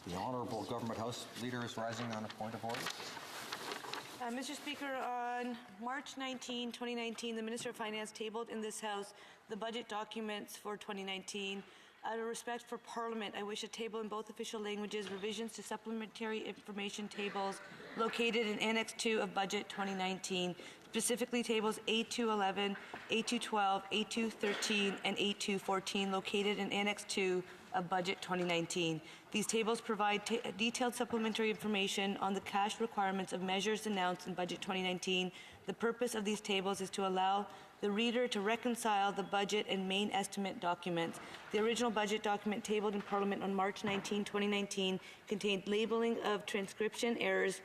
The Honourable Government House Leader is rising on a point of order. Mr. Speaker, on March 19, 2019, the Minister of Finance tabled in this House the budget documents for 2019. Out of respect for Parliament, I wish to table in both official languages revisions to supplementary information tables located in Annex 2 of Budget 2019, specifically tables A211, A212, A213, and A214 located in Annex 2 of Budget 2019. These tables provide detailed supplementary information on the cash requirements of measures announced in Budget 2019. The purpose of these tables is to allow the reader to reconcile the budget and main estimate documents. The original budget document tabled in Parliament on March 19, 2019 contained labeling of transcription errors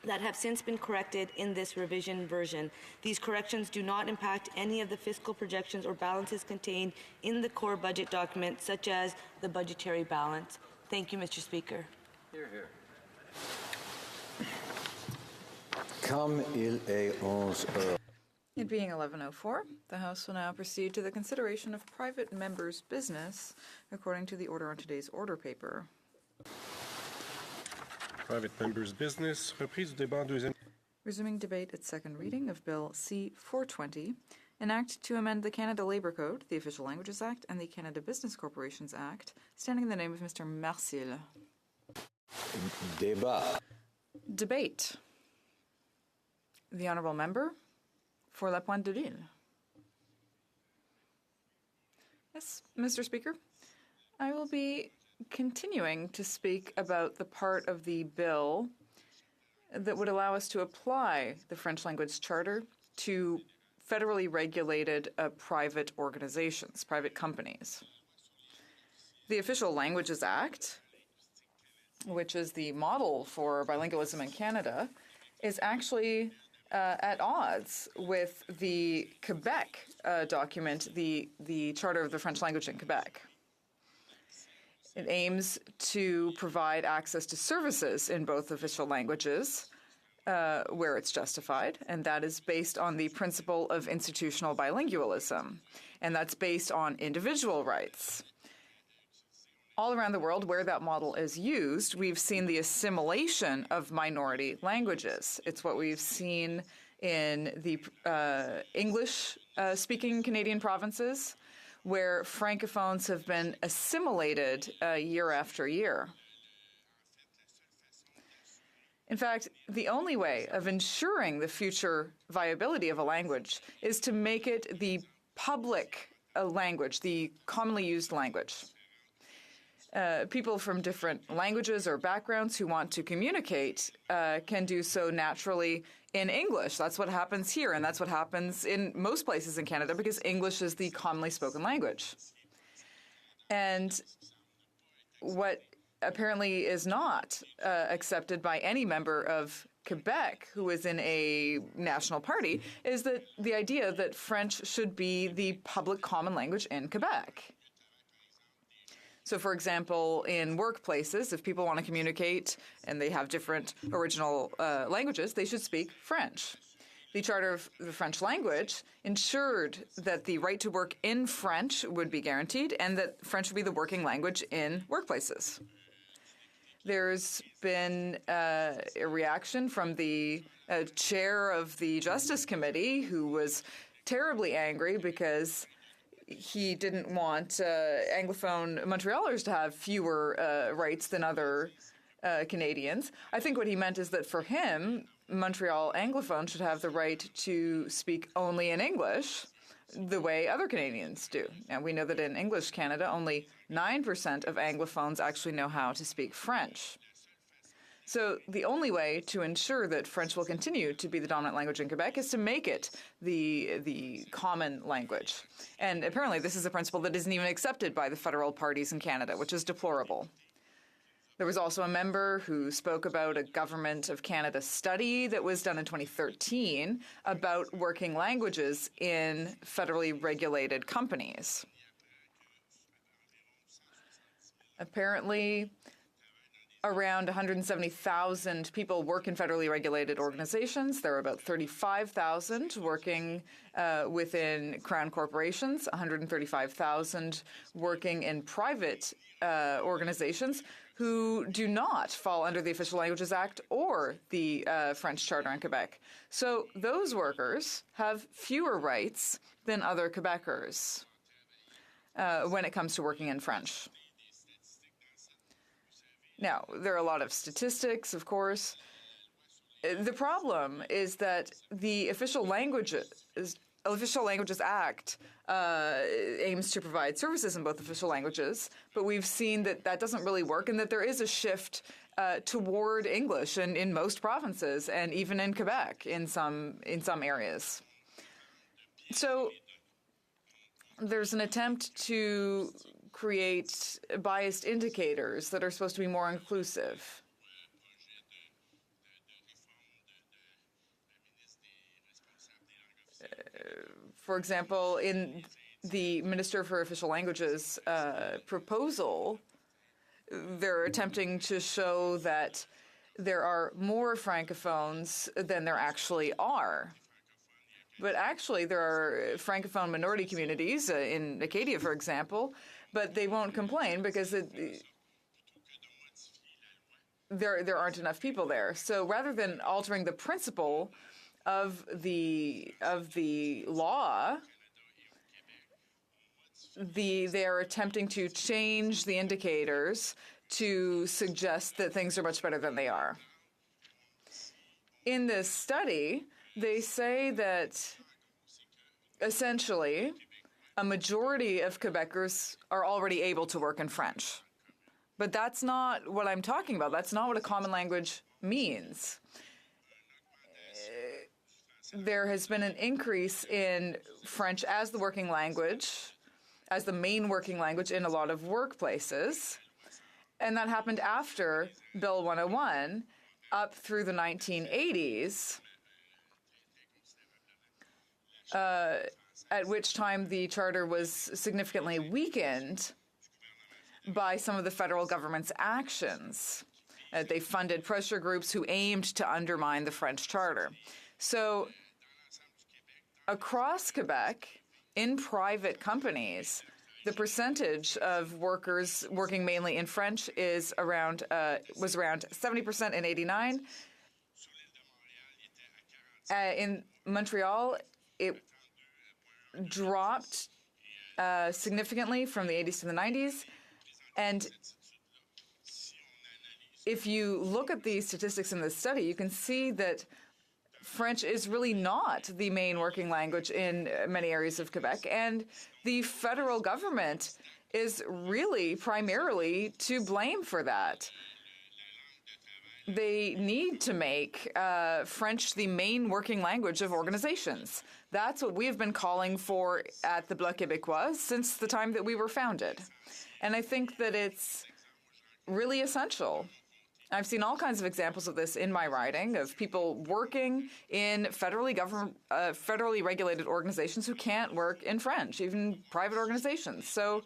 that have since been corrected in this revision version. These corrections do not impact any of the fiscal projections or balances contained in the core budget document, such as the budgetary balance. Thank you, Mr. Speaker. Hear, hear. Comme il est 11 heures. It being 11:04, the House will now proceed to the consideration of private members' business according to the order on today's order paper. Private members' business. Reprise du débat deuxième. Resuming debate at second reading of Bill C-420, an act to amend the Canada Labour Code, the Official Languages Act, and the Canada Business Corporations Act, standing in the name of Mr. Marcil. Débat. Debate. The Honourable Member for La Pointe de l'Île. Yes, Mr. Speaker. I will be continuing to speak about the part of the bill that would allow us to apply the French language charter to federally regulated private organizations, private companies. The Official Languages Act, which is the model for bilingualism in Canada, is actually at odds with the Quebec document, the Charter of the French Language in Quebec. It aims to provide access to services in both official languages where it's justified, and that is based on the principle of institutional bilingualism, and that's based on individual rights. All around the world where that model is used, we've seen the assimilation of minority languages. It's what we've seen in the English-speaking Canadian provinces, where francophones have been assimilated year after year. In fact, the only way of ensuring the future viability of a language is to make it the public language, the commonly used language. People from different languages or backgrounds who want to communicate can do so naturally in English. That's what happens here, and that's what happens in most places in Canada because English is the commonly spoken language. And what apparently is not accepted by any member of Quebec who is in a national party is that the idea that French should be the public common language in Quebec. So, for example, in workplaces, if people want to communicate and they have different original languages, they should speak French. The Charter of the French language ensured that the right to work in French would be guaranteed and that French would be the working language in workplaces. There's been a reaction from the chair of the Justice Committee who was terribly angry because he didn't want Anglophone Montrealers to have fewer rights than other Canadians. I think what he meant is that for him, Montreal Anglophone should have the right to speak only in English the way other Canadians do. And we know that in English Canada, only 9% of Anglophones actually know how to speak French. So the only way to ensure that French will continue to be the dominant language in Quebec is to make it the common language. And apparently this is a principle that isn't even accepted by the federal parties in Canada, which is deplorable. There was also a member who spoke about a Government of Canada study that was done in 2013 about working languages in federally regulated companies. Apparently, around 170,000 people work in federally regulated organizations. There are about 35,000 working within Crown corporations, 135,000 working in private organizations who do not fall under the Official Languages Act or the French Charter in Quebec. So those workers have fewer rights than other Quebecers when it comes to working in French. Now, there are a lot of statistics, of course. The problem is that the Official Languages Act aims to provide services in both official languages, but we've seen that that doesn't really work and that there is a shift toward English in most provinces and even in Quebec in some areas. So there's an attempt to create biased indicators that are supposed to be more inclusive. For example, in the Minister for Official Languages proposal, they're attempting to show that there are more Francophones than there actually are. But actually, there are Francophone minority communities in Acadia, for example, but they won't complain because there aren't enough people there. So rather than altering the principle of the law, they're attempting to change the indicators to suggest that things are much better than they are. In this study, they say that essentially a majority of Quebecers are already able to work in French. But that's not what I'm talking about. That's not what a common language means. There has been an increase in French as the working language, as the main working language in a lot of workplaces. And that happened after Bill 101 up through the 1980s. At which time the charter was significantly weakened by some of the federal government's actions. They funded pressure groups who aimed to undermine the French charter. So across Quebec, in private companies, the percentage of workers working mainly in French was around 70% in '89. In Montreal, it dropped significantly from the 80s to the 90s. And if you look at the statistics in this study, you can see that French is really not the main working language in many areas of Quebec. And the federal government is really primarily to blame for that. They need to make French the main working language of organizations. That's what we have been calling for at the Bloc Québécois since the time that we were founded. And I think that it's really essential. I've seen all kinds of examples of this in my riding, of people working in federally regulated organizations who can't work in French, even private organizations. So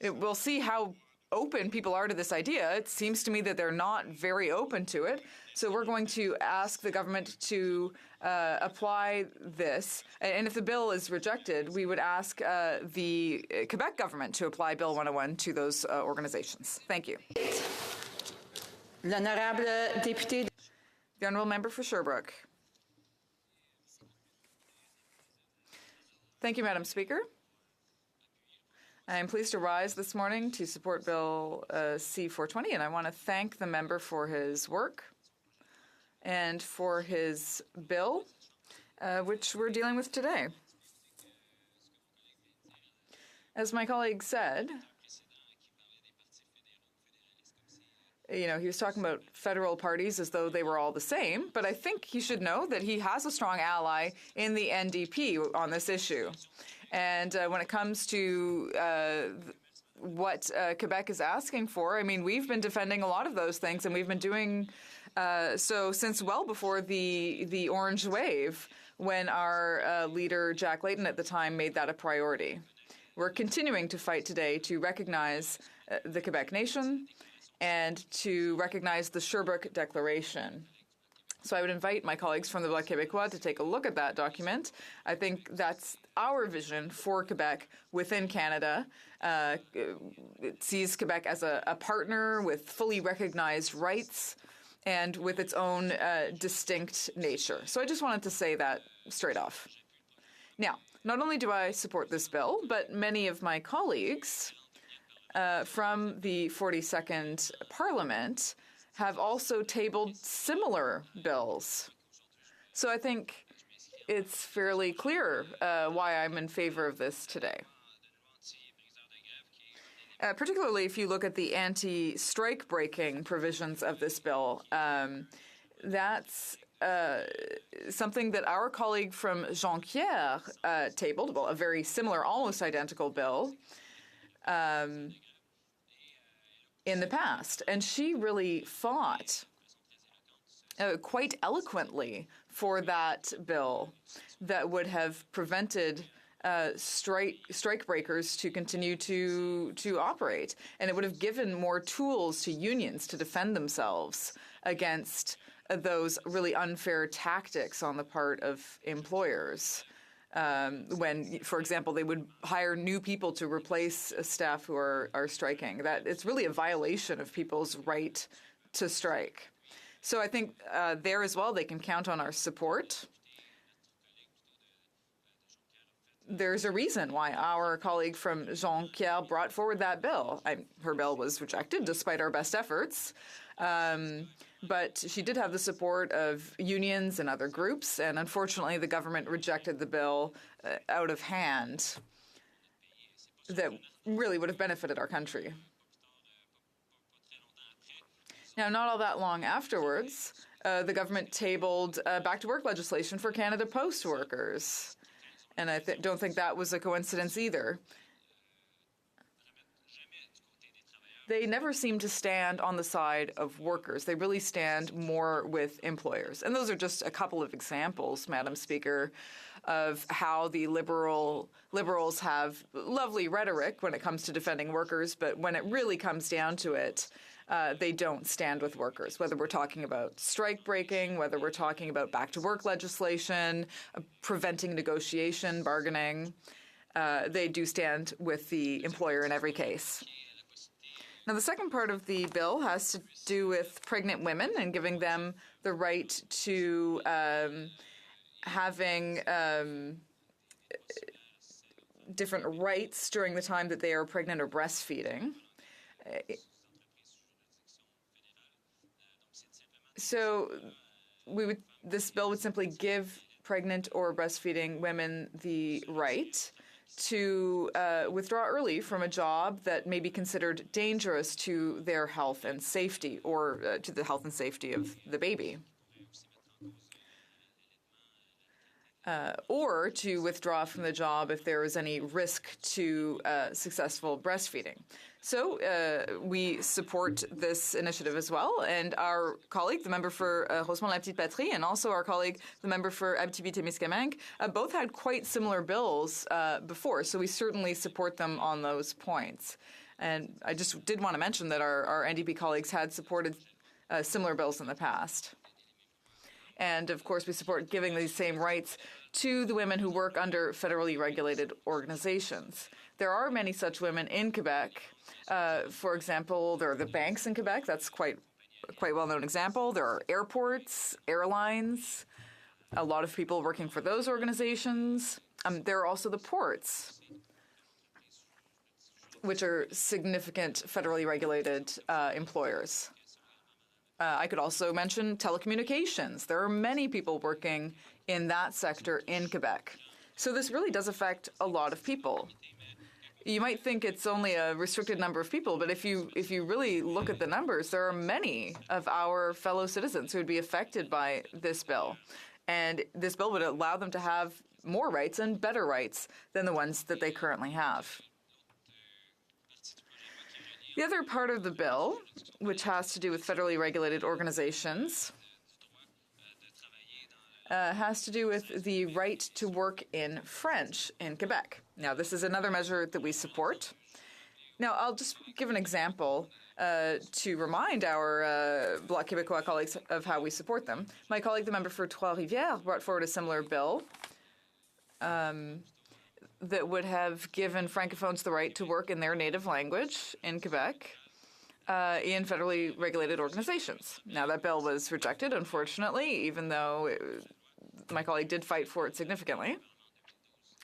we'll see how open people are to this idea. It seems to me that they're not very open to it. So we're going to ask the government to apply this. And if the bill is rejected, we would ask the Quebec government to apply Bill 101 to those organizations. Thank you. L'honorable député. The honourable member for Sherbrooke. Thank you, Madam Speaker. I am pleased to rise this morning to support Bill C-420, and I want to thank the member for his work and for his bill, which we're dealing with today. As my colleague said, he was talking about federal parties as though they were all the same, but I think he should know that he has a strong ally in the NDP on this issue. And when it comes to what Quebec is asking for, I mean, we've been defending a lot of those things, and we've been doing so since well before the Orange Wave, when our leader, Jack Layton, at the time made that a priority. We're continuing to fight today to recognize the Quebec nation and to recognize the Sherbrooke Declaration. So I would invite my colleagues from the Bloc Québécois to take a look at that document. I think that's our vision for Quebec within Canada. It sees Quebec as a partner with fully recognized rights and with its own distinct nature. So I just wanted to say that straight off. Now, not only do I support this bill, but many of my colleagues from the 42nd Parliament have also tabled similar bills. So I think it's fairly clear why I'm in favor of this today. Particularly if you look at the anti-strike breaking provisions of this bill, that's something that our colleague from Jonquière tabled, well, a very similar, almost identical bill, in the past. And she really fought quite eloquently for that bill that would have prevented strike breakers to continue to operate. And it would have given more tools to unions to defend themselves against those really unfair tactics on the part of employers. When, for example, they would hire new people to replace staff who are striking. That it's really a violation of people's right to strike. So I think there as well they can count on our support. There's a reason why our colleague from Jonquière brought forward that bill. Her bill was rejected despite our best efforts. But she did have the support of unions and other groups, and unfortunately the government rejected the bill out of hand that really would have benefited our country. Now, not all that long afterwards, the government tabled back-to-work legislation for Canada Post workers, and I don't think that was a coincidence either. They never seem to stand on the side of workers. They really stand more with employers. And those are just a couple of examples, Madam Speaker, of how the liberals have lovely rhetoric when it comes to defending workers, but when it really comes down to it, they don't stand with workers, whether we're talking about strike breaking, whether we're talking about back-to-work legislation, preventing negotiation, bargaining. They do stand with the employer in every case. Now, the second part of the bill has to do with pregnant women and giving them the right to having different rights during the time that they are pregnant or breastfeeding. So this bill would simply give pregnant or breastfeeding women the right to withdraw early from a job that may be considered dangerous to their health and safety, or to the health and safety of the baby. Or to withdraw from the job if there is any risk to successful breastfeeding. So we support this initiative as well, and our colleague, the member for Rosemont-la-Petite-Patrie, and also our colleague, the member for Abitibi-Témiscamingue, both had quite similar bills before, so we certainly support them on those points. And I just did want to mention that our NDP colleagues had supported similar bills in the past. And, of course, we support giving these same rights to the women who work under federally regulated organizations. There are many such women in Quebec. For example, there are the banks in Quebec. That's quite well-known example. There are airports, airlines, a lot of people working for those organizations. There are also the ports, which are significant federally regulated employers. I could also mention telecommunications. There are many people working in that sector in Quebec. So this really does affect a lot of people. You might think it's only a restricted number of people, but if you really look at the numbers, there are many of our fellow citizens who would be affected by this bill. And this bill would allow them to have more rights and better rights than the ones that they currently have. The other part of the bill, which has to do with federally regulated organizations, has to do with the right to work in French in Quebec. Now, this is another measure that we support. Now, I'll just give an example. to remind our Bloc Québécois colleagues of how we support them. My colleague, the member for Trois-Rivières, brought forward a similar bill that would have given francophones the right to work in their native language in Quebec in federally regulated organizations. Now, that bill was rejected, unfortunately, even though my colleague did fight for it significantly.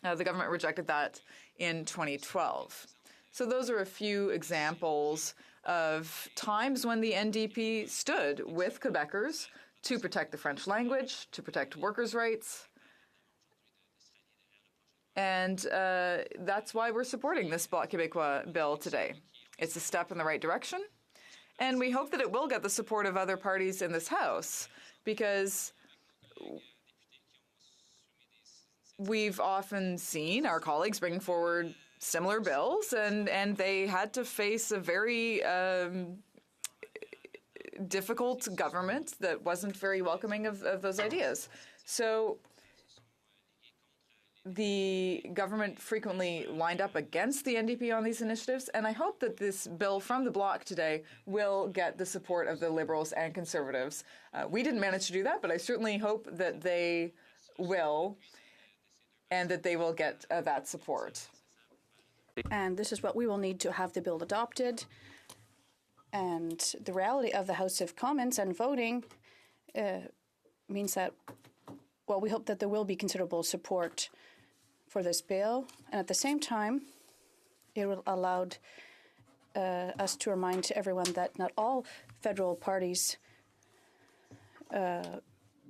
The government rejected that in 2012. So those are a few examples of times when the NDP stood with Quebecers to protect the French language, to protect workers' rights. And that's why we're supporting this Bloc Québécois bill today. It's a step in the right direction, and we hope that it will get the support of other parties in this House, because we've often seen our colleagues bring forward similar bills, and they had to face a very difficult government that wasn't very welcoming of those ideas. So the government frequently lined up against the NDP on these initiatives, and I hope that this bill from the Bloc today will get the support of the Liberals and Conservatives. We didn't manage to do that, but I certainly hope that they will, and that they will get that support. And this is what we will need to have the bill adopted. And the reality of the House of Commons and voting means that, well, we hope that there will be considerable support for this bill. And at the same time, it will allow us to remind everyone that not all federal parties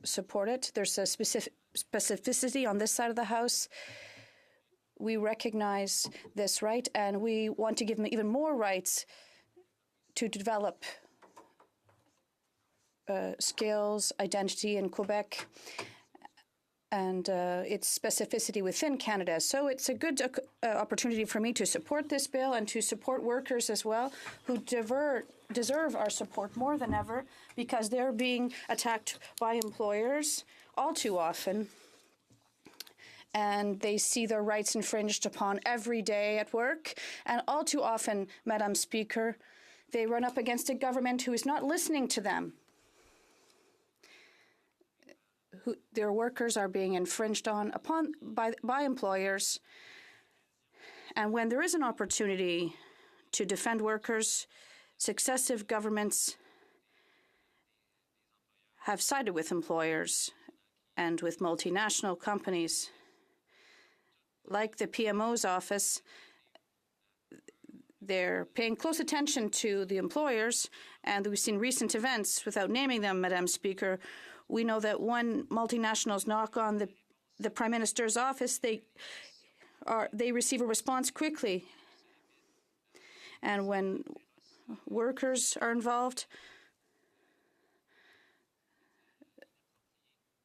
support it. There's a specificity on this side of the House. We recognize this right, and we want to give them even more rights to develop skills, identity in Quebec, and its specificity within Canada. So it's a good opportunity for me to support this bill and to support workers as well, who deserve our support more than ever, because they're being attacked by employers all too often. And they see their rights infringed upon every day at work. And all too often, Madam Speaker, they run up against a government who is not listening to them. Their workers are being infringed upon by employers. And when there is an opportunity to defend workers, successive governments have sided with employers and with multinational companies. Like the PMO's office, they're paying close attention to the employers, and we've seen recent events, without naming them, Madam Speaker. We know that when multinationals knock on the Prime Minister's office, they receive a response quickly. And when workers are involved,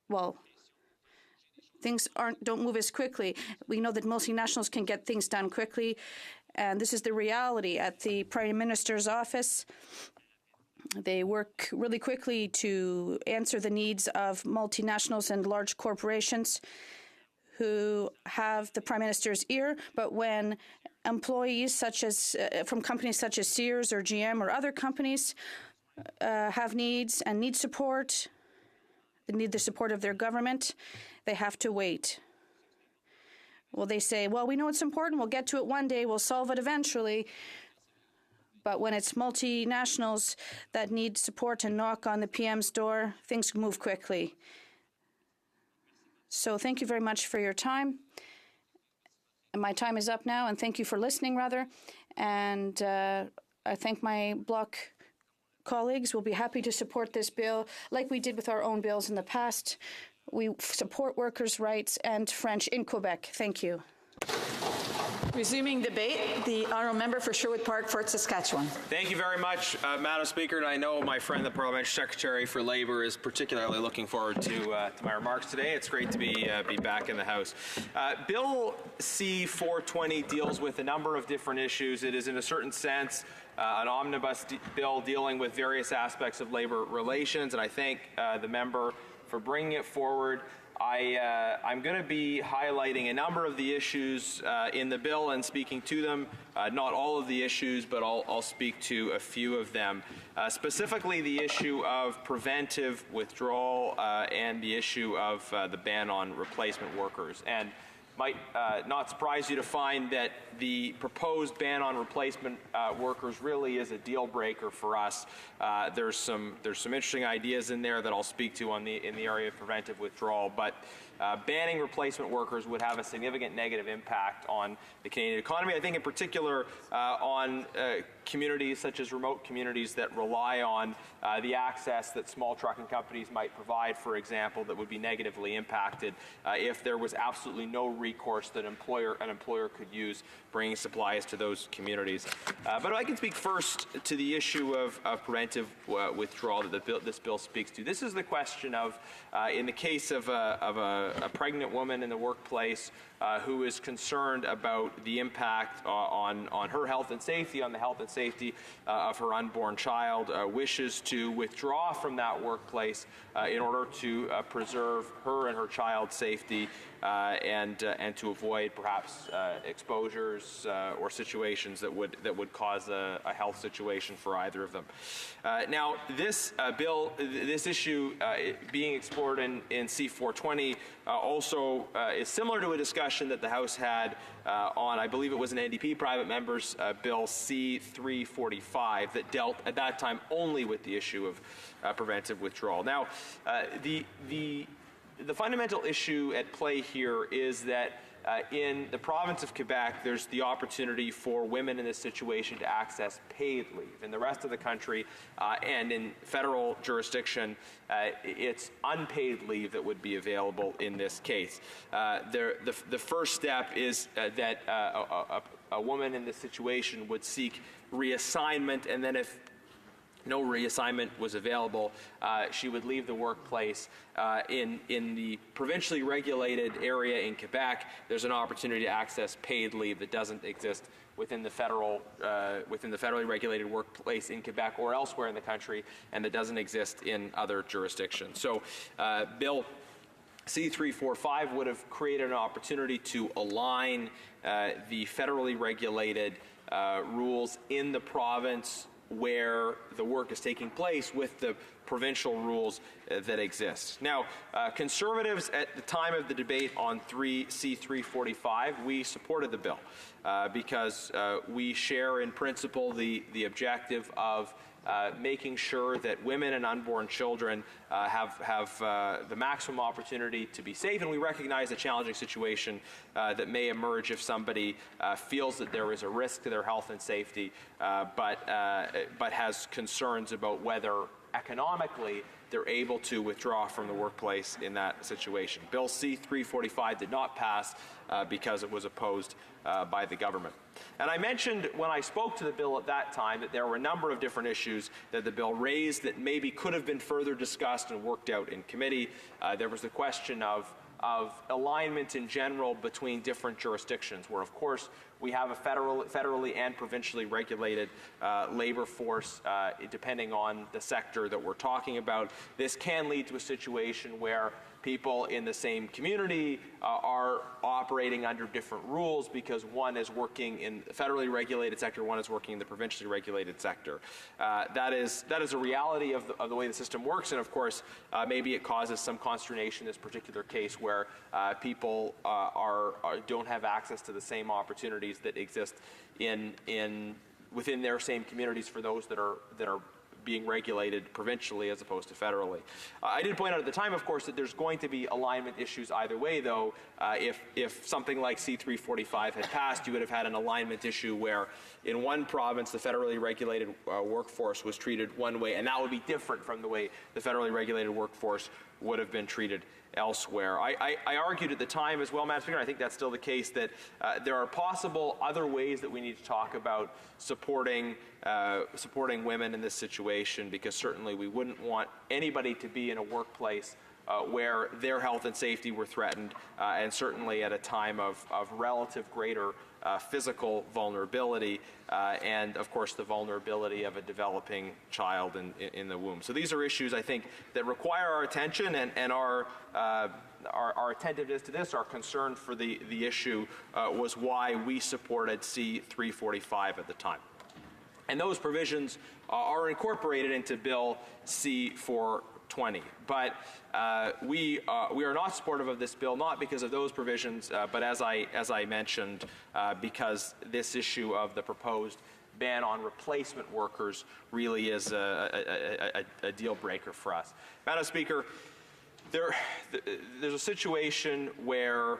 well, things don't move as quickly. We know that multinationals can get things done quickly, and this is the reality at the Prime Minister's office. They work really quickly to answer the needs of multinationals and large corporations who have the Prime Minister's ear. But when employees such as from companies such as Sears or GM or other companies have needs and need support, they need the support of their government, they have to wait. Well, they say, well, we know it's important. We'll get to it one day. We'll solve it eventually. But when it's multinationals that need support and knock on the PM's door, things move quickly. So thank you very much for your time. And my time is up now, and thank you for listening, rather. And I thank my Bloc colleagues. We'll be happy to support this bill like we did with our own bills in the past. We support workers' rights and French in Quebec. Thank you. Resuming debate, the honourable member for Sherwood Park, Fort Saskatchewan. Thank you very much, Madam Speaker. And I know my friend, the Parliamentary Secretary for Labour, is particularly looking forward to my remarks today. It's great to be back in the House. Bill C-420 deals with a number of different issues. It is, in a certain sense, an omnibus bill dealing with various aspects of labour relations, and I thank the member for bringing it forward. I'm going to be highlighting a number of the issues in the bill and speaking to them. Not all of the issues, but I'll speak to a few of them. Specifically, the issue of preventive withdrawal and the issue of the ban on replacement workers. And might not surprise you to find that the proposed ban on replacement workers really is a deal breaker for us. There's some interesting ideas in there that I'll speak to in the area of preventive withdrawal, but banning replacement workers would have a significant negative impact on the Canadian economy. I think in particular on communities such as remote communities that rely on the access that small trucking companies might provide, for example, that would be negatively impacted if there was absolutely no recourse that an employer could use bringing supplies to those communities. But I can speak first to the issue of preventive withdrawal that this bill speaks to. This is the question of, in the case of a pregnant woman in the workplace who is concerned about the impact on her health and safety, on the health and safety of her unborn child, wishes to withdraw from that workplace in order to preserve her and her child's safety and to avoid perhaps exposures or situations that would cause a health situation for either of them. Now, this bill, this issue being explored in C-420 also is similar to a discussion that the House had on, I believe it was an NDP private member's bill C-345 that dealt at that time only with the issue of preventive withdrawal. Now, the fundamental issue at play here is that in the province of Quebec, there's the opportunity for women in this situation to access paid leave. In the rest of the country and in federal jurisdiction, it's unpaid leave that would be available in this case. The first step is that a woman in this situation would seek reassignment, and then if no reassignment was available, she would leave the workplace. In the provincially regulated area in Quebec, there's an opportunity to access paid leave that doesn't exist within the federally regulated workplace in Quebec or elsewhere in the country, and that doesn't exist in other jurisdictions. So, Bill C-345 would have created an opportunity to align the federally regulated rules in the province where the work is taking place with the provincial rules that exist. Now, Conservatives at the time of the debate on C-345, we supported the bill because we share in principle the objective of making sure that women and unborn children have the maximum opportunity to be safe, and we recognize the challenging situation that may emerge if somebody feels that there is a risk to their health and safety, but has concerns about whether economically they're able to withdraw from the workplace in that situation. Bill C-345 did not pass because it was opposed by the government. And I mentioned when I spoke to the bill at that time that there were a number of different issues that the bill raised that maybe could have been further discussed and worked out in committee. There was the question of alignment in general between different jurisdictions, where of course we have a federally and provincially regulated labor force depending on the sector that we're talking about. This can lead to a situation where people in the same community are operating under different rules because one is working in the federally regulated sector, one is working in the provincially regulated sector. That is a reality of the way the system works, and of course maybe it causes some consternation in this particular case where people don't have access to the same opportunities that exist within their same communities for those that are being regulated provincially as opposed to federally. I did point out at the time, of course, that there's going to be alignment issues either way, though. If something like C-345 had passed, you would have had an alignment issue where in one province the federally regulated workforce was treated one way, and that would be different from the way the federally regulated workforce would have been treated elsewhere. I argued at the time as well, Madam Speaker, and I think that's still the case, that there are possible other ways that we need to talk about supporting women in this situation, because certainly we wouldn't want anybody to be in a workplace where their health and safety were threatened, and certainly at a time of relative greater physical vulnerability, and of course the vulnerability of a developing child in the womb. So these are issues, I think, that require our attention and are our attentiveness to this, our concern for the issue, was why we supported C-345 at the time. And those provisions are incorporated into Bill C-420. But we are not supportive of this bill, not because of those provisions, but as I mentioned, because this issue of the proposed ban on replacement workers really is a deal breaker for us. Madam Speaker, there's a situation where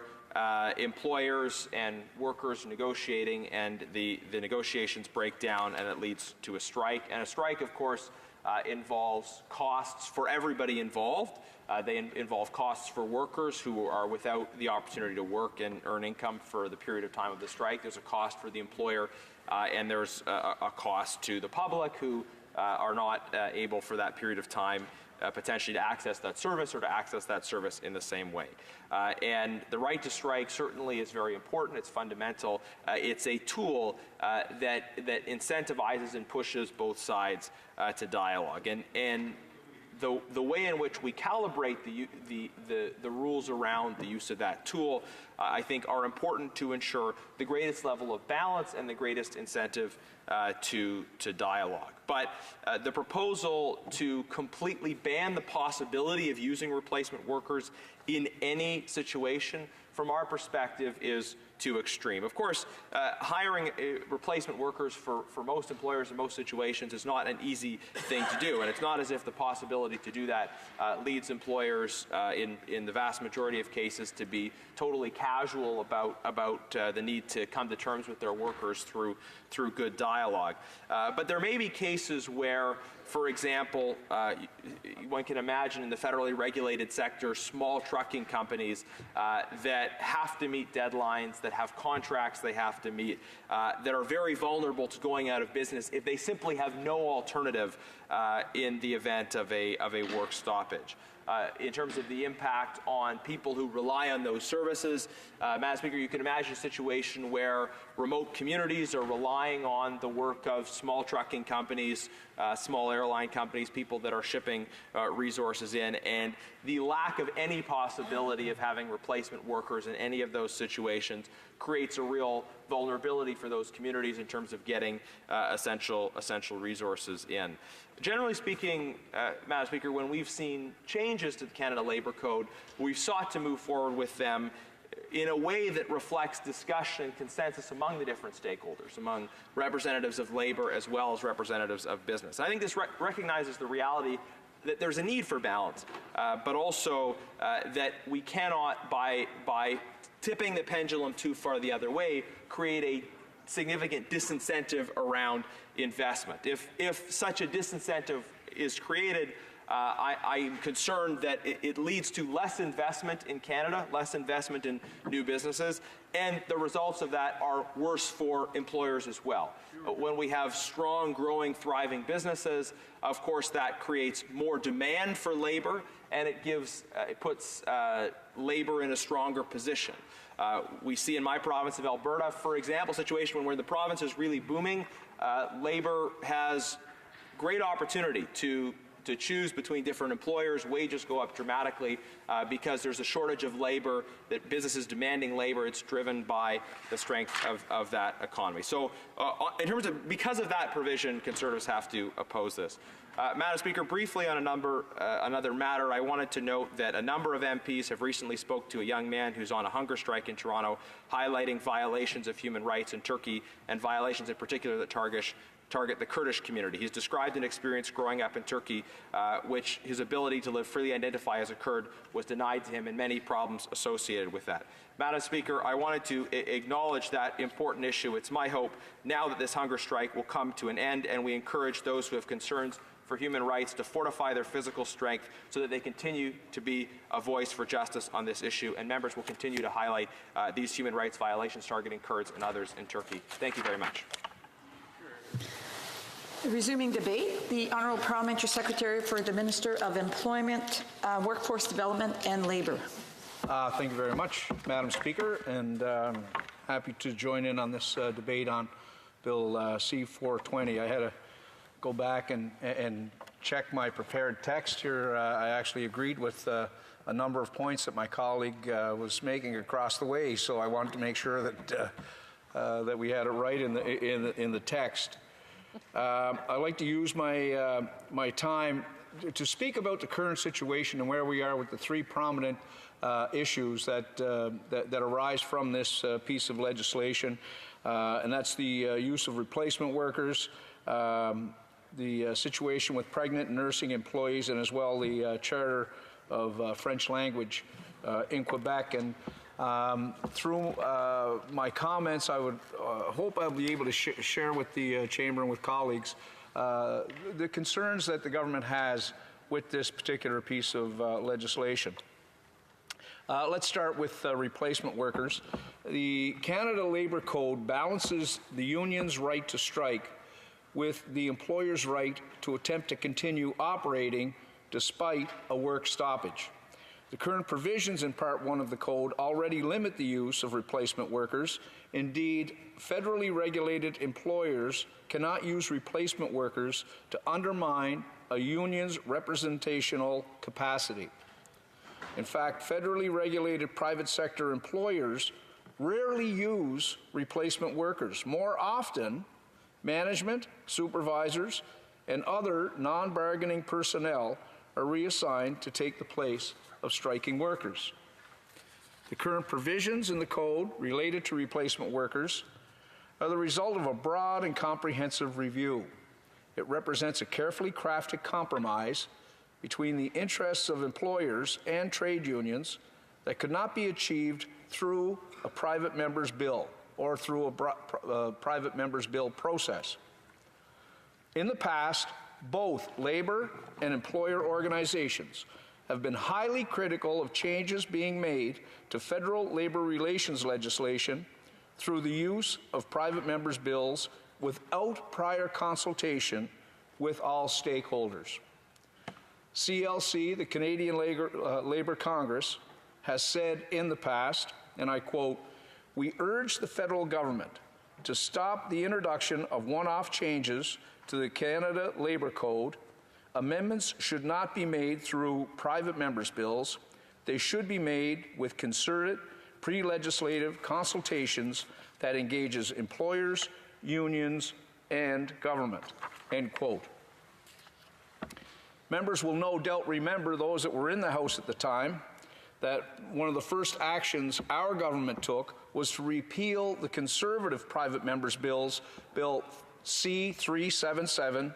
employers and workers negotiating, and the negotiations break down, and it leads to a strike. And a strike, of course, involves costs for everybody involved. They involve costs for workers who are without the opportunity to work and earn income for the period of time of the strike. There's a cost for the employer, and there's a cost to the public who are not able for that period of time potentially to access that service or to access that service in the same way. And the right to strike certainly is very important. It's fundamental. It's a tool that incentivizes and pushes both sides to dialogue. And the way in which we calibrate the rules around the use of that tool, I think, are important to ensure the greatest level of balance and the greatest incentive to dialogue. But the proposal to completely ban the possibility of using replacement workers in any situation, from our perspective, is too extreme. Of course, hiring replacement workers for most employers in most situations is not an easy thing to do, and it's not as if the possibility to do that leads employers in the vast majority of cases to be totally casual about the need to come to terms with their workers through good dialogue. But there may be cases where, for example, one can imagine in the federally regulated sector, small trucking companies that have to meet deadlines, that have contracts they have to meet, that are very vulnerable to going out of business if they simply have no alternative in the event of a work stoppage. In terms of the impact on people who rely on those services, Madam Speaker, you can imagine a situation where remote communities are relying on the work of small trucking companies, small airline companies, people that are shipping resources in, and the lack of any possibility of having replacement workers in any of those situations creates a real vulnerability for those communities in terms of getting essential resources in. Generally speaking, Madam Speaker, when we've seen changes to the Canada Labour Code, we've sought to move forward with them in a way that reflects discussion and consensus among the different stakeholders, among representatives of labour as well as representatives of business. I think this recognizes the reality that there's a need for balance, but also that we cannot, by tipping the pendulum too far the other way, create a significant disincentive around investment. If such a disincentive is created, I'm concerned that it leads to less investment in Canada, less investment in new businesses, and the results of that are worse for employers as well. When we have strong, growing, thriving businesses, of course that creates more demand for labor, and it puts labor in a stronger position. We see in my province of Alberta, for example, a situation where the province is really booming, labor has great opportunity to choose between different employers. Wages go up dramatically because there's a shortage of labor, that businesses demanding labor. It's driven by the strength of that economy. So because of that provision, Conservatives have to oppose this. Madam Speaker, briefly on another matter, I wanted to note that a number of MPs have recently spoke to a young man who's on a hunger strike in Toronto, highlighting violations of human rights in Turkey and violations in particular that target the Kurdish community. He's described an experience growing up in Turkey, which his ability to live freely identify as a Kurd was denied to him, and many problems associated with that. Madam Speaker, I wanted to acknowledge that important issue. It's my hope now that this hunger strike will come to an end, and we encourage those who have concerns for human rights to fortify their physical strength so that they continue to be a voice for justice on this issue, and members will continue to highlight these human rights violations targeting Kurds and others in Turkey. Thank you very much. Resuming debate, the Honourable Parliamentary Secretary for the Minister of Employment, Workforce Development and Labour. Thank you very much, Madam Speaker, and happy to join in on this debate on Bill C-420. I had to go back and check my prepared text here, I actually agreed with a number of points that my colleague was making across the way, so I wanted to make sure that that we had it right in the text. I'd like to use my my time to speak about the current situation and where we are with the three prominent issues that arise from this piece of legislation, and that's the use of replacement workers, the situation with pregnant nursing employees, and as well the charter of French language in Quebec. And through my comments, I would hope I'll be able to share with the Chamber and with colleagues the concerns that the government has with this particular piece of legislation. Let's start with replacement workers. The Canada Labour Code balances the union's right to strike with the employer's right to attempt to continue operating despite a work stoppage. The current provisions in Part 1 of the Code already limit the use of replacement workers. Indeed, federally regulated employers cannot use replacement workers to undermine a union's representational capacity. In fact, federally regulated private sector employers rarely use replacement workers. More often, management, supervisors, and other non-bargaining personnel are reassigned to take the place of striking workers. The current provisions in the Code related to replacement workers are the result of a broad and comprehensive review. It represents a carefully crafted compromise between the interests of employers and trade unions that could not be achieved through a private member's bill or through a private member's bill process. In the past, both labor and employer organizations have been highly critical of changes being made to federal labor relations legislation through the use of private members' bills without prior consultation with all stakeholders. CLC, the Canadian Labour Congress, has said in the past, and I quote, "We urge the federal government to stop the introduction of one-off changes to the Canada Labour Code. Amendments should not be made through private members' bills. They should be made with concerted pre-legislative consultations that engages employers, unions, and government." End quote. Members will no doubt remember, those that were in the House at the time, that one of the first actions our government took was to repeal the conservative private members' bills, Bill C-377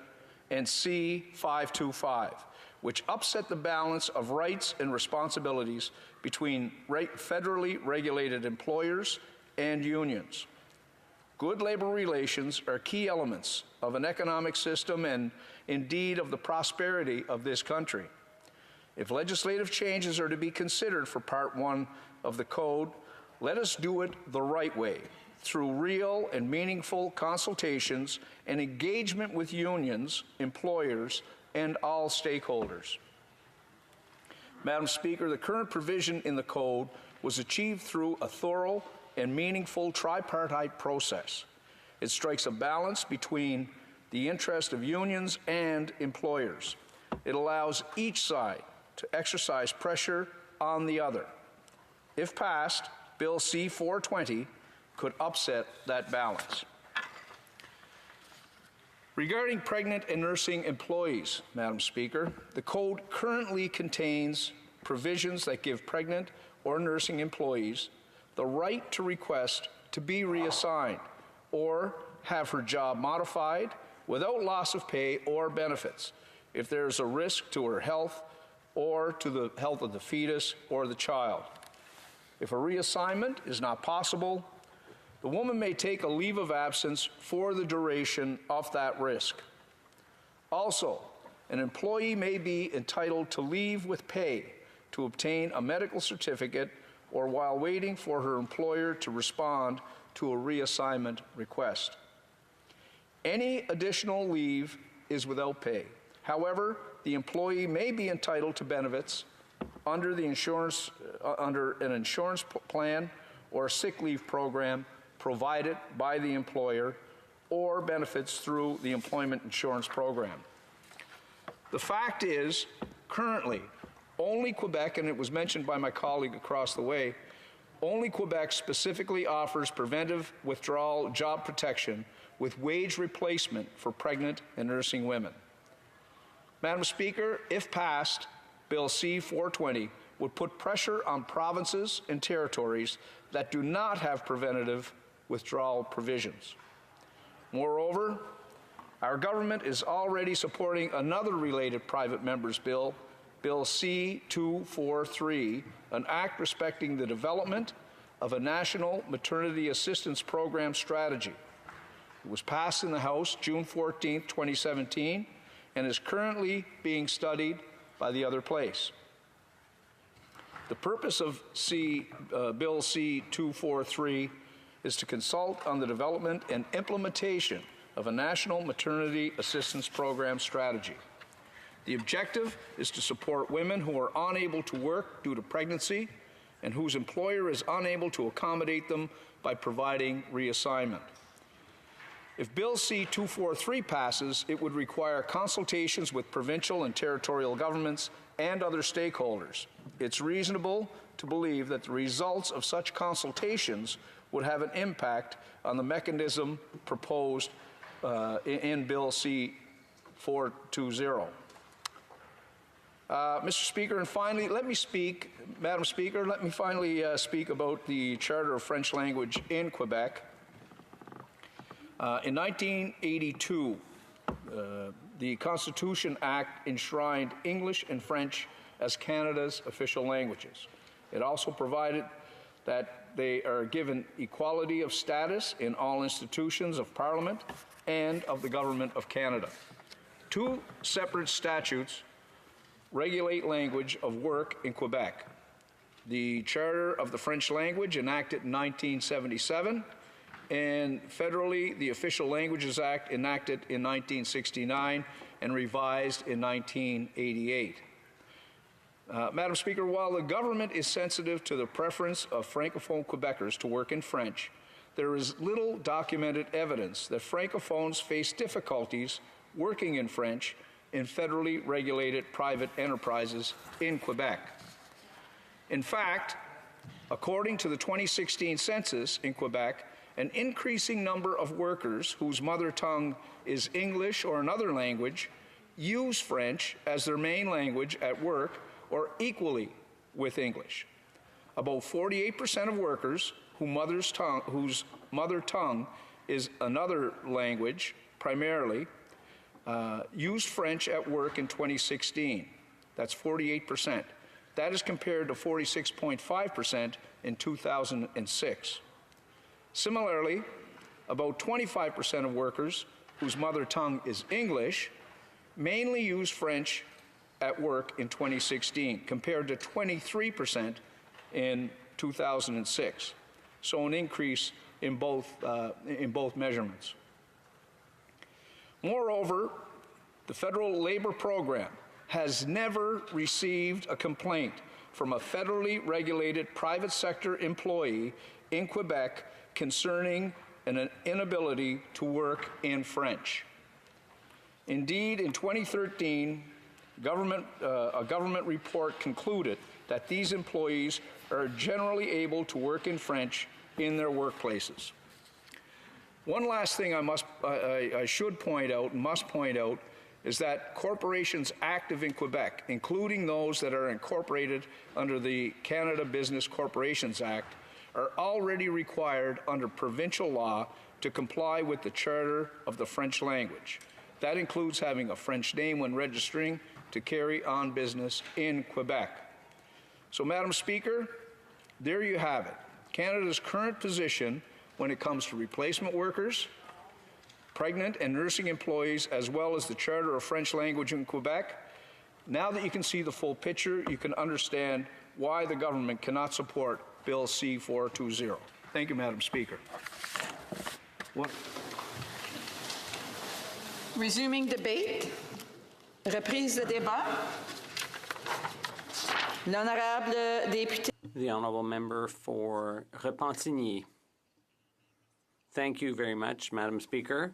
and C-525, which upset the balance of rights and responsibilities between federally regulated employers and unions. Good labor relations are key elements of an economic system and, indeed, of the prosperity of this country. If legislative changes are to be considered for Part 1 of the Code, let us do it the right way, through real and meaningful consultations and engagement with unions, employers, and all stakeholders. Madam Speaker, the current provision in the Code was achieved through a thorough and meaningful tripartite process. It strikes a balance between the interest of unions and employers. It allows each side to exercise pressure on the other. If passed, Bill C-420 could upset that balance. Regarding pregnant and nursing employees, Madam Speaker, the Code currently contains provisions that give pregnant or nursing employees the right to request to be reassigned or have her job modified without loss of pay or benefits if there is a risk to her health or to the health of the fetus or the child. If a reassignment is not possible, the woman may take a leave of absence for the duration of that risk. Also, an employee may be entitled to leave with pay to obtain a medical certificate or while waiting for her employer to respond to a reassignment request. Any additional leave is without pay. However, the employee may be entitled to benefits under an insurance plan or a sick leave program provided by the employer or benefits through the employment insurance program. The fact is, currently, only Quebec, and it was mentioned by my colleague across the way, only Quebec specifically offers preventive withdrawal job protection with wage replacement for pregnant and nursing women. Madam Speaker, if passed, Bill C-420 would put pressure on provinces and territories that do not have preventative withdrawal provisions. Moreover, our government is already supporting another related private member's bill, Bill C-243, an act respecting the development of a national maternity assistance program strategy. It was passed in the House June 14, 2017, and is currently being studied by the other place. The purpose of Bill C-243 is to consult on the development and implementation of a national maternity assistance program strategy. The objective is to support women who are unable to work due to pregnancy and whose employer is unable to accommodate them by providing reassignment. If Bill C-243 passes, it would require consultations with provincial and territorial governments and other stakeholders. It's reasonable to believe that the results of such consultations would have an impact on the mechanism proposed in Bill C-420. Mr. Speaker, and finally, Madam Speaker, let me finally speak about the Charter of French Language in Quebec. In 1982, the Constitution Act enshrined English and French as Canada's official languages. It also provided that they are given equality of status in all institutions of Parliament and of the Government of Canada. Two separate statutes regulate language of work in Quebec. The Charter of the French Language, enacted in 1977, and federally, the Official Languages Act, enacted in 1969 and revised in 1988. Madam Speaker, while the government is sensitive to the preference of Francophone Quebecers to work in French, there is little documented evidence that Francophones face difficulties working in French in federally regulated private enterprises in Quebec. In fact, according to the 2016 census in Quebec, an increasing number of workers whose mother tongue is English or another language use French as their main language at work or equally with English. About 48% of workers whose mother tongue is another language, primarily, used French at work in 2016. That's 48%. That is compared to 46.5% in 2006. Similarly, about 25% of workers whose mother tongue is English mainly use French at work in 2016, compared to 23% in 2006. So an increase in both measurements. Moreover, the federal labor program has never received a complaint from a federally regulated private sector employee in Quebec concerning an inability to work in French. Indeed, in 2013, a government report concluded that these employees are generally able to work in French in their workplaces. One last thing I should point out and must point out is that corporations active in Quebec, including those that are incorporated under the Canada Business Corporations Act, are already required under provincial law to comply with the Charter of the French Language. That includes having a French name when registering to carry on business in Quebec. So, Madam Speaker, there you have it. Canada's current position when it comes to replacement workers, pregnant and nursing employees, as well as the Charter of French Language in Quebec. Now that you can see the full picture, you can understand why the government cannot support Bill C-420. Thank you, Madam Speaker. Resuming debate. Reprise de débat. L'honorable député. The honourable member for Repentigny. Thank you very much, Madam Speaker.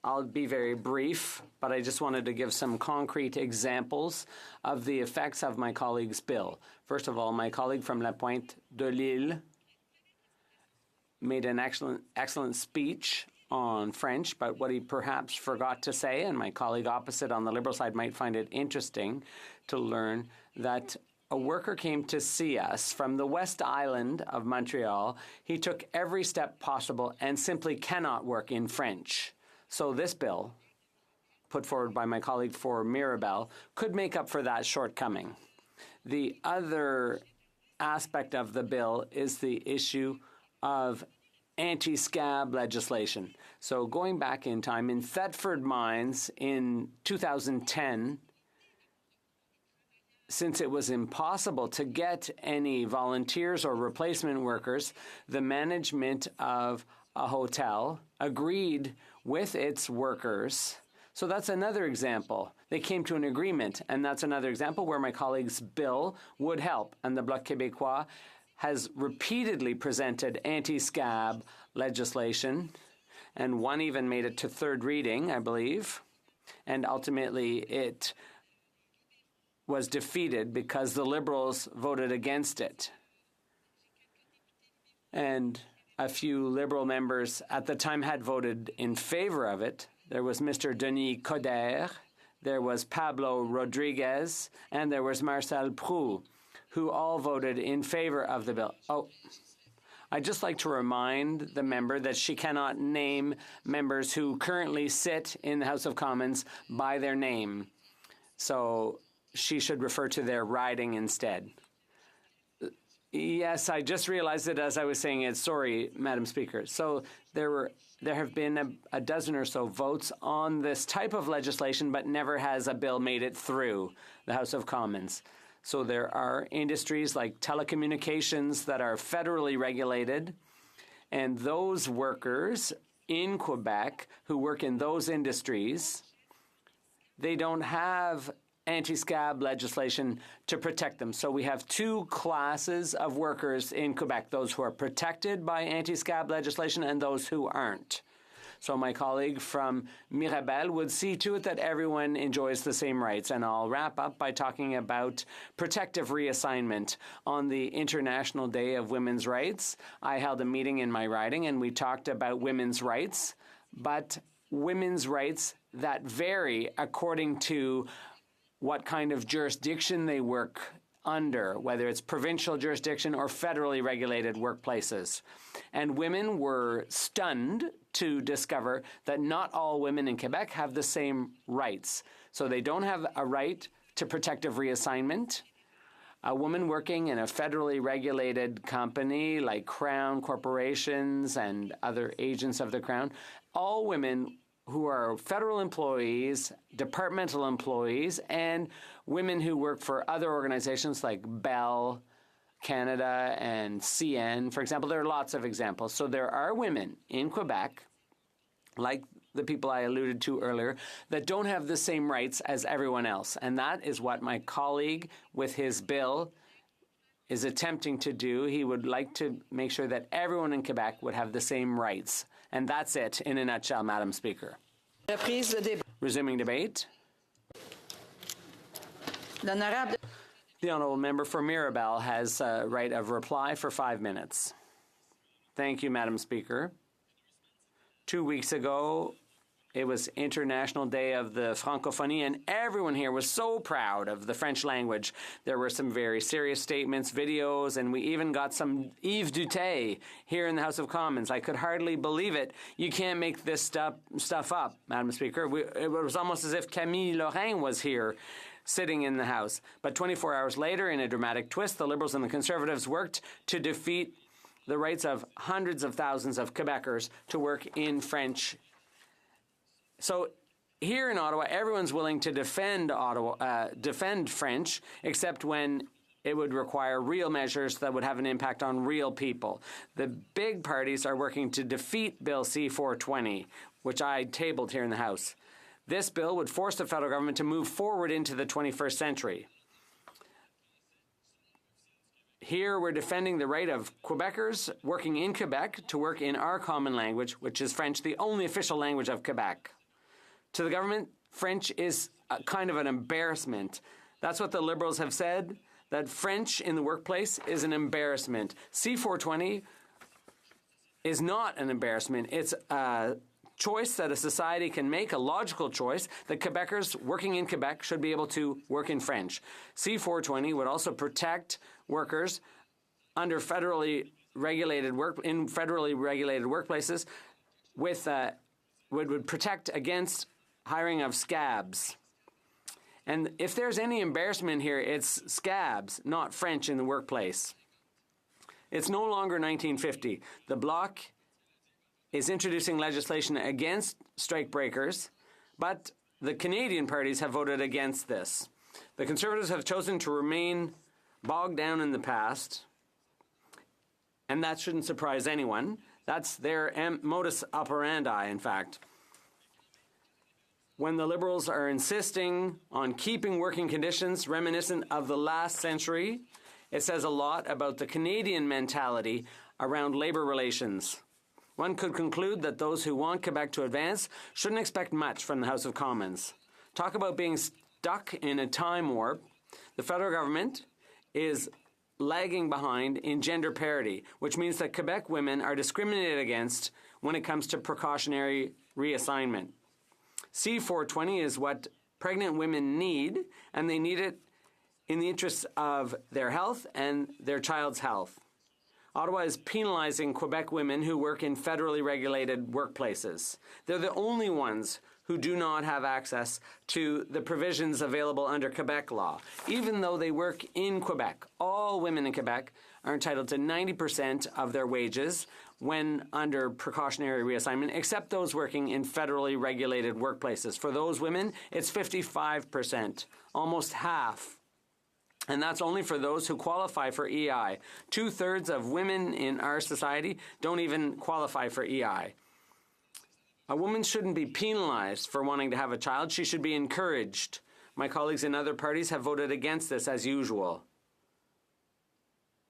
I'll be very brief, but I just wanted to give some concrete examples of the effects of my colleague's bill. First of all, my colleague from La Pointe de l'Île made an excellent speech on French, but what he perhaps forgot to say, and my colleague opposite on the Liberal side might find it interesting to learn, that a worker came to see us from the West Island of Montreal. He took every step possible and simply cannot work in French. So this bill, put forward by my colleague for Mirabel, could make up for that shortcoming. The other aspect of the bill is the issue of anti-scab legislation. So going back in time, in Thetford Mines in 2010, since it was impossible to get any volunteers or replacement workers, the management of a hotel agreed with its workers. So that's another example. They came to an agreement, and that's another example where my colleague's bill would help. And the Bloc Québécois has repeatedly presented anti-scab legislation, and one even made it to third reading, I believe. And ultimately, it was defeated because the Liberals voted against it. And a few Liberal members at the time had voted in favor of it. There was Mr. Denis Coderre, there was Pablo Rodriguez, and there was Marcel Proulx, who all voted in favor of the bill. Oh, I'd just like to remind the member that she cannot name members who currently sit in the House of Commons by their name. So she should refer to their riding instead. Yes, I just realized it as I was saying it. Sorry, Madam Speaker. So there have been a dozen or so votes on this type of legislation, but never has a bill made it through the House of Commons. So there are industries like telecommunications that are federally regulated, and those workers in Quebec who work in those industries, they don't have anti-scab legislation to protect them. So we have two classes of workers in Quebec, those who are protected by anti-scab legislation and those who aren't. So my colleague from Mirabel would see to it that everyone enjoys the same rights. And I'll wrap up by talking about protective reassignment. On the International Day of Women's Rights, I held a meeting in my riding and we talked about women's rights, but women's rights that vary according to what kind of jurisdiction they work under, whether it's provincial jurisdiction or federally regulated workplaces. And women were stunned to discover that not all women in Quebec have the same rights. So they don't have a right to protective reassignment. A woman working in a federally regulated company like Crown corporations and other agents of the Crown, all women who are federal employees, departmental employees, and women who work for other organizations like Bell Canada and CN, for example. There are lots of examples. So there are women in Quebec, like the people I alluded to earlier, that don't have the same rights as everyone else. And that is what my colleague with his bill is attempting to do. He would like to make sure that everyone in Quebec would have the same rights. And that's it in a nutshell, Madam Speaker. Resuming debate. The honourable member for Mirabel has a right of reply for 5 minutes. Thank you, Madam Speaker. 2 weeks ago, it was International Day of the Francophonie, and everyone here was so proud of the French language. There were some very serious statements, videos, and we even got some Yves Duteil here in the House of Commons. I could hardly believe it. You can't make this stuff up, Madam Speaker. It was almost as if Camille Lorrain was here sitting in the House. But 24 hours later, in a dramatic twist, the Liberals and the Conservatives worked to defeat the rights of hundreds of thousands of Quebecers to work in French. So here in Ottawa, everyone's willing to defend French, except when it would require real measures that would have an impact on real people. The big parties are working to defeat Bill C-420, which I tabled here in the House. This bill would force the federal government to move forward into the 21st century. Here we're defending the right of Quebecers working in Quebec to work in our common language, which is French, the only official language of Quebec. To the government, French is kind of an embarrassment. That's what the Liberals have said, that French in the workplace is an embarrassment. C420 is not an embarrassment. It's a choice that a society can make, a logical choice, that Quebecers working in Quebec should be able to work in French. C420 would also protect workers under federally regulated workplaces with would protect against hiring of scabs. And if there's any embarrassment here, it's scabs, not French in the workplace. It's no longer 1950. The Bloc is introducing legislation against strike breakers, but the Canadian parties have voted against this. The Conservatives have chosen to remain bogged down in the past, and that shouldn't surprise anyone. That's their modus operandi, in fact. When the Liberals are insisting on keeping working conditions reminiscent of the last century, it says a lot about the Canadian mentality around labour relations. One could conclude that those who want Quebec to advance shouldn't expect much from the House of Commons. Talk about being stuck in a time warp. The federal government is lagging behind in gender parity, which means that Quebec women are discriminated against when it comes to precautionary reassignment. C420 is what pregnant women need, and they need it in the interests of their health and their child's health. Ottawa is penalizing Quebec women who work in federally regulated workplaces. They're the only ones who do not have access to the provisions available under Quebec law. Even though they work in Quebec, all women in Quebec are entitled to 90% of their wages when under precautionary reassignment, except those working in federally regulated workplaces. For those women, it's 55%, almost half. And that's only for those who qualify for EI. 2/3 of women in our society don't even qualify for EI. A woman shouldn't be penalized for wanting to have a child. She should be encouraged. My colleagues in other parties have voted against this as usual.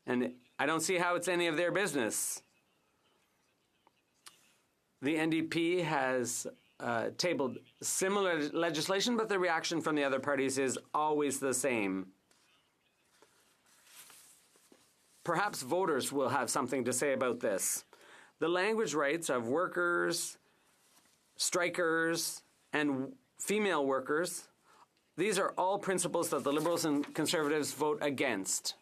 And I don't see how it's any of their business. The NDP has tabled similar legislation, but the reaction from the other parties is always the same. Perhaps voters will have something to say about this. The language rights of workers, strikers, and female workers, these are all principles that the Liberals and Conservatives vote against.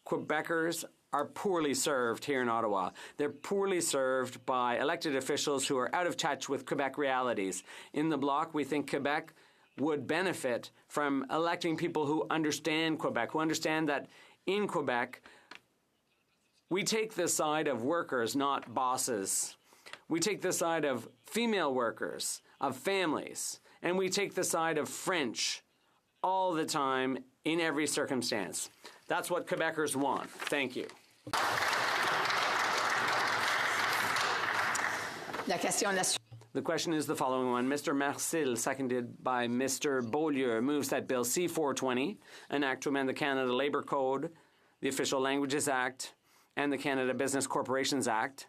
Quebecers are poorly served here in Ottawa. They're poorly served by elected officials who are out of touch with Quebec realities. In the Bloc, we think Quebec would benefit from electing people who understand Quebec, who understand that in Quebec, we take the side of workers, not bosses. We take the side of female workers, of families, and we take the side of French all the time in every circumstance. That's what Quebecers want. Thank you. The question is the following one. Mr. Marcil, seconded by Mr. Beaulieu, moves that Bill C-420, an act to amend the Canada Labour Code, the Official Languages Act, and the Canada Business Corporations Act,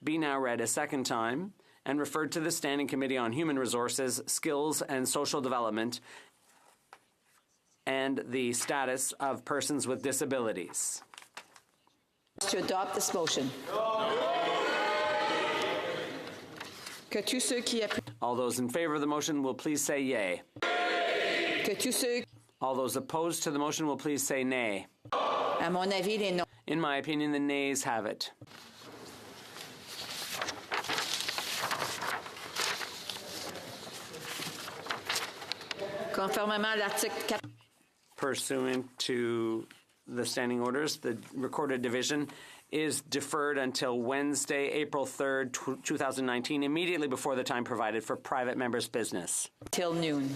be now read a second time and referred to the Standing Committee on Human Resources, Skills and Social Development and the Status of Persons with Disabilities. To adopt this motion. Que tous ceux qui All those in favor of the motion will please say yay. Que tous ceux All those opposed to the motion will please say nay. À mon avis, les non. In my opinion, the nays have it. Conformément à l'article 4. Pursuant to the standing orders, the recorded division is deferred until Wednesday, April 3rd, 2019, immediately before the time provided for private members' business. Till noon.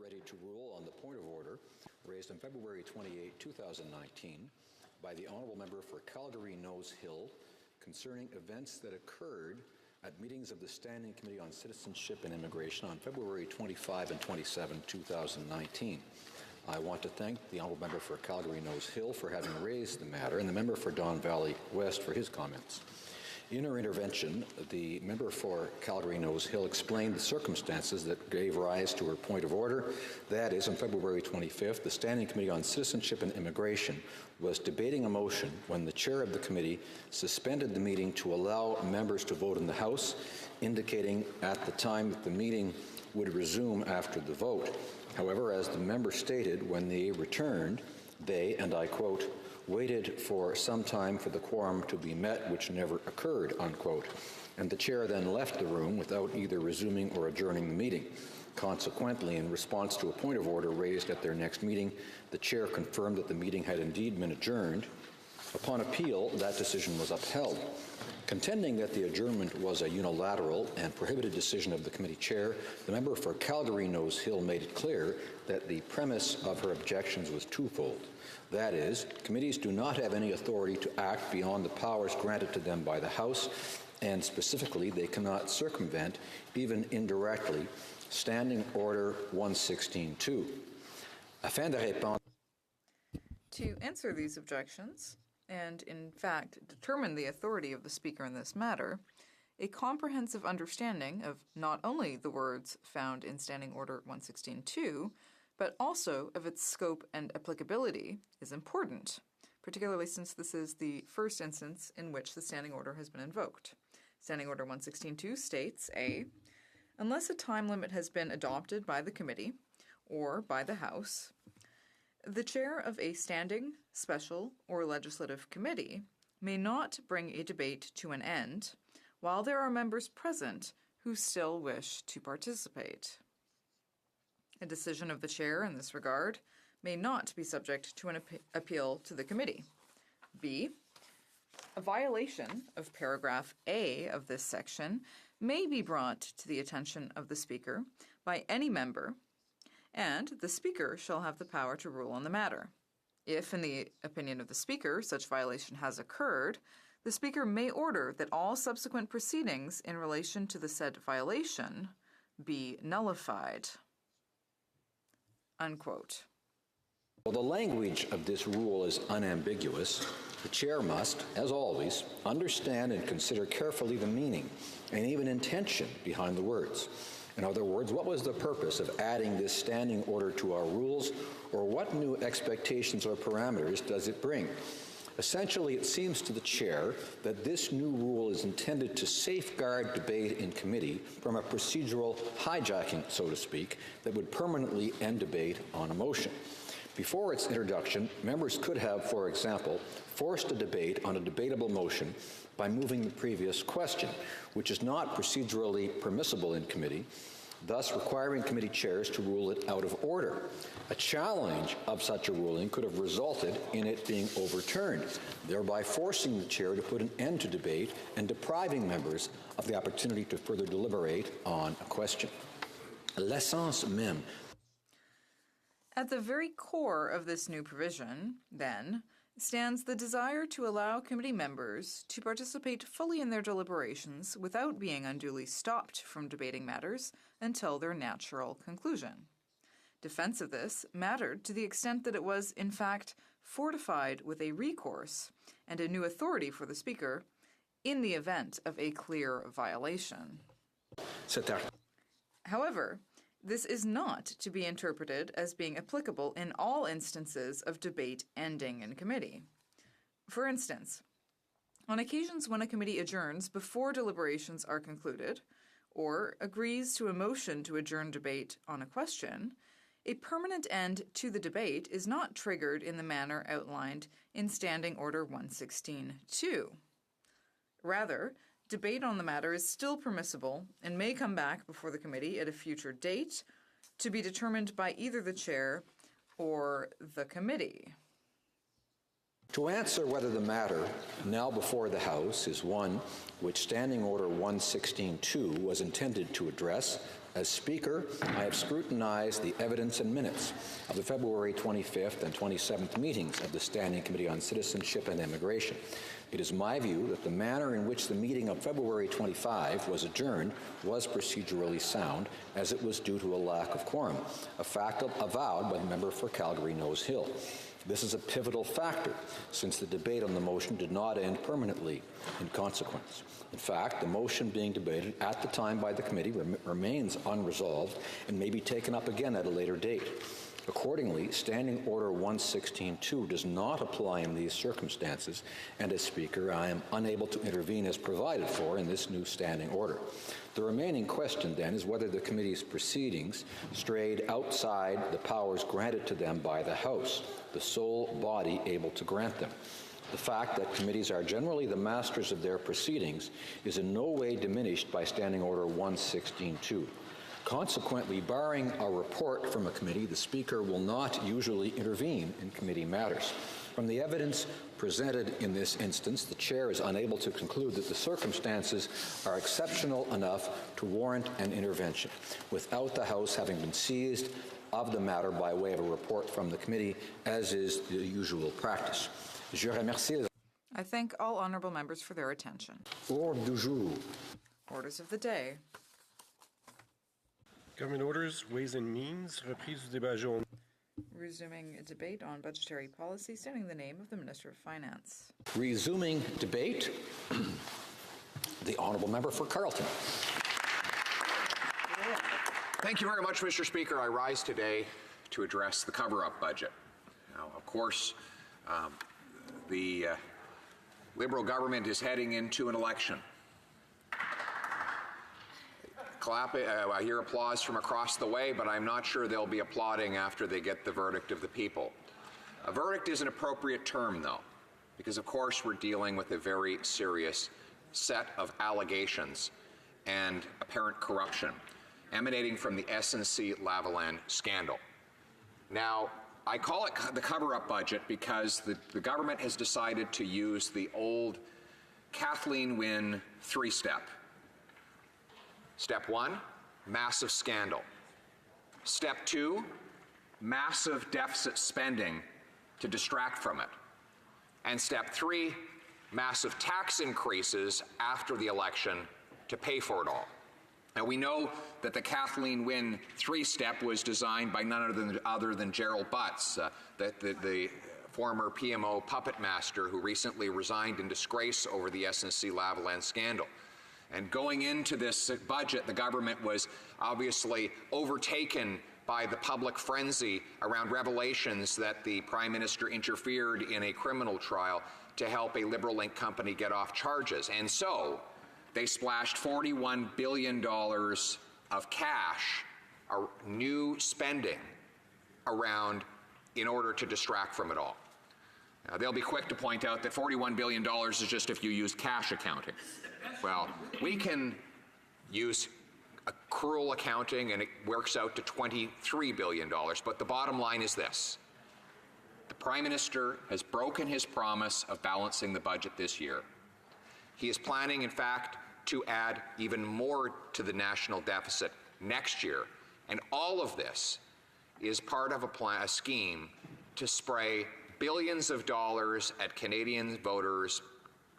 ready to rule on the point of order raised on February 28, 2019 by the Honourable Member for Calgary-Nose Hill concerning events that occurred at meetings of the Standing Committee on Citizenship and Immigration on February 25 and 27, 2019. I want to thank the Honourable Member for Calgary-Nose Hill for having raised the matter and the Member for Don Valley West for his comments. In her intervention, the member for Calgary-Nose Hill explained the circumstances that gave rise to her point of order. That is, on February 25th, the Standing Committee on Citizenship and Immigration was debating a motion when the chair of the committee suspended the meeting to allow members to vote in the House, indicating at the time that the meeting would resume after the vote. However, as the member stated, when they returned, they, and I quote, waited for some time for the quorum to be met, which never occurred, unquote. And the chair then left the room without either resuming or adjourning the meeting. Consequently, in response to a point of order raised at their next meeting, the chair confirmed that the meeting had indeed been adjourned. Upon appeal, that decision was upheld. Contending that the adjournment was a unilateral and prohibited decision of the committee chair, the member for Calgary-Nose Hill made it clear that the premise of her objections was twofold. That is, committees do not have any authority to act beyond the powers granted to them by the House, and specifically, they cannot circumvent, even indirectly, Standing Order 116.2. Afin de répondre To answer these objections, and in fact determine the authority of the Speaker in this matter, a comprehensive understanding of not only the words found in Standing Order 116.2, but also of its scope and applicability is important, particularly since this is the first instance in which the Standing Order has been invoked. Standing Order 116.2 states, A, unless a time limit has been adopted by the committee or by the House, the chair of a standing, special, or legislative committee may not bring a debate to an end while there are members present who still wish to participate. A decision of the chair in this regard may not be subject to an appeal to the committee. B, a violation of paragraph A of this section may be brought to the attention of the Speaker by any member, and the Speaker shall have the power to rule on the matter. If, in the opinion of the Speaker, such violation has occurred, the Speaker may order that all subsequent proceedings in relation to the said violation be nullified. Unquote. While the language of this rule is unambiguous, the chair must, as always, understand and consider carefully the meaning and even intention behind the words. In other words, what was the purpose of adding this standing order to our rules, or what new expectations or parameters does it bring? Essentially, it seems to the chair that this new rule is intended to safeguard debate in committee from a procedural hijacking, so to speak, that would permanently end debate on a motion. Before its introduction, members could have, for example, forced a debate on a debatable motion by moving the previous question, which is not procedurally permissible in committee, thus requiring committee chairs to rule it out of order. A challenge of such a ruling could have resulted in it being overturned, thereby forcing the chair to put an end to debate and depriving members of the opportunity to further deliberate on a question. L'essence même. At the very core of this new provision, then, stands the desire to allow committee members to participate fully in their deliberations without being unduly stopped from debating matters until their natural conclusion. Defense of this mattered to the extent that it was, in fact, fortified with a recourse and a new authority for the Speaker in the event of a clear violation. However, this is not to be interpreted as being applicable in all instances of debate ending in committee. For instance, on occasions when a committee adjourns before deliberations are concluded, or agrees to a motion to adjourn debate on a question, a permanent end to the debate is not triggered in the manner outlined in Standing Order 116.2. Rather, debate on the matter is still permissible and may come back before the committee at a future date to be determined by either the chair or the committee. To answer whether the matter now before the House is one which Standing Order 116.2 was intended to address, As Speaker, I have scrutinized the evidence and minutes of the February 25th and 27th meetings of the Standing Committee on Citizenship and Immigration. It is my view that the manner in which the meeting of February 25 was adjourned was procedurally sound, as it was due to a lack of quorum, a fact avowed by the member for Calgary Nose Hill. This is a pivotal factor, since the debate on the motion did not end permanently in consequence. In fact, the motion being debated at the time by the committee remains unresolved and may be taken up again at a later date. Accordingly, Standing Order 116.2 does not apply in these circumstances, and as Speaker, I am unable to intervene as provided for in this new standing order. The remaining question, then, is whether the committee's proceedings strayed outside the powers granted to them by the House, the sole body able to grant them. The fact that committees are generally the masters of their proceedings is in no way diminished by Standing Order 116.2. Consequently, barring a report from a committee, the Speaker will not usually intervene in committee matters. From the evidence presented in this instance, the Chair is unable to conclude that the circumstances are exceptional enough to warrant an intervention, without the House having been seized of the matter by way of a report from the committee, as is the usual practice. Je remercie. I thank all honourable members for their attention. Ordre du jour. Orders of the day. Government orders, Ways and Means, reprise du débat journal. Resuming a debate on budgetary policy, standing in the name of the Minister of Finance. Resuming debate, the honourable member for Carleton. Thank you very much, Mr. Speaker. I rise today to address the cover-up budget. Now, of course, the Liberal government is heading into an election. I hear applause from across the way, but I'm not sure they'll be applauding after they get the verdict of the people. A verdict is an appropriate term, though, because, of course, we're dealing with a very serious set of allegations and apparent corruption emanating from the SNC-Lavalin scandal. Now, I call it the cover-up budget because the government has decided to use the old Kathleen Wynne three-step. Step 1, massive scandal. Step 2, massive deficit spending to distract from it. And step 3, massive tax increases after the election to pay for it all. Now, we know that the Kathleen Wynne three-step was designed by none other than Gerald Butts, the former PMO puppet master who recently resigned in disgrace over the SNC-Lavalin scandal. And going into this budget, the government was obviously overtaken by the public frenzy around revelations that the Prime Minister interfered in a criminal trial to help a Liberal-linked company get off charges. And so they splashed $41 billion of cash, new spending, around in order to distract from it all. Now, they'll be quick to point out that $41 billion is just if you use cash accounting. Well, we can use accrual accounting and it works out to $23 billion, but the bottom line is this. The Prime Minister has broken his promise of balancing the budget this year. He is planning, in fact, to add even more to the national deficit next year, and all of this is part of a scheme to spray billions of dollars at Canadian voters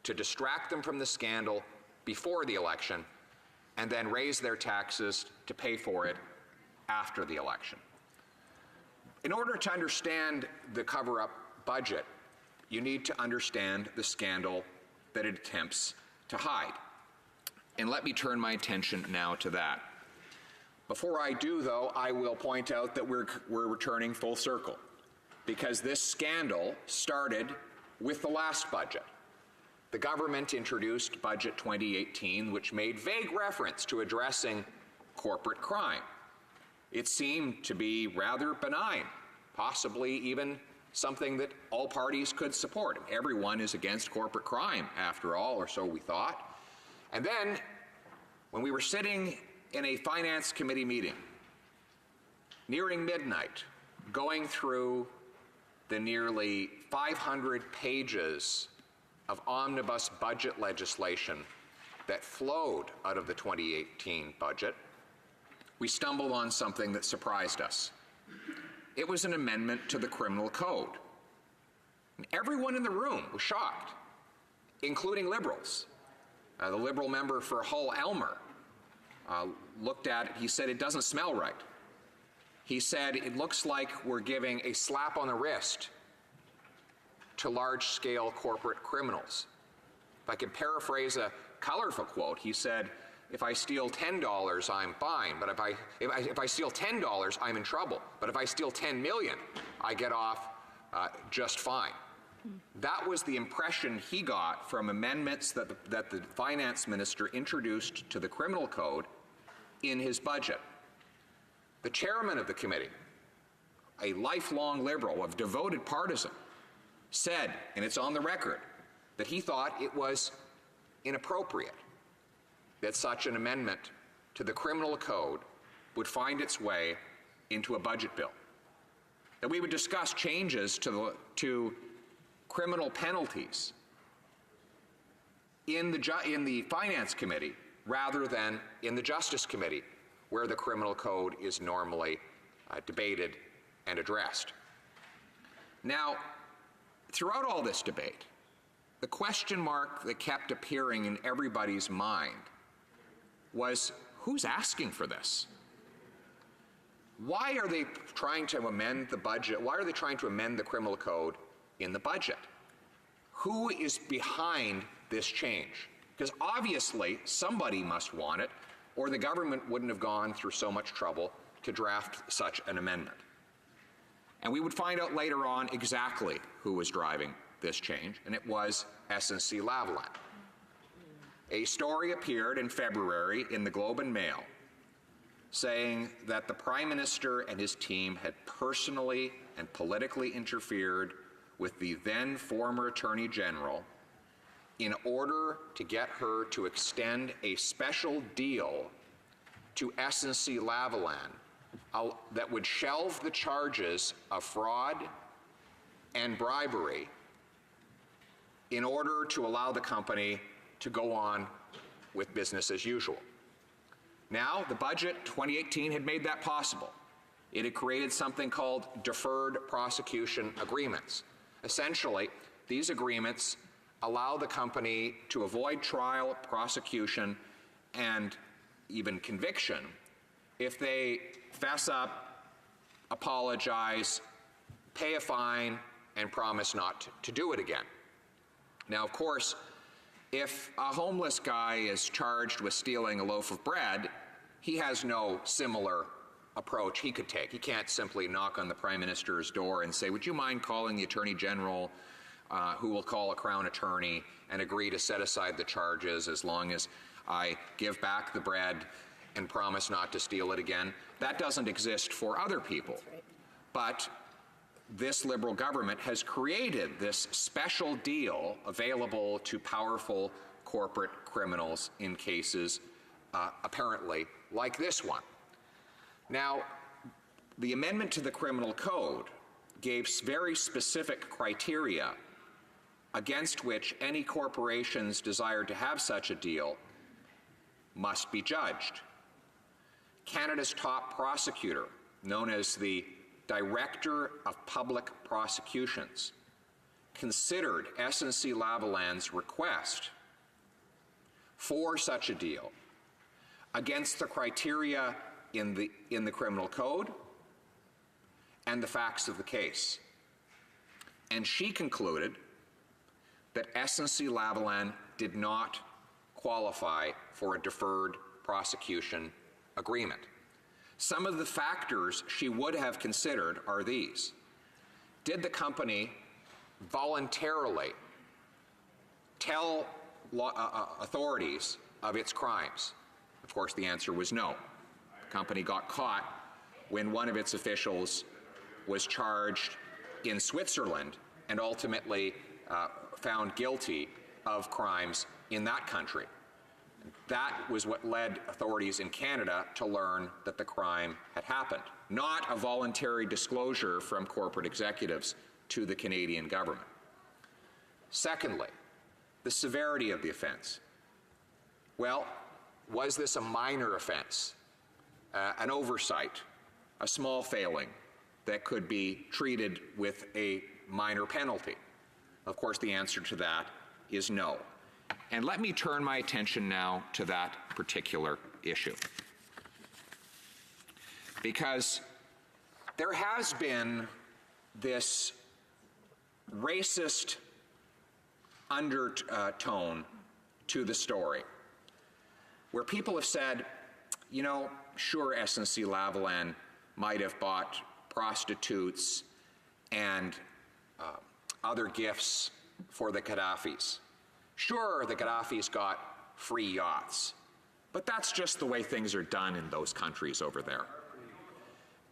to distract them from the scandal before the election and then raise their taxes to pay for it after the election. In order to understand the cover-up budget, you need to understand the scandal that it attempts to hide. And let me turn my attention now to that. Before I do, though, I will point out that we're returning full circle, because this scandal started with the last budget. The government introduced Budget 2018, which made vague reference to addressing corporate crime. It seemed to be rather benign, possibly even something that all parties could support. Everyone is against corporate crime, after all, or so we thought. And then, when we were sitting in a Finance Committee meeting, nearing midnight, going through the nearly 500 pages of omnibus budget legislation that flowed out of the 2018 budget, we stumbled on something that surprised us. It was an amendment to the criminal code. And everyone in the room was shocked, including Liberals. The Liberal member for Hull Elmer looked at it. He said, it doesn't smell right. He said, it looks like we're giving a slap on the wrist to large-scale corporate criminals. If I could paraphrase a colorful quote, he said, if I steal $10, I'm fine, but if I steal $10, I'm in trouble. But if I steal 10 million, I get off just fine. That was the impression he got from amendments that the finance minister introduced to the criminal code in his budget. The chairman of the committee, a lifelong Liberal, a devoted partisan, said, and it's on the record, that he thought it was inappropriate that such an amendment to the criminal code would find its way into a budget bill. That we would discuss changes to criminal penalties in the Finance Committee rather than in the Justice Committee, where the criminal code is normally debated and addressed. Now, throughout all this debate, the question mark that kept appearing in everybody's mind was, who's asking for this? Why are they trying to amend the budget? Why are they trying to amend the criminal code in the budget? Who is behind this change? Because obviously somebody must want it, or the government wouldn't have gone through so much trouble to draft such an amendment. And we would find out later on exactly who was driving this change, and it was SNC-Lavalin. A story appeared in February in the Globe and Mail saying that the Prime Minister and his team had personally and politically interfered with the then former Attorney General in order to get her to extend a special deal to SNC-Lavalin that would shelve the charges of fraud and bribery in order to allow the company to go on with business as usual. Now, the budget 2018 had made that possible. It had created something called deferred prosecution agreements. Essentially, these agreements allow the company to avoid trial, prosecution, and even conviction if they fess up, apologize, pay a fine, and promise not to do it again. Now, of course, if a homeless guy is charged with stealing a loaf of bread, he has no similar approach he could take. He can't simply knock on the Prime Minister's door and say, would you mind calling the Attorney General, who will call a Crown attorney and agree to set aside the charges as long as I give back the bread and promise not to steal it again. That doesn't exist for other people. Right. But this Liberal government has created this special deal available to powerful corporate criminals in cases apparently like this one. Now, the amendment to the criminal code gave very specific criteria against which any corporations desired to have such a deal must be judged. Canada's top prosecutor, known as the Director of Public Prosecutions, considered SNC-Lavalin's request for such a deal against the criteria in the criminal code and the facts of the case. And she concluded that SNC-Lavalin did not qualify for a deferred prosecution agreement. Some of the factors she would have considered are these. Did the company voluntarily tell authorities of its crimes? Of course, the answer was no. The company got caught when one of its officials was charged in Switzerland and ultimately found guilty of crimes in that country. That was what led authorities in Canada to learn that the crime had happened, not a voluntary disclosure from corporate executives to the Canadian government. Secondly, the severity of the offense. Well, was this a minor offense? an oversight, a small failing that could be treated with a minor penalty? Of course, the answer to that is no. And let me turn my attention now to that particular issue. Because there has been this racist undertone to the story, where people have said, you know, sure, SNC-Lavalin might have bought prostitutes and other gifts for the Gaddafis. Sure, the Gaddafis got free yachts, but that's just the way things are done in those countries over there.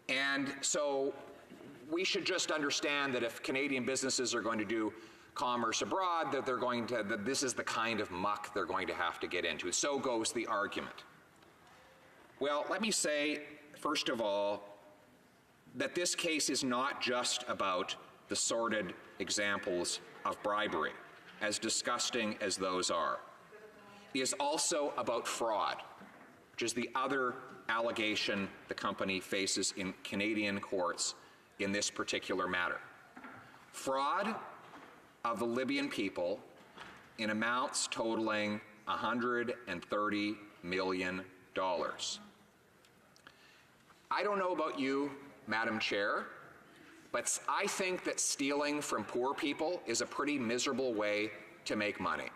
And so we should just understand that if Canadian businesses are going to do commerce abroad, that this is the kind of muck they're going to have to get into. So goes the argument. Well, let me say, first of all, that this case is not just about the sordid examples of bribery, as disgusting as those are. It is also about fraud, which is the other allegation the company faces in Canadian courts in this particular matter. Fraud of the Libyan people in amounts totaling $130 million. I don't know about you, Madam Chair, but I think that stealing from poor people is a pretty miserable way to make money.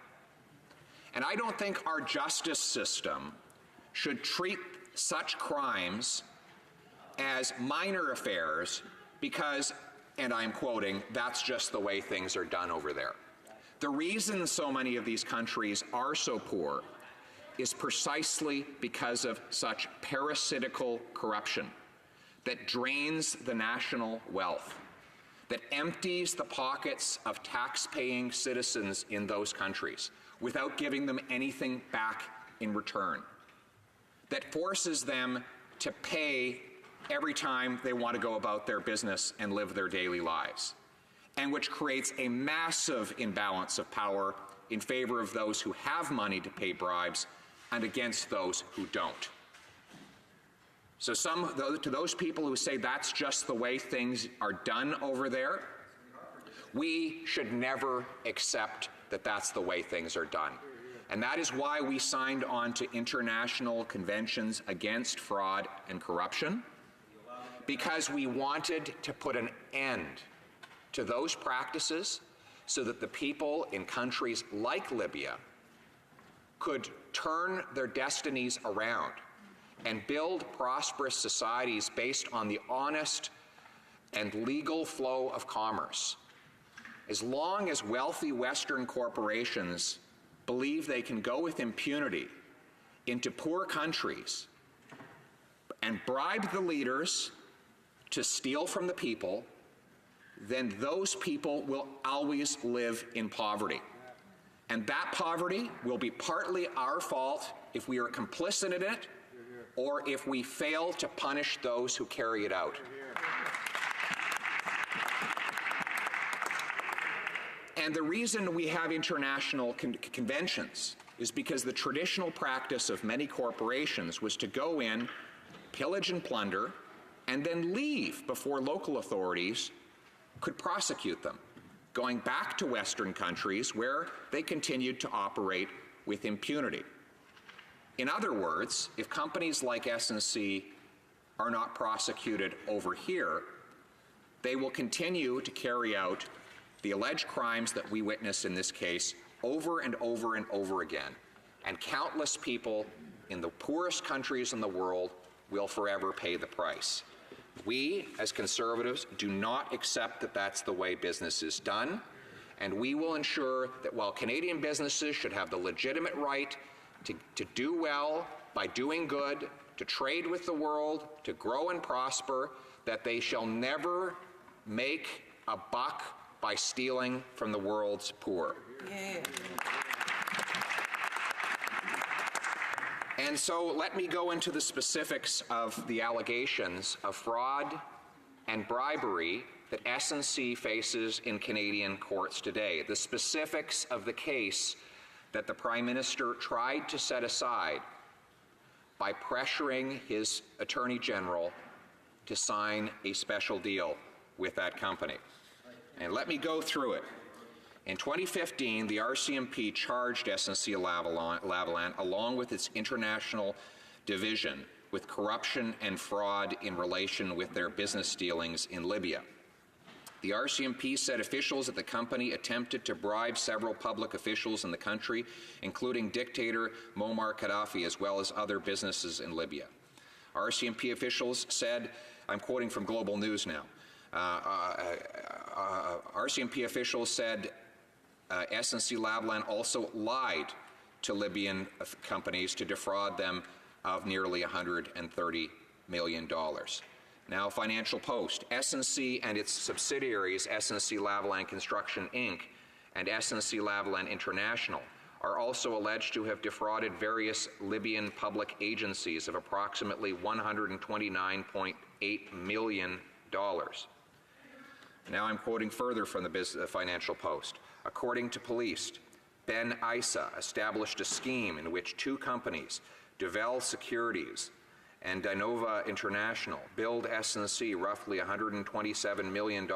And I don't think our justice system should treat such crimes as minor affairs because, and I'm quoting, that's just the way things are done over there. The reason so many of these countries are so poor is precisely because of such parasitical corruption that drains the national wealth, that empties the pockets of tax-paying citizens in those countries without giving them anything back in return, that forces them to pay every time they want to go about their business and live their daily lives, and which creates a massive imbalance of power in favor of those who have money to pay bribes and against those who don't. So to those people who say that's just the way things are done over there, we should never accept that that's the way things are done. And that is why we signed on to international conventions against fraud and corruption, because we wanted to put an end to those practices so that the people in countries like Libya could turn their destinies around and build prosperous societies based on the honest and legal flow of commerce. As long as wealthy Western corporations believe they can go with impunity into poor countries and bribe the leaders to steal from the people, then those people will always live in poverty. And that poverty will be partly our fault if we are complicit in it, or if we fail to punish those who carry it out. And the reason we have international conventions is because the traditional practice of many corporations was to go in, pillage and plunder, and then leave before local authorities could prosecute them, going back to Western countries where they continued to operate with impunity. In other words, if companies like SNC are not prosecuted over here, they will continue to carry out the alleged crimes that we witness in this case over and over and over again. And countless people in the poorest countries in the world will forever pay the price. We, as Conservatives, do not accept that that's the way business is done, and we will ensure that while Canadian businesses should have the legitimate right to do well by doing good, to trade with the world, to grow and prosper, that they shall never make a buck by stealing from the world's poor. Yeah. And so let me go into the specifics of the allegations of fraud and bribery that SNC faces in Canadian courts today. The specifics of the case that the Prime Minister tried to set aside by pressuring his Attorney General to sign a special deal with that company. And let me go through it. In 2015, the RCMP charged SNC-Lavalin, along with its international division, with corruption and fraud in relation with their business dealings in Libya. The RCMP said officials at the company attempted to bribe several public officials in the country, including dictator Muammar Gaddafi, as well as other businesses in Libya. RCMP officials said, I'm quoting from Global News now, RCMP officials said SNC-Lavalin also lied to Libyan companies to defraud them of nearly $130 million. Now, Financial Post, SNC and its subsidiaries, SNC-Lavalin Construction, Inc., and SNC-Lavalin International, are also alleged to have defrauded various Libyan public agencies of approximately $129.8 million. Now I'm quoting further from the Financial Post. According to police, Ben Issa established a scheme in which two companies, Duvel Securities and Dinova International, billed SNC roughly $127 million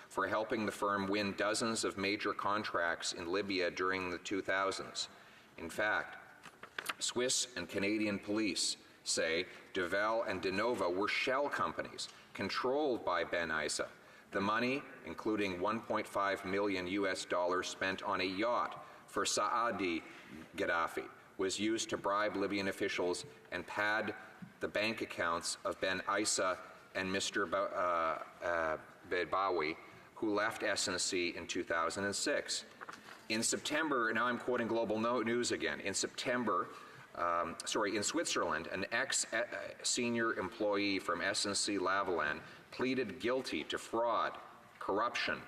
for helping the firm win dozens of major contracts in Libya during the 2000s. In fact, Swiss and Canadian police say Duvel and Dinova were shell companies controlled by Ben Issa. The money, including $1.5 million spent on a yacht for Saadi Gaddafi, was used to bribe Libyan officials and pad the bank accounts of Ben Issa and Mr. Bedbawi, who left SNC in 2006. In September, now I'm quoting Global News again, in Switzerland, an ex-senior employee from SNC-Lavalin pleaded guilty to fraud, corruption,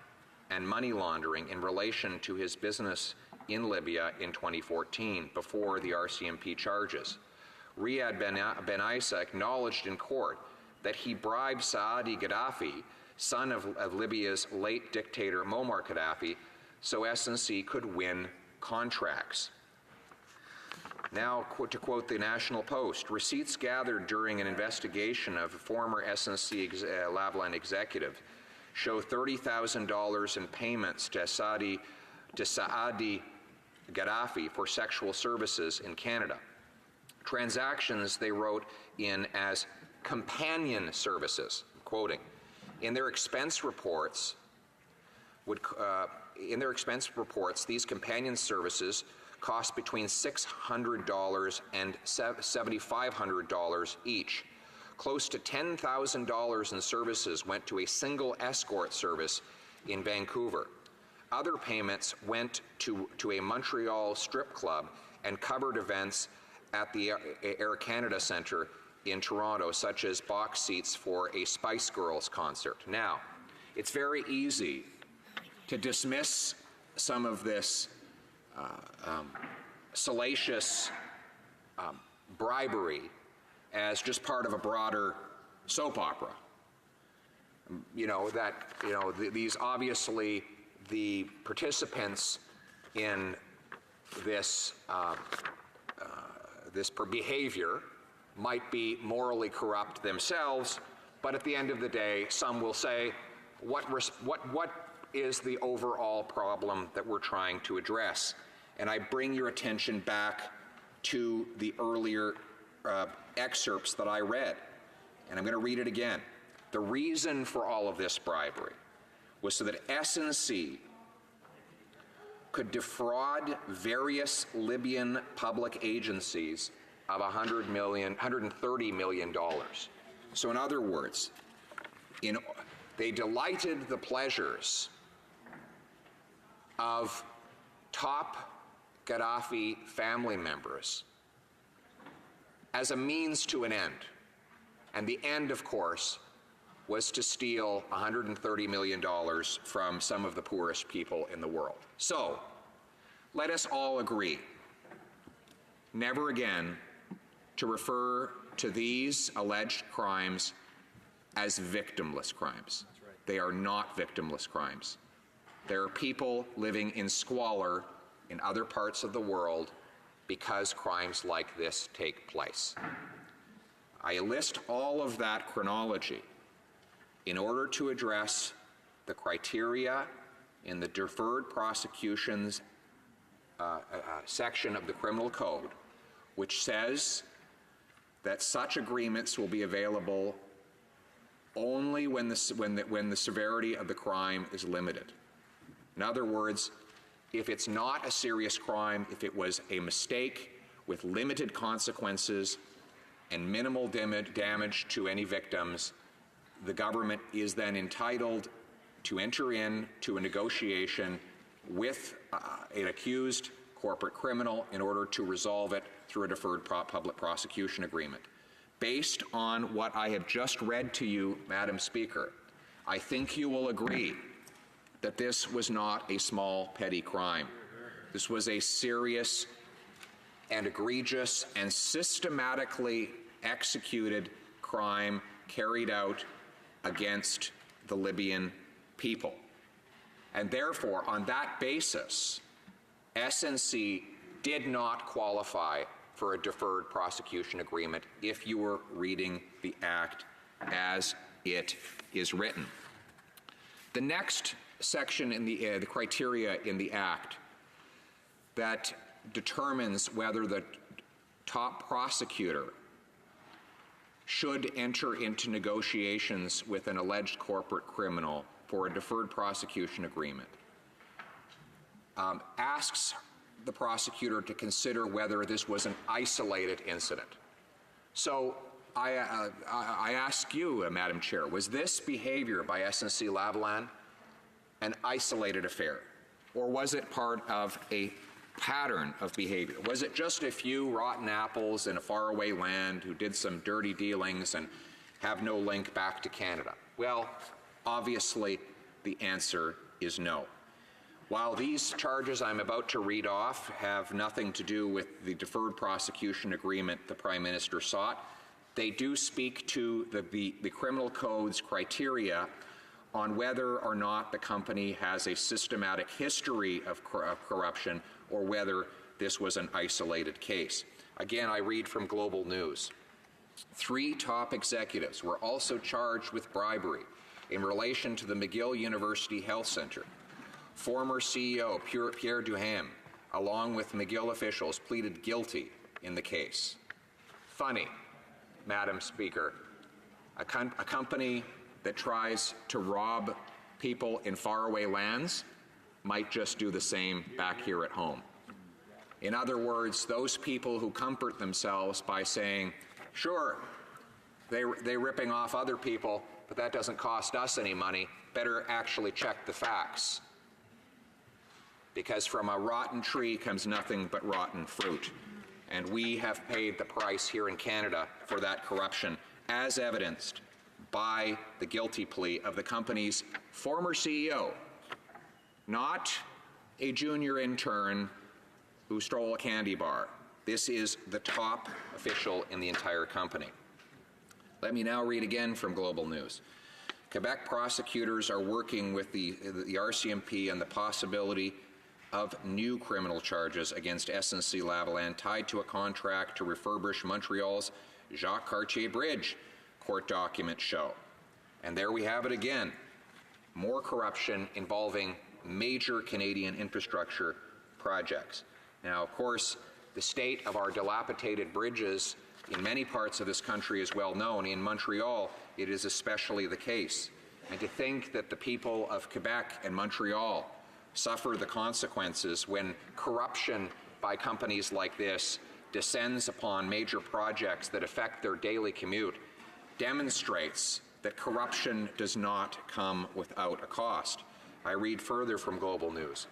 and money laundering in relation to his business in Libya in 2014, before the RCMP charges. Riyad Ben Issa acknowledged in court that he bribed Saadi Gaddafi, son of Libya's late dictator Muammar Gaddafi, so SNC could win contracts. Now, to quote the National Post, receipts gathered during an investigation of a former SNC-Lavalin executive show $30,000 in payments to Saadi Gaddafi for sexual services in Canada. Transactions they wrote in as companion services, quoting, in their expense reports, these companion services cost between $600 and $7,500 each. Close to $10,000 in services went to a single escort service in Vancouver. Other payments went to a Montreal strip club and covered events at the Air Canada Centre in Toronto, such as box seats for a Spice Girls concert. Now, it's very easy to dismiss some of this salacious bribery as just part of a broader soap opera. These obviously, the participants in this this behavior might be morally corrupt themselves, but at the end of the day, some will say, what is the overall problem that we're trying to address? And I bring your attention back to the earlier excerpts that I read, and I'm going to read it again. The reason for all of this bribery was so that SNC could defraud various Libyan public agencies of $130 million. So in other words, they delighted the pleasures of top Gaddafi family members as a means to an end. And the end, of course, was to steal $130 million from some of the poorest people in the world. So, let us all agree, never again to refer to these alleged crimes as victimless crimes. They are not victimless crimes. There are people living in squalor in other parts of the world because crimes like this take place. I list all of that chronology in order to address the criteria in the deferred prosecutions section of the Criminal Code, which says that such agreements will be available only when the severity of the crime is limited. In other words, if it's not a serious crime, if it was a mistake with limited consequences and minimal damage to any victims, the government is then entitled to enter into a negotiation with an accused corporate criminal in order to resolve it through a deferred public prosecution agreement. Based on what I have just read to you, Madam Speaker, I think you will agree that this was not a small, petty crime. This was a serious and egregious and systematically executed crime carried out against the Libyan people. And therefore, on that basis, SNC did not qualify for a deferred prosecution agreement if you were reading the Act as it is written. The next section in the criteria in the Act that determines whether the top prosecutor should enter into negotiations with an alleged corporate criminal for a deferred prosecution agreement asks the prosecutor to consider whether this was an isolated incident. So I ask you, Madam Chair, was this behavior by SNC-Lavalin an isolated affair, or was it part of a pattern of behavior? Was it just a few rotten apples in a faraway land who did some dirty dealings and have no link back to Canada? Well, obviously, the answer is no. While these charges I'm about to read off have nothing to do with the deferred prosecution agreement the Prime Minister sought, they do speak to the Criminal Code's criteria on whether or not the company has a systematic history of corruption or whether this was an isolated case. Again, I read from Global News. 3 top executives were also charged with bribery in relation to the McGill University Health Centre. Former CEO Pierre Duham, along with McGill officials, pleaded guilty in the case. Funny, Madam Speaker, a company that tries to rob people in faraway lands might just do the same back here at home. In other words, those people who comfort themselves by saying, sure, they're ripping off other people, but that doesn't cost us any money, better actually check the facts. Because from a rotten tree comes nothing but rotten fruit. And we have paid the price here in Canada for that corruption, as evidenced by the guilty plea of the company's former CEO, not a junior intern who stole a candy bar. This is the top official in the entire company. Let me now read again from Global News. Quebec prosecutors are working with the RCMP on the possibility of new criminal charges against SNC-Lavalin tied to a contract to refurbish Montreal's Jacques Cartier Bridge, court documents show. And there we have it again. More corruption involving major Canadian infrastructure projects. Now, of course, the state of our dilapidated bridges in many parts of this country is well known. In Montreal, it is especially the case. And to think that the people of Quebec and Montreal suffer the consequences when corruption by companies like this descends upon major projects that affect their daily commute demonstrates that corruption does not come without a cost. I read further from Global News.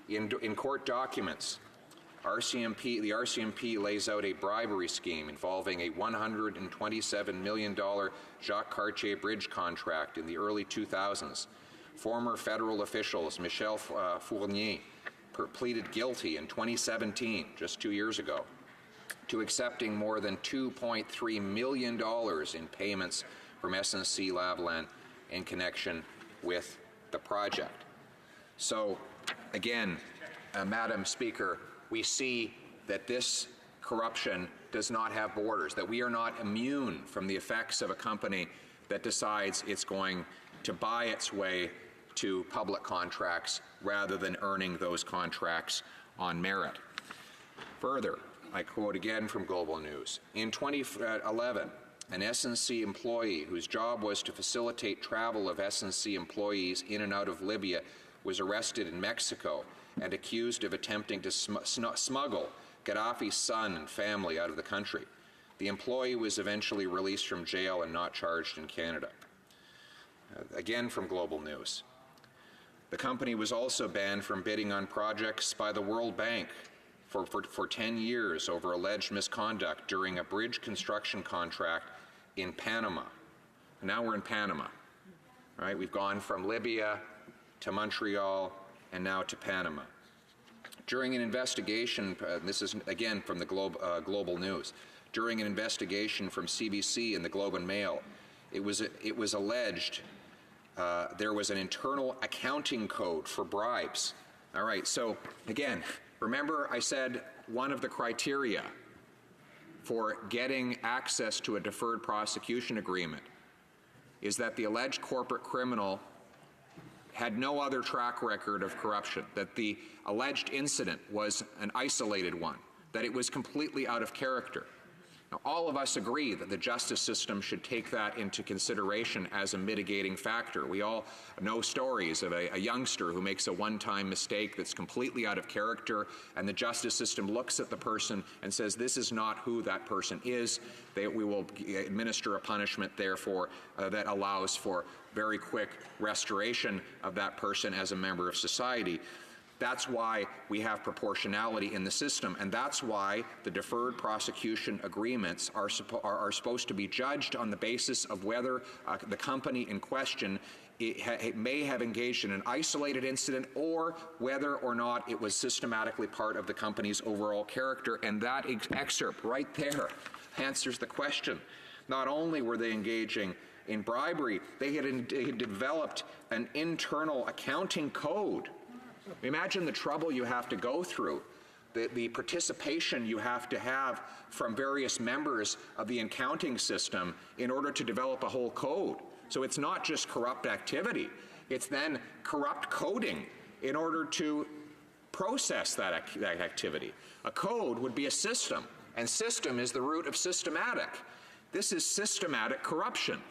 In court documents, the RCMP lays out a bribery scheme involving a $127 million Jacques Cartier Bridge contract in the early 2000s. Former federal officials, Michel Fournier, pleaded guilty in 2017, just 2 years ago, to accepting more than $2.3 million in payments from SNC-Lavalin in connection with the project. So, again, Madam Speaker, we see that this corruption does not have borders, that we are not immune from the effects of a company that decides it's going to buy its way to public contracts rather than earning those contracts on merit. Further, I quote again from Global News. In 2011, an SNC employee whose job was to facilitate travel of SNC employees in and out of Libya was arrested in Mexico and accused of attempting to smuggle Gaddafi's son and family out of the country. The employee was eventually released from jail and not charged in Canada. Again from Global News. The company was also banned from bidding on projects by the World Bank for 10 years over alleged misconduct during a bridge construction contract in Panama. Now we're in Panama, right? We've gone from Libya to Montreal and now to Panama. During an investigation, this is again from the Global News, during an investigation from CBC and the Globe and Mail, it was alleged there was an internal accounting code for bribes. All right, so again, remember I said one of the criteria for getting access to a deferred prosecution agreement is that the alleged corporate criminal had no other track record of corruption, that the alleged incident was an isolated one, that it was completely out of character. Now, all of us agree that the justice system should take that into consideration as a mitigating factor. We all know stories of a youngster who makes a one-time mistake that's completely out of character, and the justice system looks at the person and says, this is not who that person is. We will administer a punishment, therefore, that allows for very quick restoration of that person as a member of society. That's why we have proportionality in the system, and that's why the deferred prosecution agreements are supposed to be judged on the basis of whether the company in question it may have engaged in an isolated incident or whether or not it was systematically part of the company's overall character, and that excerpt right there answers the question. Not only were they engaging in bribery, they had developed an internal accounting code. Imagine the trouble you have to go through, the participation you have to have from various members of the accounting system in order to develop a whole code. So it's not just corrupt activity, it's then corrupt coding in order to process that activity. A code would be a system, and system is the root of systematic. This is systematic corruption.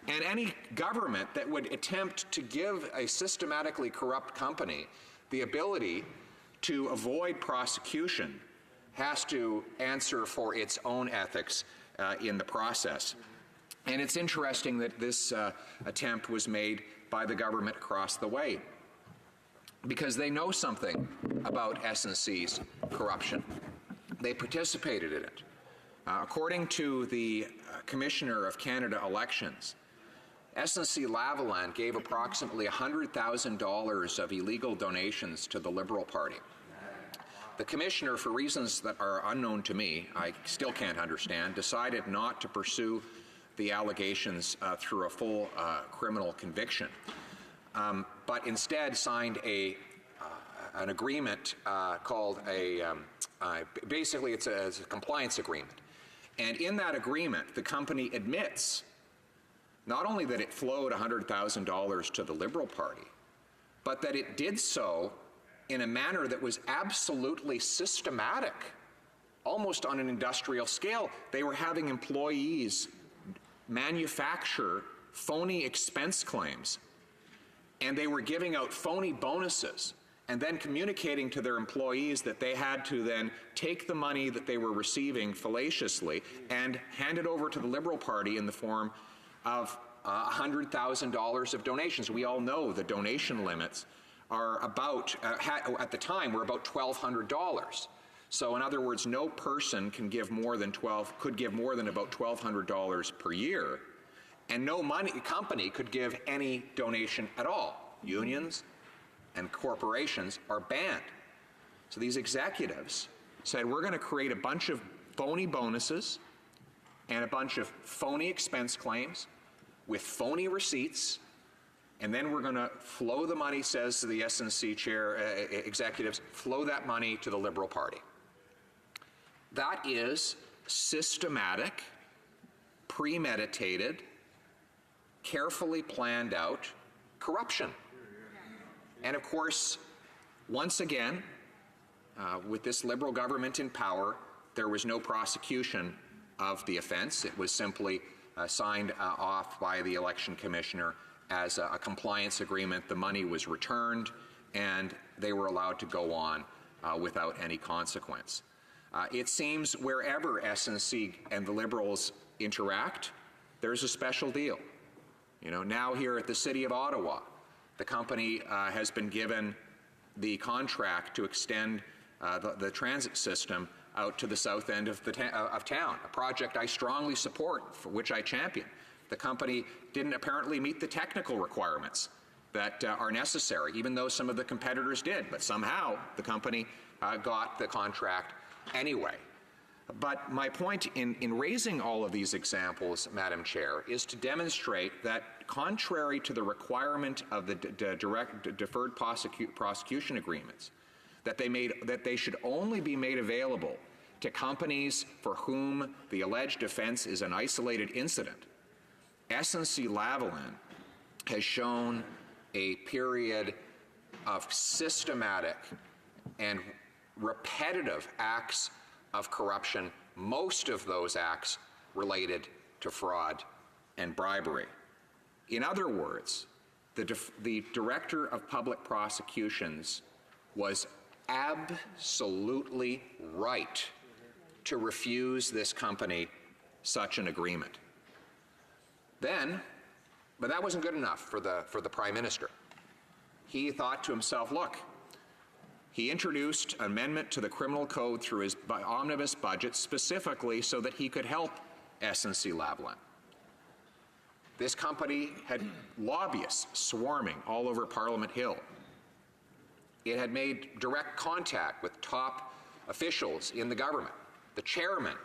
And any government that would attempt to give a systematically corrupt company the ability to avoid prosecution has to answer for its own ethics in the process. And it's interesting that this attempt was made by the government across the way, because they know something about SNC's corruption. They participated in it. According to the Commissioner of Canada Elections, SNC Lavalin gave approximately $100,000 of illegal donations to the Liberal Party. The commissioner, for reasons that are unknown to me, I still can't understand, decided not to pursue the allegations through a full criminal conviction, but instead signed an agreement called basically it's a compliance agreement. And in that agreement, the company admits not only that it flowed $100,000 to the Liberal Party, but that it did so in a manner that was absolutely systematic, almost on an industrial scale. They were having employees manufacture phony expense claims, and they were giving out phony bonuses and then communicating to their employees that they had to then take the money that they were receiving fallaciously and hand it over to the Liberal Party in the form of $100,000 of donations. We all know the donation limits are about, at the time, were about $1,200. So in other words, no person could give more than about $1,200 per year, and no company could give any donation at all. Unions and corporations are banned. So these executives said, we're going to create a bunch of phony bonuses and a bunch of phony expense claims with phony receipts, and then we're going to flow the money, says the SNC chair executives, flow that money to the Liberal Party. That is systematic, premeditated, carefully planned out corruption. And of course, once again, with this Liberal government in power, there was no prosecution of the offense. It was simply signed off by the election commissioner as a compliance agreement. The money was returned, and they were allowed to go on without any consequence. It seems wherever SNC and the Liberals interact, there's a special deal. You know, now here at the City of Ottawa, the company has been given the contract to extend the transit system out to the south end of town, a project I strongly support, for which I champion. The company didn't apparently meet the technical requirements that are necessary, even though some of the competitors did, but somehow the company got the contract anyway. But my point in raising all of these examples, Madam Chair, is to demonstrate that contrary to the requirement of the deferred prosecution agreements, that they should only be made available to companies for whom the alleged offense is an isolated incident. SNC-Lavalin has shown a period of systematic and repetitive acts of corruption, most of those acts related to fraud and bribery. In other words, the Director of Public Prosecutions was absolutely right to refuse this company such an agreement. But that wasn't good enough for the Prime Minister. He thought to himself, look, he introduced an amendment to the criminal code through his omnibus budget specifically so that he could help SNC-Lavalin. This company had lobbyists swarming all over Parliament Hill. It had made direct contact with top officials in the government. The chairman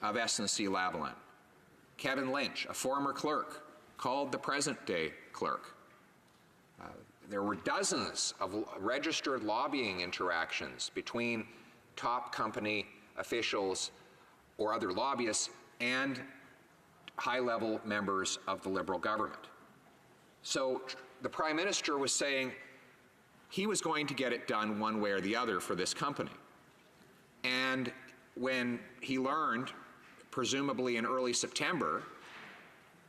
of SNC-Lavalin, Kevin Lynch, a former clerk, called the present-day clerk. There were dozens of registered lobbying interactions between top company officials or other lobbyists and high-level members of the Liberal government. So the Prime Minister was saying he was going to get it done one way or the other for this company. And when he learned, presumably in early September,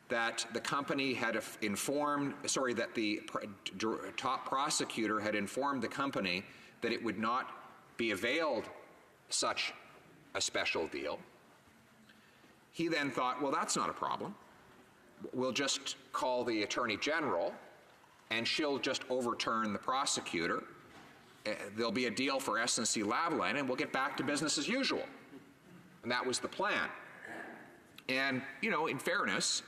that the company had that the top prosecutor had informed the company that it would not be availed such a special deal, he then thought, well, that's not a problem. We'll just call the Attorney General and she'll just overturn the prosecutor. There'll be a deal for SNC-Lavalin and we'll get back to business as usual. And that was the plan. And, you know, in fairness,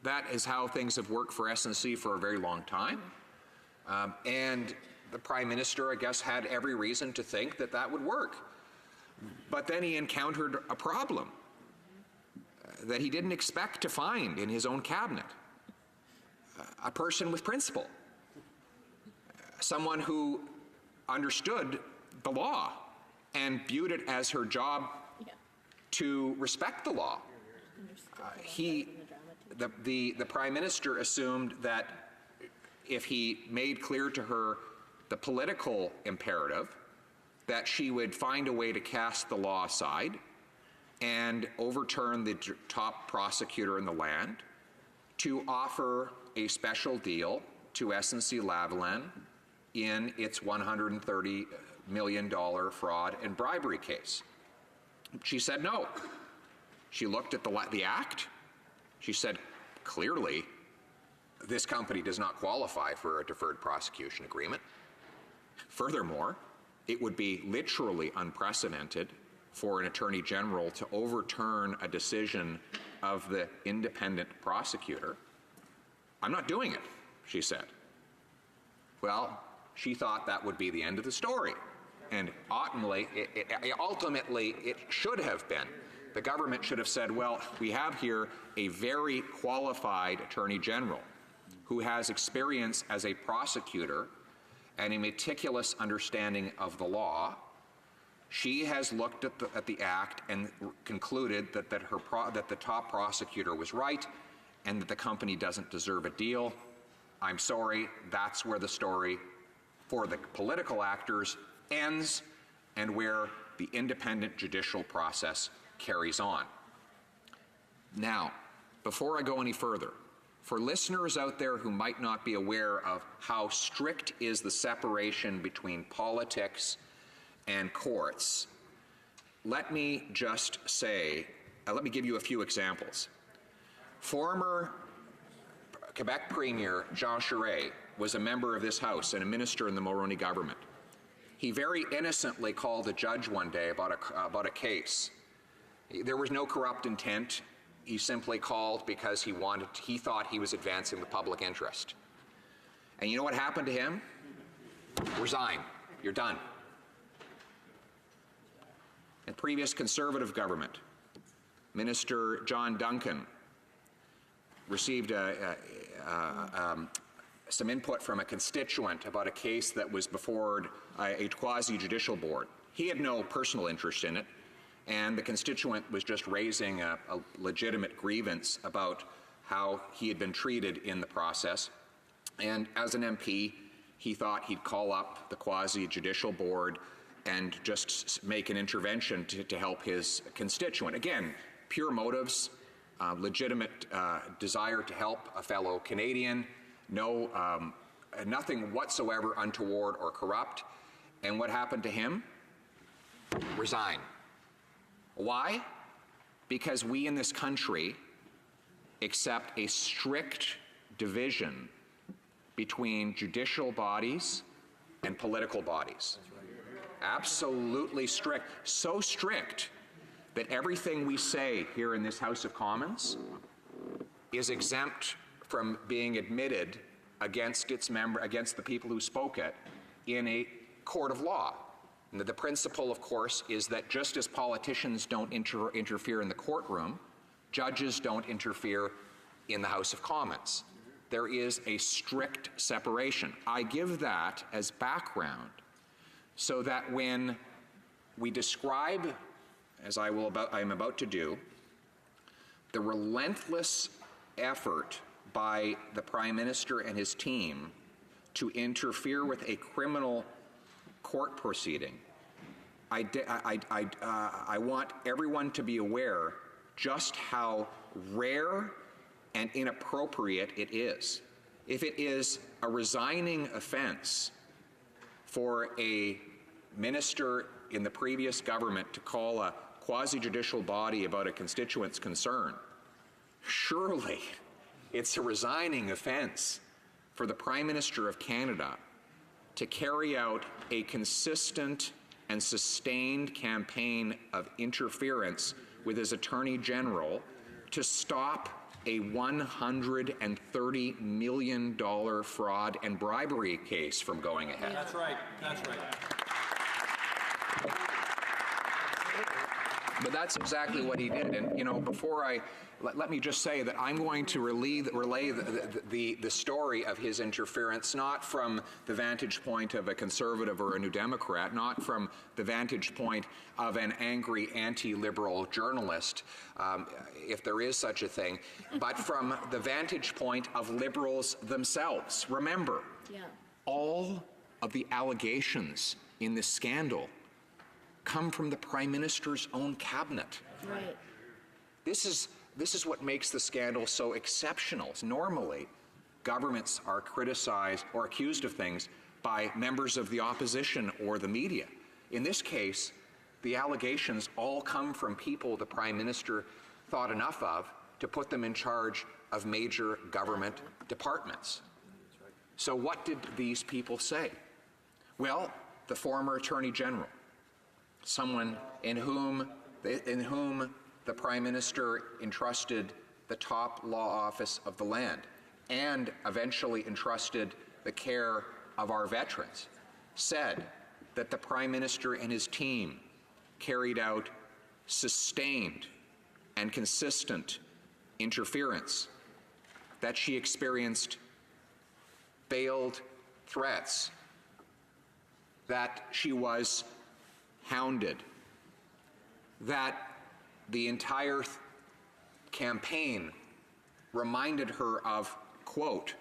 that is how things have worked for SNC for a very long time. And the Prime Minister, I guess, had every reason to think that that would work. But then he encountered a problem that he didn't expect to find in his own cabinet. A person with principle. Someone who understood the law and viewed it as her job to respect the law. The Prime Minister assumed that if he made clear to her the political imperative, that she would find a way to cast the law aside and overturn the top prosecutor in the land to offer a special deal to SNC-Lavalin in its $130 million fraud and bribery case. She said no. She looked at the act. She said, clearly, this company does not qualify for a deferred prosecution agreement. Furthermore, it would be literally unprecedented for an Attorney General to overturn a decision of the independent prosecutor. I'm not doing it, she said. Well, she thought that would be the end of the story. And ultimately, it should have been. The government should have said, well, we have here a very qualified Attorney General who has experience as a prosecutor and a meticulous understanding of the law, She has looked at the act and concluded that the top prosecutor was right and that the company doesn't deserve a deal. I'm sorry, that's where the story for the political actors ends and where the independent judicial process carries on. Now, before I go any further, for listeners out there who might not be aware of how strict is the separation between politics and courts, let me just say, let me give you a few examples. Former Quebec Premier Jean Charest was a member of this House and a minister in the Mulroney government. He very innocently called a judge one day about a case. There was no corrupt intent. He simply called because he thought he was advancing the public interest. And you know what happened to him? Resign. You're done. In previous Conservative government, Minister John Duncan received some input from a constituent about a case that was before a quasi-judicial board. He had no personal interest in it, and the constituent was just raising a legitimate grievance about how he had been treated in the process. And as an MP, he thought he'd call up the quasi-judicial board and just make an intervention to help his constituent. Again, pure motives, legitimate desire to help a fellow Canadian, nothing whatsoever untoward or corrupt. And what happened to him? Resign. Why? Because we in this country accept a strict division between judicial bodies and political bodies. Absolutely strict. So strict that everything we say here in this House of Commons is exempt from being admitted against its against the people who spoke it in a court of law. And the principle, of course, is that just as politicians don't interfere in the courtroom, judges don't interfere in the House of Commons. There is a strict separation. I give that as background so that when we describe, as I am about to do, the relentless effort by the Prime Minister and his team to interfere with a criminal court proceeding, I want everyone to be aware just how rare and inappropriate it is. If it is a resigning offense for a minister in the previous government to call a quasi-judicial body about a constituent's concern, surely it's a resigning offense for the Prime Minister of Canada to carry out a consistent and sustained campaign of interference with his Attorney General to stop a $130 million fraud and bribery case from going ahead. That's right. That's right. But that's exactly what he did. And, you know, before let me just say that I'm going to relay the story of his interference, not from the vantage point of a Conservative or a New Democrat, not from the vantage point of an angry anti-liberal journalist, if there is such a thing, but from the vantage point of Liberals themselves. Remember, all of the allegations in this scandal come from the Prime Minister's own cabinet. Right. This is what makes the scandal so exceptional. Normally, governments are criticized or accused of things by members of the opposition or the media. In this case, the allegations all come from people the Prime Minister thought enough of to put them in charge of major government departments. So what did these people say? Well, the former Attorney General, someone in whom the Prime Minister entrusted the top law office of the land and eventually entrusted the care of our veterans, said that the Prime Minister and his team carried out sustained and consistent interference, that she experienced veiled threats, that she was hounded, that the entire campaign reminded her of, quote,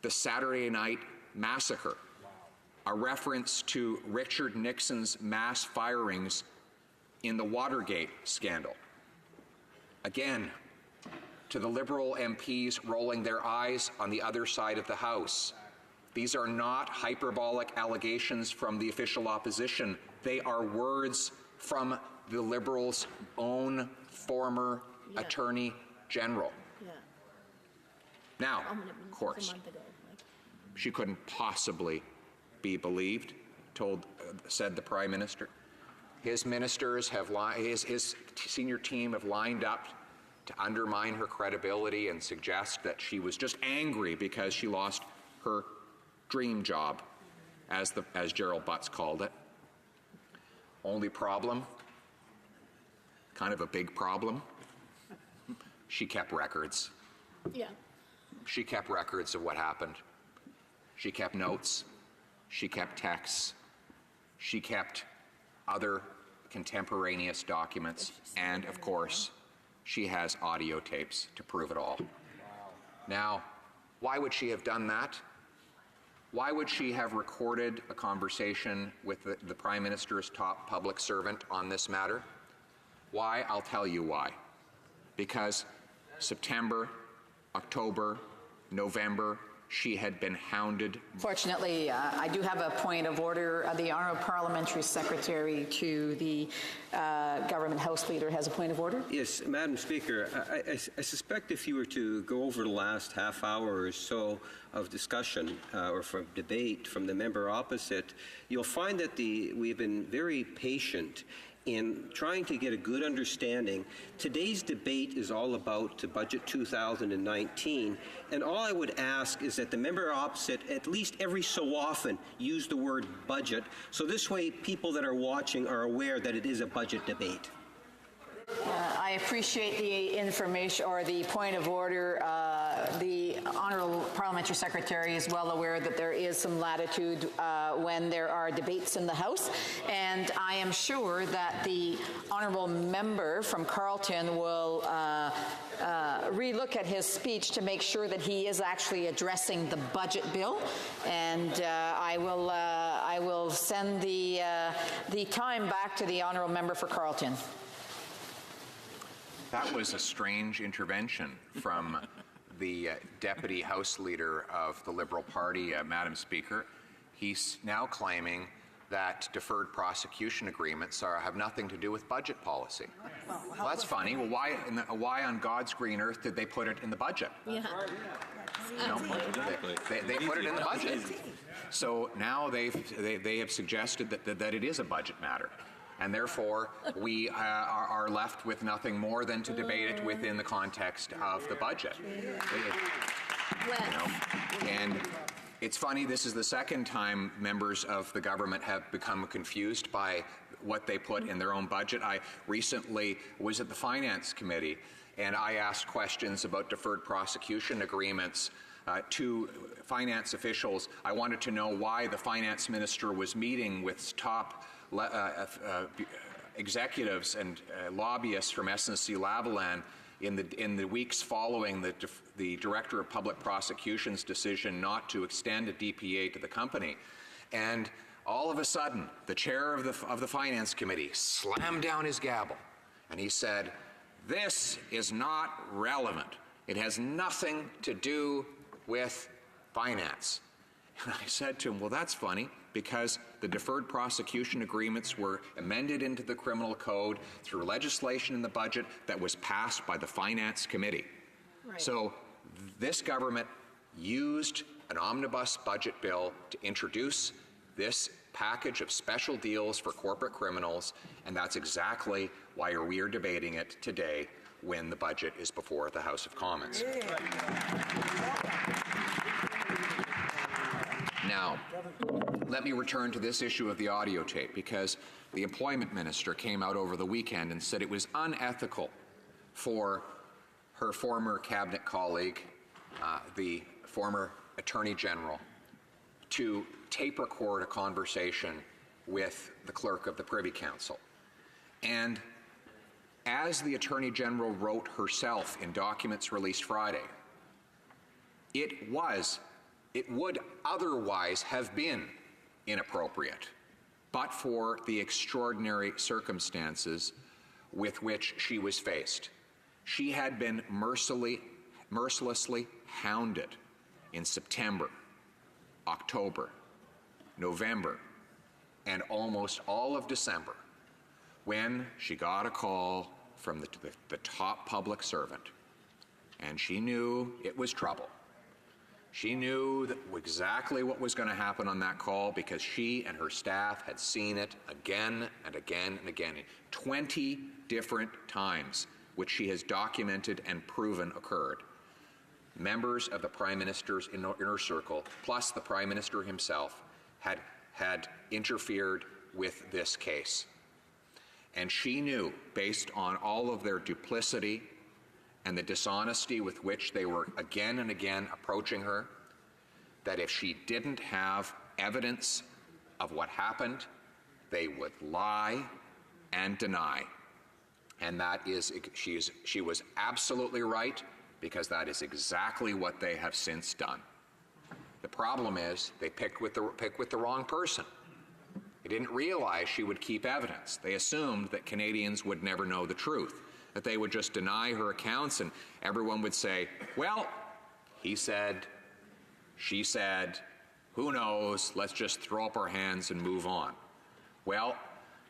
the Saturday Night Massacre, a reference to Richard Nixon's mass firings in the Watergate scandal. Again, to the Liberal MPs rolling their eyes on the other side of the House, these are not hyperbolic allegations from the official opposition. They are words from the Liberals' own former Attorney General. Now, of course, she couldn't possibly be believed, said the Prime Minister. His ministers have his senior team have lined up to undermine her credibility and suggest that she was just angry because she lost her dream job, as Gerald Butts called it. Only problem, kind of a big problem, she kept records. Yeah. She kept records of what happened. She kept notes. She kept texts. She kept other contemporaneous documents. And, of course, she has audio tapes to prove it all. Now, why would she have done that? Why would she have recorded a conversation with the Prime Minister's top public servant on this matter? Why? I'll tell you why. Because September, October, November, she had been hounded. Fortunately, I do have a point of order. The Honourable Parliamentary Secretary to the Government House Leader has a point of order. Yes, Madam Speaker, I suspect if you were to go over the last half hour or so of discussion or from debate from the member opposite, you'll find that we've been very patient in trying to get a good understanding. Today's debate is all about the budget 2019, and all I would ask is that the member opposite, at least every so often, use the word budget, so this way people that are watching are aware that it is a budget debate. I appreciate the information or the point of order. The Honourable Parliamentary Secretary is well aware that there is some latitude when there are debates in the House, and I am sure that the Honourable Member from Carleton will relook at his speech to make sure that he is actually addressing the budget bill, and I will send the time back to the Honourable Member for Carleton. That was a strange intervention from the Deputy House Leader of the Liberal Party, Madam Speaker. He's now claiming that deferred prosecution agreements have nothing to do with budget policy. Well, that's funny. Well, why on God's green earth did they put it in the budget? Yeah. No, they put it in the budget. So now they have suggested that it is a budget matter. And therefore, we are left with nothing more than to debate it within the context of the budget. And it's funny, this is the second time members of the government have become confused by what they put in their own budget. I recently was at the Finance Committee, and I asked questions about deferred prosecution agreements to finance officials. I wanted to know why the finance minister was meeting with top executives and lobbyists from SNC-Lavalin in the weeks following the Director of Public Prosecution's decision not to extend a DPA to the company. And all of a sudden, the chair of the Finance Committee slammed down his gavel, and he said, "This is not relevant. It has nothing to do with finance." And I said to him, well, that's funny, because the deferred prosecution agreements were amended into the criminal code through legislation in the budget that was passed by the Finance Committee. Right. So this government used an omnibus budget bill to introduce this package of special deals for corporate criminals, and that's exactly why we are debating it today when the budget is before the House of Commons. Now, let me return to this issue of the audio tape, because the employment minister came out over the weekend and said it was unethical for her former cabinet colleague, the former attorney general, to tape record a conversation with the clerk of the Privy Council. And as the Attorney General wrote herself in documents released Friday, it would otherwise have been inappropriate, but for the extraordinary circumstances with which she was faced. She had been mercilessly hounded in September, October, November, and almost all of December, when she got a call from the top public servant, and she knew it was trouble. She knew exactly what was going to happen on that call because she and her staff had seen it again and again and again, 20 different times, which she has documented and proven occurred. Members of the Prime Minister's inner circle, plus the Prime Minister himself, had interfered with this case. And she knew, based on all of their duplicity and the dishonesty with which they were again and again approaching her, that if she didn't have evidence of what happened, they would lie and deny. And that is, she was absolutely right, because that is exactly what they have since done. The problem is they picked with the wrong person. They didn't realize she would keep evidence. They assumed that Canadians would never know the truth, that they would just deny her accounts and everyone would say, well, he said, she said, who knows, let's just throw up our hands and move on. Well,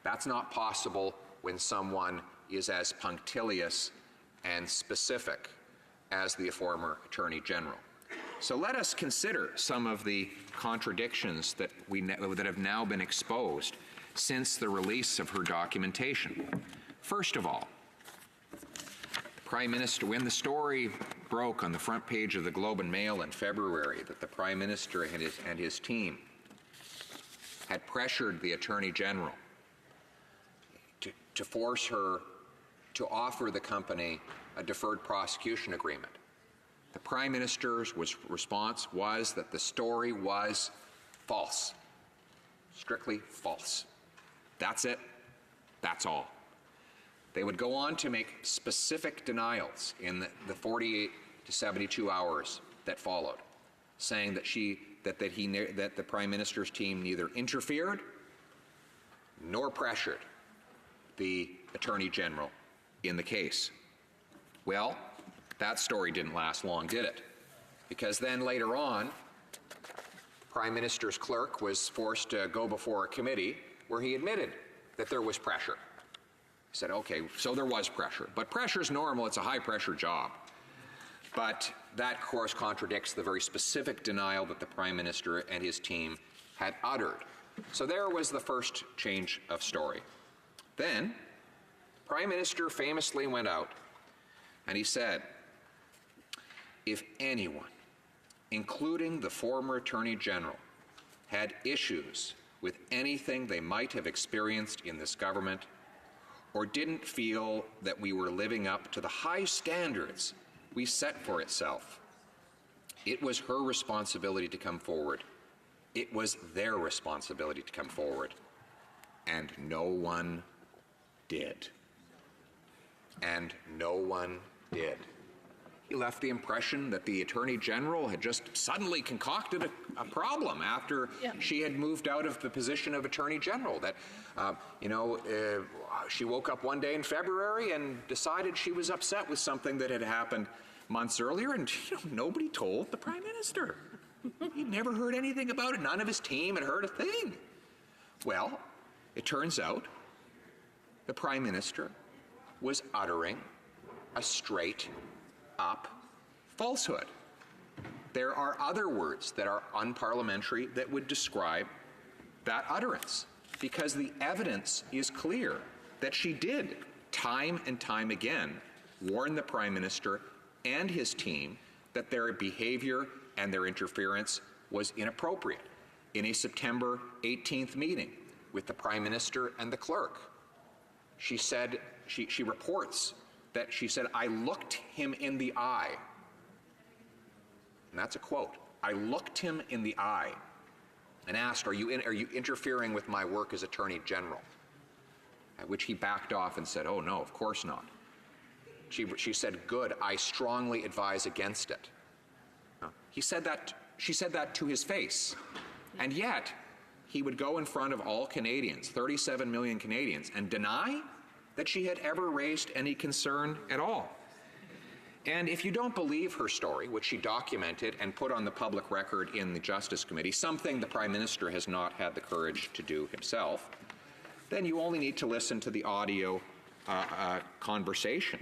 that's not possible when someone is as punctilious and specific as the former Attorney General. So let us consider some of the contradictions that have now been exposed since the release of her documentation. First of all, the Prime Minister, when the story broke on the front page of the Globe and Mail in February that the Prime Minister and his team had pressured the Attorney General to force her to offer the company a deferred prosecution agreement, the Prime Minister's response was that the story was false, strictly false. That's it. That's all. They would go on to make specific denials in the 48 to 72 hours that followed, saying that the Prime Minister's team neither interfered nor pressured the Attorney General in the case. Well, that story didn't last long, did it? Because then later on, the Prime Minister's clerk was forced to go before a committee where he admitted that there was pressure. He said, okay, so there was pressure. But pressure's normal, it's a high-pressure job. But that, of course, contradicts the very specific denial that the Prime Minister and his team had uttered. So there was the first change of story. Then, the Prime Minister famously went out and he said, if anyone, including the former Attorney General, had issues with anything they might have experienced in this government, or didn't feel that we were living up to the high standards we set for itself, it was her responsibility to come forward. It was their responsibility to come forward. And no one did. And no one did. He left the impression that the Attorney General had just suddenly concocted a problem after she had moved out of the position of Attorney General. That, she woke up one day in February and decided she was upset with something that had happened months earlier, and nobody told the Prime Minister. He'd never heard anything about it. None of his team had heard a thing. Well, it turns out the Prime Minister was uttering a straight-up falsehood. There are other words that are unparliamentary that would describe that utterance, because the evidence is clear that she did, time and time again, warn the Prime Minister and his team that their behavior and their interference was inappropriate. In a September 18th meeting with the Prime Minister and the clerk, she said, she reports that she said, I looked him in the eye. And that's a quote. I looked him in the eye and asked, are you interfering with my work as Attorney General? At which he backed off and said, oh no, of course not. She said, good, I strongly advise against it. She said that to his face. And yet, he would go in front of all Canadians, 37 million Canadians, and deny that she had ever raised any concern at all. And if you don't believe her story, which she documented and put on the public record in the Justice Committee, something the Prime Minister has not had the courage to do himself, then you only need to listen to the audio conversation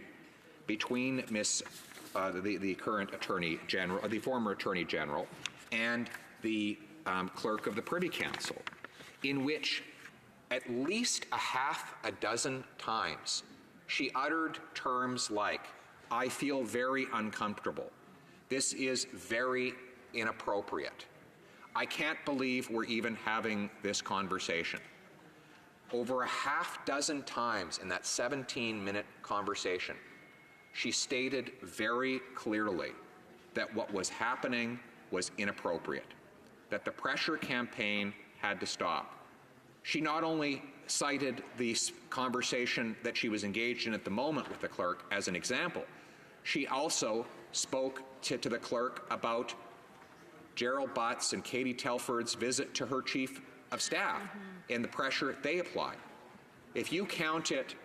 between the current Attorney General, the former Attorney General, and the Clerk of the Privy Council, in which at least a half a dozen times she uttered terms like, I feel very uncomfortable. This is very inappropriate. I can't believe we're even having this conversation. Over a half dozen times in that 17-minute conversation, she stated very clearly that what was happening was inappropriate, that the pressure campaign had to stop. She not only cited the conversation that she was engaged in at the moment with the clerk as an example, she also spoke to the clerk about Gerald Butts and Katie Telford's visit to her chief of staff and the pressure they applied. If you count it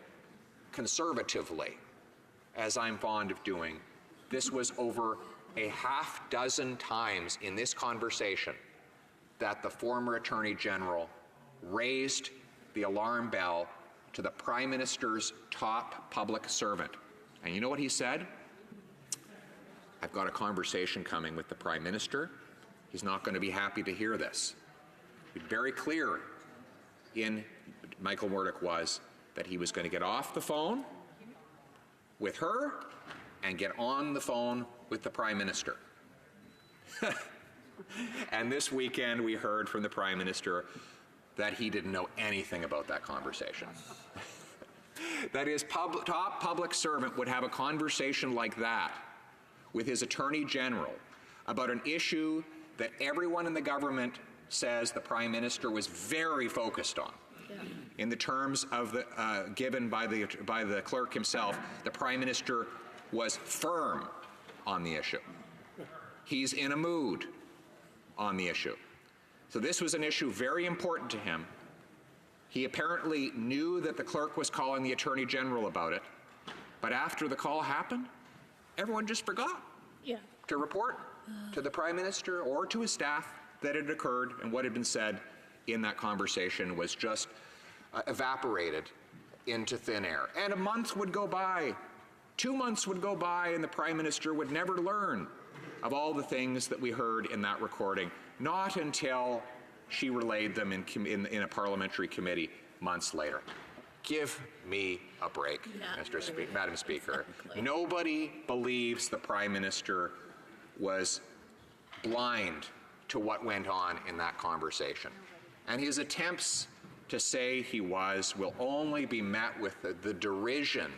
conservatively, as I'm fond of doing, this was over a half dozen times in this conversation that the former Attorney General raised the alarm bell to the Prime Minister's top public servant. And you know what he said? I've got a conversation coming with the Prime Minister. He's not going to be happy to hear this. Very clear in Michael Murdoch was that he was going to get off the phone with her and get on the phone with the Prime Minister. And this weekend we heard from the Prime Minister that he didn't know anything about that conversation. That his top public servant would have a conversation like that with his Attorney General about an issue that everyone in the government says the Prime Minister was very focused on. In the terms of the given by the clerk himself, the Prime Minister was firm on the issue. He's in a mood on the issue. So this was an issue very important to him. He apparently knew that the clerk was calling the Attorney General about it, but after the call happened, everyone just forgot to report to the Prime Minister or to his staff that it occurred, and what had been said in that conversation was just evaporated into thin air. And a month would go by, 2 months would go by, and the Prime Minister would never learn of all the things that we heard in that recording, not until she relayed them in a parliamentary committee months later. Give me a break, Madam Speaker. Nobody believes the Prime Minister was blind to what went on in that conversation. And his attempts to say he was will only be met with the derision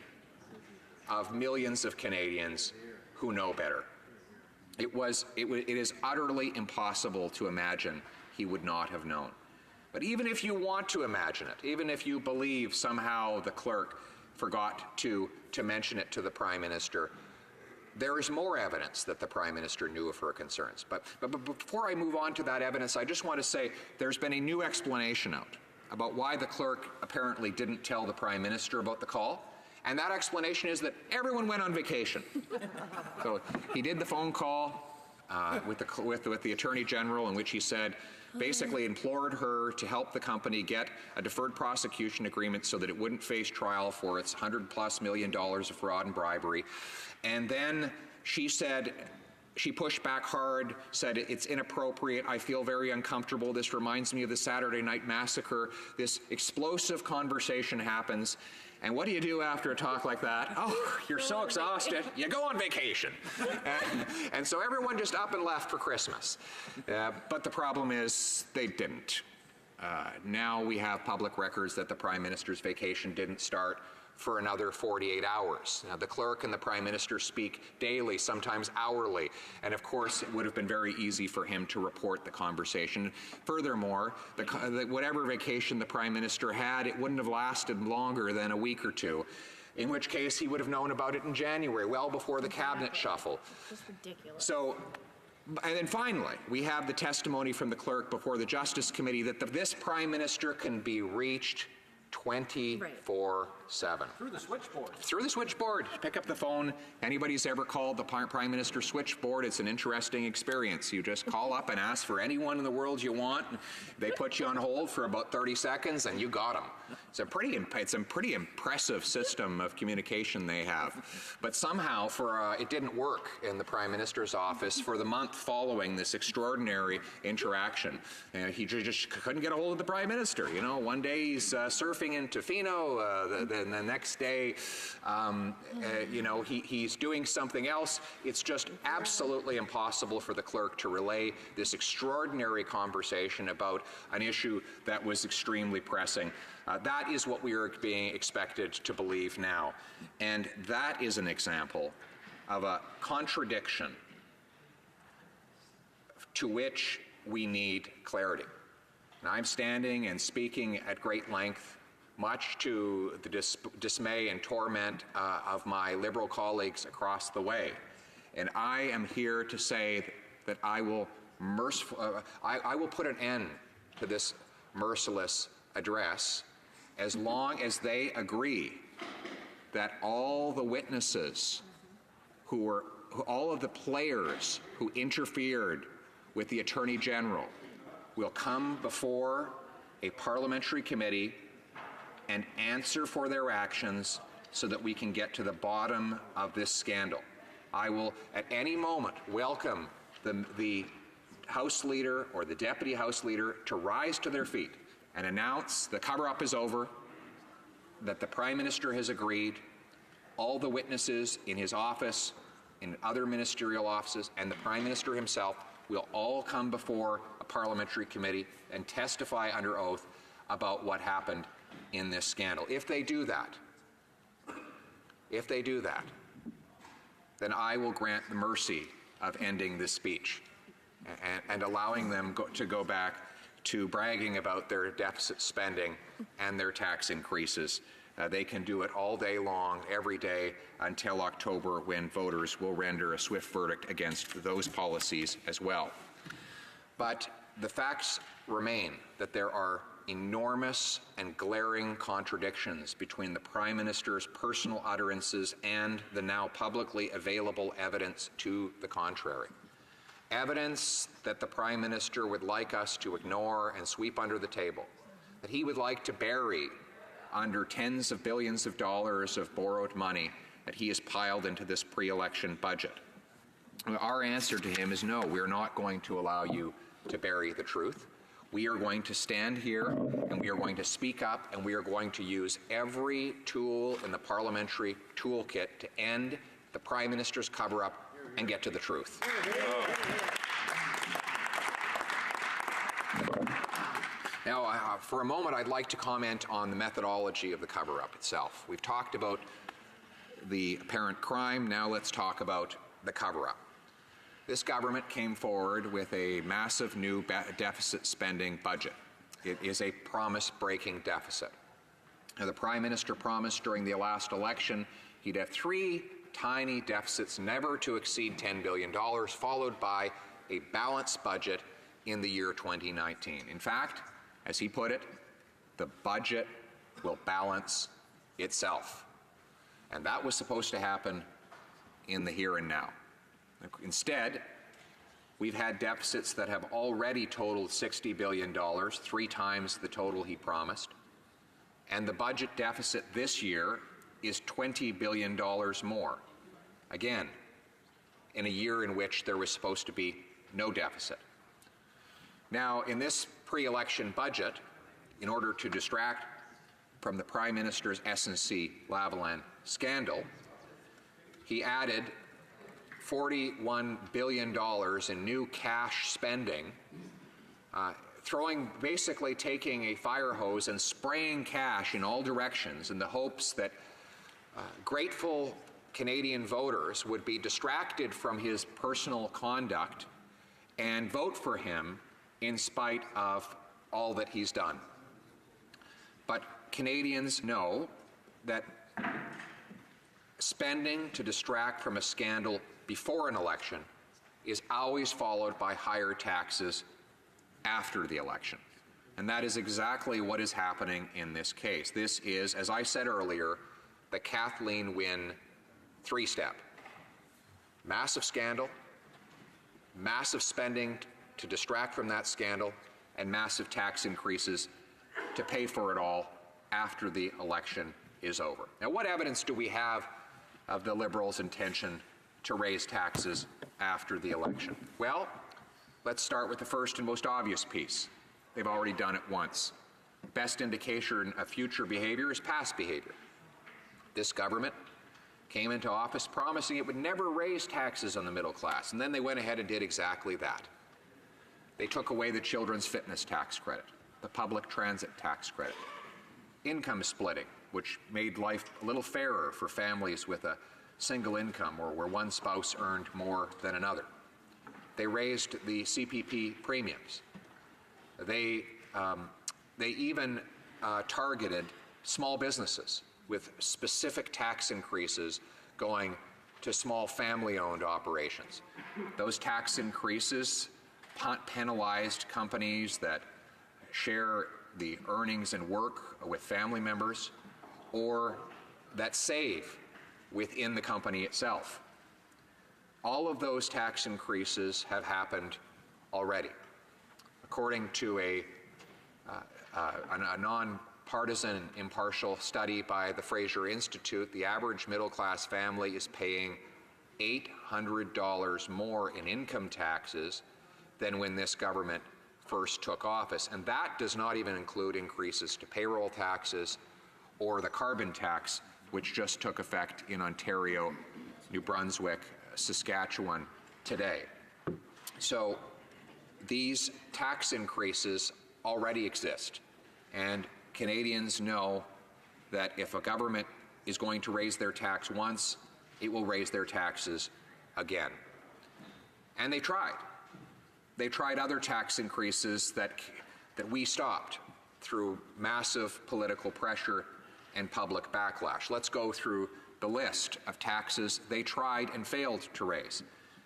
of millions of Canadians who know better. It is utterly impossible to imagine he would not have known. But even if you want to imagine it, even if you believe somehow the clerk forgot to mention it to the Prime Minister, there is more evidence that the Prime Minister knew of her concerns. But before I move on to that evidence, I just want to say there's been a new explanation out about why the clerk apparently didn't tell the Prime Minister about the call. And that explanation is that everyone went on vacation. So he did the phone call with the Attorney General, in which he said, basically implored her to help the company get a deferred prosecution agreement so that it wouldn't face trial for its $100+ million of fraud and bribery. And then she said, she pushed back hard, said it's inappropriate, I feel very uncomfortable, this reminds me of the Saturday Night Massacre. This explosive conversation happens. And what do you do after a talk like that? Oh, you're so exhausted, you go on vacation. And so everyone just up and left for Christmas. But the problem is they didn't. Now we have public records that the Prime Minister's vacation didn't start for another 48 hours. Now, the clerk and the Prime Minister speak daily, sometimes hourly, and of course it would have been very easy for him to report the conversation. Furthermore, whatever vacation the Prime Minister had, it wouldn't have lasted longer than a week or two, in which case he would have known about it in January, well before the cabinet shuffle. Just ridiculous. So, and then finally, we have the testimony from the clerk before the Justice Committee that this Prime Minister can be reached 24/7. Through the switchboard. Through the switchboard. Pick up the phone. Anybody's ever called the Prime Minister's switchboard, it's an interesting experience. You just call up and ask for anyone in the world you want. They put you on hold for about 30 seconds and you got them. It's a pretty impressive system of communication they have. But somehow it didn't work in the Prime Minister's office for the month following this extraordinary interaction. He just couldn't get a hold of the Prime Minister. You know, one day he's surfing in Tofino, then the next day, you know, he's doing something else. It's just absolutely impossible for the clerk to relay this extraordinary conversation about an issue that was extremely pressing. That is what we are being expected to believe now. And that is an example of a contradiction to which we need clarity. And I'm standing and speaking at great length, much to the dismay and torment of my Liberal colleagues across the way. And I am here to say that I will put an end to this merciless address as long as they agree that all the witnesses all of the players who interfered with the Attorney General will come before a parliamentary committee and answer for their actions so that we can get to the bottom of this scandal. I will at any moment welcome the House Leader or the Deputy House Leader to rise to their feet and announce the cover-up is over, that the Prime Minister has agreed, all the witnesses in his office, in other ministerial offices, and the Prime Minister himself will all come before a parliamentary committee and testify under oath about what happened in this scandal. If they do that, then I will grant the mercy of ending this speech and allowing them to go back to bragging about their deficit spending and their tax increases. They can do it all day long, every day, until October, when voters will render a swift verdict against those policies as well. But the facts remain that there are enormous and glaring contradictions between the Prime Minister's personal utterances and the now publicly available evidence to the contrary. Evidence that the Prime Minister would like us to ignore and sweep under the table, that he would like to bury under tens of billions of dollars of borrowed money that he has piled into this pre-election budget. Our answer to him is no, we're not going to allow you to bury the truth. We are going to stand here and we are going to speak up and we are going to use every tool in the parliamentary toolkit to end the Prime Minister's cover-up and get to the truth. Now, for a moment, I'd like to comment on the methodology of the cover-up itself. We've talked about the apparent crime. Now let's talk about the cover-up. This government came forward with a massive new deficit spending budget. It is a promise-breaking deficit. Now, the Prime Minister promised during the last election he'd have 3 tiny deficits never to exceed $10 billion, followed by a balanced budget in the year 2019. In fact, as he put it, the budget will balance itself. And that was supposed to happen in the here and now. Instead, we've had deficits that have already totaled $60 billion, 3 times the total he promised. And the budget deficit this year is $20 billion more. Again, in a year in which there was supposed to be no deficit. Now, in this pre-election budget, in order to distract from the Prime Minister's SNC-Lavalin scandal, he added $41 billion in new cash spending, basically taking a fire hose and spraying cash in all directions in the hopes that grateful Canadian voters would be distracted from his personal conduct and vote for him in spite of all that he's done. But Canadians know that spending to distract from a scandal before an election is always followed by higher taxes after the election. And that is exactly what is happening in this case. This is, as I said earlier, the Kathleen Wynne three-step. Massive scandal, massive spending to distract from that scandal, and massive tax increases to pay for it all after the election is over. Now, what evidence do we have of the Liberals' intention to raise taxes after the election? Well, let's start with the first and most obvious piece. They've already done it once. Best indication of future behavior is past behavior. This government came into office promising it would never raise taxes on the middle class, and then they went ahead and did exactly that. They took away the children's fitness tax credit, the public transit tax credit, income splitting, which made life a little fairer for families with a single income or where one spouse earned more than another. They raised the CPP premiums. They even targeted small businesses with specific tax increases going to small family-owned operations. Those tax increases penalized companies that share the earnings and work with family members or that save within the company itself. All of those tax increases have happened already. According to a non-partisan impartial study by the Fraser Institute, the average middle-class family is paying $800 more in income taxes than when this government first took office. And that does not even include increases to payroll taxes or the carbon tax, which just took effect in Ontario, New Brunswick, Saskatchewan today. So these tax increases already exist, and Canadians know that if a government is going to raise their tax once, it will raise their taxes again. And they tried. They tried other tax increases that we stopped through massive political pressure and public backlash. Let's go through the list of taxes they tried and failed to raise.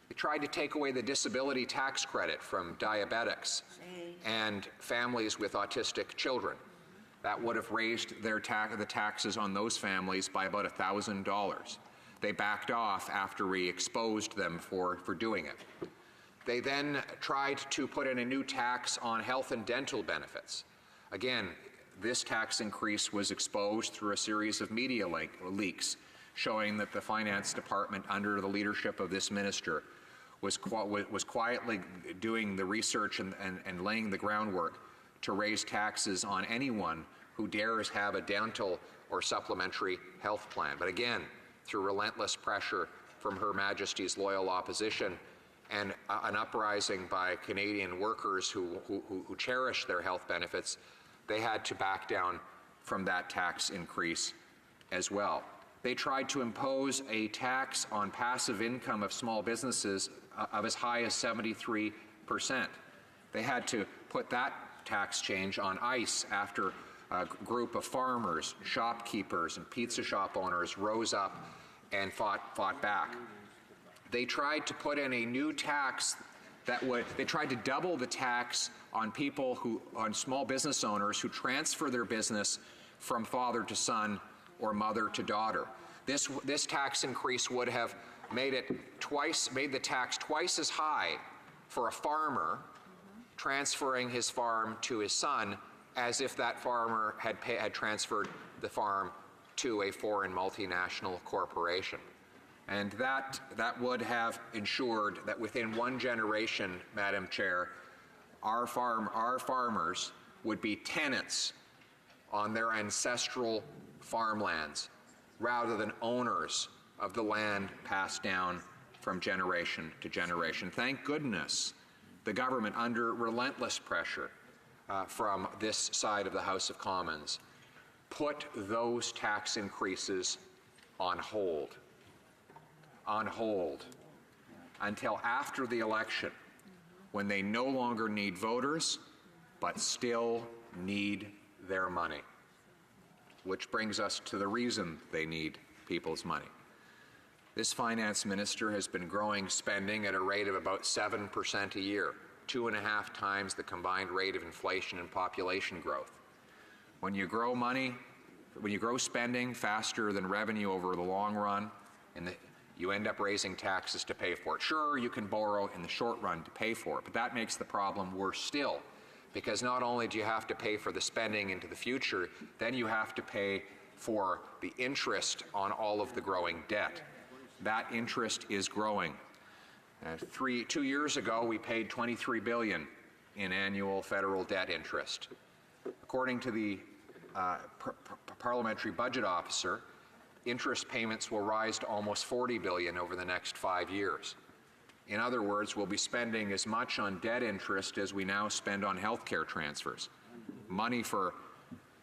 They tried to take away the disability tax credit from diabetics and families with autistic children. That would have raised the taxes on those families by about $1,000. They backed off after we exposed them for doing it. They then tried to put in a new tax on health and dental benefits. Again, this tax increase was exposed through a series of media leaks showing that the Finance Department, under the leadership of this minister, was quietly doing the research and laying the groundwork to raise taxes on anyone who dares have a dental or supplementary health plan. But again, through relentless pressure from Her Majesty's loyal opposition and an uprising by Canadian workers who cherish their health benefits, they had to back down from that tax increase as well. They tried to impose a tax on passive income of small businesses of as high as 73%. They had to put that tax change on ice after a group of farmers, shopkeepers, and pizza shop owners rose up and fought back. They tried to put in a new tax they tried to double the tax on on small business owners who transfer their business from father to son or mother to daughter. This tax increase would have made the tax twice as high for a farmer transferring his farm to his son as if that farmer had transferred the farm to a foreign multinational corporation. And that would have ensured that within one generation, Madam Chair, our farmers would be tenants on their ancestral farmlands rather than owners of the land passed down from generation to generation. Thank goodness the government, under relentless pressure from this side of the House of Commons, put those tax increases on hold until after the election, when they no longer need voters but still need their money. Which brings us to the reason they need people's money. This finance minister has been growing spending at a rate of about 7% a year, 2.5 times the combined rate of inflation and population growth. When you grow spending faster than revenue over the long run, you end up raising taxes to pay for it. Sure, you can borrow in the short run to pay for it, but that makes the problem worse still, because not only do you have to pay for the spending into the future, then you have to pay for the interest on all of the growing debt. That interest is growing. 2 years ago, we paid $23 billion in annual federal debt interest. According to the parliamentary budget officer, interest payments will rise to almost $40 billion over the next 5 years. In other words, we'll be spending as much on debt interest as we now spend on healthcare transfers, money for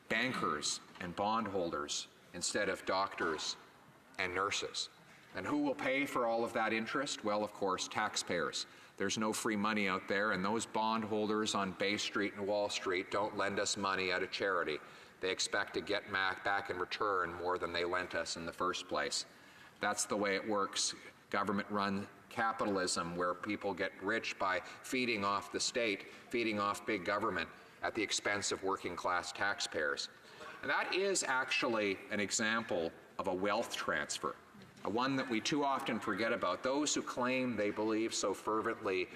bankers and bondholders instead of doctors and nurses. And who will pay for all of that interest? Well, of course, taxpayers. There's no free money out there, and those bondholders on Bay Street and Wall Street don't lend us money out of charity. They expect to get back in return more than they lent us in the first place. That's the way it works. Government-run capitalism, where people get rich by feeding off the state, feeding off big government at the expense of working-class taxpayers. And that is actually an example of a wealth transfer, one that we too often forget about. Those who claim they believe so fervently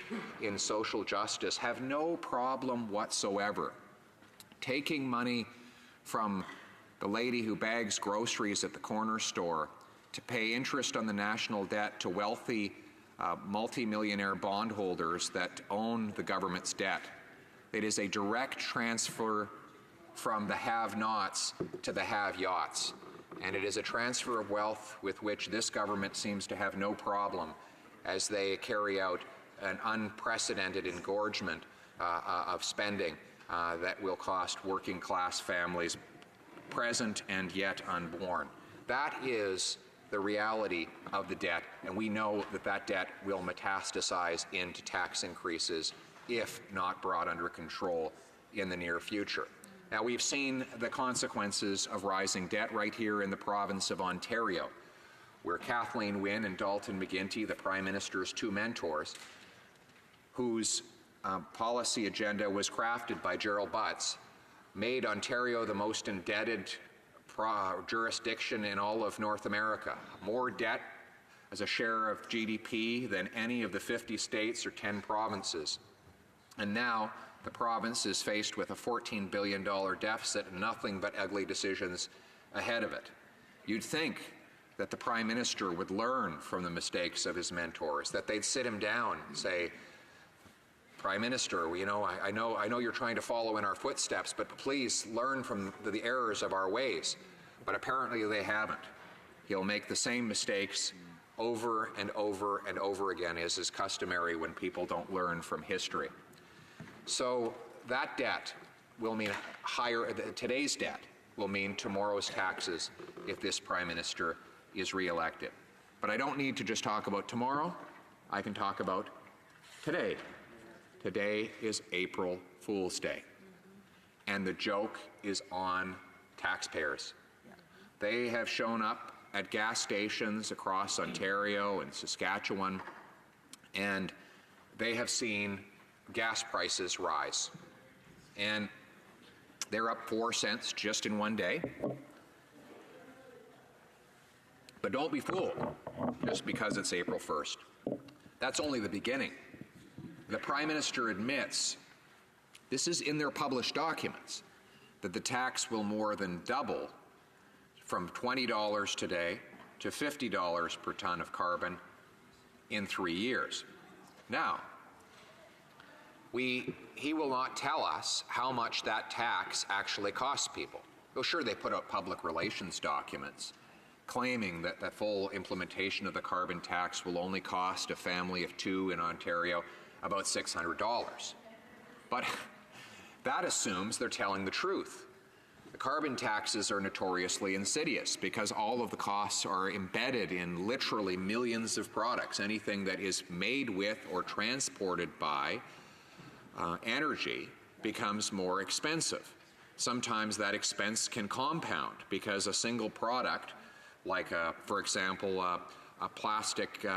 in social justice have no problem whatsoever taking money from the lady who bags groceries at the corner store to pay interest on the national debt to wealthy multimillionaire bondholders that own the government's debt. It is a direct transfer from the have-nots to the have-yachts. And it is a transfer of wealth with which this government seems to have no problem as they carry out an unprecedented engorgement of spending that will cost working class families, present and yet unborn. That is the reality of the debt, and we know that that debt will metastasize into tax increases if not brought under control in the near future. Now, we've seen the consequences of rising debt right here in the province of Ontario, where Kathleen Wynne and Dalton McGuinty, the Prime Minister's two mentors, whose policy agenda was crafted by Gerald Butts, made Ontario the most indebted jurisdiction in all of North America. More debt as a share of GDP than any of the 50 states or 10 provinces. And now, the province is faced with a $14 billion deficit and nothing but ugly decisions ahead of it. You'd think that the Prime Minister would learn from the mistakes of his mentors, that they'd sit him down and say, Prime Minister, I know you're trying to follow in our footsteps, but please learn from the errors of our ways. But apparently they haven't. He'll make the same mistakes over and over and over again, as is customary when people don't learn from history. So that debt will mean today's debt will mean tomorrow's taxes if this Prime Minister is re-elected. But I don't need to just talk about tomorrow. I can talk about today. Today is April Fool's Day. And the joke is on taxpayers. They have shown up at gas stations across Ontario and Saskatchewan, and they have seen gas prices rise. And they're up 4 cents just in one day. But don't be fooled just because it's April 1st. That's only the beginning. The Prime Minister admits, this is in their published documents, that the tax will more than double from $20 today to $50 per ton of carbon in 3 years. Now, he will not tell us how much that tax actually costs people. Oh, sure, they put out public relations documents claiming that the full implementation of the carbon tax will only cost a family of 2 in Ontario about $600. But that assumes they're telling the truth. The carbon taxes are notoriously insidious because all of the costs are embedded in literally millions of products. Anything that is made with or transported by energy becomes more expensive. Sometimes that expense can compound because a single product, like, for example, a plastic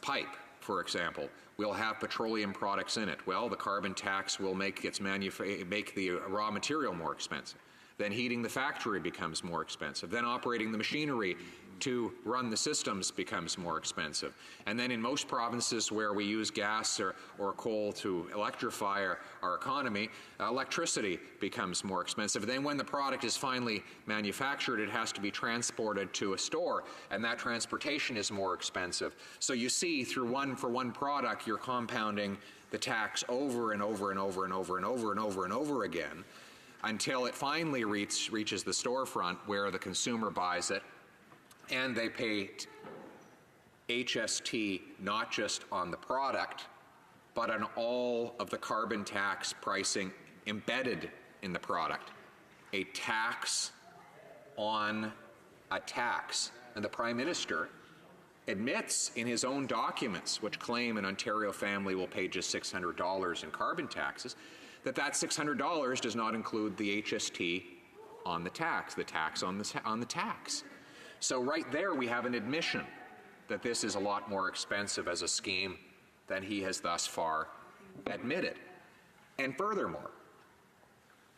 pipe, for example, will have petroleum products in it. Well, the carbon tax will make the raw material more expensive. Then heating the factory becomes more expensive. Then operating the machinery to run the systems becomes more expensive. And then in most provinces where we use gas or coal to electrify our economy, electricity becomes more expensive. Then when the product is finally manufactured, it has to be transported to a store, and that transportation is more expensive. So you see, through one product, you're compounding the tax over and over and over and over and over and over and over again, until it finally reaches the storefront where the consumer buys it, and they pay HST not just on the product, but on all of the carbon tax pricing embedded in the product. A tax on a tax. And the Prime Minister admits in his own documents, which claim an Ontario family will pay just $600 in carbon taxes, that $600 does not include the HST on the tax on the tax. So right there we have an admission that this is a lot more expensive as a scheme than he has thus far admitted. And furthermore,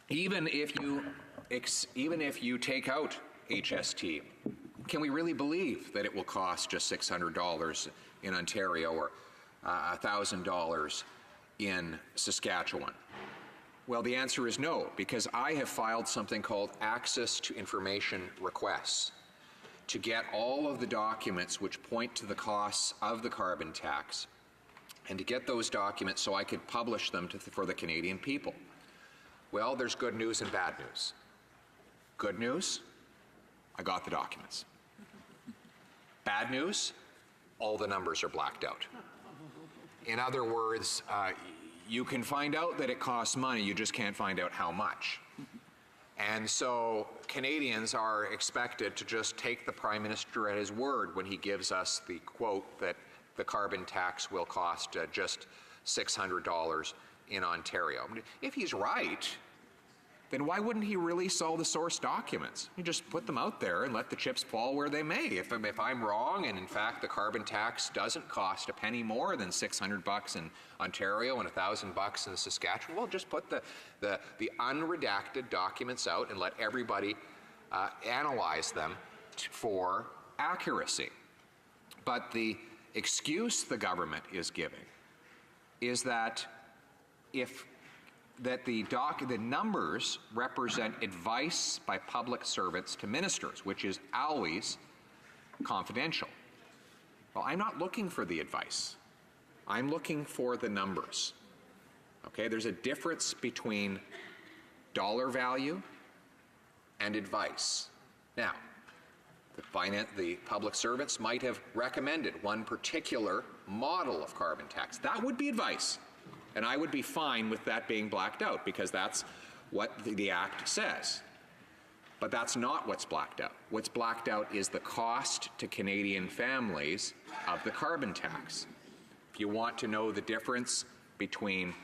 even if you take out HST, can we really believe that it will cost just $600 in Ontario or $1,000 in Saskatchewan? Well, the answer is no, because I have filed something called access to information requests to get all of the documents which point to the costs of the carbon tax, and to get those documents so I could publish them for the Canadian people. Well, there's good news and bad news. Good news, I got the documents. Bad news, all the numbers are blacked out. In other words, you can find out that it costs money, you just can't find out how much. And so Canadians are expected to just take the Prime Minister at his word when he gives us the quote that the carbon tax will cost just $600 in Ontario. If he's right, then why wouldn't he release all the source documents? You just put them out there and let the chips fall where they may. If I'm wrong, and in fact the carbon tax doesn't cost a penny more than $600 in Ontario and $1,000 in Saskatchewan, well, just put the unredacted documents out and let everybody analyze them for accuracy. But the excuse the government is giving is that the numbers represent advice by public servants to ministers, which is always confidential. Well, I'm not looking for the advice. I'm looking for the numbers. Okay, there's a difference between dollar value and advice. Now, the public servants might have recommended one particular model of carbon tax. That would be advice. And I would be fine with that being blacked out, because that's what the Act says. But that's not what's blacked out. What's blacked out is the cost to Canadian families of the carbon tax. If you want to know the difference between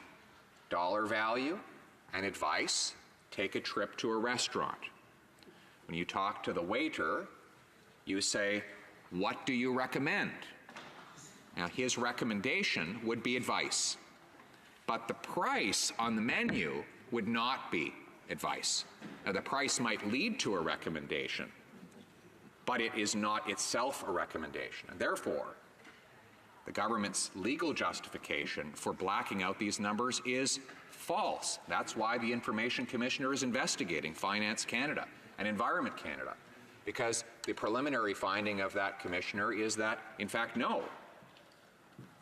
dollar value and advice, take a trip to a restaurant. When you talk to the waiter, you say, "What do you recommend?" Now, his recommendation would be advice. But the price on the menu would not be advice. Now, the price might lead to a recommendation, but it is not itself a recommendation. And therefore, the government's legal justification for blacking out these numbers is false. That's why the Information Commissioner is investigating Finance Canada and Environment Canada, because the preliminary finding of that commissioner is that, in fact, no.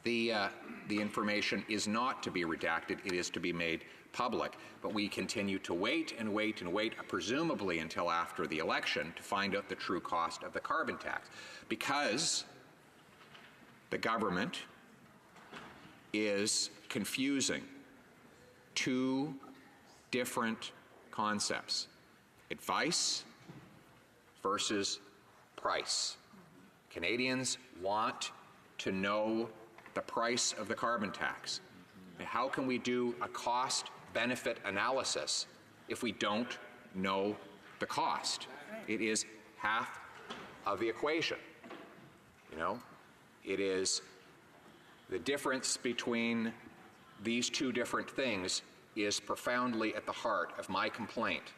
The information is not to be redacted, it is to be made public. But we continue to wait and wait and wait, presumably until after the election, to find out the true cost of the carbon tax. Because the government is confusing two different concepts. Advice versus price. Canadians want to know the price of the carbon tax. How can we do a cost-benefit analysis if we don't know the cost? It is half of the equation. You know, it is the difference between these two different things is profoundly at the heart of my complaint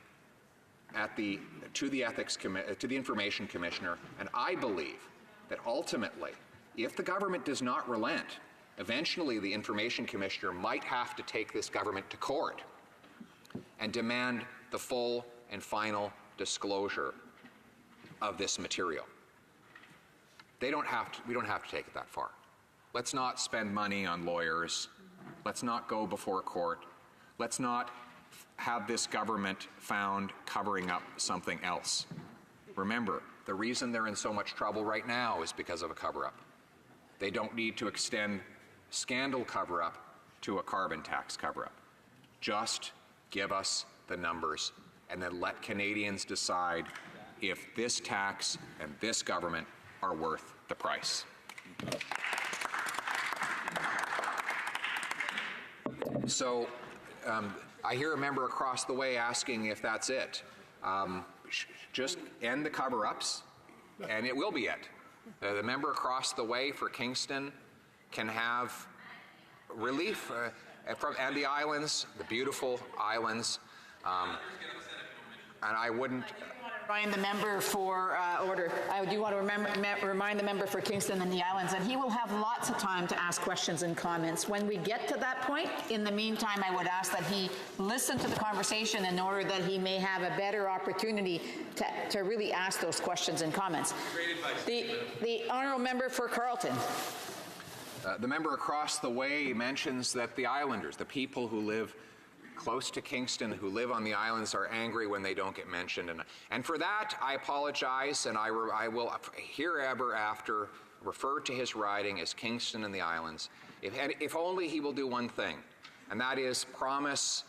to the Information Commissioner, and I believe that ultimately, if the government does not relent, eventually the Information Commissioner might have to take this government to court and demand the full and final disclosure of this material. We don't have to take it that far. Let's not spend money on lawyers. Let's not go before court. Let's not have this government found covering up something else. Remember, the reason they're in so much trouble right now is because of a cover-up. They don't need to extend scandal cover-up to a carbon tax cover-up. Just give us the numbers and then let Canadians decide if this tax and this government are worth the price. So I hear a member across the way asking if that's it. Just end the cover-ups, and it will be it. The member across the way for Kingston can have relief and the islands, the beautiful islands, and I wouldn't. Remind the member for order. I do want to remind the member for Kingston and the Islands that he will have lots of time to ask questions and comments. When we get to that point, in the meantime, I would ask that he listen to the conversation in order that he may have a better opportunity to really ask those questions and comments. The honourable member for Carleton. The member across the way mentions that the Islanders, the people who live close to Kingston, who live on the islands, are angry when they don't get mentioned. And for that, I apologize, and I will herever after refer to his riding as Kingston and the Islands, if only he will do one thing, and that is promise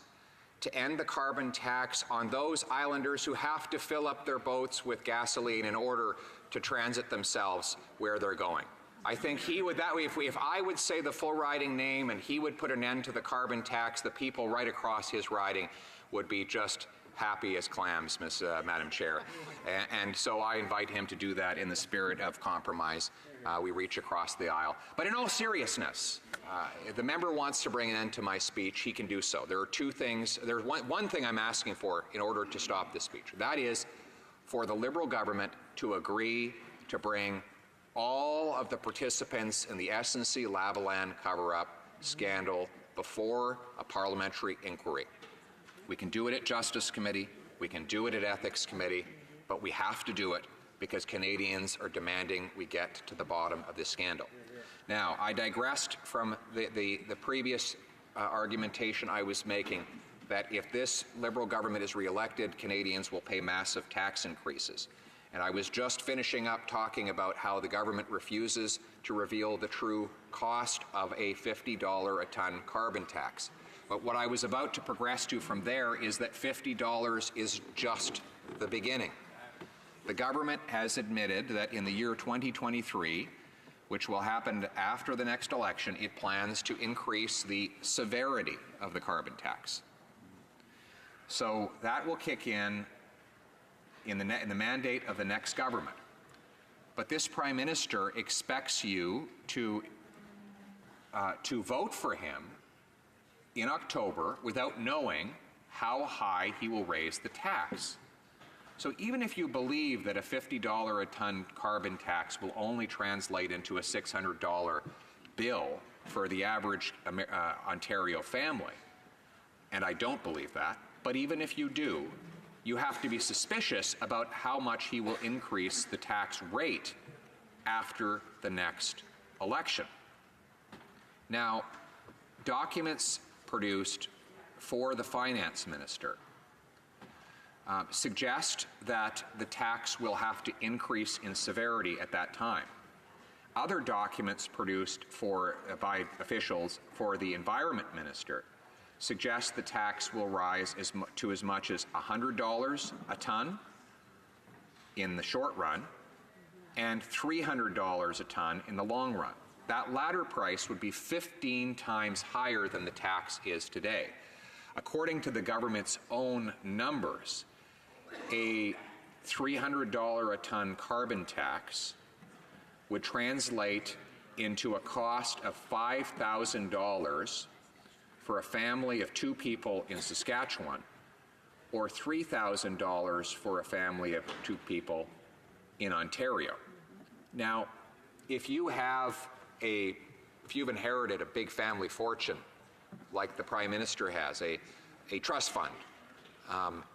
to end the carbon tax on those islanders who have to fill up their boats with gasoline in order to transit themselves where they're going. I think he would, that way, if I would say the full riding name and he would put an end to the carbon tax, the people right across his riding would be just happy as clams, Madam Chair. And so I invite him to do that in the spirit of compromise. We reach across the aisle. But in all seriousness, if the member wants to bring an end to my speech, he can do so. There are two things. There's one thing I'm asking for in order to stop this speech. That is for the Liberal government to agree to bring all of the participants in the SNC-Lavalin cover-up scandal before a parliamentary inquiry. We can do it at Justice Committee, we can do it at Ethics Committee, but we have to do it because Canadians are demanding we get to the bottom of this scandal. Now, I digressed from the previous argumentation I was making that if this Liberal government is re-elected, Canadians will pay massive tax increases. And I was just finishing up talking about how the government refuses to reveal the true cost of a $50 a ton carbon tax. But what I was about to progress to from there is that $50 is just the beginning. The government has admitted that in the year 2023, which will happen after the next election, it plans to increase the severity of the carbon tax. So that will kick in the mandate of the next government. But this Prime Minister expects you to vote for him in October without knowing how high he will raise the tax. So even if you believe that a $50 a ton carbon tax will only translate into a $600 bill for the average Ontario family, and I don't believe that, but even if you do, you have to be suspicious about how much he will increase the tax rate after the next election. Now, documents produced for the Finance Minister suggest that the tax will have to increase in severity at that time. Other documents produced by officials for the Environment Minister suggests the tax will rise to as much as $100 a ton in the short run and $300 a ton in the long run. That latter price would be 15 times higher than the tax is today. According to the government's own numbers, a $300 a ton carbon tax would translate into a cost of $5,000 for a family of 2 people in Saskatchewan, or $3,000 for a family of 2 people in Ontario. Now, if you've inherited a big family fortune, like the Prime Minister has, a trust fund,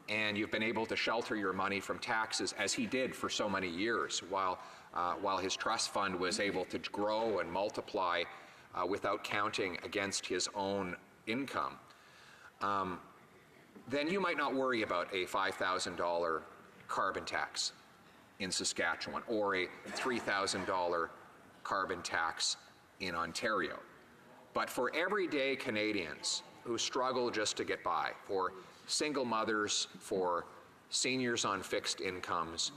and you've been able to shelter your money from taxes, as he did for so many years, while his trust fund was able to grow and multiply without counting against his own income, then you might not worry about a $5,000 carbon tax in Saskatchewan or a $3,000 carbon tax in Ontario. But for everyday Canadians who struggle just to get by, for single mothers, for seniors on fixed incomes,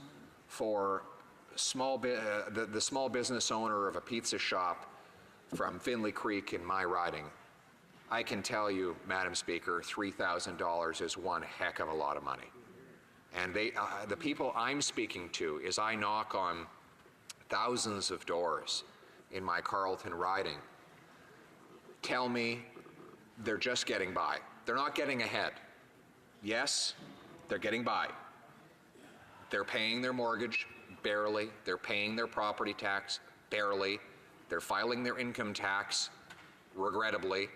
for the small business owner of a pizza shop from Findlay Creek in my riding, I can tell you, Madam Speaker, $3,000 is one heck of a lot of money. And the people I'm speaking to, is I knock on thousands of doors in my Carleton riding, tell me they're just getting by. They're not getting ahead. Yes, they're getting by. They're paying their mortgage, barely. They're paying their property tax, barely. They're filing their income tax, regrettably.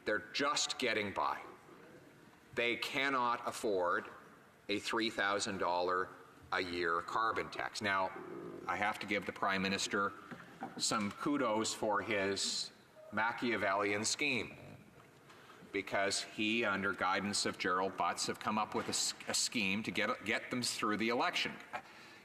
They're just getting by. They cannot afford a $3,000 a year carbon tax. Now, I have to give the Prime Minister some kudos for his Machiavellian scheme, because he, under guidance of Gerald Butts, have come up with a scheme to get them through the election.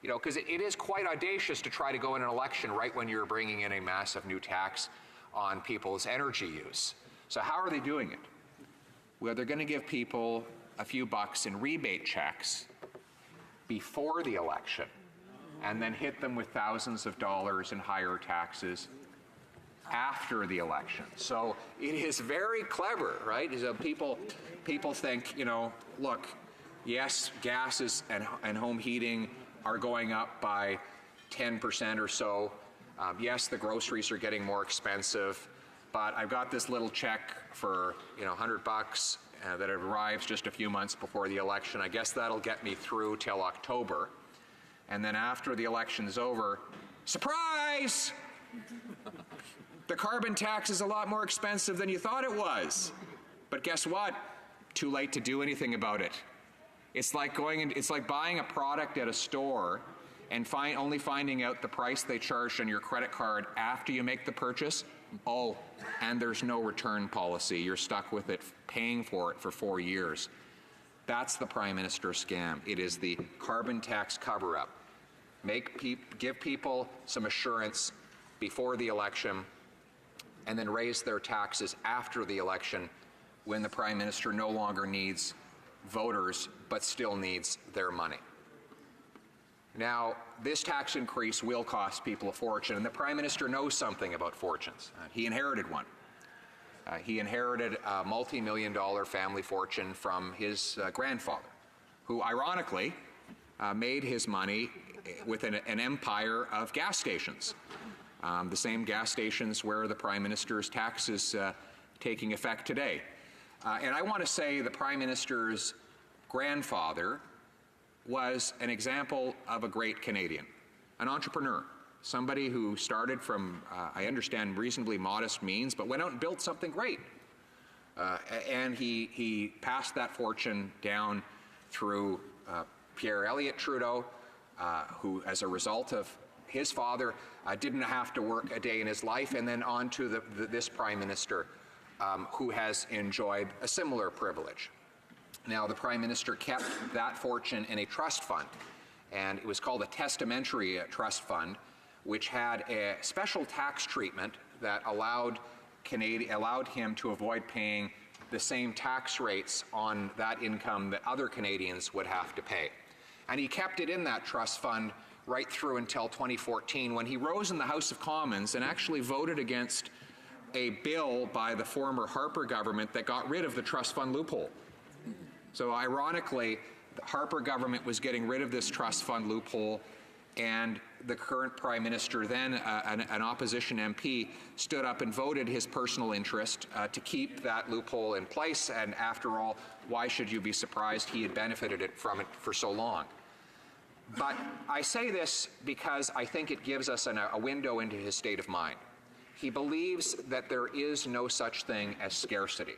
You know, because it is quite audacious to try to go in an election right when you're bringing in a massive new tax on people's energy use. So how are they doing it? Well, they're going to give people a few bucks in rebate checks before the election, and then hit them with thousands of dollars in higher taxes after the election. So it is very clever, right? So people think, you know, look, yes, gases and home heating are going up by 10% or so. Yes, the groceries are getting more expensive, but I've got this little check for, you know, $100 that arrives just a few months before the election. I guess that'll get me through till October. And then after the election's over, surprise! The carbon tax is a lot more expensive than you thought it was. But guess what? Too late to do anything about it. It's like buying a product at a store and only finding out the price they charged on your credit card after you make the purchase. Oh, and there's no return policy. You're stuck with it, paying for it for 4 years. That's the Prime Minister's scam. It is the carbon tax cover-up. Give people some assurance before the election, and then raise their taxes after the election, when the Prime Minister no longer needs voters but still needs their money. Now, this tax increase will cost people a fortune, and the Prime Minister knows something about fortunes. He inherited one. He inherited a multi-million-dollar family fortune from his grandfather, who ironically made his money with an empire of gas stations. The same gas stations where the Prime Minister's tax is taking effect today. And I want to say the Prime Minister's grandfather was an example of a great Canadian, an entrepreneur, somebody who started from, I understand, reasonably modest means, but went out and built something great. And he passed that fortune down through Pierre Elliott Trudeau, who, as a result of his father, didn't have to work a day in his life, and then on to this Prime Minister, who has enjoyed a similar privilege. Now, the Prime Minister kept that fortune in a trust fund, and it was called a testamentary trust fund, which had a special tax treatment that allowed him to avoid paying the same tax rates on that income that other Canadians would have to pay. And he kept it in that trust fund right through until 2014, when he rose in the House of Commons and actually voted against a bill by the former Harper government that got rid of the trust fund loophole. So ironically, the Harper government was getting rid of this trust fund loophole, and the current Prime Minister, then an opposition MP, stood up and voted his personal interest to keep that loophole in place. And after all, why should you be surprised he had benefited from it for so long? But I say this because I think it gives us a window into his state of mind. He believes that there is no such thing as scarcity,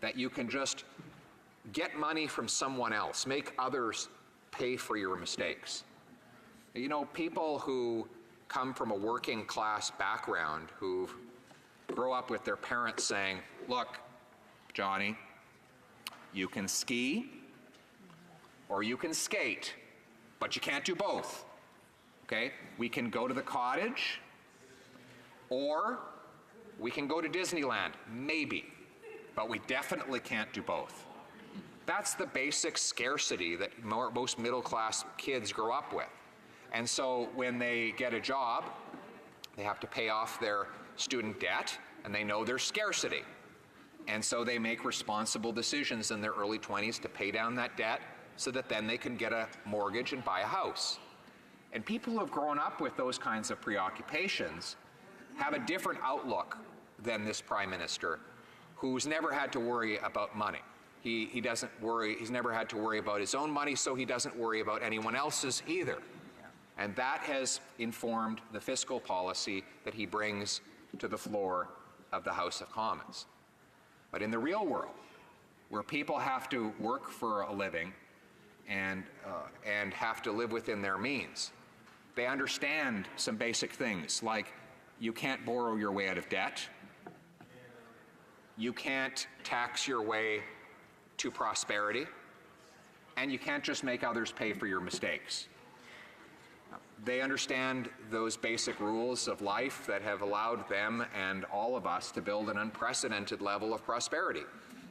that you can just get money from someone else, make others pay for your mistakes. You know, people who come from a working class background, who grow up with their parents saying, look, Johnny, you can ski or you can skate, but you can't do both, okay? We can go to the cottage, or we can go to Disneyland, maybe, but we definitely can't do both. That's the basic scarcity that most middle-class kids grow up with. And so when they get a job, they have to pay off their student debt, and they know there's scarcity. And so they make responsible decisions in their early 20s to pay down that debt so that then they can get a mortgage and buy a house. And people who have grown up with those kinds of preoccupations have a different outlook than this Prime Minister, who's never had to worry about money. He doesn't worry, he's never had to worry about his own money, so he doesn't worry about anyone else's either. And that has informed the fiscal policy that he brings to the floor of the House of Commons. But in the real world, where people have to work for a living and have to live within their means, they understand some basic things like you can't borrow your way out of debt, you can't tax your way to prosperity, and you can't just make others pay for your mistakes. They understand those basic rules of life that have allowed them and all of us to build an unprecedented level of prosperity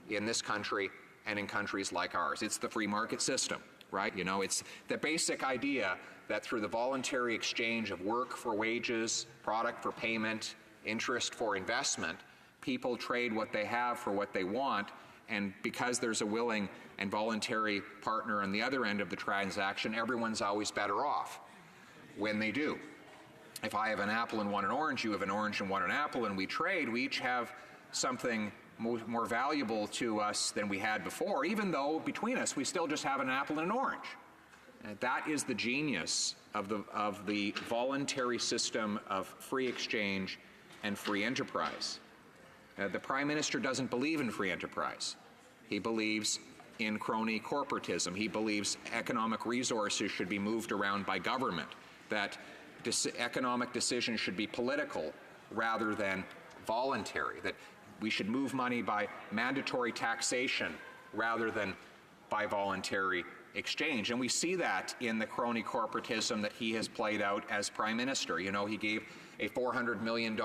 in this country and in countries like ours. It's the free market system, right? You know, it's the basic idea that through the voluntary exchange of work for wages, product for payment, interest for investment, people trade what they have for what they want, and because there's a willing and voluntary partner on the other end of the transaction, everyone's always better off when they do. If I have an apple and want an orange, you have an orange and want an apple, and we trade, we each have something more valuable to us than we had before, even though between us we still just have an apple and an orange. And that is the genius of the voluntary system of free exchange and free enterprise. The Prime Minister doesn't believe in free enterprise. He believes in crony corporatism. He believes economic resources should be moved around by government, that economic decisions should be political rather than voluntary, that we should move money by mandatory taxation rather than by voluntary exchange. And we see that in the crony corporatism that he has played out as Prime Minister. You know, he gave a $400 million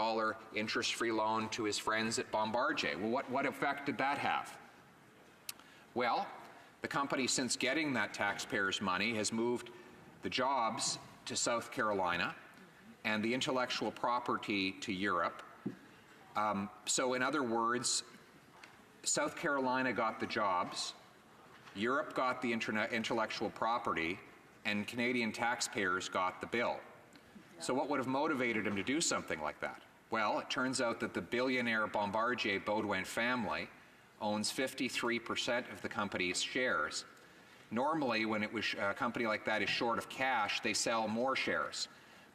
interest-free loan to his friends at Bombardier. Well, what effect did that have? Well, the company, since getting that taxpayers' money, has moved the jobs to South Carolina and the intellectual property to Europe. So in other words, South Carolina got the jobs, Europe got the intellectual property, and Canadian taxpayers got the bill. So what would have motivated him to do something like that? Well, it turns out that the billionaire Bombardier Baudouin family owns 53% of the company's shares. Normally, when a company like that is short of cash, they sell more shares.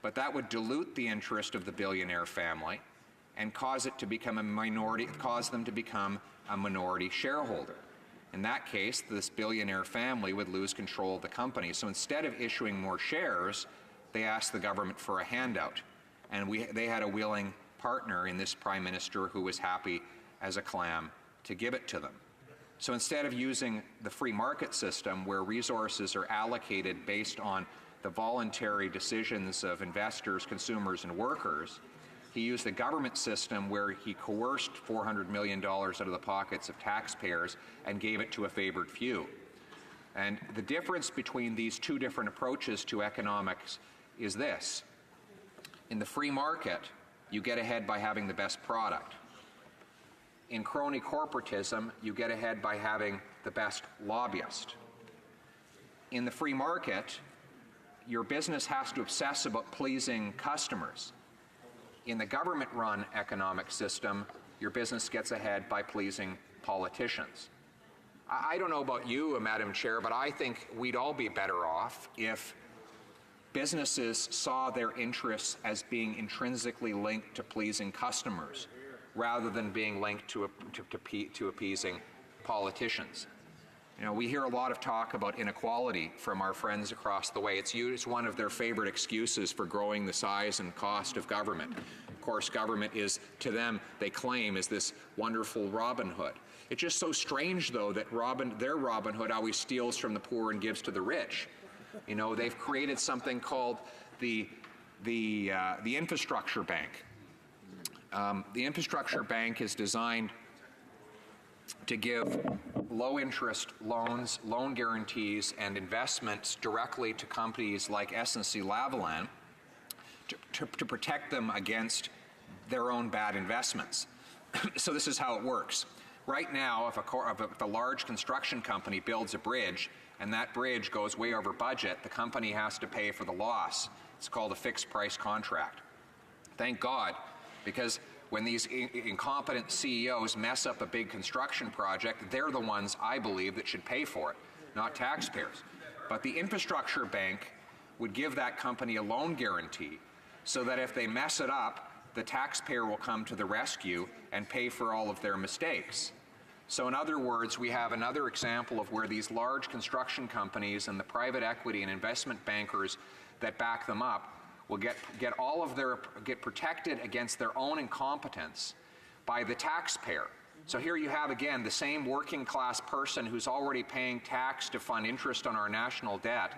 But that would dilute the interest of the billionaire family and cause it to become a minority, cause them to become a minority shareholder. In that case, this billionaire family would lose control of the company. So instead of issuing more shares, they asked the government for a handout. And they had a willing partner in this Prime Minister who was happy as a clam to give it to them. So instead of using the free market system where resources are allocated based on the voluntary decisions of investors, consumers, and workers, He used the government system where he coerced $400 million out of the pockets of taxpayers and gave it to a favored few. And the difference between these two different approaches to economics is this. In the free market, you get ahead by having the best product. In crony corporatism, you get ahead by having the best lobbyist. In the free market, your business has to obsess about pleasing customers. In the government-run economic system, your business gets ahead by pleasing politicians. I don't know about you, Madam Chair, but I think we'd all be better off if businesses saw their interests as being intrinsically linked to pleasing customers rather than being linked to appeasing politicians. You know, we hear a lot of talk about inequality from our friends across the way. It's one of their favorite excuses for growing the size and cost of government. Of course, government is, to them, they claim, is this wonderful Robin Hood. It's just so strange, though, that their Robin Hood always steals from the poor and gives to the rich. You know, they've created something called the infrastructure bank. The infrastructure bank is designed to give low-interest loans, loan guarantees, and investments directly to companies like SNC-Lavalin to protect them against their own bad investments. So this is how it works. Right now, if a large construction company builds a bridge and that bridge goes way over budget, the company has to pay for the loss. It's called a fixed price contract. Thank God, because when these incompetent CEOs mess up a big construction project, they're the ones, I believe, that should pay for it, not taxpayers. But the infrastructure bank would give that company a loan guarantee so that if they mess it up, the taxpayer will come to the rescue and pay for all of their mistakes. So in other words, we have another example of where these large construction companies and the private equity and investment bankers that back them up will get protected against their own incompetence by the taxpayer. So here you have, again, the same working class person who's already paying tax to fund interest on our national debt,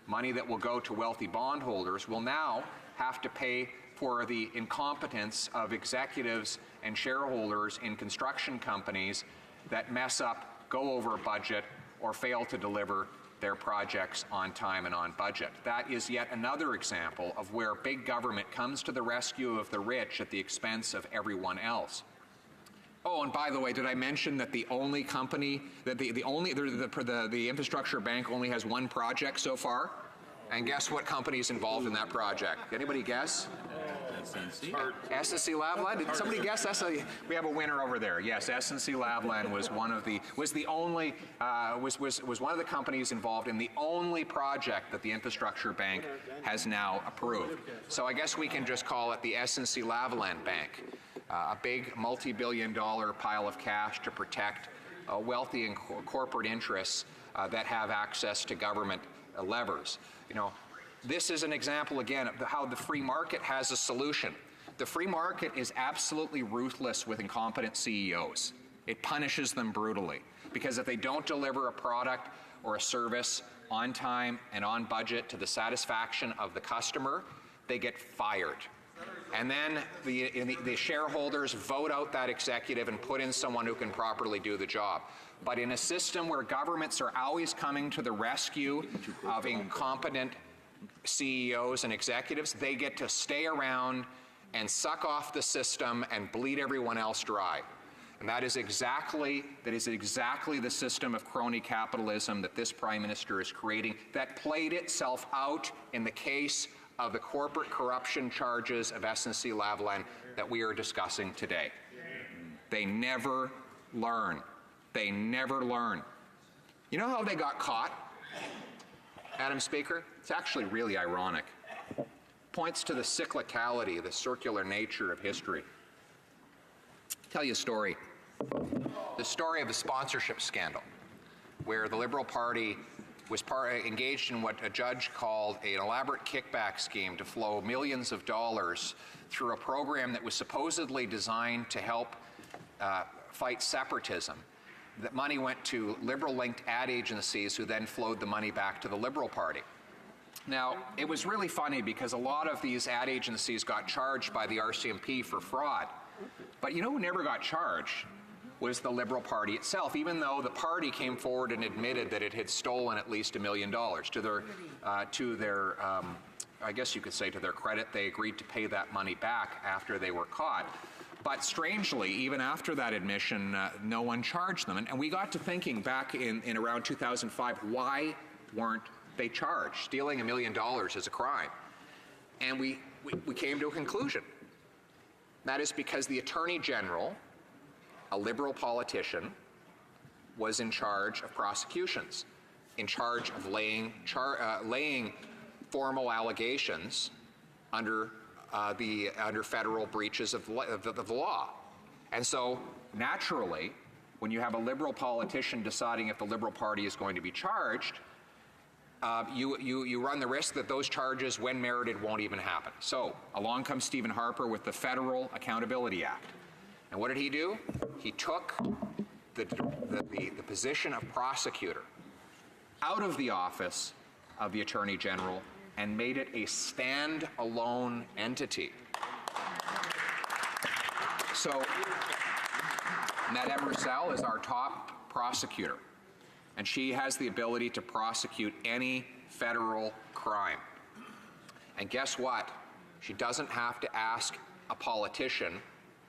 money that will go to wealthy bondholders, will now have to pay for the incompetence of executives and shareholders in construction companies that mess up, go over budget, or fail to deliver their projects on time and on budget. That is yet another example of where big government comes to the rescue of the rich at the expense of everyone else. Oh, and by the way, did I mention that the only company, that the infrastructure bank only has one project so far? And guess what company is involved in that project? Anybody guess? SNC-Lavalin. Did somebody guess? We have a winner over there. Yes, SNC-Lavalin was one of the companies involved in the only project that the infrastructure bank has now approved. So I guess we can just call it the SNC-Lavalin Bank, a big multi-billion-dollar pile of cash to protect wealthy and corporate interests that have access to government levers. You know, this is an example, again, of how the free market has a solution. The free market is absolutely ruthless with incompetent CEOs. It punishes them brutally, because if they don't deliver a product or a service on time and on budget to the satisfaction of the customer, they get fired. And then the shareholders vote out that executive and put in someone who can properly do the job. But in a system where governments are always coming to the rescue of incompetent CEOs and executives, they get to stay around and suck off the system and bleed everyone else dry. And that is exactly the system of crony capitalism that this Prime Minister is creating, that played itself out in the case of the corporate corruption charges of SNC-Lavalin that we are discussing today. They never learn. They never learn. You know how they got caught, Madam Speaker? It's actually really ironic. Points to the cyclicality, the circular nature of history. I'll tell you a story. The story of the sponsorship scandal, where the Liberal Party was engaged in what a judge called an elaborate kickback scheme to flow millions of dollars through a program that was supposedly designed to help fight separatism. That money went to Liberal-linked ad agencies who then flowed the money back to the Liberal Party. Now, it was really funny because a lot of these ad agencies got charged by the RCMP for fraud. But you know who never got charged was the Liberal Party itself, even though the party came forward and admitted that it had stolen at least $1 million. To their I guess you could say to their credit, they agreed to pay that money back after they were caught. But strangely, even after that admission, no one charged them. And we got to thinking back in around 2005, why weren't they charged? Stealing $1 million is a crime. And we came to a conclusion. That is because the Attorney General, a Liberal politician, was in charge of prosecutions, in charge of laying formal allegations under federal breaches of the law. And so, naturally, when you have a Liberal politician deciding if the Liberal Party is going to be charged, you run the risk that those charges, when merited, won't even happen. So, along comes Stephen Harper with the Federal Accountability Act. And what did he do? He took the position of prosecutor out of the office of the Attorney General and made it a stand-alone entity. So, Madame Roussel is our top prosecutor, and she has the ability to prosecute any federal crime. And guess what? She doesn't have to ask a politician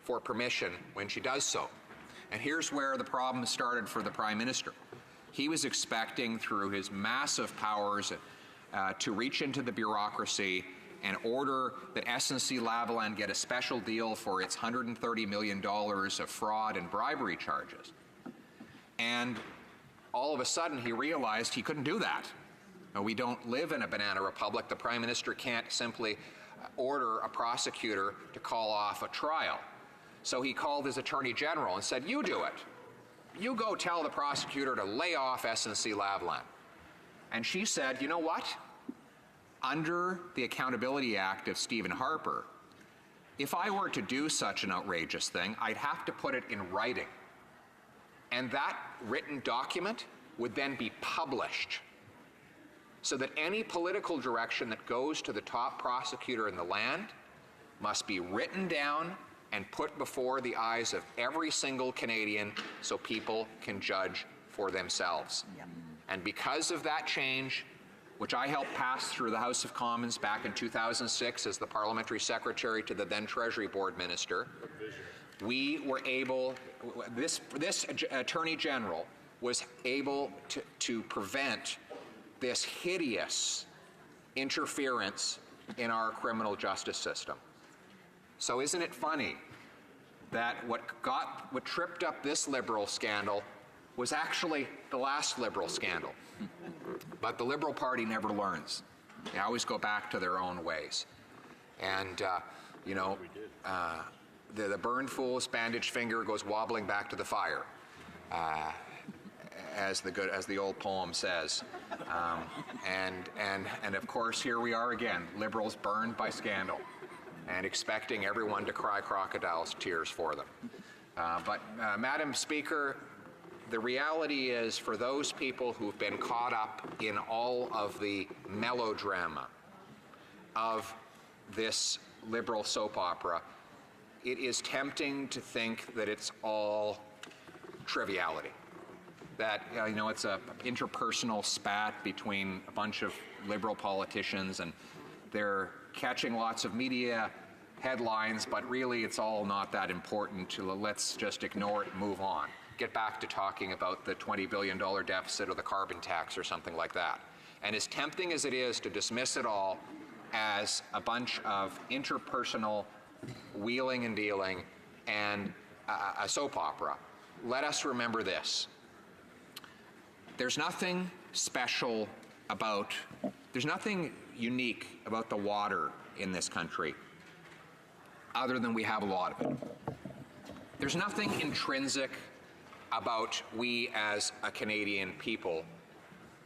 for permission when she does so. And here's where the problem started for the Prime Minister. He was expecting, through his massive powers, to reach into the bureaucracy and order that SNC-Lavalin get a special deal for its $130 million of fraud and bribery charges. And all of a sudden, he realized he couldn't do that. Now, we don't live in a banana republic. The Prime Minister can't simply order a prosecutor to call off a trial. So he called his Attorney General and said, you do it. You go tell the prosecutor to lay off SNC-Lavalin. And she said, you know what? Under the Accountability Act of Stephen Harper, if I were to do such an outrageous thing, I'd have to put it in writing. And that written document would then be published so that any political direction that goes to the top prosecutor in the land must be written down and put before the eyes of every single Canadian so people can judge for themselves. Yep. And because of that change, which I helped pass through the House of Commons back in 2006 as the parliamentary secretary to the then Treasury Board Minister, we were able, this Attorney General was able to prevent this hideous interference in our criminal justice system. So isn't it funny that what tripped up this Liberal scandal was actually the last Liberal scandal? But the Liberal Party never learns. They always go back to their own ways. And, the burned fool's bandaged finger goes wobbling back to the fire, as the old poem says. And of course, here we are again, Liberals burned by scandal, and expecting everyone to cry crocodile's tears for them. Madam Speaker, the reality is, for those people who've been caught up in all of the melodrama of this Liberal soap opera, it is tempting to think that it's all triviality. That, it's an interpersonal spat between a bunch of Liberal politicians, and they're catching lots of media headlines, but really it's all not that important. Let's just ignore it and move on. Get back to talking about the $20 billion deficit or the carbon tax or something like that. And as tempting as it is to dismiss it all as a bunch of interpersonal wheeling and dealing and a soap opera, let us remember this. There's nothing special about, there's nothing unique about the water in this country other than we have a lot of it. There's nothing intrinsic about we as a Canadian people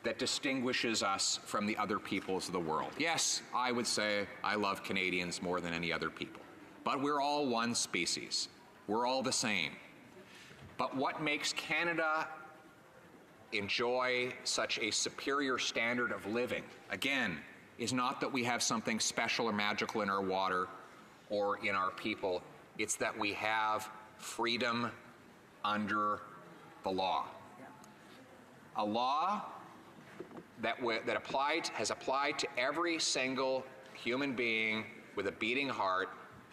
that distinguishes us from the other peoples of the world. Yes, I would say I love Canadians more than any other people, but we're all one species. We're all the same. But what makes Canada enjoy such a superior standard of living, again, is not that we have something special or magical in our water or in our people. It's that we have freedom under the law. A law that has applied to every single human being with a beating heart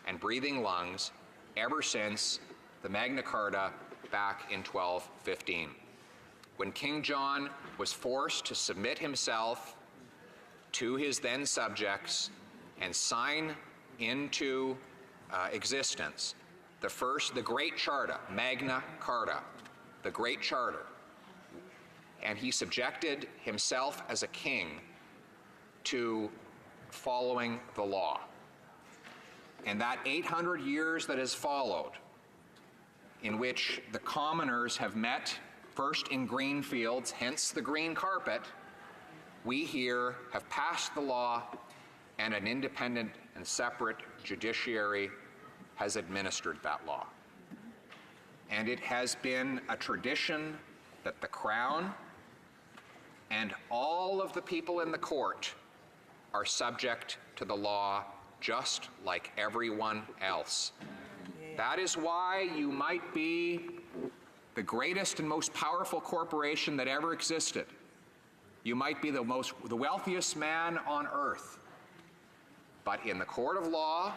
and breathing lungs ever since the Magna Carta back in 1215. When King John was forced to submit himself to his then subjects and sign into existence the Great Charter, Magna Carta, the Great Charter, and he subjected himself as a king to following the law. And that 800 years that has followed, in which the commoners have met first in green fields, hence the green carpet, we here have passed the law, and an independent and separate judiciary has administered that law. And it has been a tradition that the Crown and all of the people in the court are subject to the law just like everyone else. That is why you might be the greatest and most powerful corporation that ever existed. You might be the wealthiest man on earth. But in the court of law,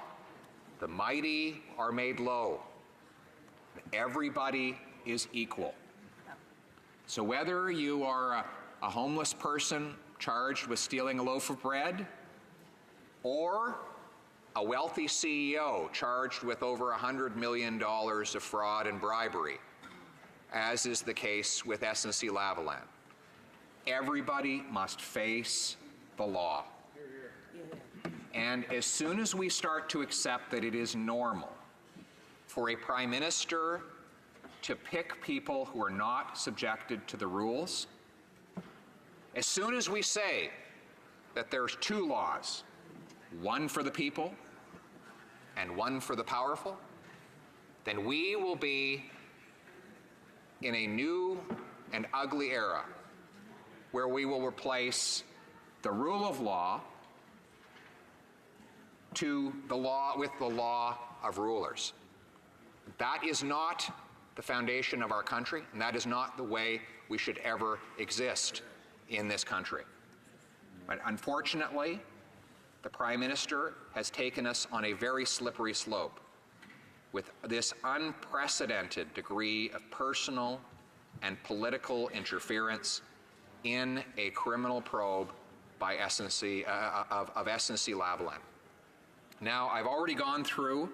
the mighty are made low. Everybody is equal. So whether you are a homeless person charged with stealing a loaf of bread, or a wealthy CEO charged with over $100 million of fraud and bribery, as is the case with SNC-Lavalin, everybody must face the law. And as soon as we start to accept that it is normal for a prime minister to pick people who are not subjected to the rules, as soon as we say that there's two laws, one for the people and one for the powerful, then we will be in a new and ugly era where we will replace the rule of law with the law of rulers. That is not the foundation of our country, and that is not the way we should ever exist in this country. But unfortunately, the Prime Minister has taken us on a very slippery slope with this unprecedented degree of personal and political interference in a criminal probe by SNC-Lavalin. Now, I've already gone through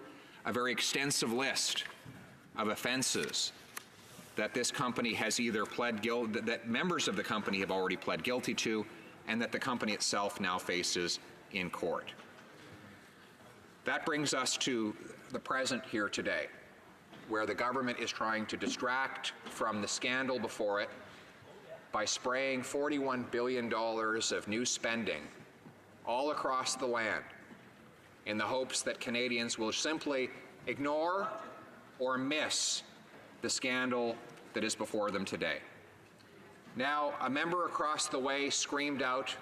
a very extensive list of offenses that this company has either pled guilty, that members of the company have already pled guilty to, and that the company itself now faces in court. That brings us to the present here today, where the government is trying to distract from the scandal before it by spraying $41 billion of new spending all across the land in the hopes that Canadians will simply ignore or miss the scandal that is before them today. Now, a member across the way screamed out,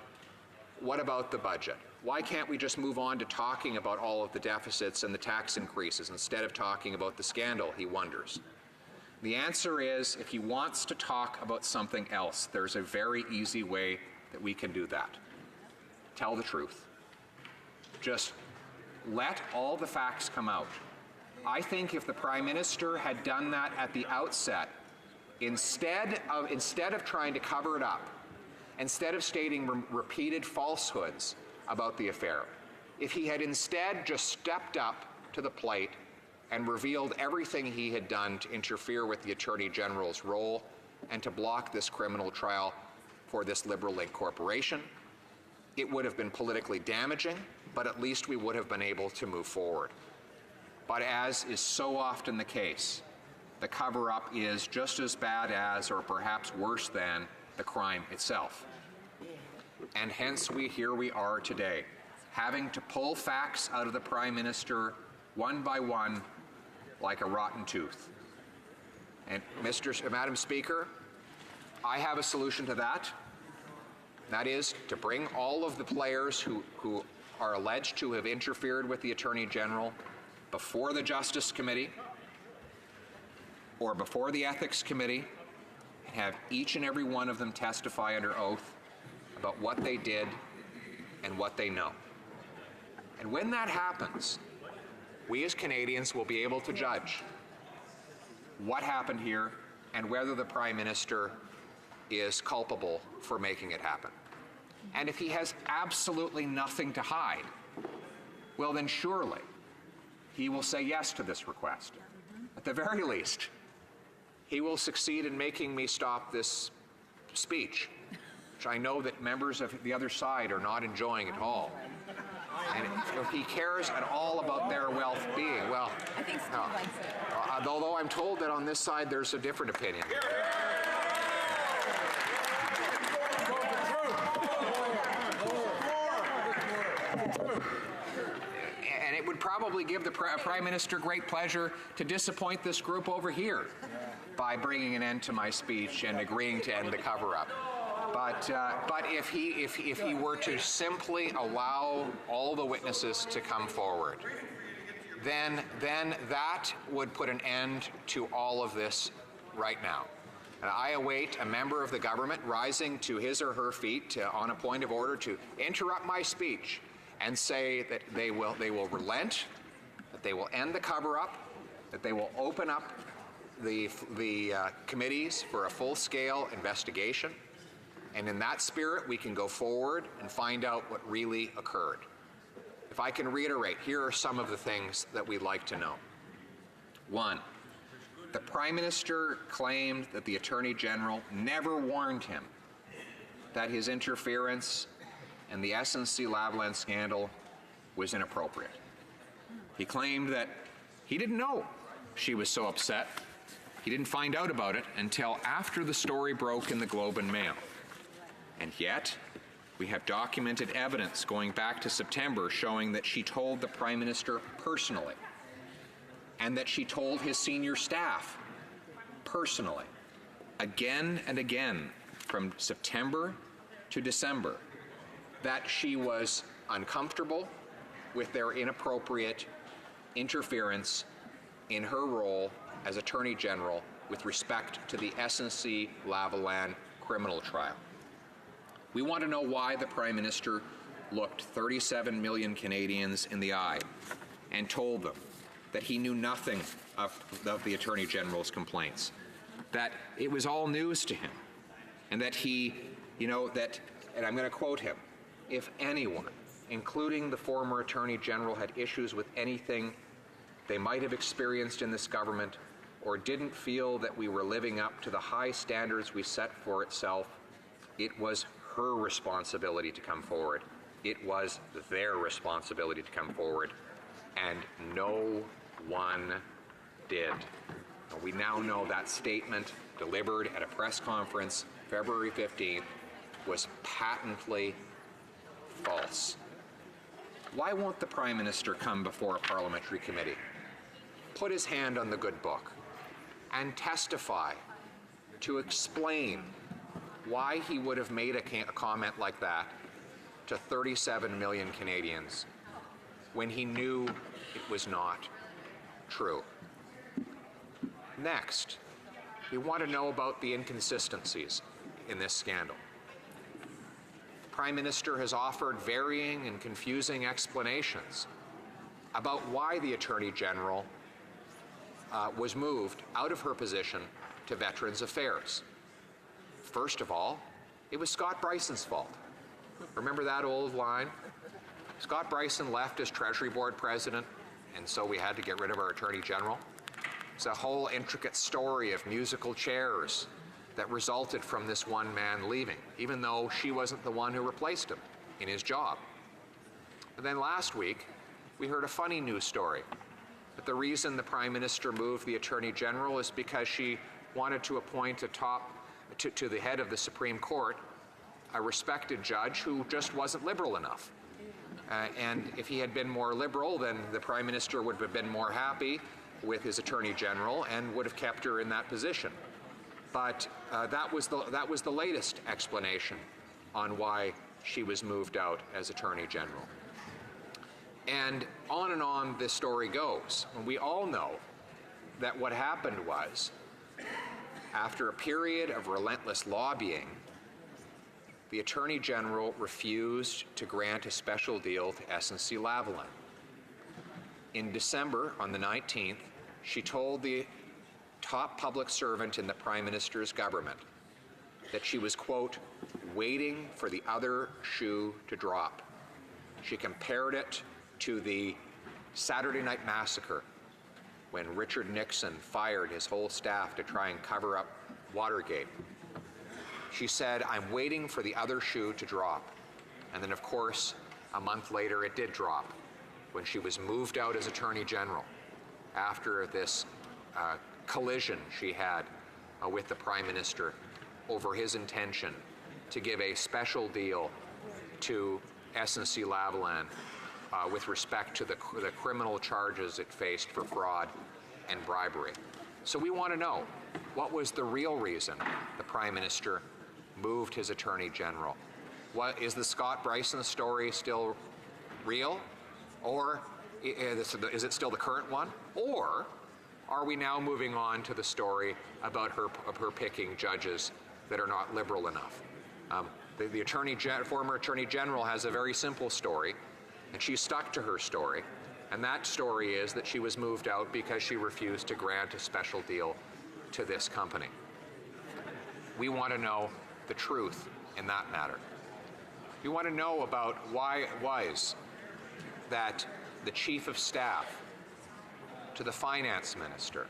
"What about the budget? Why can't we just move on to talking about all of the deficits and the tax increases instead of talking about the scandal?" he wonders. The answer is, if he wants to talk about something else, there's a very easy way that we can do that. Tell the truth. Just let all the facts come out. I think if the Prime Minister had done that at the outset, instead of trying to cover it up, instead of stating repeated falsehoods about the affair, if he had instead just stepped up to the plate and revealed everything he had done to interfere with the Attorney General's role and to block this criminal trial for this Liberal Link Corporation, it would have been politically damaging, but at least we would have been able to move forward. But as is so often the case, the cover-up is just as bad as, or perhaps worse than, the crime itself. And hence here we are today, having to pull facts out of the Prime Minister one by one like a rotten tooth. And Madam Speaker, I have a solution to that. That is, to bring all of the players who are alleged to have interfered with the Attorney General before the Justice Committee or before the Ethics Committee, have each and every one of them testify under oath about what they did and what they know. And when that happens, we as Canadians will be able to judge what happened here and whether the Prime Minister is culpable for making it happen. And if he has absolutely nothing to hide, well then surely he will say yes to this request. At the very least, he will succeed in making me stop this speech, which I know that members of the other side are not enjoying at all. And if he cares at all about their well-being, well, I think Steve likes it. Although I'm told that on this side there's a different opinion. And it would probably give the Prime Minister great pleasure to disappoint this group over here by bringing an end to my speech and agreeing to end the cover-up. But if he were to simply allow all the witnesses to come forward, then that would put an end to all of this right now. And I await a member of the government rising to his or her feet on a point of order to interrupt my speech and say that they will relent, that they will end the cover-up, that they will open up the committees for a full-scale investigation. And in that spirit, we can go forward and find out what really occurred. If I can reiterate, here are some of the things that we'd like to know. One, the Prime Minister claimed that the Attorney General never warned him that his interference in the SNC-Lavalin scandal was inappropriate. He claimed that he didn't know she was so upset. He didn't find out about it until after the story broke in the Globe and Mail. And yet, we have documented evidence going back to September showing that she told the Prime Minister personally, and that she told his senior staff personally, again and again, from September to December, that she was uncomfortable with their inappropriate interference in her role as Attorney General with respect to the SNC-Lavalin criminal trial. We want to know why the Prime Minister looked 37 million Canadians in the eye and told them that he knew nothing of the Attorney General's complaints, that it was all news to him, and that he, and I'm going to quote him, if anyone, including the former Attorney General, had issues with anything they might have experienced in this government or didn't feel that we were living up to the high standards we set for itself, it was her responsibility to come forward. It was their responsibility to come forward, and no one did. We now know that statement delivered at a press conference February 15th was patently false. Why won't the Prime Minister come before a parliamentary committee, put his hand on the good book, and testify to explain why he would have made a comment like that to 37 million Canadians when he knew it was not true? Next, we want to know about the inconsistencies in this scandal. The Prime Minister has offered varying and confusing explanations about why the Attorney General was moved out of her position to Veterans Affairs. First of all, it was Scott Bryson's fault. Remember that old line? Scott Bryson left as Treasury Board President, and so we had to get rid of our Attorney General. It's a whole intricate story of musical chairs that resulted from this one man leaving, even though she wasn't the one who replaced him in his job. And then last week, we heard a funny news story that the reason the Prime Minister moved the Attorney General is because she wanted to appoint to the head of the Supreme Court a respected judge who just wasn't liberal enough. And if he had been more liberal, then the Prime Minister would have been more happy with his Attorney General and would have kept her in that position. But that was the latest explanation on why she was moved out as Attorney General. And on this story goes. And we all know that what happened was, after a period of relentless lobbying, the Attorney General refused to grant a special deal to SNC-Lavalin. In December, on the 19th, she told the top public servant in the Prime Minister's government that she was, quote, waiting for the other shoe to drop. She compared it to the Saturday Night Massacre, when Richard Nixon fired his whole staff to try and cover up Watergate. She said, I'm waiting for the other shoe to drop. And then, of course, a month later, it did drop when she was moved out as Attorney General after this collision she had with the Prime Minister over his intention to give a special deal to SNC-Lavalin with respect to the criminal charges it faced for fraud and bribery. So we want to know, what was the real reason the Prime Minister moved his Attorney General? What is the Scott Bryson story still real? Or is it still the current one? Or are we now moving on to the story about her picking judges that are not liberal enough? The former Attorney General has a very simple story, and she stuck to her story. And that story is that she was moved out because she refused to grant a special deal to this company. We want to know the truth in that matter. We want to know about why it was that the Chief of Staff to the Finance Minister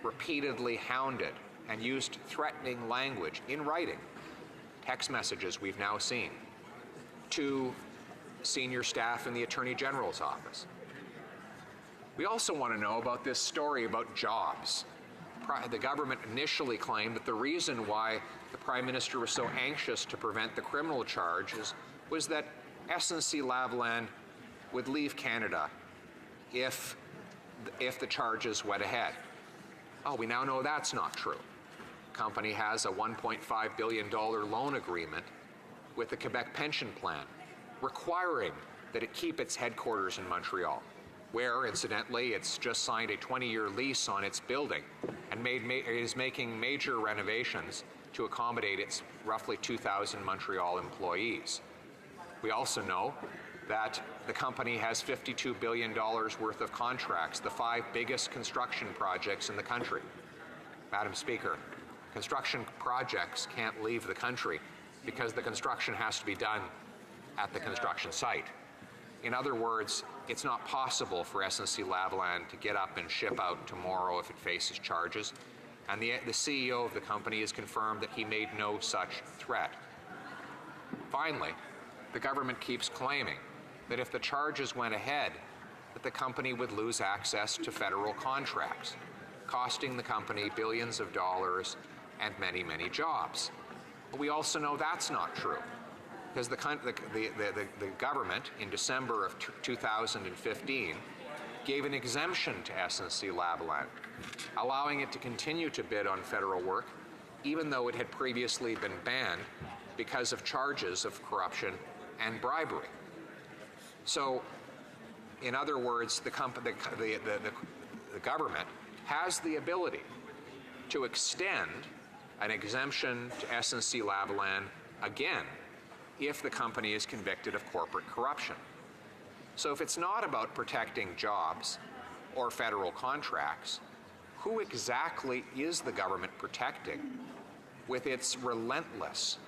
repeatedly hounded and used threatening language in writing, text messages we've now seen, to senior staff in the Attorney General's office. We also want to know about this story about jobs. The government initially claimed that the reason why the Prime Minister was so anxious to prevent the criminal charges was that SNC-Lavalin would leave Canada if the charges went ahead. Oh, we now know that's not true. The company has a $1.5 billion loan agreement with the Quebec Pension Plan, requiring that it keep its headquarters in Montreal, where, incidentally, it's just signed a 20-year lease on its building and is making major renovations to accommodate its roughly 2,000 Montreal employees. We also know that the company has $52 billion worth of contracts, the 5 biggest construction projects in the country. Madam Speaker, construction projects can't leave the country because the construction has to be done at the construction site. In other words, it's not possible for SNC-Lavalin to get up and ship out tomorrow if it faces charges, and the CEO of the company has confirmed that he made no such threat. Finally, the government keeps claiming that if the charges went ahead, that the company would lose access to federal contracts, costing the company billions of dollars and many, many jobs. But we also know that's not true, because the government, in December of 2015, gave an exemption to SNC-Lavalin, allowing it to continue to bid on federal work, even though it had previously been banned because of charges of corruption and bribery. So, in other words, the government has the ability to extend an exemption to SNC-Lavalin again if the company is convicted of corporate corruption. So if it's not about protecting jobs or federal contracts, who exactly is the government protecting with its relentless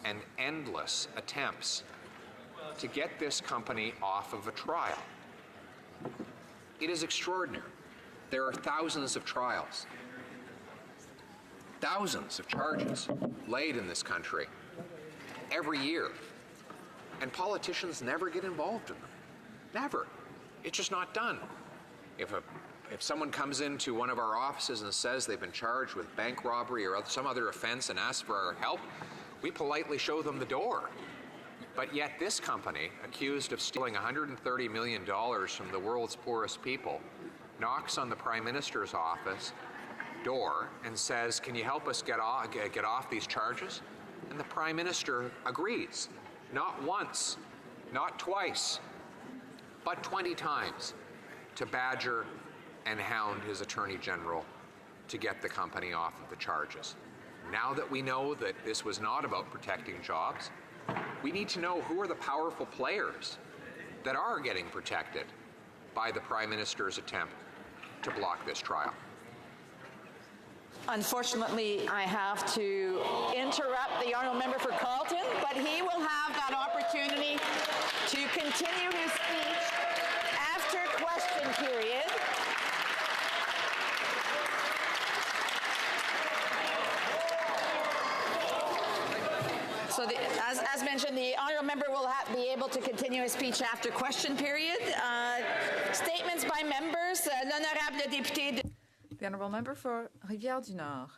and endless attempts to get this company off of a trial? It is extraordinary. There are thousands of trials, thousands of charges laid in this country every year, and politicians never get involved in them. Never. It's just not done. If someone comes into one of our offices and says they've been charged with bank robbery or some other offense and asks for our help, we politely show them the door. But yet this company, accused of stealing $130 million from the world's poorest people, knocks on the Prime Minister's office door and says, can you help us get off these charges? And the Prime Minister agrees, not once, not twice, but 20 times, to badger and hound his Attorney General to get the company off of the charges. Now that we know that this was not about protecting jobs, we need to know who are the powerful players that are getting protected by the Prime Minister's attempt to block this trial. Unfortunately, I have to interrupt the honourable member for Carleton, but he will have that opportunity to continue his speech after question period. So, as mentioned, the honourable member will be able to continue his speech after question period. Statements by members. L'honorable député. The Honourable Member for Rivière-du-Nord.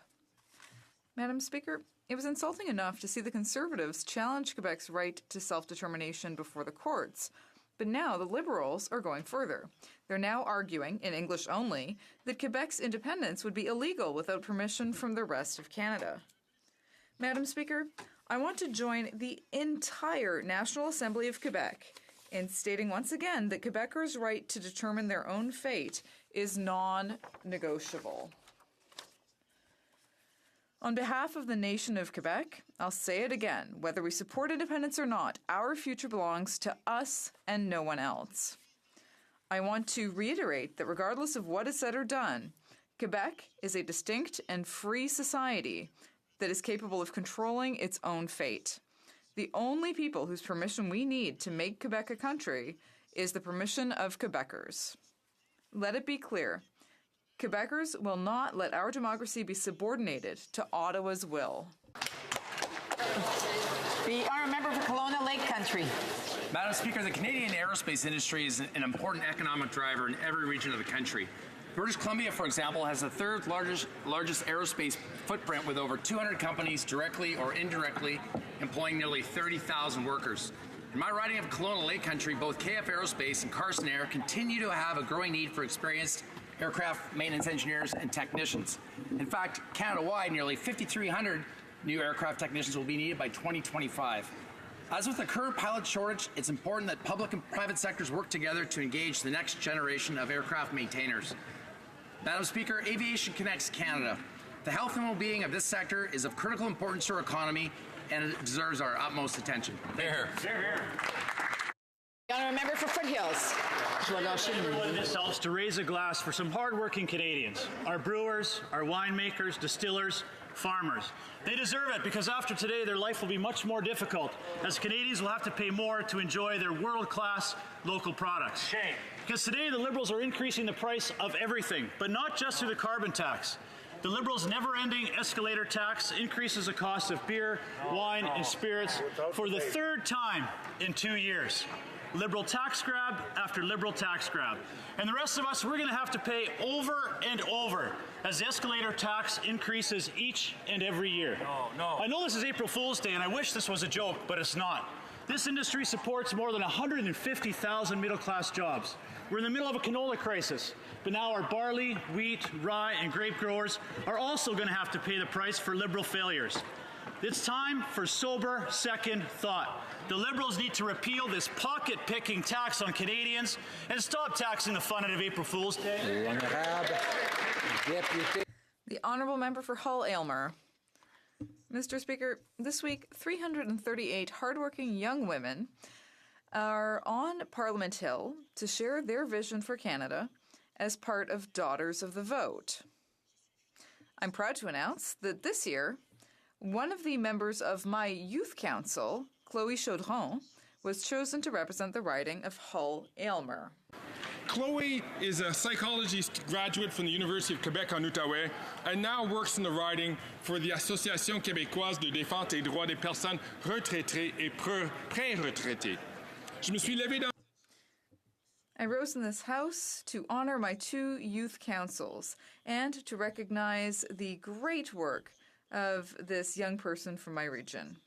Madam Speaker, it was insulting enough to see the Conservatives challenge Quebec's right to self-determination before the courts. But now the Liberals are going further. They're now arguing, in English only, that Quebec's independence would be illegal without permission from the rest of Canada. Madam Speaker, I want to join the entire National Assembly of Quebec in stating once again that Quebecers' right to determine their own fate is non-negotiable. On behalf of the nation of Quebec, I'll say it again, whether we support independence or not, our future belongs to us and no one else. I want to reiterate that regardless of what is said or done, Quebec is a distinct and free society that is capable of controlling its own fate. The only people whose permission we need to make Quebec a country is the permission of Quebecers. Let it be clear, Quebecers will not let our democracy be subordinated to Ottawa's will. The honourable member for Kelowna Lake Country. Madam Speaker, the Canadian aerospace industry is an important economic driver in every region of the country. British Columbia, for example, has the third largest aerospace footprint with over 200 companies directly or indirectly employing nearly 30,000 workers. In my riding of Kelowna Lake Country, both KF Aerospace and Carson Air continue to have a growing need for experienced aircraft maintenance engineers and technicians. In fact, Canada-wide, nearly 5,300 new aircraft technicians will be needed by 2025. As with the current pilot shortage, it's important that public and private sectors work together to engage the next generation of aircraft maintainers. Madam Speaker, aviation connects Canada. The health and well-being of this sector is of critical importance to our economy, and it deserves our utmost attention. Here. The honourable member for Foothills. This helps to raise a glass for some hardworking Canadians, our brewers, our winemakers, distillers, farmers. They deserve it because after today their life will be much more difficult as Canadians will have to pay more to enjoy their world-class local products. Shame. Because today the Liberals are increasing the price of everything, but not just through the carbon tax. The Liberals' never-ending escalator tax increases the cost of beer, wine, and spirits for the third time in 2 years. Liberal tax grab after liberal tax grab. And the rest of us, we're going to have to pay over and over as the escalator tax increases each and every year. I know this is April Fool's Day, and I wish this was a joke, but it's not. This industry supports more than 150,000 middle-class jobs. We're in the middle of a canola crisis, but now our barley, wheat, rye, and grape growers are also going to have to pay the price for Liberal failures. It's time for sober second thought. The Liberals need to repeal this pocket-picking tax on Canadians and stop taxing the fun out of April Fool's Day. The Honourable Member for Hull-Aylmer. Mr. Speaker, this week, 338 hardworking young women are on Parliament Hill to share their vision for Canada as part of Daughters of the Vote. I'm proud to announce that this year, one of the members of my youth council, Chloe Chaudron, was chosen to represent the riding of Hull-Aylmer. Chloe is a psychology graduate from the University of Quebec en Outaouais and now works in the riding for the Association québécoise de défense des droits des personnes retraitées et pré-retraitées. Je me suis levé dans... I rose in this House to honor my two youth councils and to recognize the great work of this young person from my region.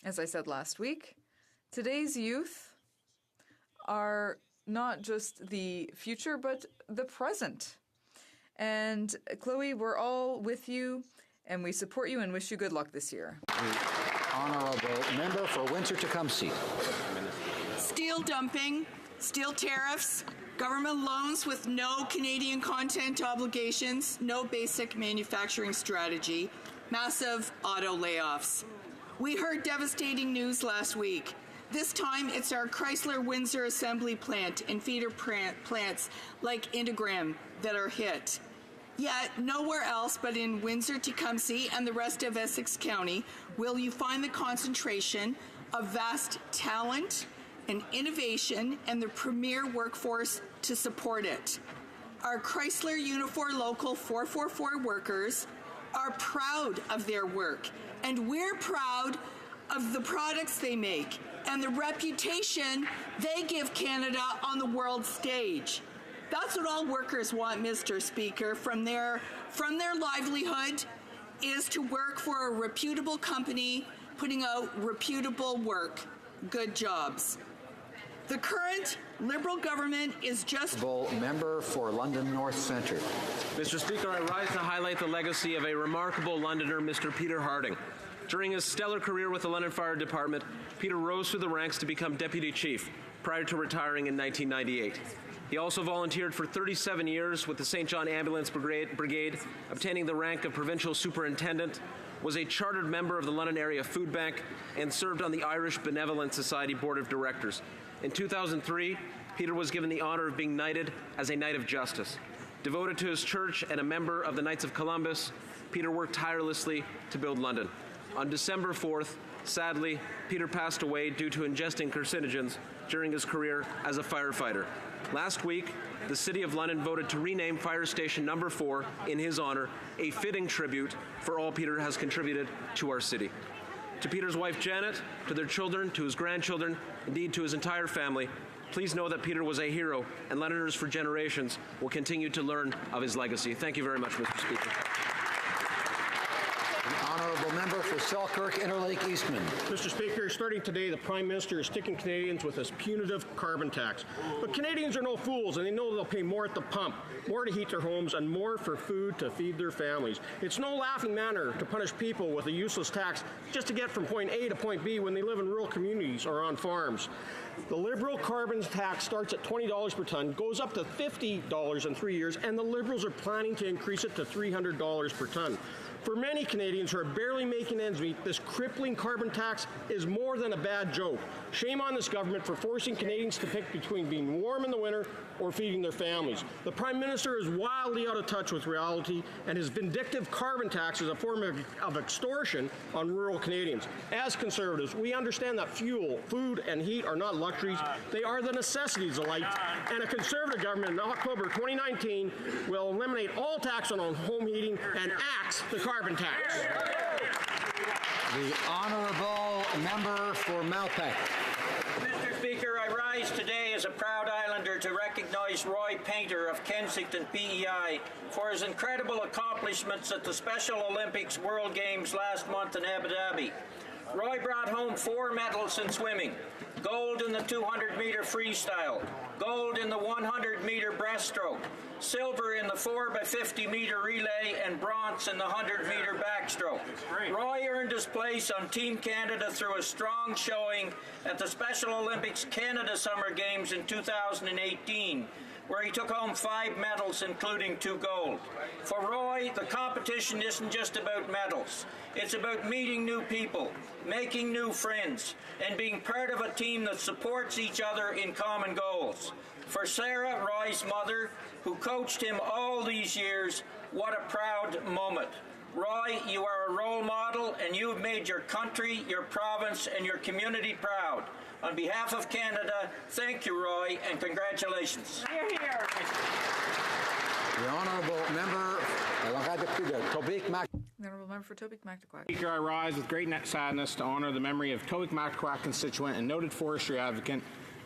As I said last week, today's youth are not just the future, but the present. And Chloe, we're all with you, and we support you and wish you good luck this year. Honourable Member for Windsor-Tecumseh. Steel dumping, steel tariffs, government loans with no Canadian content obligations, no basic manufacturing strategy, massive auto layoffs. We heard devastating news last week. This time, it's our Chrysler Windsor assembly plant and feeder plants like Indogram that are hit. Yet, nowhere else but in Windsor-Tecumseh and the rest of Essex County will you find the concentration of vast talent and innovation and the premier workforce to support it. Our Chrysler Unifor Local 444 workers are proud of their work, and we're proud of the products they make and the reputation they give Canada on the world stage. That's what all workers want, Mr. Speaker, from their livelihood is to work for a reputable company putting out reputable work, good jobs. The current Liberal government is just... Member for London North Centre. Mr. Speaker, I rise to highlight the legacy of a remarkable Londoner, Mr. Peter Harding. During his stellar career with the London Fire Department, Peter rose through the ranks to become Deputy Chief prior to retiring in 1998. He also volunteered for 37 years with the St. John Ambulance Brigade, obtaining the rank of Provincial Superintendent, was a chartered member of the London Area Food Bank, and served on the Irish Benevolent Society Board of Directors. In 2003, Peter was given the honor of being knighted as a Knight of Justice. Devoted to his church and a member of the Knights of Columbus, Peter worked tirelessly to build London. On December 4th, sadly, Peter passed away due to ingesting carcinogens during his career as a firefighter. Last week, the City of London voted to rename Fire Station Number 4 in his honor, a fitting tribute for all Peter has contributed to our city. To Peter's wife, Janet, to their children, to his grandchildren, indeed to his entire family, please know that Peter was a hero, and Londoners for generations will continue to learn of his legacy. Thank you very much, Mr. Speaker. Honourable Member for Selkirk Interlake Eastman. Mr. Speaker, starting today, the Prime Minister is sticking Canadians with this punitive carbon tax. But Canadians are no fools, and they know they'll pay more at the pump, more to heat their homes, and more for food to feed their families. It's no laughing matter to punish people with a useless tax just to get from point A to point B when they live in rural communities or on farms. The Liberal carbon tax starts at $20 per tonne, goes up to $50 in 3 years, and the Liberals are planning to increase it to $300 per tonne. For many Canadians who are barely making ends meet, this crippling carbon tax is more than a bad joke. Shame on this government for forcing Canadians to pick between being warm in the winter or feeding their families. The Prime Minister is wildly out of touch with reality, and his vindictive carbon tax is a form of extortion on rural Canadians. As Conservatives, we understand that fuel, food, and heat are not luxuries. They are the necessities of life, and a Conservative government in October 2019 will eliminate all tax on home heating and axe the carbon tax. The Honourable Member for Malpeque. Mr. Speaker, I rise today as a proud Islander to recognise Roy Painter of Kensington PEI for his incredible accomplishments at the Special Olympics World Games last month in Abu Dhabi. Roy brought home 4 medals in swimming: gold in the 200-metre freestyle, gold in the 100-metre breaststroke, silver in the 4x50-metre relay, and bronze in the 100-metre backstroke. Roy earned his place on Team Canada through a strong showing at the Special Olympics Canada Summer Games in 2018, where he took home 5 medals, including 2 gold. For Roy, the competition isn't just about medals. It's about meeting new people, making new friends, and being part of a team that supports each other in common goals. For Sarah, Roy's mother, who coached him all these years, what a proud moment. Roy, you are a role model, and you've made your country, your province, and your community proud. On behalf of Canada, thank you, Roy, and congratulations. Hear, hear. The Honourable Member The Honourable Member for Tobique Mactaquac. Speaker, I rise with great sadness to honour the memory of Tobique Mactaquac constituent and noted forestry advocate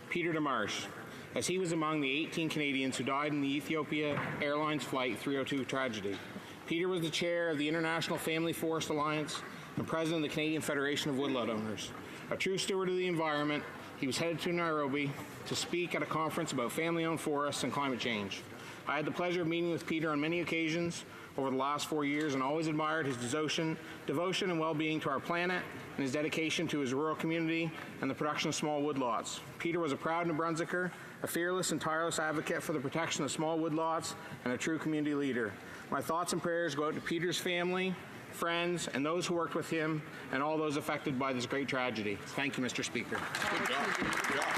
Peter DeMarsh, as he was among the 18 Canadians who died in the Ethiopia Airlines Flight 302 tragedy. Peter was the chair of the International Family Forest Alliance and president of the Canadian Federation of Woodlot Owners. A true steward of the environment, he was headed to Nairobi to speak at a conference about family-owned forests and climate change. I had the pleasure of meeting with Peter on many occasions, over the last 4 years and always admired his devotion and well-being to our planet and his dedication to his rural community and the production of small woodlots. Peter was a proud New Brunswicker, a fearless and tireless advocate for the protection of small woodlots, and a true community leader. My thoughts and prayers go out to Peter's family, friends, and those who worked with him, and all those affected by this great tragedy. Thank you, Mr. Speaker. Good job. Good job.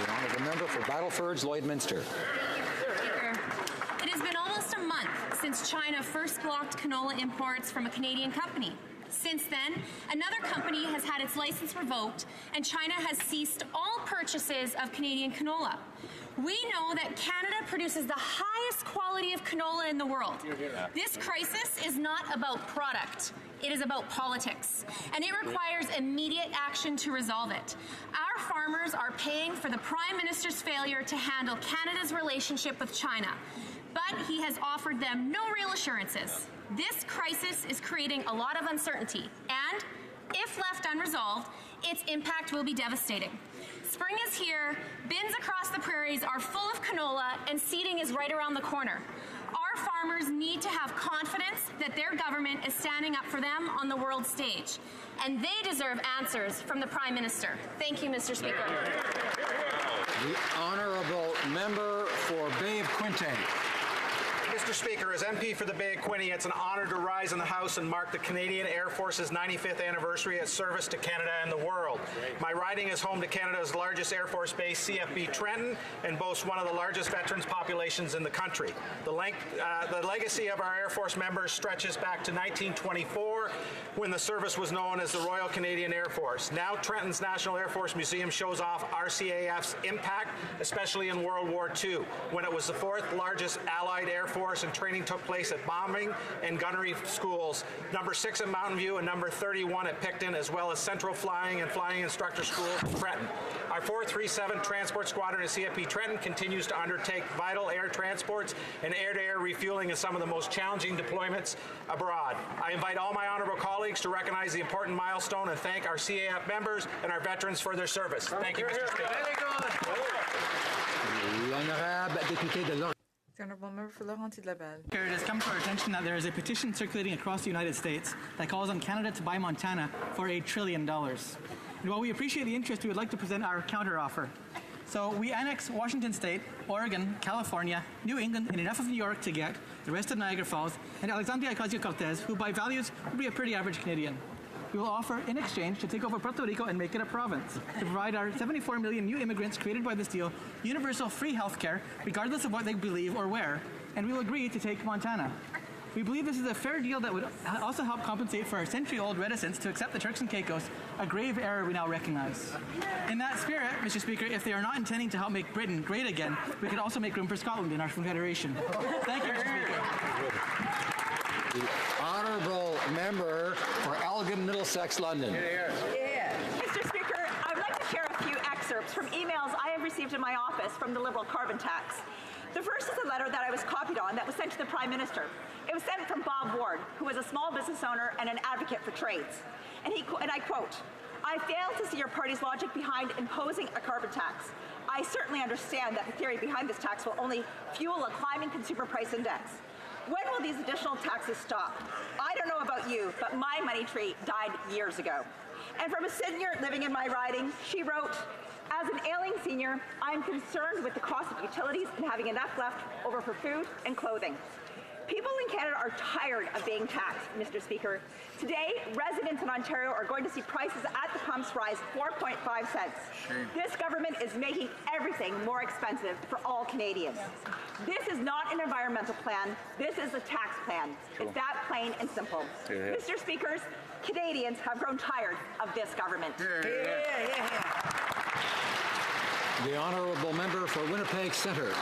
The honourable member for Battleford's Lloydminster. It has been almost a month since China first blocked canola imports from a Canadian company. Since then, another company has had its license revoked, and China has ceased all purchases of Canadian canola. We know that Canada produces the highest quality of canola in the world. This crisis is not about product. It is about politics, and it requires immediate action to resolve it. Our farmers are paying for the Prime Minister's failure to handle Canada's relationship with China, but he has offered them no real assurances. This crisis is creating a lot of uncertainty, and if left unresolved, its impact will be devastating. Spring is here, bins across the prairies are full of canola, and seeding is right around the corner. Our farmers need to have confidence that their government is standing up for them on the world stage, and they deserve answers from the Prime Minister. Thank you, Mr. Speaker. The honourable member for Bay of Quinte. Mr. Speaker, as MP for the Bay of Quinte, it's an honour to rise in the House and mark the Canadian Air Force's 95th anniversary of service to Canada and the world. My riding is home to Canada's largest Air Force base, CFB Trenton, and boasts one of the largest veterans populations in the country. The legacy of our Air Force members stretches back to 1924, when the service was known as the Royal Canadian Air Force. Now Trenton's National Air Force Museum shows off RCAF's impact, especially in World War II, when it was the fourth largest Allied Air Force and training took place at bombing and gunnery schools, number 6 at Mountain View and number 31 at Picton, as well as Central Flying and Flying Instructor School at Trenton. Our 437 Transport Squadron at CFP Trenton continues to undertake vital air transports and air-to-air refueling in some of the most challenging deployments abroad. I invite all my honourable colleagues to recognize the important milestone and thank our CAF members and our veterans for their service. Thank you, Mr. Speaker. L'honorable député de Laurentides. The honourable member for Laurentides-Laval. It has come to our attention that there is a petition circulating across the United States that calls on Canada to buy Montana for $1 trillion. And while we appreciate the interest, we would like to present our counteroffer. So we annex Washington State, Oregon, California, New England, and enough of New York to get the rest of Niagara Falls and Alexandria Ocasio-Cortez, who by values would be a pretty average Canadian. We will offer, in exchange, to take over Puerto Rico and make it a province, to provide our 74 million new immigrants created by this deal universal free health care, regardless of what they believe or where, and we will agree to take Montana. We believe this is a fair deal that would also help compensate for our century-old reticence to accept the Turks and Caicos, a grave error we now recognize. In that spirit, Mr. Speaker, if they are not intending to help make Britain great again, we could also make room for Scotland in our confederation. Thank you, Mr. Speaker. The honourable member for Elgin, Middlesex, London. Mr. Speaker, I would like to share a few excerpts from emails I have received in my office from the Liberal carbon tax. The first is a letter that I was copied on that was sent to the Prime Minister. It was sent from Bob Ward, who is a small business owner and an advocate for trades. And I quote, "I fail to see your party's logic behind imposing a carbon tax. I certainly understand that the theory behind this tax will only fuel a climbing consumer price index. When will these additional taxes stop? I don't know about you, but my money tree died years ago." And from a senior living in my riding, she wrote, "As an ailing senior, I am concerned with the cost of utilities and having enough left over for food and clothing. People in Canada are tired of being taxed, Mr. Speaker. Today, residents in Ontario are going to see prices at the pumps rise 4.5 cents. This government is making everything more expensive for all Canadians. This is not an environmental plan. This is a tax plan. It's that plain and simple. Mr. Speakers, Canadians have grown tired of this government." The honourable member for Winnipeg Centre.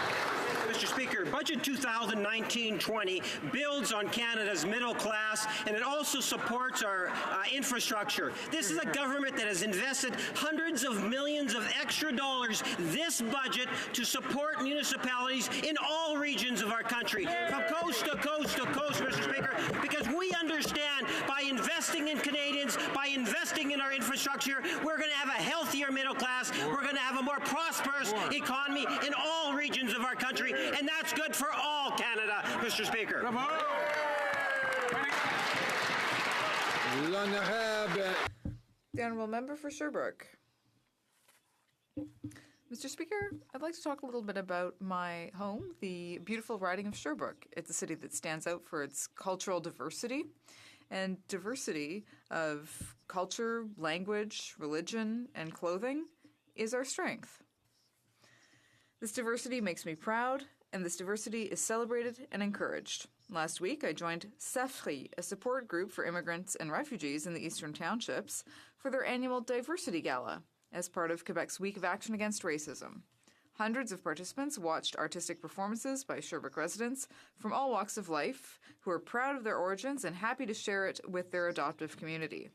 Mr. Speaker, Budget 2019-20 builds on Canada's middle class, and it also supports our infrastructure. This is a government that has invested hundreds of millions of extra dollars this budget to support municipalities in all regions of our country, from coast to coast to coast, Mr. Speaker, because we understand by investing in Canadians, by investing in our infrastructure, we're going to have a healthier middle class, we're going to have a more more prosperous economy in all regions of our country, and that's good for all Canada, Mr. Speaker. The Honourable Member for Sherbrooke. Mr. Speaker, I'd like to talk a little bit about my home, the beautiful riding of Sherbrooke. It's a city that stands out for its cultural diversity, and diversity of culture, language, religion, and clothing is our strength. This diversity makes me proud, and this diversity is celebrated and encouraged. Last week, I joined SAFRI, a support group for immigrants and refugees in the Eastern Townships, for their annual Diversity Gala as part of Quebec's Week of Action Against Racism. Hundreds of participants watched artistic performances by Sherbrooke residents from all walks of life who are proud of their origins and happy to share it with their adoptive community.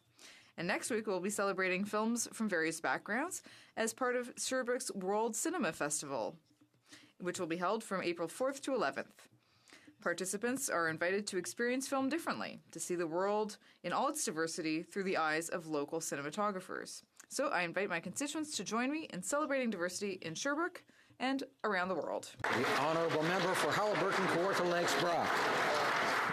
And next week, we'll be celebrating films from various backgrounds as part of Sherbrooke's World Cinema Festival, which will be held from April 4th to 11th. Participants are invited to experience film differently, to see the world in all its diversity through the eyes of local cinematographers. So I invite my constituents to join me in celebrating diversity in Sherbrooke and around the world. The Honourable Member for Halliburton, Kawartha Lakes, Brock.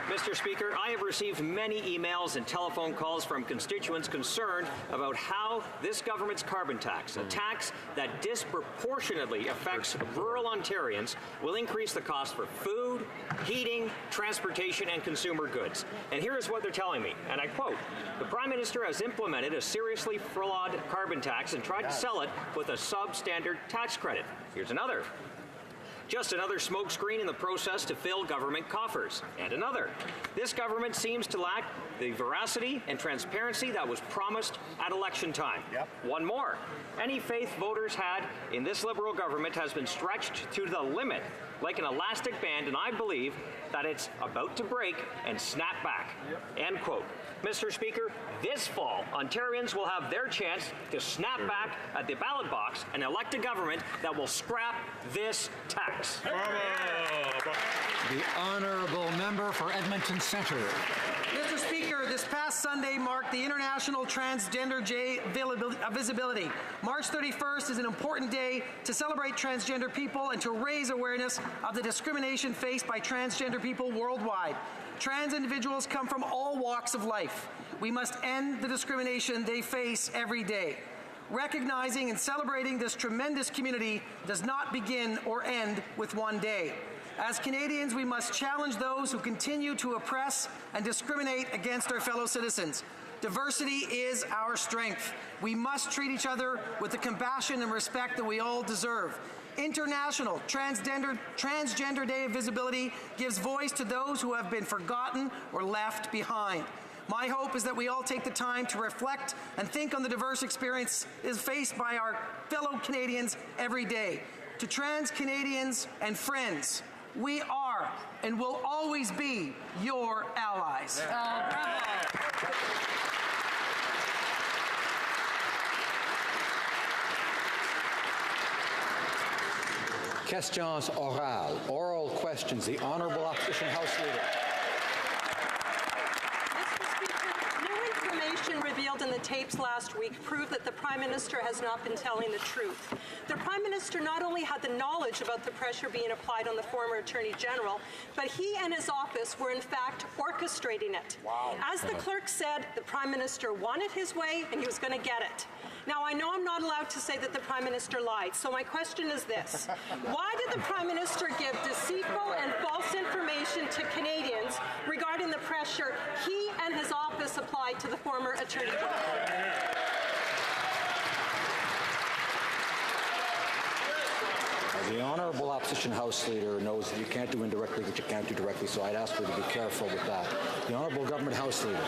Mr. Speaker, I have received many emails and telephone calls from constituents concerned about how this government's carbon tax, a tax that disproportionately affects rural Ontarians, will increase the cost for food, heating, transportation, and consumer goods. And here is what they're telling me, and I quote, "The Prime Minister has implemented a seriously flawed carbon tax and tried to sell it with a substandard tax credit." Here's another. "Just another smokescreen in the process to fill government coffers." And another. "This government seems to lack the veracity and transparency that was promised at election time." One more. "Any faith voters had in this Liberal government has been stretched to the limit like an elastic band, and I believe that it's about to break and snap back." End quote. Mr. Speaker, this fall, Ontarians will have their chance to snap back at the ballot box and elect a government that will scrap this tax. The Honourable Member for Edmonton Centre. Mr. Speaker, this past Sunday marked the International Transgender Day Visibility. March 31st is an important day to celebrate transgender people and to raise awareness of the discrimination faced by transgender people worldwide. Trans individuals come from all walks of life. We must end the discrimination they face every day. Recognizing and celebrating this tremendous community does not begin or end with one day. As Canadians, we must challenge those who continue to oppress and discriminate against our fellow citizens. Diversity is our strength. We must treat each other with the compassion and respect that we all deserve. International Transgender Day of Visibility gives voice to those who have been forgotten or left behind. My hope is that we all take the time to reflect and think on the diverse experiences faced by our fellow Canadians every day. To trans Canadians and friends, we are and will always be your allies. Questions orales. Oral questions. The Honourable Opposition House Leader. Information revealed in the tapes last week proved that the Prime Minister has not been telling the truth. The Prime Minister not only had the knowledge about the pressure being applied on the former Attorney General, but he and his office were in fact orchestrating it. As the clerk said, the Prime Minister wanted his way and he was going to get it. Now, I know I'm not allowed to say that the Prime Minister lied, so my question is this. Why did the Prime Minister give deceitful and false information to Canadians regarding the pressure he and his office applied to the former Attorney General? The Honourable Opposition House Leader knows that you can't do indirectly what you can't do directly, so I'd ask her to be careful with that. The Honourable Government House Leader.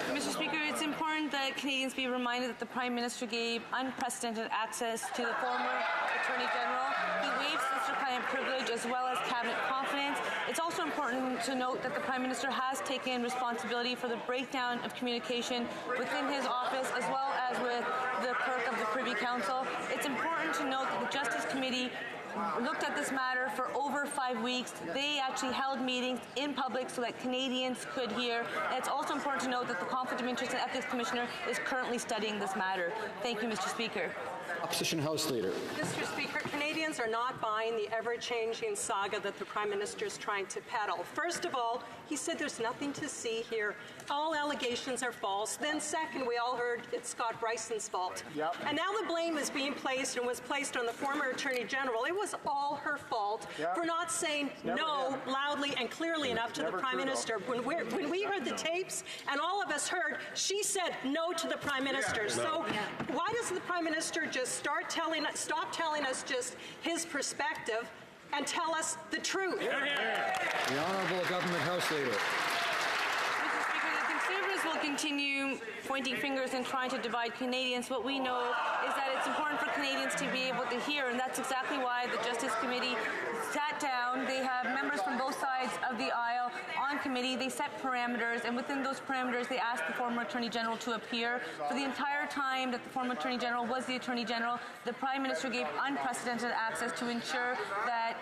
Mr. Speaker, it's important that Canadians be reminded that the Prime Minister gave unprecedented access to the former Attorney General. He waived sister-client privilege as well as cabinet confidence. It's also important to note that the Prime Minister has taken responsibility for the breakdown of communication within his office as well as with the clerk of the Privy Council. It's important to note that the Justice Committee looked at this matter for over 5 weeks. They actually held meetings in public so that Canadians could hear. And it's also important to note that the Conflict of Interest and Ethics Commissioner is currently studying this matter. Thank you, Mr. Speaker. Opposition House Leader. Mr. Speaker, Canadians are not buying the ever-changing saga that the Prime Minister is trying to peddle. First of all, he said there's nothing to see here. All allegations are false. Then second, we all heard it's Scott Bryson's fault. Yep. And now the blame is being placed and was placed on the former Attorney General. It was all her fault for not saying no loudly and clearly enough to the Prime Minister. When we heard the tapes and all of us heard, she said no to the Prime Minister. So why does the Prime Minister just stop telling us just his perspective and tell us the truth? The Honourable Government House Leader. Mr. Speaker, the Conservatives will continue pointing fingers and trying to divide Canadians. What we know is that it's important for Canadians to be able to hear, and that's exactly why the Justice Committee sat down. They have members from both sides of the aisle on committee. They set parameters, and within those parameters, they asked the former Attorney General to appear. For the entire time that the former Attorney General was the Attorney General, the Prime Minister gave unprecedented access to ensure that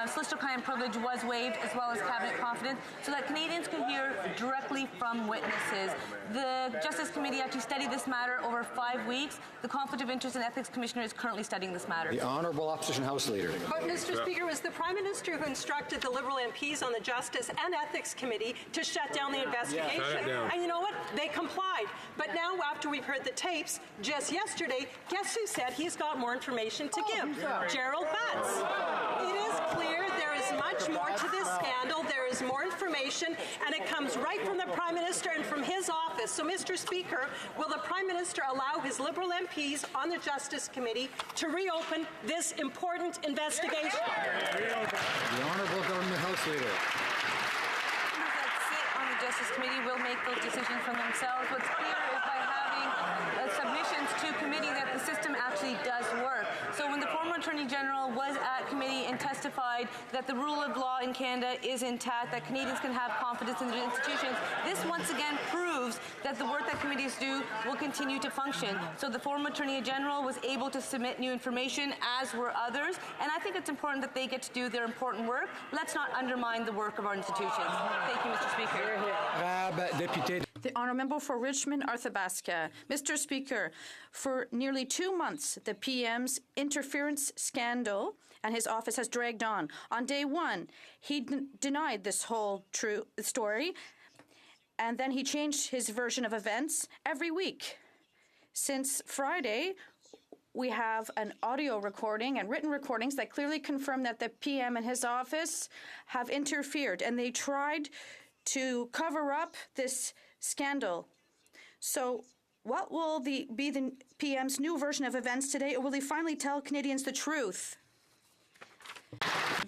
solicitor-client privilege was waived, as well as cabinet confidence, so that Canadians could hear directly from witnesses. The Justice Committee actually studied this matter over 5 weeks. The Conflict of Interest and Ethics Commissioner is currently studying this matter. The Honourable Opposition House Leader. But, Mr. Speaker, it was the Prime Minister who instructed the Liberal MPs on the Justice and Ethics Committee to shut down the investigation. And you know what? They complied. But now, after we've heard the tapes, just yesterday, guess who said he's got more information to give? Gerald Butts. It is clear there is much more to this scandal. There is more information, and it comes right from the Prime Minister and from his office. So, Mr. Speaker, will the Prime Minister allow his Liberal MPs on the Justice Committee to reopen this important investigation? The Honourable Government House Leader. Members that sit on the Justice Committee will make those decisions for themselves. What's clear is by having submissions to committee that the system actually does work. So when the former Attorney General was at committee and testified that the rule of law in Canada is intact, that Canadians can have confidence in their institutions, this once again proves that the work that committees do will continue to function. So the former Attorney General was able to submit new information, as were others, and I think it's important that they get to do their important work. Let's not undermine the work of our institutions. Thank you, Mr. Speaker. The Honourable Member for Richmond, Arthabaska. Mr. Speaker, for nearly 2 months, the PM's interference scandal and his office has dragged on. On day one, he denied this whole true story, and then he changed his version of events every week. Since Friday, we have an audio recording and written recordings that clearly confirm that the PM and his office have interfered, and they tried to cover up this scandal. So what will be the PM's new version of events today, or will he finally tell Canadians the truth?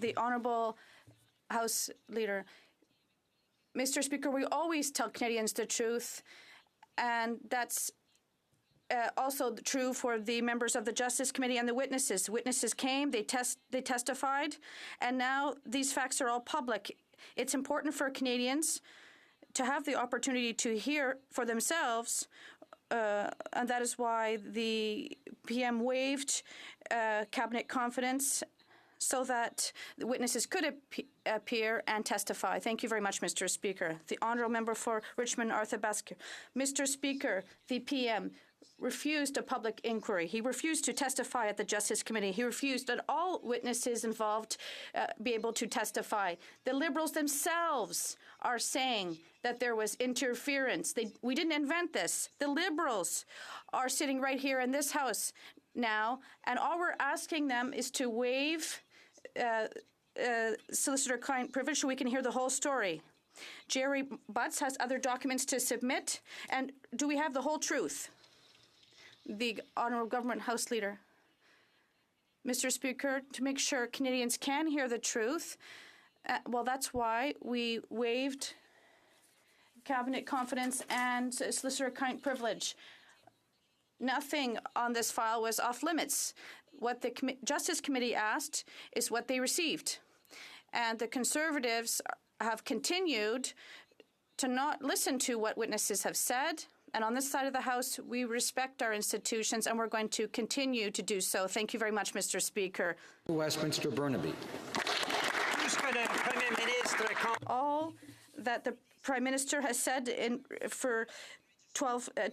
The Honourable House Leader. Mr. Speaker, we always tell Canadians the truth, and that's also true for the members of the Justice Committee and the witnesses. Witnesses came, they testified, and now these facts are all public. It's important for Canadians to have the opportunity to hear for themselves, and that is why the PM waived cabinet confidence so that the witnesses could appear and testify. Thank you very much, Mr. Speaker. The Honourable Member for Richmond, Arthabaska. Mr. Speaker, the PM refused a public inquiry. He refused to testify at the Justice Committee. He refused that all witnesses involved be able to testify. The Liberals themselves are saying that there was interference. We didn't invent this. The Liberals are sitting right here in this House now, and all we're asking them is to waive solicitor-client privilege so we can hear the whole story. Jerry Butts has other documents to submit, and do we have the whole truth? The Honourable Government House Leader. Mr. Speaker, to make sure Canadians can hear the truth, well, that's why we waived cabinet confidence and solicitor-client privilege. Nothing on this file was off limits. What the Justice Committee asked is what they received. And the Conservatives have continued to not listen to what witnesses have said And on this side of the House, we respect our institutions, and we're going to continue to do so. Thank you very much, Mr. Speaker. Westminster Burnaby. All that the Prime Minister has said for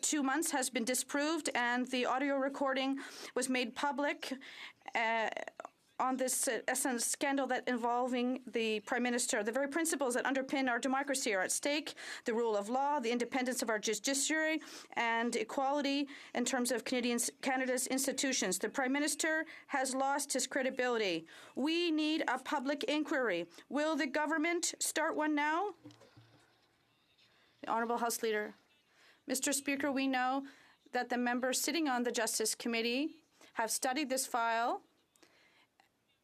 2 months has been disproved, and the audio recording was made public on this scandal that involving the Prime Minister. The very principles that underpin our democracy are at stake: the rule of law, the independence of our judiciary, and equality in terms of Canada's institutions. The Prime Minister has lost his credibility. We need a public inquiry. Will the government start one now? The Honourable House Leader. Mr. Speaker, we know that the members sitting on the Justice Committee have studied this file,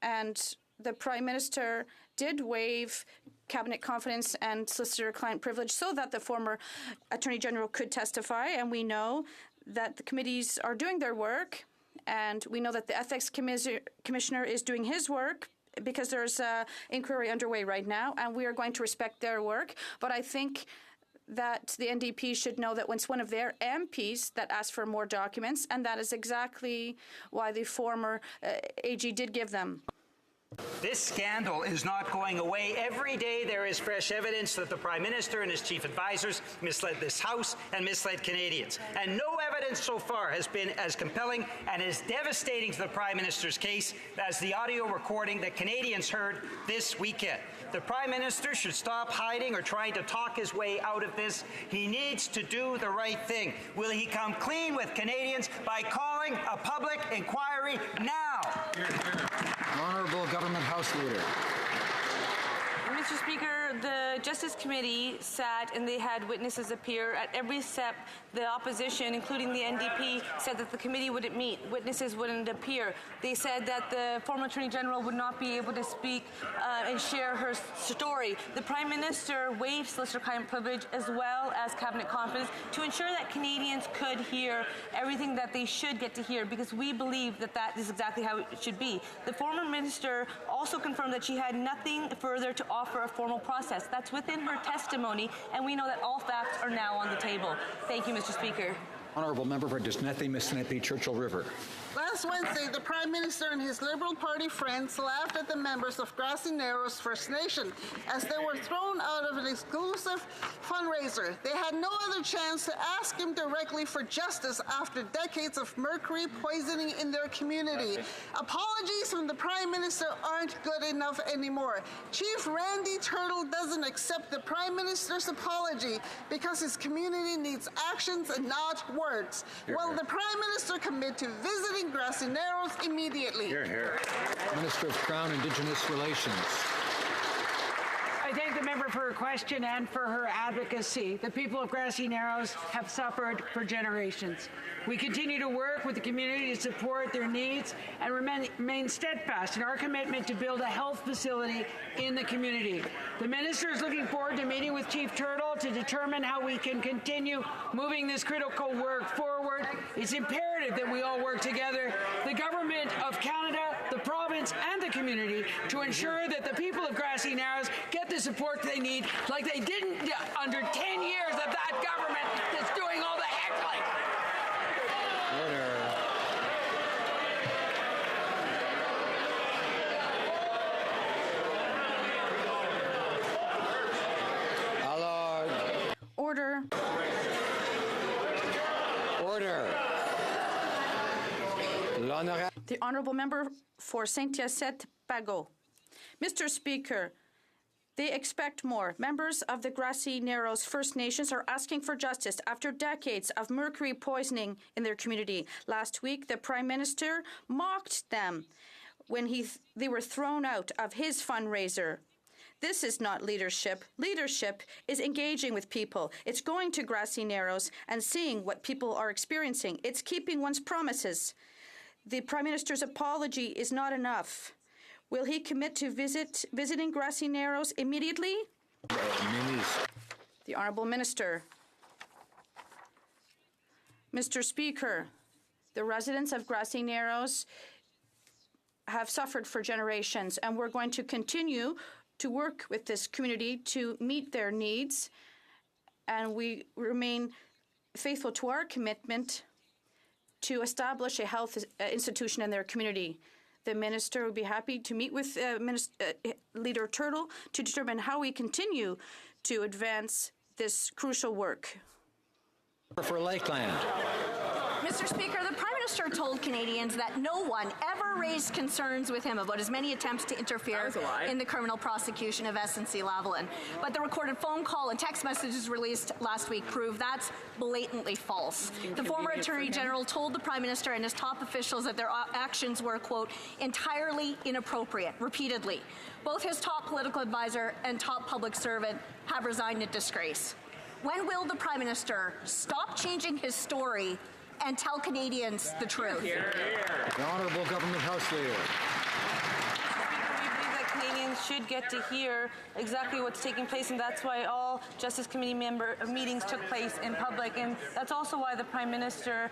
and the Prime Minister did waive cabinet confidence and solicitor-client privilege so that the former Attorney General could testify. And we know that the committees are doing their work, and we know that the Ethics Commissioner is doing his work, because there's an inquiry underway right now, and we are going to respect their work. But I think that the NDP should know that when it's one of their MPs that asked for more documents, and that is exactly why the former AG did give them. This scandal is not going away. Every day there is fresh evidence that the Prime Minister and his chief advisors misled this House and misled Canadians. And no evidence so far has been as compelling and as devastating to the Prime Minister's case as the audio recording that Canadians heard this weekend. The Prime Minister should stop hiding or trying to talk his way out of this. He needs to do the right thing. Will he come clean with Canadians by calling a public inquiry now? Honourable Government House Leader. Mr. Speaker, the Justice Committee sat and they had witnesses appear. At every step, the opposition, including the NDP, said that the committee wouldn't meet. Witnesses wouldn't appear. They said that the former Attorney General would not be able to speak and share her story. The Prime Minister waived solicitor-client privilege as well as cabinet confidence to ensure that Canadians could hear everything that they should get to hear, because we believe that that is exactly how it should be. The former minister also confirmed that she had nothing further to offer a formal process. That's within her testimony, and we know that all facts are now on the table. Thank you, Mr. Speaker. Honourable Member for Disnethi-Missinippi, Churchill River. Last Wednesday, the Prime Minister and his Liberal Party friends laughed at the members of Grassy Narrows First Nation as they were thrown out of an exclusive fundraiser. They had no other chance to ask him directly for justice after decades of mercury poisoning in their community. Apologies from the Prime Minister aren't good enough anymore. Chief Randy Turtle doesn't accept the Prime Minister's apology because his community needs actions and not words. Will the Prime Minister commit to visiting Grassy Narrows immediately? Minister of Crown Indigenous Relations. I thank the member for her question and for her advocacy. The people of Grassy Narrows have suffered for generations. We continue to work with the community to support their needs and remain steadfast in our commitment to build a health facility in the community. The minister is looking forward to meeting with Chief Turtle to determine how we can continue moving this critical work forward. It's imperative that we all work together, the Government of Canada, the province, and the community, to ensure that the people of Grassy Narrows get the support they need, like they didn't under 10 years of that government that's doing all the heckling. Order. Order. The Honourable Member for Saint-Hyacinthe-Pagot. Mr. Speaker, they expect more. Members of the Grassy Narrows First Nations are asking for justice after decades of mercury poisoning in their community. Last week, the Prime Minister mocked them when they were thrown out of his fundraiser. This is not leadership. Leadership is engaging with people. It's going to Grassy Narrows and seeing what people are experiencing. It's keeping one's promises. The Prime Minister's apology is not enough. Will he commit to visiting Grassy Narrows immediately? The Honourable Minister. Mr. Speaker, the residents of Grassy Narrows have suffered for generations, and we're going to continue to work with this community to meet their needs, and we remain faithful to our commitment to establish a health institution in their community. The minister would be happy to meet with Leader Turtle to determine how we continue to advance this crucial work. For Lakeland. Mr. Speaker, the Prime Minister told Canadians that no one ever raised concerns with him about his many attempts to interfere in the criminal prosecution of SNC-Lavalin. But the recorded phone call and text messages released last week prove that's blatantly false. The former Attorney General told the Prime Minister and his top officials that their actions were, quote, entirely inappropriate, repeatedly. Both his top political advisor and top public servant have resigned in disgrace. When will the Prime Minister stop changing his story and tell Canadians the truth? The Honourable Government House Leader. Canadians should get to hear exactly what's taking place, and that's why all Justice Committee meetings took place in public, and that's also why the Prime Minister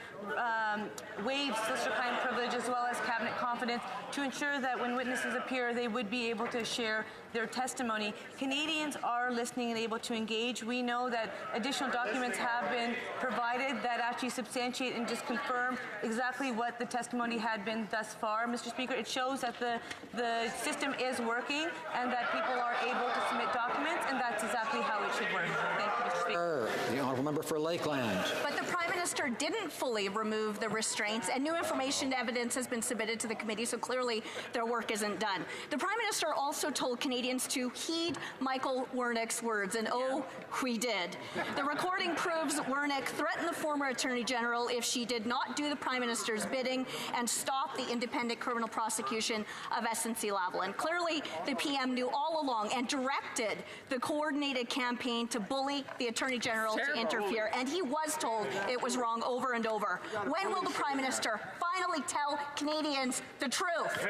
waived solicitor-client privilege as well as cabinet confidence to ensure that when witnesses appear, they would be able to share their testimony. Canadians are listening and able to engage. We know that additional documents have been provided that actually substantiate and just confirm exactly what the testimony had been thus far. Mr. Speaker, it shows that the system is working and that people are able to submit documents, and that's exactly how it should work. Thank you, Mr. Speaker. The Honourable Member for Lakeland. But the Prime Minister didn't fully remove the restraints, and new information evidence has been submitted to the committee, so clearly their work isn't done. The Prime Minister also told Canadians to heed Michael Wernick's words, and oh, we did. The recording proves Wernick threatened the former Attorney General if she did not do the Prime Minister's bidding and stop the independent criminal prosecution of SNC-Lavalin. Clearly, the PM knew all along and directed the coordinated campaign to bully the Attorney General to interfere, and he was told it was wrong over and over. When will the Prime Minister finally tell Canadians the truth?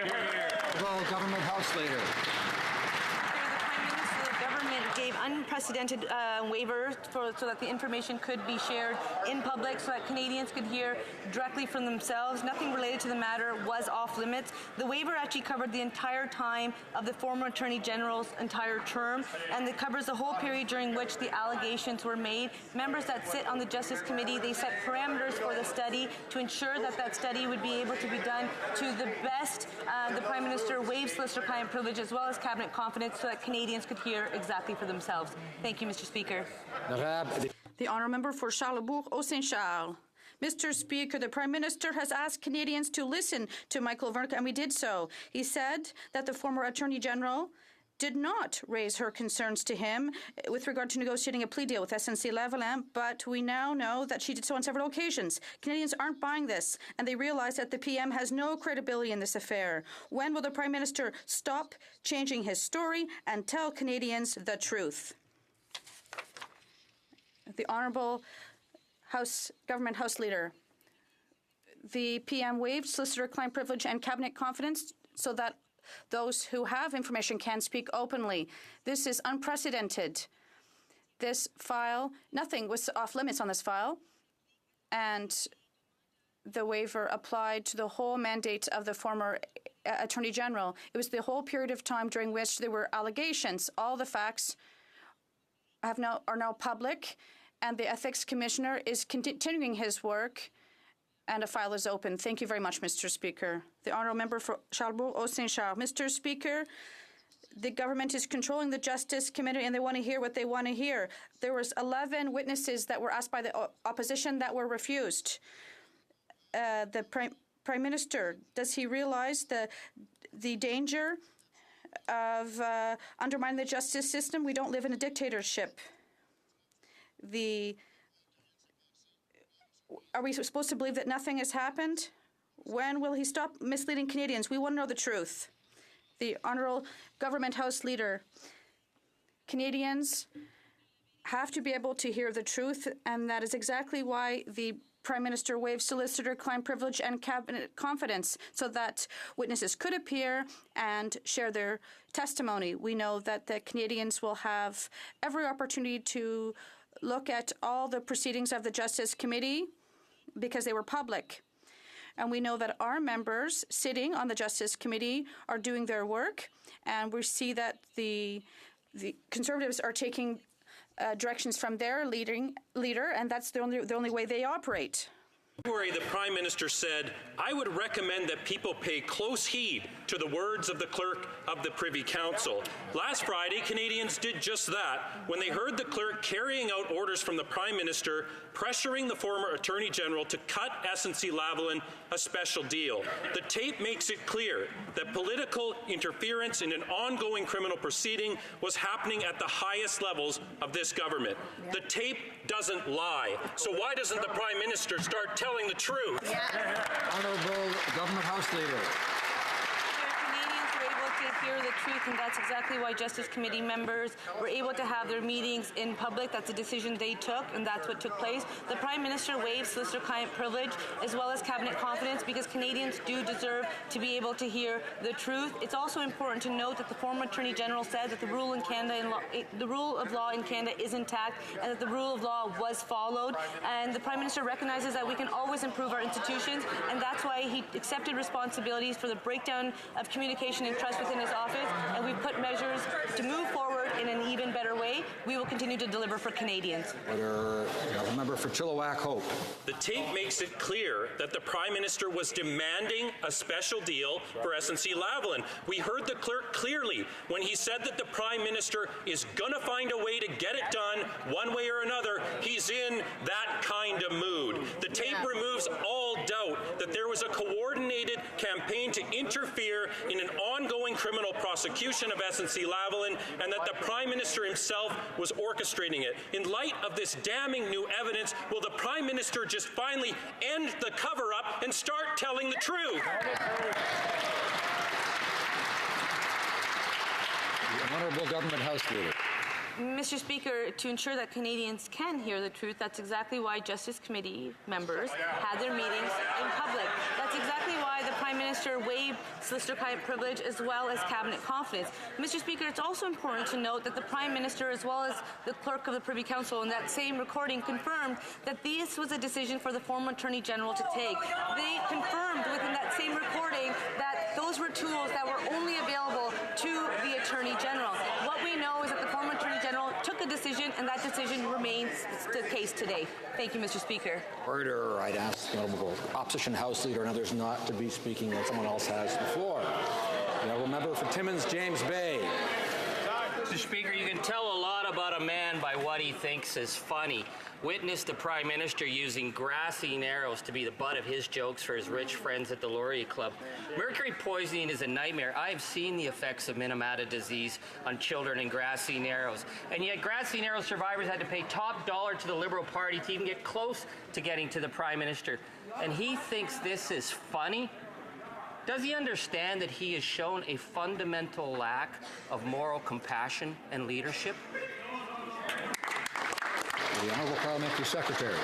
Well, Government House Leader. Gave unprecedented waivers so that the information could be shared in public so that Canadians could hear directly from themselves. Nothing related to the matter was off limits. The waiver actually covered the entire time of the former Attorney General's entire term, and it covers the whole period during which the allegations were made. Members that sit on the Justice Committee, they set parameters for the study to ensure that that study would be able to be done to the best. The Prime Minister waived solicitor-client privilege as well as cabinet confidence so that Canadians could hear exactly for themselves. Thank you, Mr. Speaker. The Honourable Member for Charlebourg-Saint-Charles. Mr. Speaker, the Prime Minister has asked Canadians to listen to Michael Wernick, and we did so. He said that the former Attorney General did not raise her concerns to him with regard to negotiating a plea deal with SNC-Lavalin, but we now know that she did so on several occasions. Canadians aren't buying this, and they realize that the PM has no credibility in this affair. When will the Prime Minister stop changing his story and tell Canadians the truth? The Honourable Government House Leader. The PM waived solicitor-client privilege and cabinet confidence so that those who have information can speak openly. This is unprecedented. This file, nothing was off limits on this file, and the waiver applied to the whole mandate of the former Attorney General. It was the whole period of time during which there were allegations. All the facts are now public, and the Ethics Commissioner is continuing his work, and a file is open. Thank you very much, Mr. Speaker. The Honourable Member for Charlebourg-Saint-Charles. Mr. Speaker, the government is controlling the Justice Committee, and they want to hear what they want to hear. There was 11 witnesses that were asked by the opposition that were refused. The Prime Minister, does he realize the danger of undermining the justice system? We don't live in a dictatorship. Are we supposed to believe that nothing has happened? When will he stop misleading Canadians? We want to know the truth. The Honourable Government House Leader. Canadians have to be able to hear the truth, and that is exactly why the Prime Minister waived solicitor-client privilege and cabinet confidence so that witnesses could appear and share their testimony. We know that the Canadians will have every opportunity to look at all the proceedings of the Justice Committee because they were public. And we know that our members sitting on the Justice Committee are doing their work, and we see that the Conservatives are taking directions from their leader, and that's the only way they operate. In February, the Prime Minister said, "I would recommend that people pay close heed to the words of the Clerk of the Privy Council." Last Friday, Canadians did just that when they heard the Clerk carrying out orders from the Prime Minister pressuring the former Attorney General to cut SNC-Lavalin a special deal. The tape makes it clear that political interference in an ongoing criminal proceeding was happening at the highest levels of this government. The tape doesn't lie. So why doesn't the Prime Minister start telling the truth? Honourable Government House Leader. Canadians were able to hear the truth, and that's exactly why Justice Committee members were able to have their meetings in public. That's a decision they took, and that's what took place. The Prime Minister waived solicitor-client privilege as well as cabinet confidence because Canadians do deserve to be able to hear the truth. It's also important to note that the former Attorney General said that the rule of law in Canada is intact and that the rule of law was followed. And the Prime Minister recognizes that we can always improve our institutions, and that's why he accepted responsibilities for the breakdown of communication and trust within his office, and we've put measures to move forward in an even better way. We will continue to deliver for Canadians. Order. The member for Chilliwack Hope. The tape makes it clear that the Prime Minister was demanding a special deal for SNC-Lavalin. We heard the Clerk clearly when he said that the Prime Minister is going to find a way to get it done one way or another. He's in that kind of mood. The tape removes all doubt that there was a coordinated campaign to interfere in an ongoing criminal prosecution of SNC-Lavalin and that the Prime Minister himself was orchestrating it. In light of this damning new evidence, will the Prime Minister just finally end the cover-up and start telling the truth? The Honourable Government House Leader. Mr. Speaker, to ensure that Canadians can hear the truth, that's exactly why Justice Committee members had their meetings in public. That's exactly why the Prime Minister waived solicitor-client privilege as well as cabinet confidence. Mr. Speaker, it's also important to note that the Prime Minister as well as the Clerk of the Privy Council in that same recording confirmed that this was a decision for the former Attorney General to take. They confirmed within that same recording that those were tools that were only available to the Attorney General. What we know is that the former Attorney General took a decision, and that decision remains the case today. Thank you, Mr. Speaker. Order. I'd ask the Honourable Opposition House Leader and others not to be speaking when someone else has the floor. The Honourable Member for Timmins, James Bay. Mr. Speaker, you can tell a lot about a man by what he thinks is funny. Witness the Prime Minister using grassy narrows to be the butt of his jokes for his rich friends at the Laurier Club. Mercury poisoning is a nightmare. I have seen the effects of Minamata disease on children in grassy narrows. And yet grassy narrow survivors had to pay top dollar to the Liberal Party to even get close to getting to the Prime Minister. And he thinks this is funny? Does he understand that he has shown a fundamental lack of moral compassion and leadership? The Honourable Parliamentary Secretary.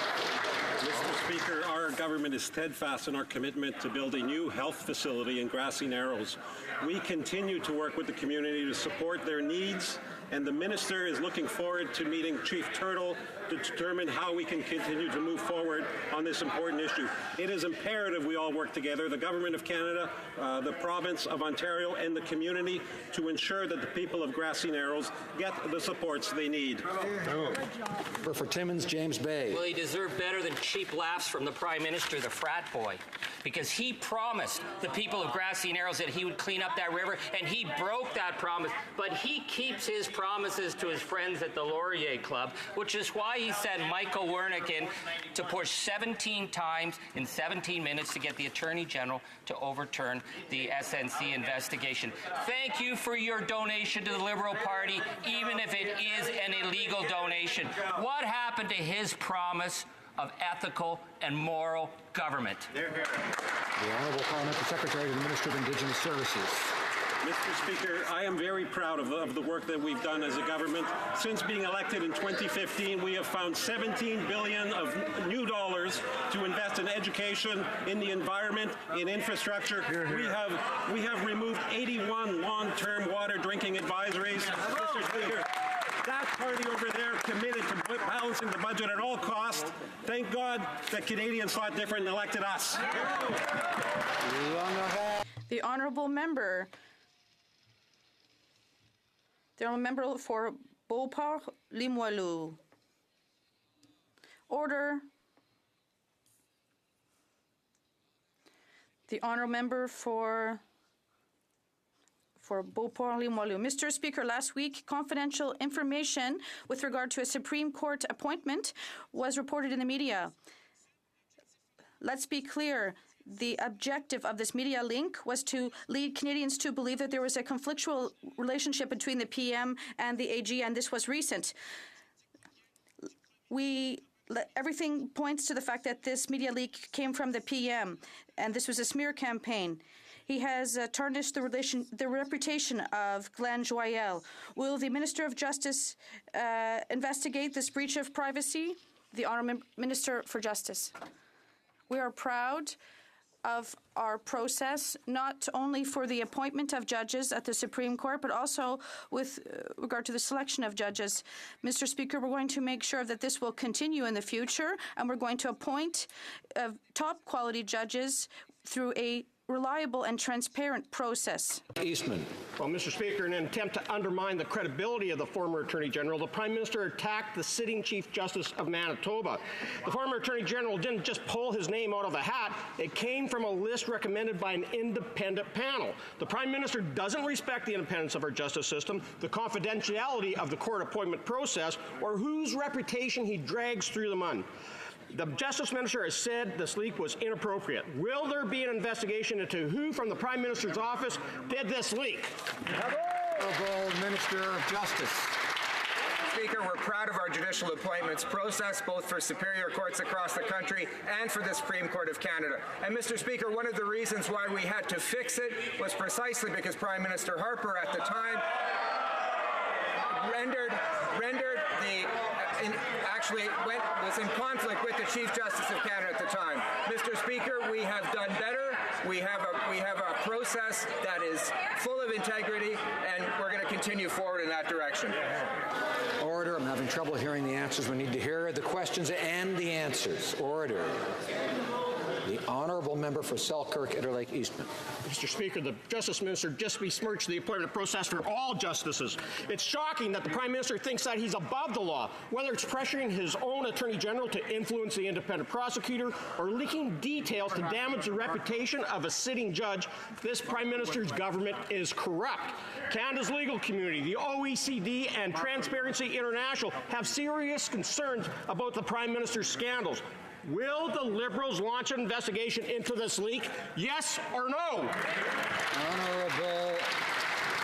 Mr. Speaker, our government is steadfast in our commitment to build a new health facility in Grassy Narrows. We continue to work with the community to support their needs, and the Minister is looking forward to meeting Chief Turtle to determine how we can continue to move forward on this important issue. It is imperative we all work together, the Government of Canada, the Province of Ontario, and the community to ensure that the people of Grassy Narrows get the supports they need. For Timmins, James Bay. Well, he deserved better than cheap laughs from the Prime Minister, the frat boy, because he promised the people of Grassy Narrows that he would clean up that river, and he broke that promise. But he keeps his promises to his friends at the Laurier Club, which is why he sent Michael Wernick in to push 17 times in 17 minutes to get the Attorney General to overturn the SNC investigation. Thank you for your donation to the Liberal Party, even if it is an illegal donation. What happened to his promise of ethical and moral government? The Honourable Parliamentary Secretary to the Minister of Indigenous Services. Mr. Speaker, I am very proud of the work that we've done as a government. Since being elected in 2015, we have found $17 billion of new dollars to invest in education, in the environment, in infrastructure. We have removed 81 long-term water drinking advisories. Mr. Speaker, that party over there committed to balancing the budget at all costs. Thank God that Canadians thought different and elected us. The Honourable Member for Beauport Limoilou. Order. The honourable member for Beauport Limoilou. Mr. Speaker, last week, confidential information with regard to a Supreme Court appointment was reported in the media. Let's be clear. The objective of this media link was to lead Canadians to believe that there was a conflictual relationship between the PM and the AG, and this was recent. Everything points to the fact that this media leak came from the PM, and this was a smear campaign. He has tarnished the reputation of Glenn Joyal. Will the Minister of Justice investigate this breach of privacy? The Honourable Minister for Justice. We are proud of our process, not only for the appointment of judges at the Supreme Court, but also with regard to the selection of judges. Mr. Speaker, we're going to make sure that this will continue in the future, and we're going to appoint top quality judges through a reliable and transparent process. Eastman. Well, Mr. Speaker, in an attempt to undermine the credibility of the former Attorney General, the Prime Minister attacked the sitting Chief Justice of Manitoba. The former Attorney General didn't just pull his name out of a hat. It came from a list recommended by an independent panel. The Prime Minister doesn't respect the independence of our justice system, the confidentiality of the court appointment process, or whose reputation he drags through the mud. The Justice Minister has said this leak was inappropriate. Will there be an investigation into who from the Prime Minister's office did this leak? Honourable Minister of Justice. Speaker, we're proud of our judicial appointments process, both for superior courts across the country and for the Supreme Court of Canada. And Mr. Speaker, one of the reasons why we had to fix it was precisely because Prime Minister Harper at the time was in conflict with the Chief Justice of Canada at the time. Mr. Speaker, we have done better. We have a process that is full of integrity, and we're going to continue forward in that direction. Order. I'm having trouble hearing the answers. We need to hear the questions and the answers. Order. The Honourable Member for Selkirk, Interlake Eastman. Mr. Speaker, the Justice Minister just besmirched the appointment process for all justices. It's shocking that the Prime Minister thinks that he's above the law, whether it's pressuring his own Attorney General to influence the independent prosecutor or leaking details to damage the reputation of a sitting judge. This Prime Minister's government is corrupt. Canada's legal community, the OECD, and Transparency International have serious concerns about the Prime Minister's scandals. Will the Liberals launch an investigation into this leak? Yes or no? Honourable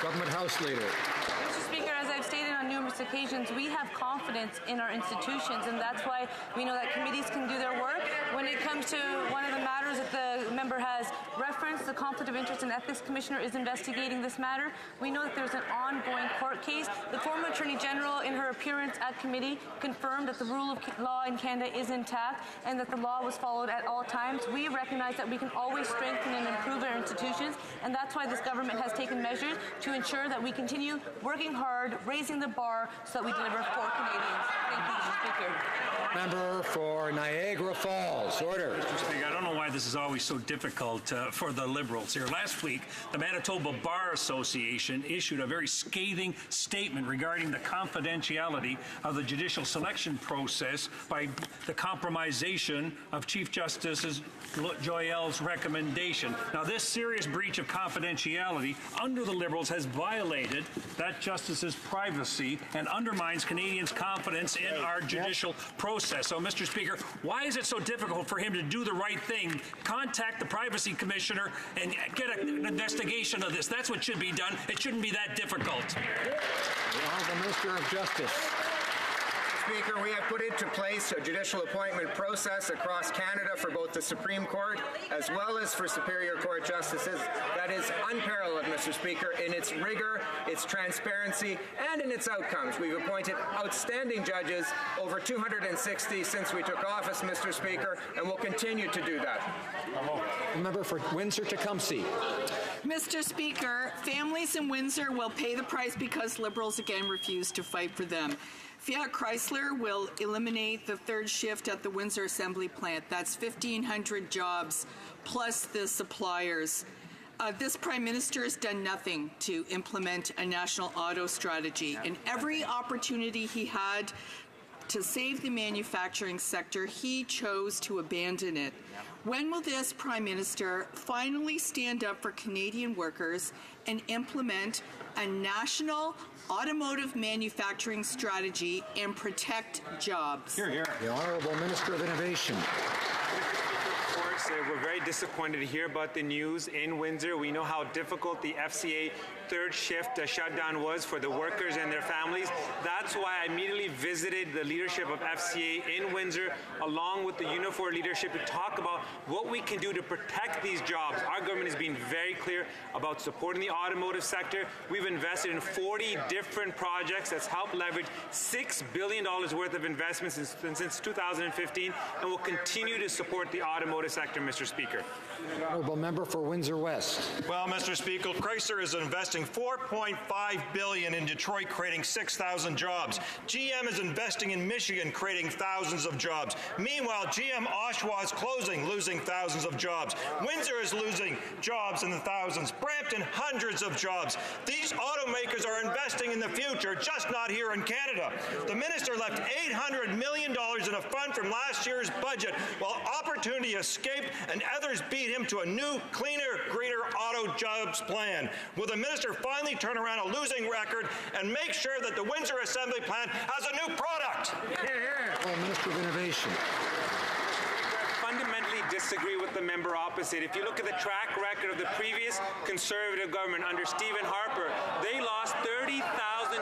Government House Leader. Mr. Speaker, as I've stated on numerous occasions, we have confidence in our institutions, and that's why we know that committees can do their work. When it comes to one of the matters that the member has referenced, the Conflict of Interest and Ethics Commissioner is investigating this matter. We know that there's an ongoing court case. The former Attorney General, in her appearance at committee, confirmed that the rule of law in Canada is intact and that the law was followed at all times. We recognize that we can always strengthen and improve our institutions, and that's why this government has taken measures to ensure that we continue working hard, raising the bar, so that we deliver for Canadians. Thank you, Mr. Speaker. Member for Niagara Falls. Order. Mr. Speaker, I don't know why this is always so difficult for the Liberals here. Last week, the Manitoba Bar Association issued a very scathing statement regarding the confidentiality of the judicial selection process by the compromisation of Chief Justice Joyal's recommendation. Now, this serious breach of confidentiality under the Liberals has violated that justice's privacy and undermines Canadians' confidence in our judicial process. So, Mr. Speaker, why is it so difficult for him to do the right thing, contact the Privacy Commissioner, and get an investigation of this? That's what should be done. It shouldn't be that difficult. The Honourable Minister of Justice. Speaker, we have put into place a judicial appointment process across Canada for both the Supreme Court as well as for Superior Court justices that is unparalleled, Mr. Speaker, in its rigor, its transparency, and in its outcomes. We've appointed outstanding judges, over 260 since we took office, Mr. Speaker, and will continue to do that. Member for Windsor-Tecumseh. Mr. Speaker, families in Windsor will pay the price because Liberals again refuse to fight for them. Fiat Chrysler will eliminate the third shift at the Windsor Assembly Plant. That's 1,500 jobs, plus the suppliers. This Prime Minister has done nothing to implement a national auto strategy. And every opportunity he had to save the manufacturing sector, he chose to abandon it. When will this Prime Minister finally stand up for Canadian workers and implement a national automotive manufacturing strategy and protect jobs? Here, here. The Honourable Minister of Innovation. We're very disappointed to hear about the news in Windsor. We know how difficult the FCA third shift shutdown was for the workers and their families. That's why I immediately visited the leadership of FCA in Windsor along with the Unifor leadership to talk about what we can do to protect these jobs. Our government has been very clear about supporting the automotive sector. We've invested in 40 different projects that's helped leverage $6 billion worth of investments since 2015, and will continue to support the automotive sector, Mr. Speaker. Honourable Member for Windsor West. Well, Mr. Speaker, Chrysler is investing $4.5 billion in Detroit, creating 6,000 jobs. GM is investing in Michigan, creating thousands of jobs. Meanwhile, GM Oshawa is closing, losing thousands of jobs. Windsor is losing jobs in the thousands. Brampton, hundreds of jobs. These automakers are investing in the future, just not here in Canada. The minister left $800 million in a fund from last year's budget, while Opportunity escaped and others beat him to a new, cleaner, greener auto jobs plan. Will the minister finally turn around a losing record and make sure that the Windsor Assembly Plant has a new product? Well, Minister of Innovation. Fundamentally disagree with the member opposite. If you look at the track record of the previous Conservative government under Stephen Harper, they lost 30,000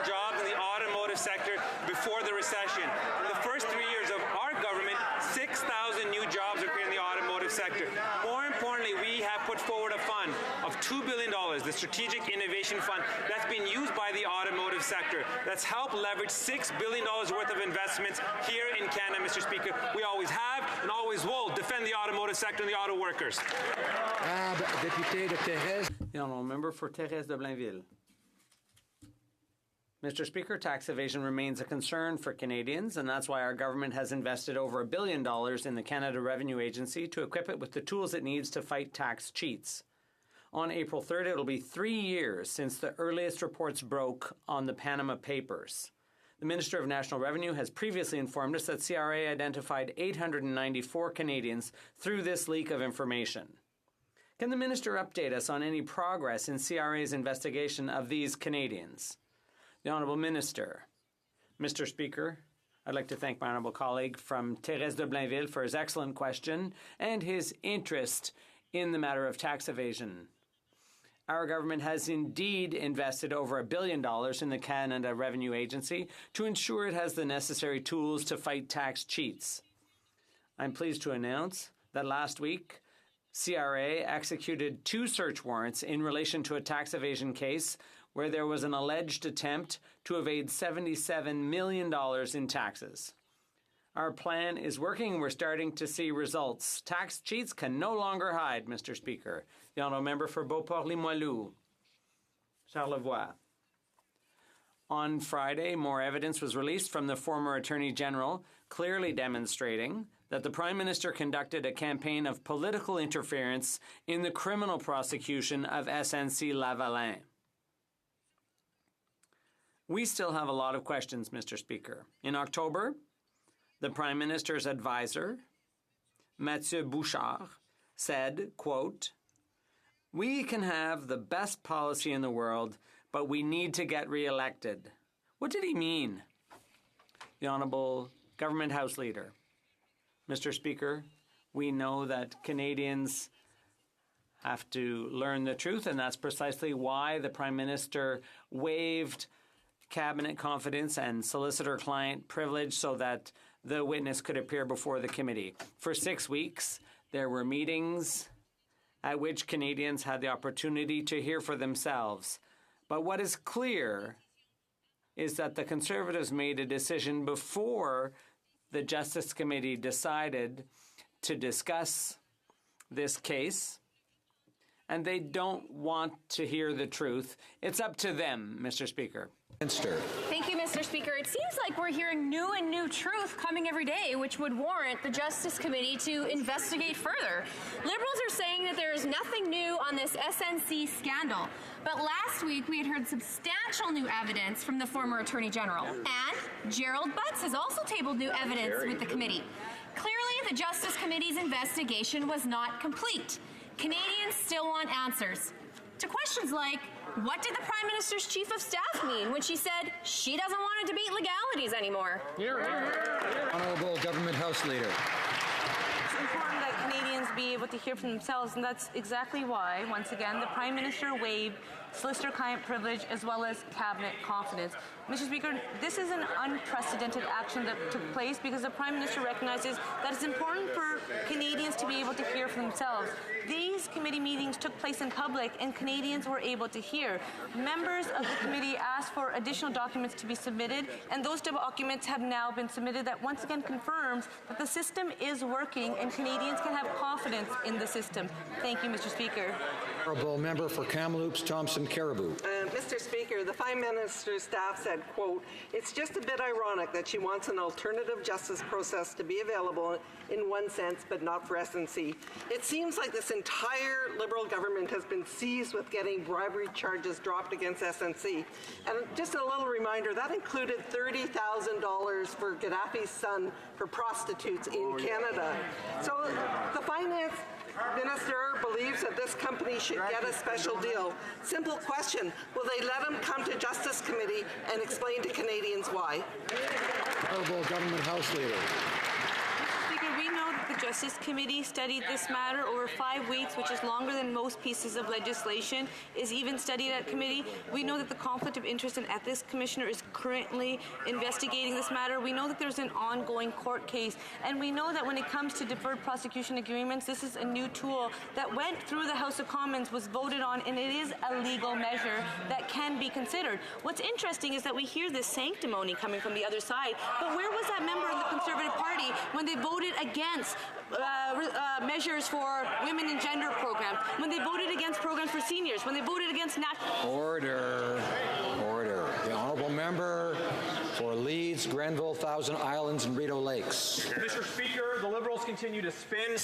jobs in the automotive sector before the recession. In the first 3 years of our government, 6,000 new jobs are created in the automotive sector. More importantly, we have put forward a fund of $2 billion, the Strategic Innovation Fund, that's been used by the automotive sector. That's helped leverage $6 billion worth of investments here in Canada, Mr. Speaker. We always have and always will defend the automotive sector and the auto workers. Député de Thérèse. The Honourable Member for Thérèse de Blainville. Mr. Speaker, tax evasion remains a concern for Canadians, and that's why our government has invested over $1 billion in the Canada Revenue Agency to equip it with the tools it needs to fight tax cheats. On April 3rd, it'll be 3 years since the earliest reports broke on the Panama Papers. The Minister of National Revenue has previously informed us that CRA identified 894 Canadians through this leak of information. Can the Minister update us on any progress in CRA's investigation of these Canadians? The Honourable Minister. Mr. Speaker, I'd like to thank my honourable colleague from Thérèse de Blainville for his excellent question and his interest in the matter of tax evasion. Our government has indeed invested over $1 billion in the Canada Revenue Agency to ensure it has the necessary tools to fight tax cheats. I'm pleased to announce that last week, CRA executed 2 search warrants in relation to a tax evasion case where there was an alleged attempt to evade $77 million in taxes. Our plan is working. We're starting to see results. Tax cheats can no longer hide, Mr. Speaker. The Honourable Member for Beauport-Limoilou. Charlevoix. On Friday, more evidence was released from the former Attorney General, clearly demonstrating that the Prime Minister conducted a campaign of political interference in the criminal prosecution of SNC-Lavalin. We still have a lot of questions, Mr. Speaker. In October, the Prime Minister's advisor, Mathieu Bouchard, said, quote, "We can have the best policy in the world, but we need to get re-elected." What did he mean? The Honourable Government House Leader. Mr. Speaker, we know that Canadians have to learn the truth, and that's precisely why the Prime Minister waived cabinet confidence and solicitor-client privilege so that the witness could appear before the committee. For 6 weeks, there were meetings at which Canadians had the opportunity to hear for themselves. But what is clear is that the Conservatives made a decision before the Justice Committee decided to discuss this case, and they don't want to hear the truth. It's up to them, Mr. Speaker. Thank you, Mr. Speaker. It seems like we're hearing new truth coming every day, which would warrant the Justice Committee to investigate further. Liberals are saying that there is nothing new on this SNC scandal. But last week, we had heard substantial new evidence from the former Attorney General. And Gerald Butts has also tabled new evidence with the committee. Clearly, the Justice Committee's investigation was not complete. Canadians still want answers to questions like, what did the Prime Minister's Chief of Staff mean when she said she doesn't want to debate legalities anymore? Honourable Government House Leader. It's important that Canadians be able to hear for themselves, and that's exactly why, once again, the Prime Minister waived solicitor-client privilege as well as cabinet confidence. Mr. Speaker, this is an unprecedented action that took place because the Prime Minister recognizes that it's important for Canadians to be able to hear for themselves. These committee meetings took place in public and Canadians were able to hear. Members of the committee asked for additional documents to be submitted, and those documents have now been submitted that once again confirms that the system is working and Canadians can have confidence in the system. Thank you, Mr. Speaker. Honourable Member for Kamloops, Thompson Caribou. Mr. Speaker, the Prime Minister's staff said, quote, "It's just a bit ironic that she wants an alternative justice process to be available in one sense, but not for SNC. It seems like this entire Liberal government has been seized with getting bribery charges dropped against SNC. And just a little reminder, that included $30,000 for Gaddafi's son for prostitutes in Canada. So the Finance Minister believes that this company should get a special deal. Simple question, will they let him come to Justice Committee and explain to Canadians why? Honourable Government House Leader. Speaker, we know that the Justice Committee studied this matter over 5 weeks, which is longer than most pieces of legislation is even studied at committee. We know that the Conflict of Interest and Ethics Commissioner is currently investigating this matter. We know that there's an ongoing court case, and we know that when it comes to deferred prosecution agreements, this is a new tool that went through the House of Commons, was voted on, and it is a legal measure that can be considered. What's interesting is that we hear this sanctimony coming from the other side, but where was that member of the Conservative Party when they voted against measures for women and gender programs, when they voted against programs for seniors, when they voted against national... Order. The Honourable Member for Leeds, Grenville, Thousand Islands and Rideau Lakes. Mr. Speaker, the Liberals continue to spin,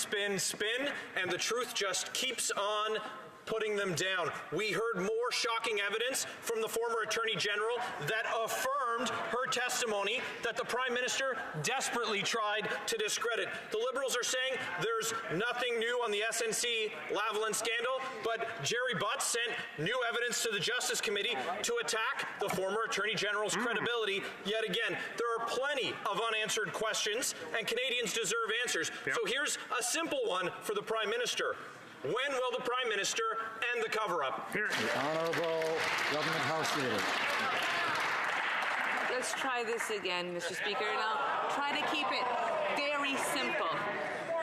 and the truth just keeps on putting them down. We heard more shocking evidence from the former Attorney General that affirmed her testimony that the Prime Minister desperately tried to discredit. The Liberals are saying there's nothing new on the SNC Lavalin scandal, but Jerry Butts sent new evidence to the Justice Committee to attack the former Attorney General's credibility. Yet again, there are plenty of unanswered questions, and Canadians deserve answers. So here's a simple one for the Prime Minister. When will the Prime Minister end the cover-up? The Honourable Government House Leader. Let's try this again, Mr. Speaker, and I'll try to keep it very simple.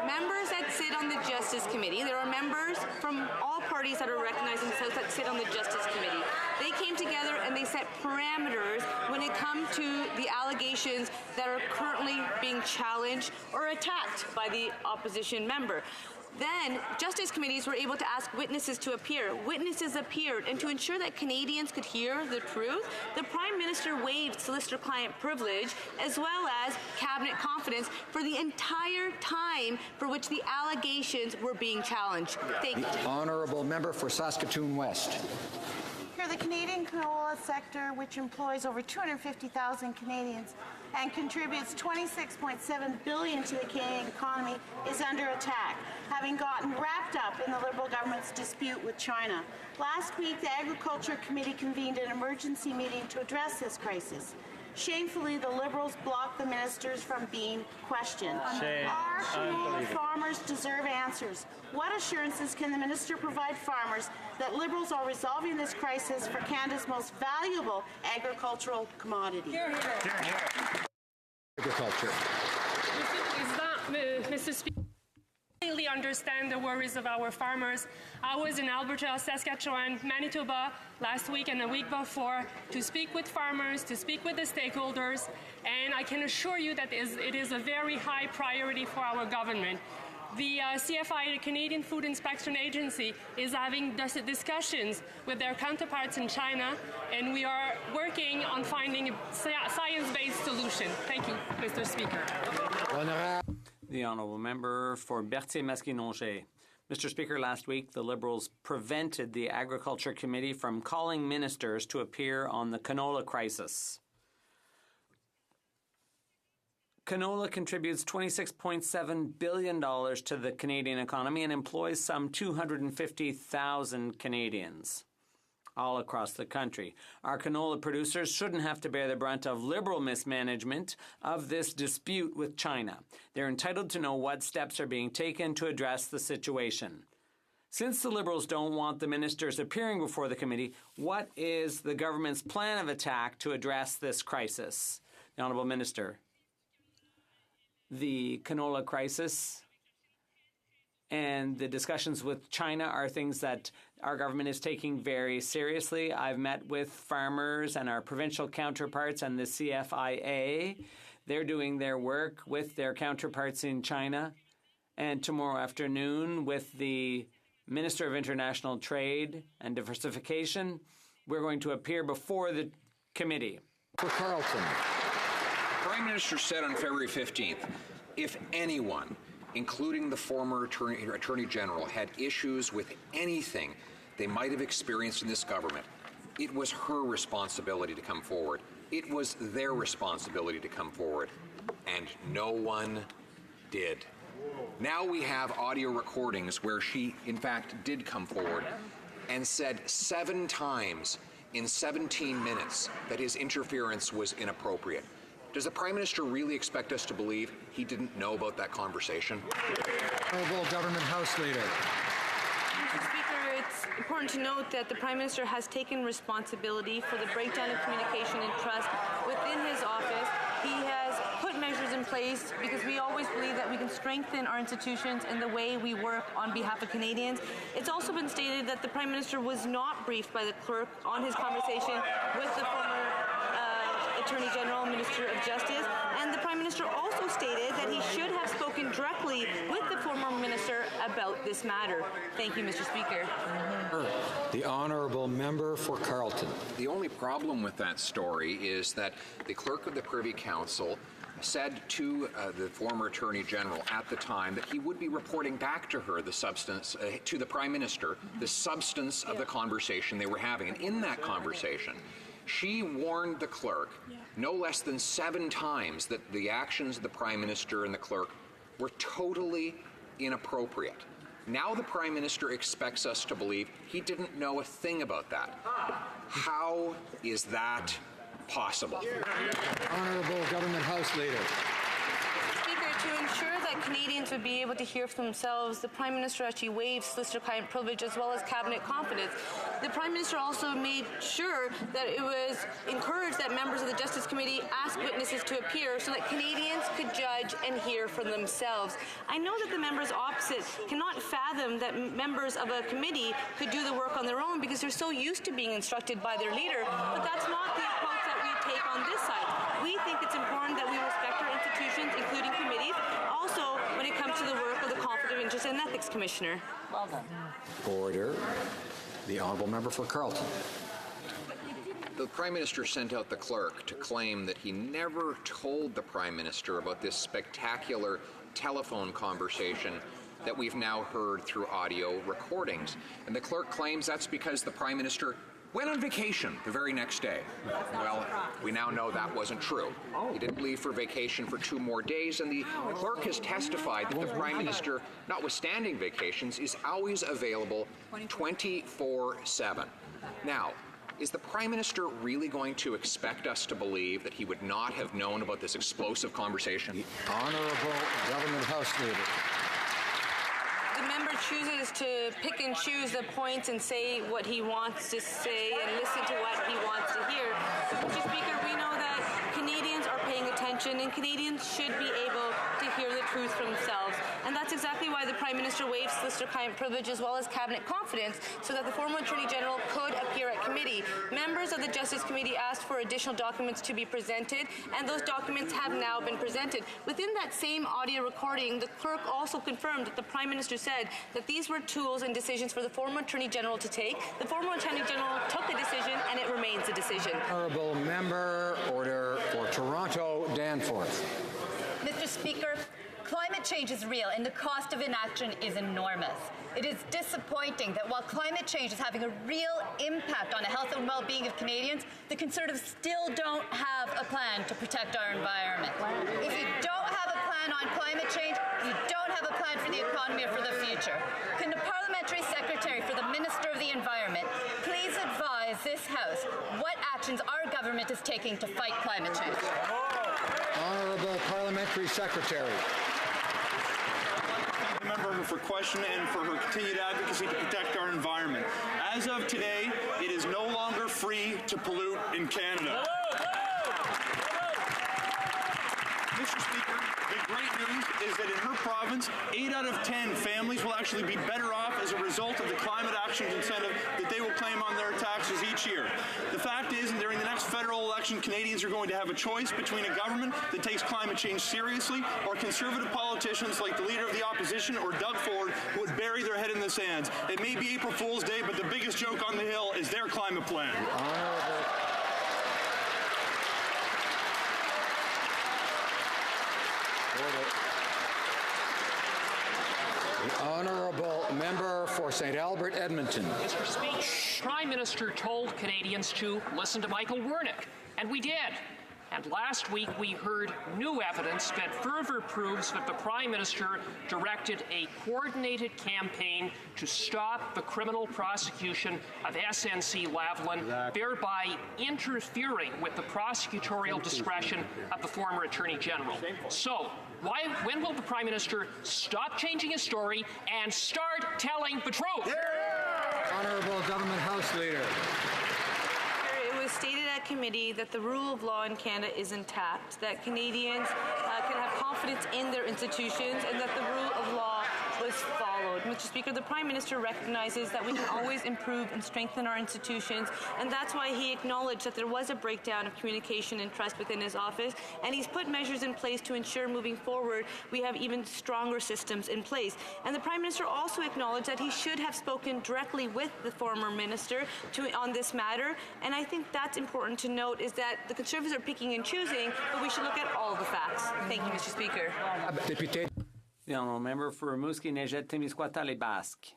Members that sit on the Justice Committee, there are members from all parties that are recognized in the House that sit on the Justice Committee. They came together and they set parameters when it comes to the allegations that are currently being challenged or attacked by the opposition member. Then, Justice Committees were able to ask witnesses to appear. Witnesses appeared, and to ensure that Canadians could hear the truth, the Prime Minister waived solicitor-client privilege as well as cabinet confidence for the entire time for which the allegations were being challenged. Thank you. The Honourable Member for Saskatoon West. The Canadian canola sector, which employs over 250,000 Canadians and contributes $26.7 billion to the Canadian economy, is under attack, having gotten wrapped up in the Liberal government's dispute with China. Last week, the Agriculture Committee convened an emergency meeting to address this crisis. Shamefully, the Liberals blocked the ministers from being questioned. Our canola farmers deserve answers. What assurances can the minister provide farmers that Liberals are resolving this crisis for Canada's most valuable agricultural commodity? Agriculture. Mr. Speaker, I completely understand the worries of our farmers. I was in Alberta, Saskatchewan, Manitoba last week and the week before to speak with farmers, to speak with the stakeholders, and I can assure you that it is a very high priority for our government. The CFI, the Canadian Food Inspection Agency, is having discussions with their counterparts in China, and we are working on finding a science-based solution. Thank you, Mr. Speaker. The Honourable Member for Berthier-Masquinongé. Mr. Speaker, last week the Liberals prevented the Agriculture Committee from calling ministers to appear on the canola crisis. Canola contributes $26.7 billion to the Canadian economy and employs some 250,000 Canadians all across the country. Our canola producers shouldn't have to bear the brunt of Liberal mismanagement of this dispute with China. They're entitled to know what steps are being taken to address the situation. Since the Liberals don't want the ministers appearing before the committee, what is the government's plan of attack to address this crisis? The Honourable Minister. The canola crisis and the discussions with China are things that our government is taking very seriously. I've met with farmers and our provincial counterparts and the CFIA. They're doing their work with their counterparts in China. And tomorrow afternoon, with the Minister of International Trade and Diversification, we're going to appear before the committee. For Carleton. Prime Minister said on February 15th, if anyone, including the former Attorney General, had issues with anything they might have experienced in this government, it was her responsibility to come forward. It was their responsibility to come forward. And no one did. Now we have audio recordings where she, in fact, did come forward and said 7 times in 17 minutes that his interference was inappropriate. Does the Prime Minister really expect us to believe he didn't know about that conversation? Honourable Government House Leader. Mr. Speaker, it's important to note that the Prime Minister has taken responsibility for the breakdown of communication and trust within his office. He has put measures in place because we always believe that we can strengthen our institutions and the way we work on behalf of Canadians. It's also been stated that the Prime Minister was not briefed by the clerk on his conversation with the former Attorney General, Minister of Justice, and the Prime Minister also stated that he should have spoken directly with the former minister about this matter. Thank you, Mr. Speaker. The Honourable Member for Carleton. The only problem with that story is that the Clerk of the Privy Council said to the former Attorney General at the time that he would be reporting back to her the substance, to the Prime Minister, the substance of the conversation they were having. And in that conversation, she warned the clerk no less than 7 times that the actions of the Prime Minister and the clerk were totally inappropriate. Now the Prime Minister expects us to believe he didn't know a thing about that. How is that possible? Honourable Government House Leader. Speaker, to ensure that Canadians would be able to hear for themselves, the Prime Minister actually waived solicitor-client privilege as well as cabinet confidence. The Prime Minister also made sure that it was encouraged that members of the Justice Committee ask witnesses to appear so that Canadians could judge and hear for themselves. I know that the members opposite cannot fathom that members of a committee could do the work on their own because they're so used to being instructed by their leader, but that's not the approach that we take on this side. We think it's important that we respect our institutions, including committees, also when it comes to the work of the Conflict of Interest and Ethics Commissioner. Well done. Order. The Honourable Member for Carleton. The Prime Minister sent out the clerk to claim that he never told the Prime Minister about this spectacular telephone conversation that we've now heard through audio recordings. And the clerk claims that's because the Prime Minister went on vacation the very next day. Well, we now know that wasn't true. He didn't leave for vacation for 2 more days, and the clerk has testified that the Prime Minister, notwithstanding vacations, is always available 24/7. Now, is the Prime Minister really going to expect us to believe that he would not have known about this explosive conversation? The Honourable Government House Leader. The member chooses to pick and choose the points and say what he wants to say and listen to what he wants to hear. Mr. Speaker, we know that Canadians are paying attention and Canadians should be able to hear the truth for themselves. And that's exactly why the Prime Minister waived solicitor-client privilege as well as cabinet confidence so that the former Attorney General could appear at committee. Members of the Justice Committee asked for additional documents to be presented, and those documents have now been presented. Within that same audio recording, the clerk also confirmed that the Prime Minister said that these were tools and decisions for the former Attorney General to take. The former Attorney General took a decision, and it remains a decision. Honourable Member, order for Toronto Danforth. Mr. Speaker, climate change is real and the cost of inaction is enormous. It is disappointing that while climate change is having a real impact on the health and well-being of Canadians, the Conservatives still don't have a plan to protect our environment. If you don't have a plan on climate change, you don't have a plan for the economy or for the future. Can the Parliamentary Secretary for the Minister of the Environment please advise this House what actions our government is taking to fight climate change? Honourable Parliamentary Secretary. The member for question and for her continued advocacy to protect our environment. As of today, it is no longer free to pollute in Canada. Mr. Speaker, the great news is that in her province, 8 out of 10 families will actually be better off as a result of the climate action incentive that they will claim on their taxes each year. The fact is, and during the next federal election, Canadians are going to have a choice between a government that takes climate change seriously or conservative politicians like the Leader of the Opposition or Doug Ford who would bury their head in the sands. It may be April Fool's Day, but the biggest joke on the Hill is their climate plan. The Honourable Member for St. Albert, Edmonton. Mr. Speaker, Prime Minister told Canadians to listen to Michael Wernick, and we did. And last week we heard new evidence that further proves that the Prime Minister directed a coordinated campaign to stop the criminal prosecution of SNC Lavalin, thereby interfering with the prosecutorial discretion of the former Attorney General. So, when will the Prime Minister stop changing his story and start telling the truth? Honourable Government House Leader. It was stated at committee that the rule of law in Canada is intact, that Canadians can have confidence in their institutions, and that the rule of law was followed. Mr. Speaker, the Prime Minister recognizes that we can always improve and strengthen our institutions, and that's why he acknowledged that there was a breakdown of communication and trust within his office, and he's put measures in place to ensure moving forward we have even stronger systems in place. And the Prime Minister also acknowledged that he should have spoken directly with the former minister on this matter, and I think that's important to note, is that the Conservatives are picking and choosing, but we should look at all the facts. Thank you, Mr. Speaker. The Honourable Member for Rimouski, Nejet, Témiscouata, Basque.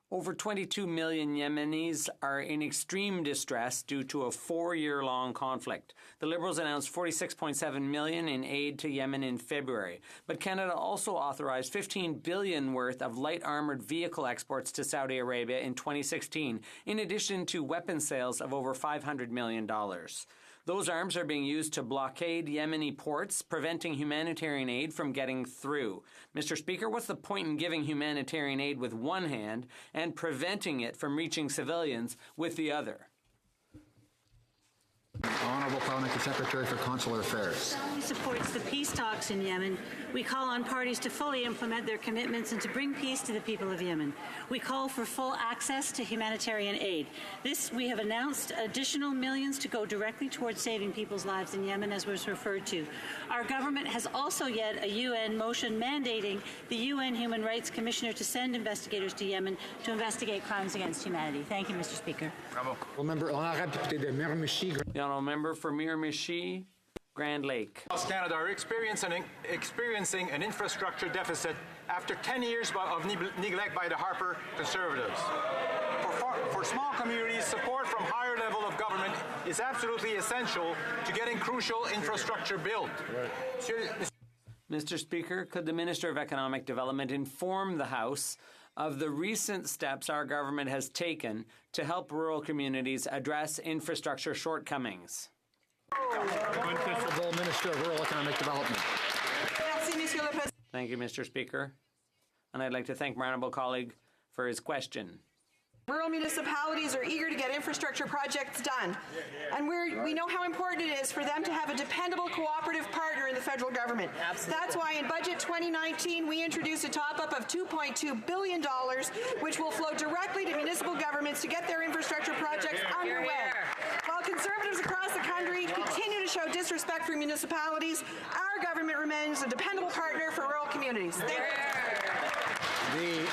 Over 22 million Yemenis are in extreme distress due to a 4-year-long conflict. The Liberals announced $46.7 million in aid to Yemen in February. But Canada also authorized $15 billion worth of light armoured vehicle exports to Saudi Arabia in 2016, in addition to weapon sales of over $500 million. Those arms are being used to blockade Yemeni ports, preventing humanitarian aid from getting through. Mr. Speaker, what's the point in giving humanitarian aid with one hand and preventing it from reaching civilians with the other? Honourable Parliamentary Secretary for Consular Affairs. Saudi supports the peace talks in Yemen. We call on parties to fully implement their commitments and to bring peace to the people of Yemen. We call for full access to humanitarian aid. We have announced additional millions to go directly towards saving people's lives in Yemen, as was referred to. Our government has also yet a UN motion mandating the UN Human Rights Commissioner to send investigators to Yemen to investigate crimes against humanity. Thank you, Mr. Speaker. Bravo. The Honourable Member for Miramichi, Grand Lake. Canada are experiencing an infrastructure deficit after 10 years of neglect by the Harper Conservatives. For small communities, support from higher level of government is absolutely essential to getting crucial infrastructure built. Mr. Speaker, could the Minister of Economic Development inform the House of the recent steps our government has taken to help rural communities address infrastructure shortcomings? Honourable Minister of Rural Economic Development. Thank you, Mr. Speaker. And I'd like to thank my honourable colleague for his question. Rural municipalities are eager to get infrastructure projects done, and we know how important it is for them to have a dependable cooperative partner in the federal government. Absolutely. That's why in Budget 2019 we introduced a top-up of $2.2 billion, which will flow directly to municipal governments to get their infrastructure projects underway. While Conservatives across the country continue to show disrespect for municipalities, our government remains a dependable partner for rural communities. Thank you.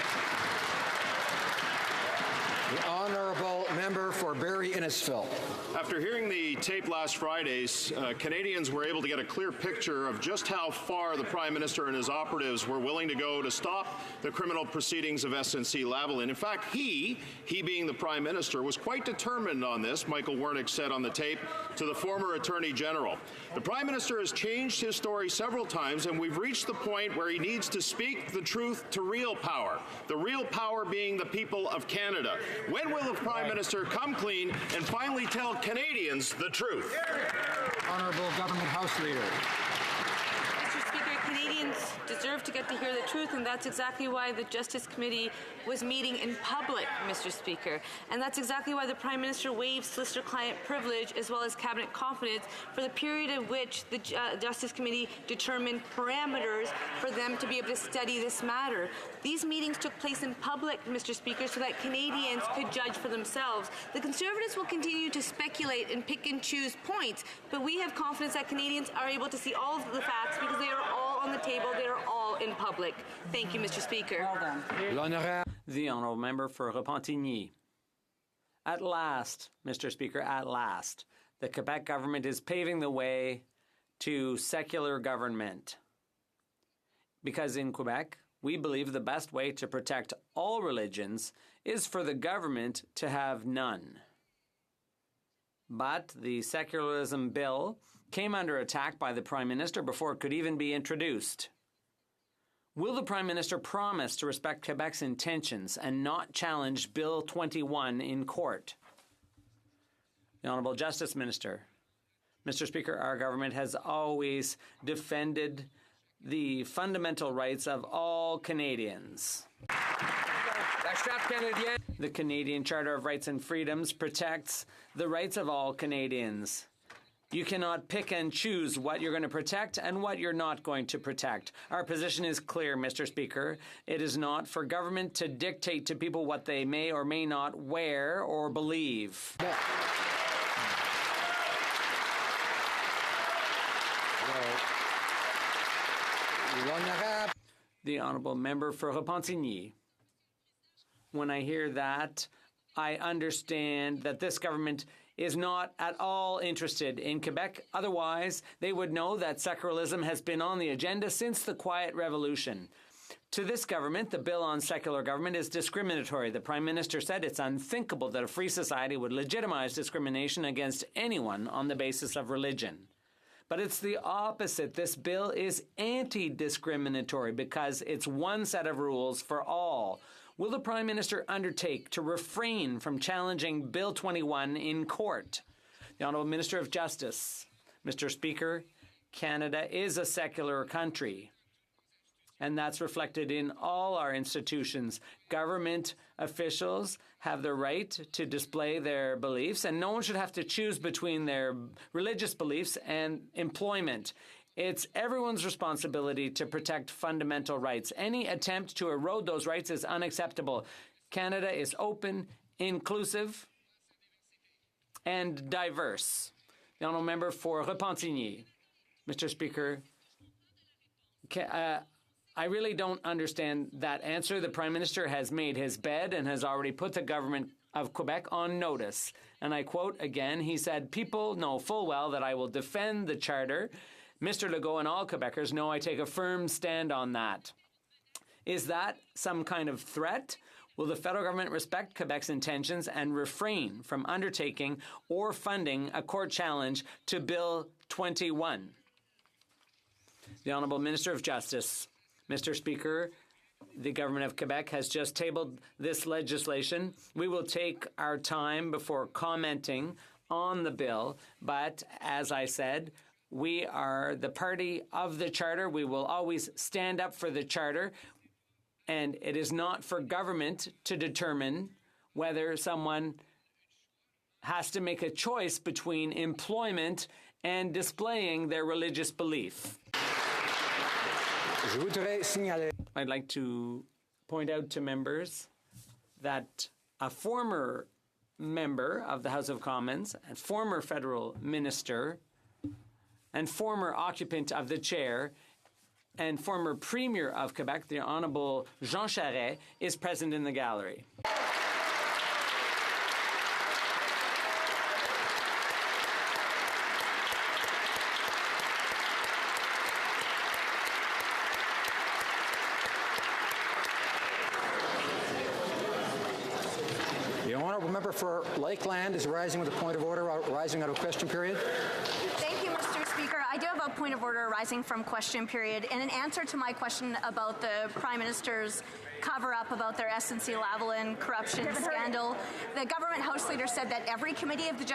The Honourable Member for for Barry Innisfil. After hearing the tape last Friday's, Canadians were able to get a clear picture of just how far the Prime Minister and his operatives were willing to go to stop the criminal proceedings of SNC-Lavalin. In fact, he being the Prime Minister, was quite determined on this, Michael Wernick said on the tape to the former Attorney General. The Prime Minister has changed his story several times, and we've reached the point where he needs to speak the truth to real power, the real power being the people of Canada. When will the Prime Minister come clean and finally tell Canadians the truth? Honourable Government House Leader. Mr. Speaker, Canadians deserve to get to hear the truth, and that's exactly why the Justice Committee was meeting in public, Mr. Speaker. And that's exactly why the Prime Minister waived solicitor-client privilege as well as cabinet confidence for the period of which the Justice Committee determined parameters for them to be able to study this matter. These meetings took place in public, Mr. Speaker, so that Canadians could judge for themselves. The Conservatives will continue to speculate and pick and choose points, but we have confidence that Canadians are able to see all of the facts because they are all on the table, they are all in public. Thank you, Mr. Speaker. The Honourable Member for Repentigny. At last, Mr. Speaker, at last, the Quebec government is paving the way to secular government. Because in Quebec, we believe the best way to protect all religions is for the government to have none. But the secularism bill came under attack by the Prime Minister before it could even be introduced. Will the Prime Minister promise to respect Quebec's intentions and not challenge Bill 21 in court? The Honourable Justice Minister. Mr. Speaker, our government has always defended the fundamental rights of all Canadians. The Canadian Charter of Rights and Freedoms protects the rights of all Canadians. You cannot pick and choose what you're going to protect and what you're not going to protect. Our position is clear, Mr. Speaker. It is not for government to dictate to people what they may or may not wear or believe. The Honourable Member for Repentigny. When I hear that, I understand that this government is not at all interested in Quebec. Otherwise, they would know that secularism has been on the agenda since the Quiet Revolution. To this government, the bill on secular government is discriminatory. The Prime Minister said it's unthinkable that a free society would legitimize discrimination against anyone on the basis of religion. But it's the opposite. This bill is anti-discriminatory because it's one set of rules for all. Will the Prime Minister undertake to refrain from challenging Bill 21 in court? The Honourable Minister of Justice. Mr. Speaker, Canada is a secular country, and that's reflected in all our institutions. Government officials have the right to display their beliefs, and no one should have to choose between their religious beliefs and employment. It's everyone's responsibility to protect fundamental rights. Any attempt to erode those rights is unacceptable. Canada is open, inclusive, and diverse. The Honourable Member for Repentigny. Mr. Speaker, I really don't understand that answer. The Prime Minister has made his bed and has already put the government of Quebec on notice. And I quote again, he said, "People know full well that I will defend the Charter. Mr. Legault and all Quebecers know I take a firm stand on that." Is that some kind of threat? Will the federal government respect Quebec's intentions and refrain from undertaking or funding a court challenge to Bill 21? The Honourable Minister of Justice. Mr. Speaker, the government of Quebec has just tabled this legislation. We will take our time before commenting on the bill, but as I said, we are the party of the Charter. We will always stand up for the Charter, and it is not for government to determine whether someone has to make a choice between employment and displaying their religious belief. I'd like to point out to members that a former member of the House of Commons and former federal minister and former occupant of the chair and former Premier of Quebec, the Honourable Jean Charest, is present in the gallery. member for Lakeland is rising with a point of order, rising out of question period. Thank you, Mr. Speaker. I do have a point of order arising from question period. In an answer to my question about the Prime Minister's cover-up about their SNC-Lavalin corruption scandal, the government House leader said that every committee of the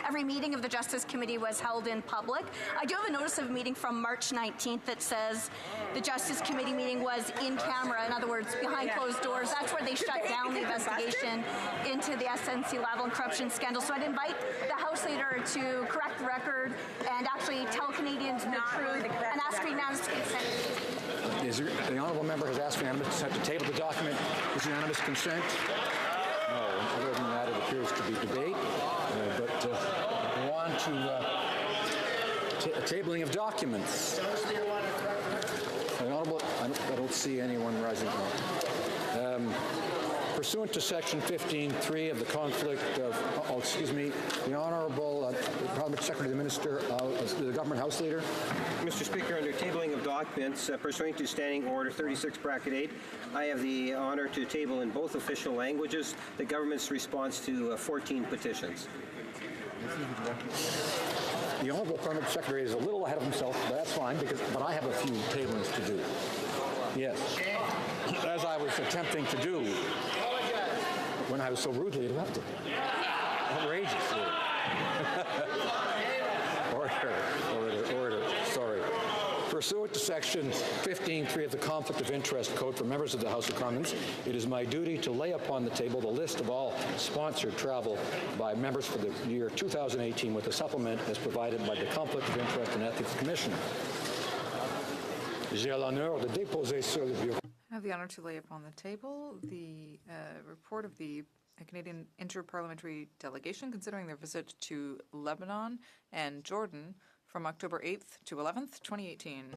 every meeting of the Justice Committee was held in public. I do have a notice of meeting from March 19th that says the Justice Committee meeting was in camera, in other words, behind closed doors. That's where they shut down the investigation into the SNC-Lavalin corruption scandal. So I'd invite the House leader to correct the record and actually tell Canadians the truth and ask for unanimous consent. The honourable member has asked for unanimous consent to table the document. Is unanimous consent? No. Other than that, it appears to be debate. But go on to tabling of documents. The honourable, I don't see anyone rising. Pursuant to Section 15(3) of the conflict of, the Honourable Parliament Secretary, the Minister, the Government House Leader. Mr. Speaker, under tabling of documents, pursuant to Standing Order 36(8), I have the honour to table in both official languages the government's response to 14 petitions. The Honourable Parliament Secretary is a little ahead of himself, but that's fine, but I have a few tablings to do. Yes. As I was attempting to do when I was so rudely interrupted. Outrageously. Order. Sorry. Pursuant to Section 15(3) of the Conflict of Interest Code for members of the House of Commons, it is my duty to lay upon the table the list of all sponsored travel by members for the year 2018 with a supplement as provided by the Conflict of Interest and Ethics Commission. J'ai l'honneur de déposer sur le bureau. I have the honor to lay upon the table the report of the Canadian Interparliamentary Delegation considering their visit to Lebanon and Jordan from October 8th to 11th, 2018.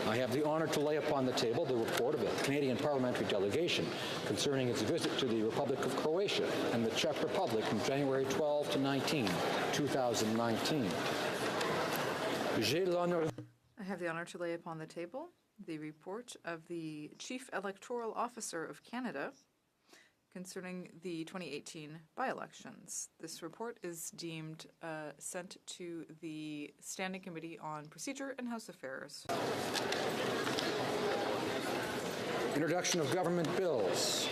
I have the honor to lay upon the table the report of the Canadian Parliamentary Delegation concerning its visit to the Republic of Croatia and the Czech Republic from January 12 to 19, 2019. J'ai l'honneur. I have the honor to lay upon the table the report of the Chief Electoral Officer of Canada concerning the 2018 by-elections. This report is deemed sent to the Standing Committee on Procedure and House Affairs. Introduction of government bills.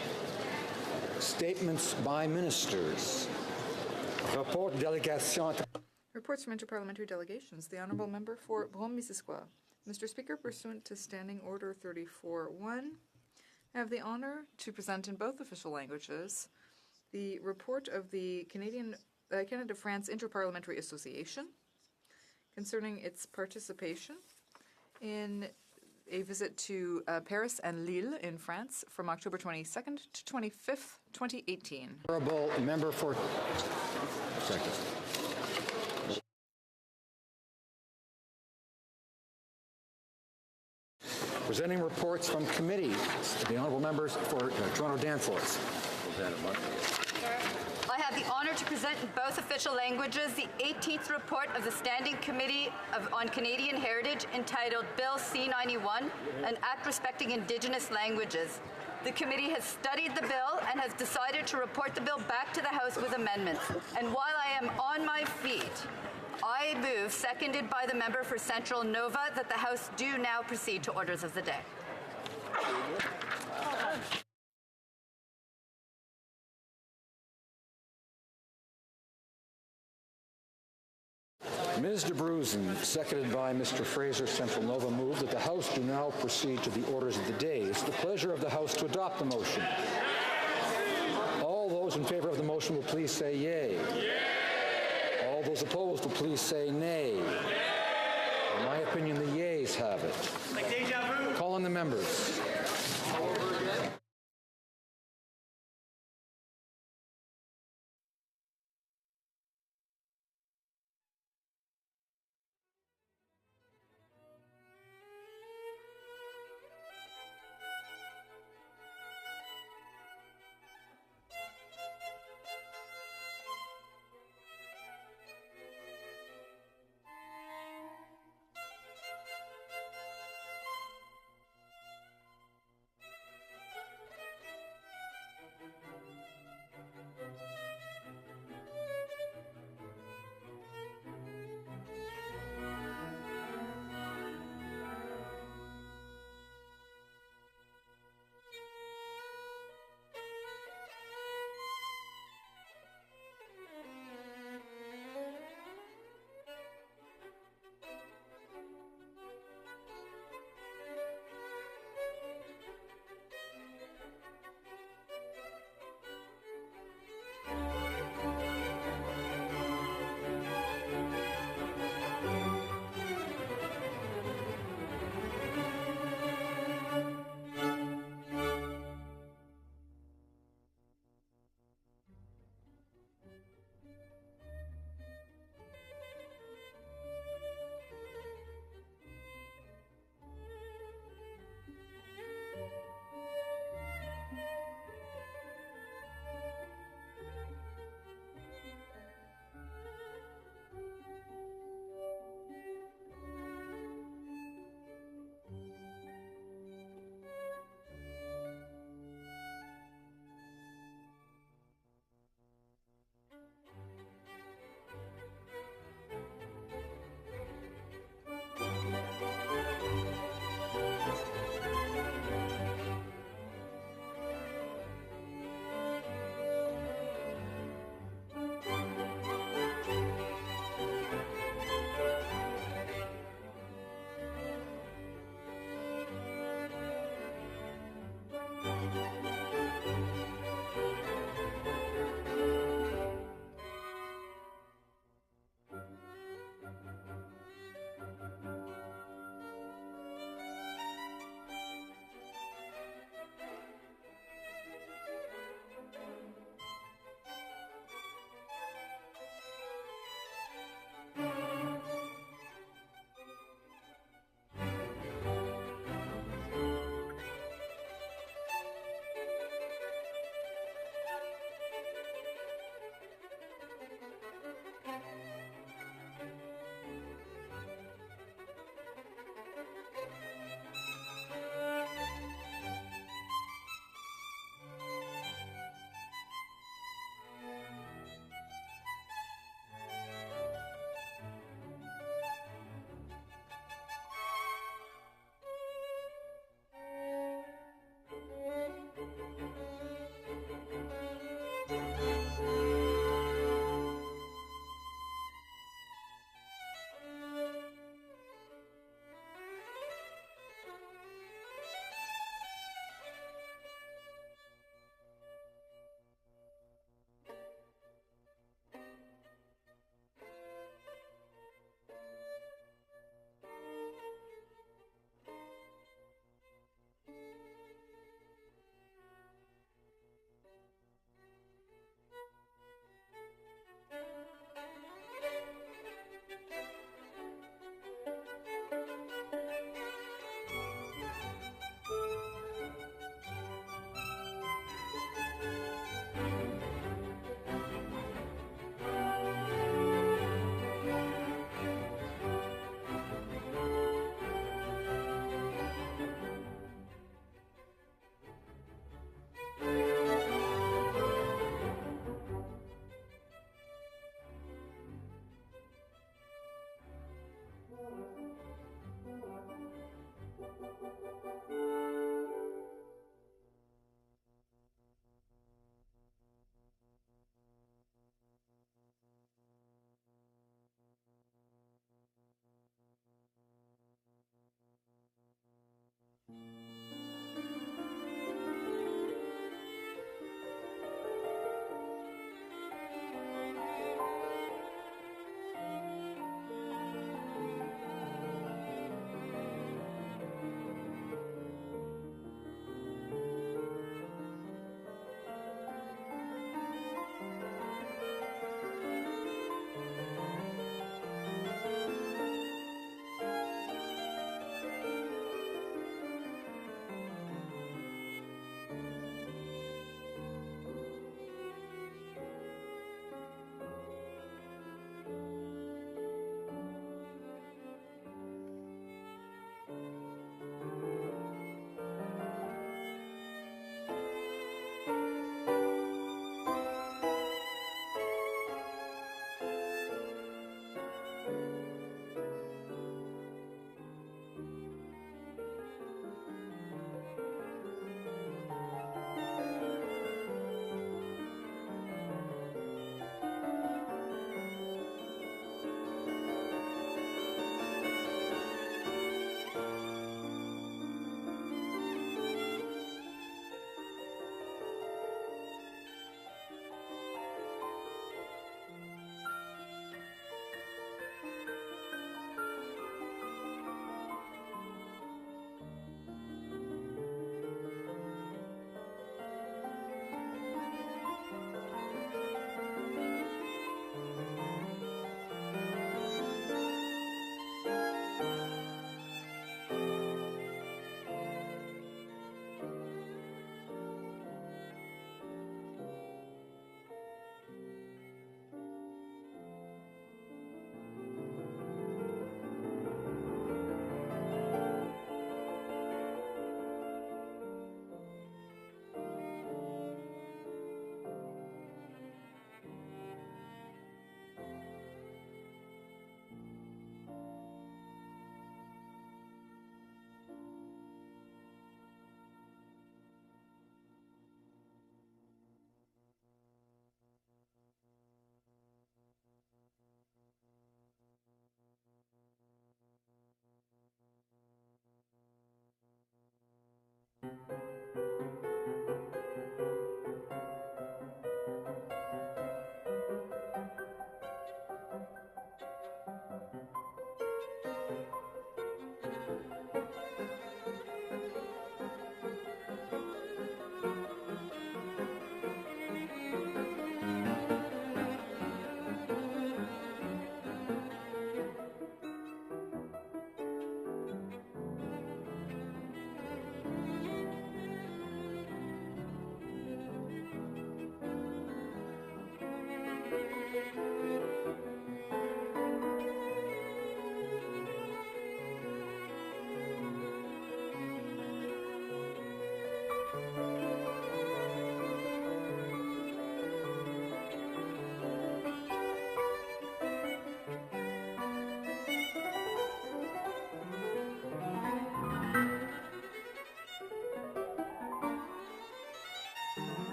Statements by ministers. Report délégation. Reports from interparliamentary delegations. The Honourable Member for Brome-Missisquoi. Mr. Speaker, pursuant to Standing Order 34.1, I have the honour to present in both official languages the report of the Canada-France Interparliamentary Association concerning its participation in a visit to Paris and Lille in France from October 22nd to 25th, 2018. Honourable Member for... Second. Presenting reports from committee, the honourable members for Toronto Danforth. I have the honour to present in both official languages the 18th report of the Standing Committee on Canadian Heritage entitled Bill C-91, an act respecting Indigenous languages. The committee has studied the bill and has decided to report the bill back to the House with amendments. And while I am on my feet, I move, seconded by the member for Central Nova, that the House do now proceed to orders of the day. Ms. DeBruzen, seconded by Mr. Fraser, Central Nova, move that the House do now proceed to the orders of the day. It's the pleasure of the House to adopt the motion. All those in favor of the motion will please say yea. Yea. All those opposed will please say nay. In my opinion, the yeas have it. Like deja vu. Call on the members.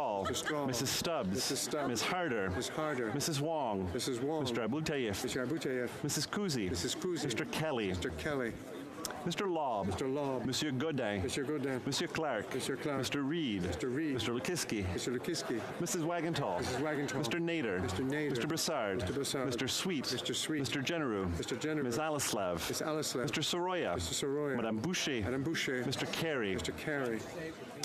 Strahl. Mr. Strahl. Mrs. Stubbs. Mrs. Stubbs. Ms. Harder. Ms. Harder. Mrs. Wong. Mrs. Wong. Mr. Abutayev. Mr. Abutayev. Mrs. Kuzi. Mrs. Kuzi. Mr. Kelly. Mr. Kelly. Mr. Lobb. Mr. Lobb. Monsieur Godin. Mr. Godin. Monsieur Clark. Mr. Clark. Mr. Reed. Mr. Reed. Mr. Lukiski. Mr. Lukiski. Mrs. Wagentall. Mrs. Wagentall. Mr. Nader. Mr. Nader. Mr. Broussard. Mr. Broussard. Mr. Sweet. Mr. Sweet. Mr. Generou. Mr. Generou. Ms. Alislav. Ms. Alislav. Mr. Soroya. Mr. Soroya. Madame Boucher. Madame Boucher. Mr. Carey. Mr. Carey.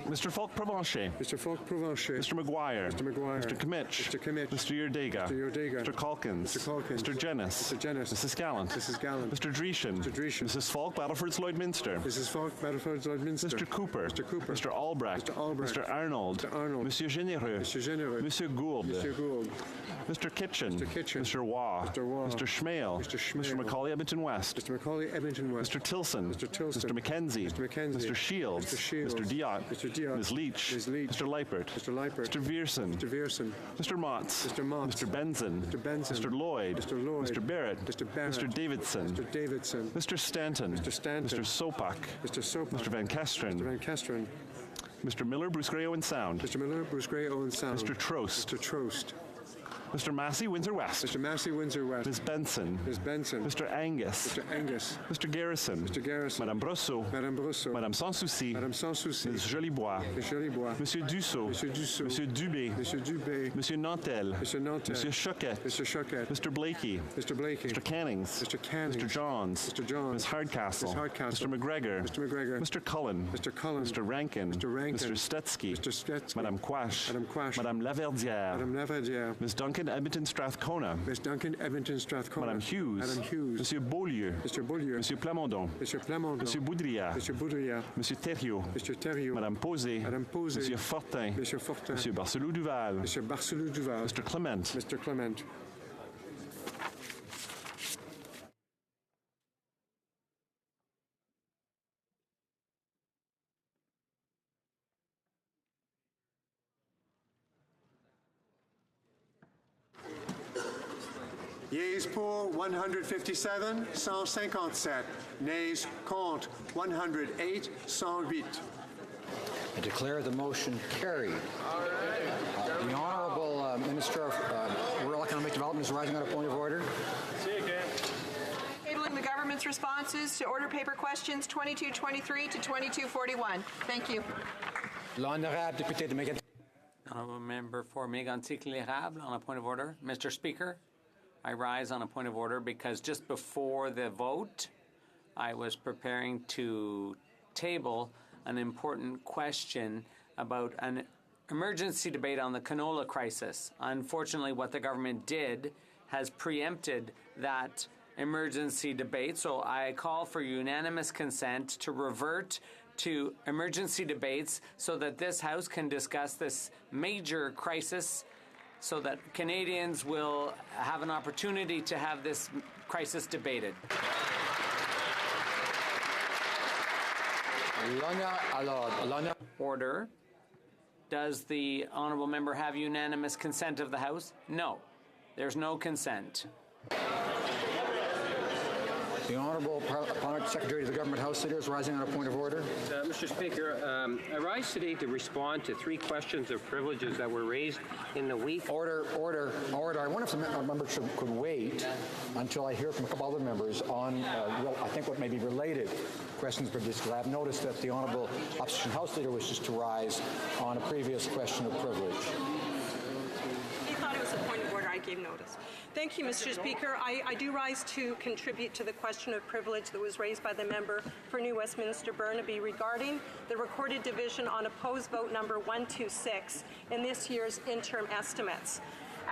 Mr. Falk-Provencher. Mr. Falk-Provencher. Mr. McGuire. Mr. McGuire. Mr. Kimmich. Mr. Kimmich. Mr. Yerdega. Mr. Yerdega. Mr. Calkins. Mr. Calkins. Mr. Jennis. Mr. Jennis. Mrs. Gallant. Mrs. Gallant. Mr. Dreeshen. Mr. Dreeshen. Mrs. Falk, Battlefords Lloydminster. Mrs. Falk, Battlefords Lloydminster. Mr. Cooper. Mr. Cooper. Mr. Albrecht. Mr. Albrecht. Mr. Arnold. Mr. Arnold. Monsieur Généreux. Monsieur Généreux. Monsieur Gould. Monsieur Gould. Mr. Kitchen. Mr. Kitchen. Mr. Waugh. Mr. Waugh. Mr. Schmale. Mr. Schmale. Mr. Macaulay Edmonton West. Mr. Macaulay Edmonton West. Mr. Tilson. Mr. Tilson. Mr. McKenzie. Mr. McKenzie. Mr. Shields. Mr. Shields. Mr. Diot. Mr. Diot. Ms. Leach. Ms. Leach. Mr. Leipert. Mr. Leipert. Mr. Vierson. Mr. Vierson. Mr. Motts. Mr. Motts. Mr. Benson. Mr. Benson. Mr. Lloyd. Mr. Lloyd. Mr. Barrett. Mr. Barrett. Mr. Davidson. Mr. Davidson. Mr. Stanton. Mr. Stanton. Mr. Sopak. Mr. Sopak. Mr. Van Kesteren. Mr. Van Kesteren. Mr. Miller, Bruce Gray, Owen Sound. Mr. Miller, Bruce Gray, Owen Sound. Mr. Trost. Mr. Trost. Mr. Massey, Windsor West. Mr. Massey, Windsor West. Ms. Benson. Ms. Benson. Mr. Angus. Mr. Angus. Mr. Garrison. Mr. Garrison. Madame Brosseau. Madame Brosseau. Madame Sans Souci. Madame Sans Souci. Ms. Jolibois. Ms. Jolibois. Monsieur Dussault. Monsieur Dussault. Monsieur Dubé. Monsieur Dubé. Monsieur Nantel. Monsieur Nantel. Monsieur Choquette. Mr. Choquette. Mr. Blakey. Mr. Blakey. Mr. Cannings. Mr. Cannings. Mr. Johns. Mr. Johns. Ms. Hardcastle. Ms. Hardcastle. Mr. McGregor. Mr. McGregor. Mr. Cullen. Mr. Cullen. Mr. Rankin. Mr. Rankin. Mr. Stetsky. Mr. Stetsky. Madame Quash. Madame Quash. Madame Laverdière. Madame Laverdière. Ms. Duncan Edmonton Strathcona. Ms. Duncan Edmonton Strathcona. Madame Hughes. Madame Hughes. Monsieur Beaulieu. Mr. Beaulieu. Monsieur Plamondon. Monsieur Plamondon. Monsieur Boudria. Monsieur Boudria. Monsieur Thériault. Monsieur Thériault. Madame Posé. Madame Posé. Monsieur Fortin. Monsieur Fortin. Monsieur Barcelou Duval. Monsieur Barcelou Duval. Mr. Clement. Mr. Clement. Yeas pour 157, 157. Nays contre 108, 108. I declare the motion carried. The Honourable Minister of Rural Economic Development is rising on a point of order. Tabling the government's responses to order paper questions 2223 to 2241. Thank you. L'honorable député de Mégantic. Honourable Member for Mégantic-L'Érable on a point of order. Mr. Speaker, I rise on a point of order because just before the vote, I was preparing to table an important question about an emergency debate on the canola crisis. Unfortunately, what the government did has preempted that emergency debate, so I call for unanimous consent to revert to emergency debates so that this House can discuss this major crisis, so that Canadians will have an opportunity to have this crisis debated. Order. Does the honourable member have unanimous consent of the House? No. There's no consent. The Honourable Parliament Secretary of the Government House Leader is rising on a point of order. Mr. Speaker, I rise today to respond to 3 questions of privileges that were raised in the week. Order. I wonder if the members could wait until I hear from a couple other members on, I think, what may be related questions, because I have noticed that the Honourable Opposition House Leader wishes to rise on a previous question of privilege. He thought it was a point of order. I gave notice. Thank you, Mr. Speaker. I do rise to contribute to the question of privilege that was raised by the member for New Westminster Burnaby regarding the recorded division on opposed vote number 126 in this year's interim estimates.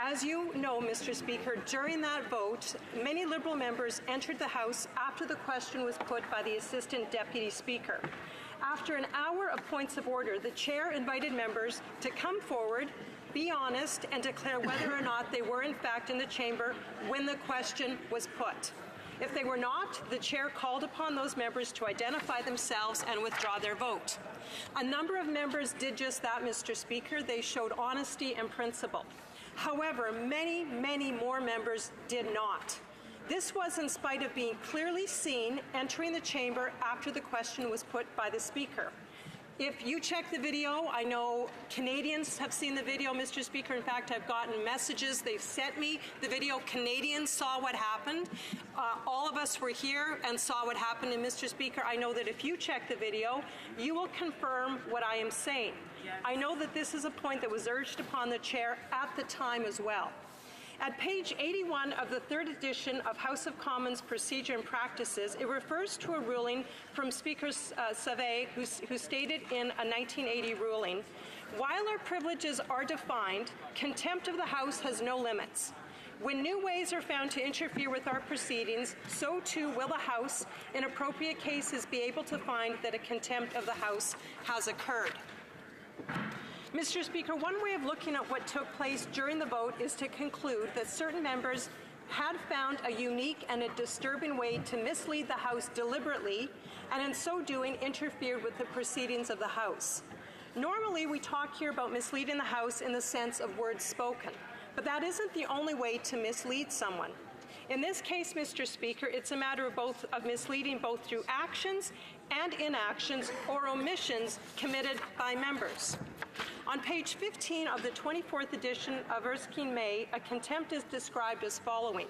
As you know, Mr. Speaker, during that vote, many Liberal members entered the House after the question was put by the Assistant Deputy Speaker. After an hour of points of order, the Chair invited members to come forward, be honest, and declare whether or not they were in fact in the chamber when the question was put. If they were not, the Chair called upon those members to identify themselves and withdraw their vote. A number of members did just that, Mr. Speaker. They showed honesty and principle. However, many, many more members did not. This was in spite of being clearly seen entering the chamber after the question was put by the Speaker. If you check the video, I know Canadians have seen the video, Mr. Speaker. In fact, I've gotten messages. They've sent me the video. Canadians saw what happened. All of us were here and saw what happened. And, Mr. Speaker, I know that if you check the video, you will confirm what I am saying. I know that this is a point that was urged upon the Chair at the time as well. At page 81 of the third edition of House of Commons Procedure and Practices, it refers to a ruling from Speaker Save, who stated in a 1980 ruling, "While our privileges are defined, contempt of the House has no limits. When new ways are found to interfere with our proceedings, so too will the House, in appropriate cases, be able to find that a contempt of the House has occurred." Mr. Speaker, one way of looking at what took place during the vote is to conclude that certain members had found a unique and a disturbing way to mislead the House deliberately, and in so doing interfered with the proceedings of the House. Normally, we talk here about misleading the House in the sense of words spoken, but that isn't the only way to mislead someone. In this case, Mr. Speaker, it's a matter of misleading both through actions and inactions or omissions committed by members. On page 15 of the 24th edition of Erskine May, a contempt is described as following.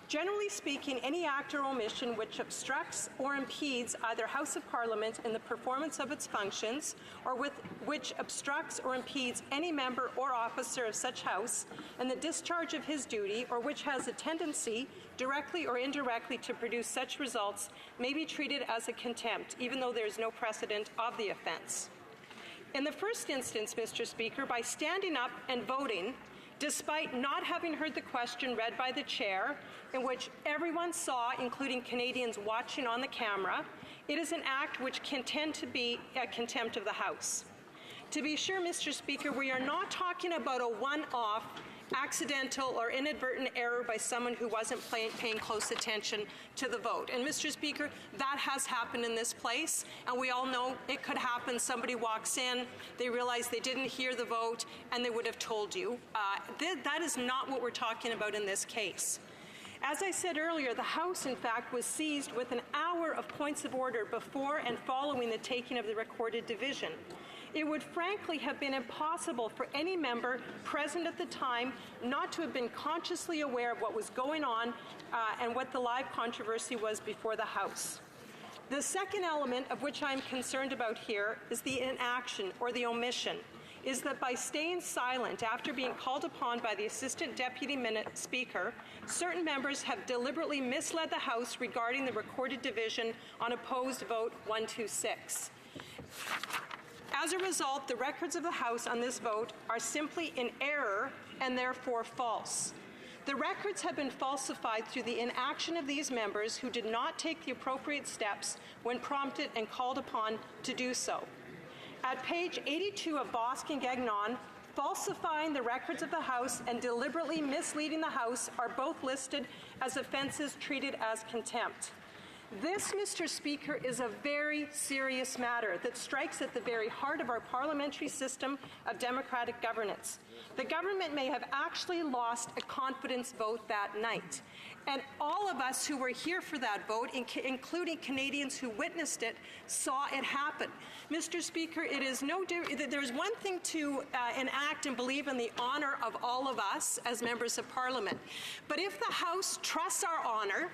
Generally speaking, any act or omission which obstructs or impedes either House of Parliament in the performance of its functions, or which obstructs or impedes any member or officer of such House in the discharge of his duty, or which has a tendency, directly or indirectly, to produce such results, may be treated as a contempt, even though there is no precedent of the offence. In the first instance, Mr. Speaker, by standing up and voting, despite not having heard the question read by the chair, in which everyone saw, including Canadians watching on the camera, it is an act which can tend to be a contempt of the House. To be sure, Mr. Speaker, we are not talking about a one-off, accidental or inadvertent error by someone who wasn't paying close attention to the vote. And Mr. Speaker, that has happened in this place, and we all know it could happen. Somebody walks in, they realize they didn't hear the vote, and they would have told you. That is not what we're talking about in this case. As I said earlier, the House, in fact, was seized with an hour of points of order before and following the taking of the recorded division. It would frankly have been impossible for any member present at the time not to have been consciously aware of what was going on and what the live controversy was before the House. The second element of which I'm concerned about here is the inaction or the omission, is that by staying silent after being called upon by the Assistant Deputy Speaker, certain members have deliberately misled the House regarding the recorded division on opposed vote 126. As a result, the records of the House on this vote are simply in error and therefore false. The records have been falsified through the inaction of these members who did not take the appropriate steps when prompted and called upon to do so. At page 82 of Bosque and Gagnon, falsifying the records of the House and deliberately misleading the House are both listed as offences treated as contempt. This, Mr. Speaker, is a very serious matter that strikes at the very heart of our parliamentary system of democratic governance. The government may have actually lost a confidence vote that night. And all of us who were here for that vote, including Canadians who witnessed it, saw it happen. Mr. Speaker, it is there's one thing to enact and believe in the honour of all of us as members of Parliament. But if the House trusts our honour,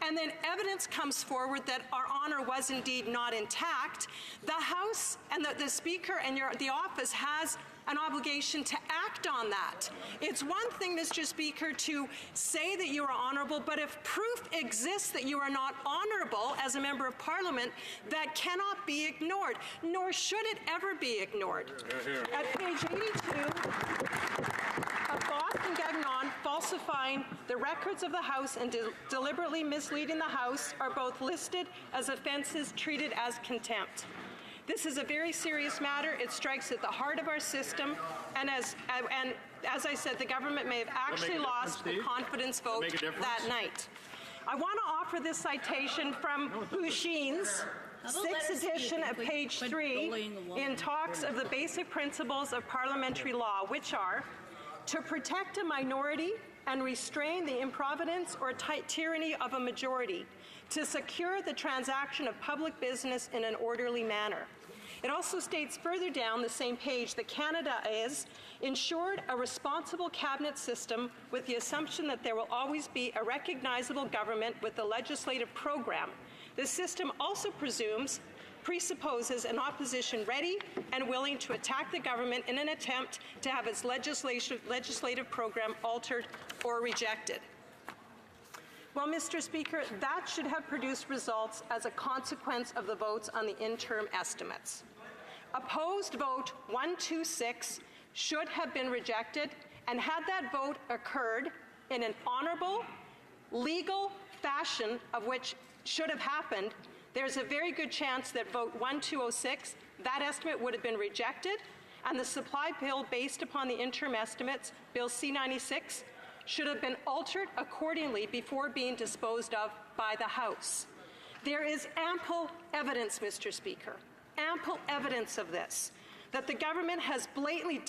and then evidence comes forward that our honour was indeed not intact, the House and the Speaker and the office has an obligation to act on that. It's one thing, Mr. Speaker, to say that you are honourable, but if proof exists that you are not honourable as a member of Parliament, that cannot be ignored, nor should it ever be ignored. At page 82 of Bosque and Gagnon, falsifying the records of the House and deliberately misleading the House are both listed as offences treated as contempt. This is a very serious matter. It strikes at the heart of our system, and as I said, the government may have actually lost the confidence vote that night. I want to offer this citation from Bouchin's 6th edition at page 3 in talks of the basic principles of parliamentary law, which are to protect a minority and restrain the improvidence or tyranny of a majority, to secure the transaction of public business in an orderly manner. It also states further down the same page that Canada is ensured a responsible cabinet system with the assumption that there will always be a recognizable government with a legislative program. This system also presupposes an opposition ready and willing to attack the government in an attempt to have its legislative program altered or rejected. Well, Mr. Speaker, that should have produced results as a consequence of the votes on the interim estimates. Opposed vote 126 should have been rejected, and had that vote occurred in an honorable, legal fashion of which should have happened, there's a very good chance that vote 1206, that estimate would have been rejected, and the supply bill based upon the interim estimates, Bill C-96, should have been altered accordingly before being disposed of by the House. There is ample evidence, Mr. Speaker, ample evidence of this, that the government has blatantly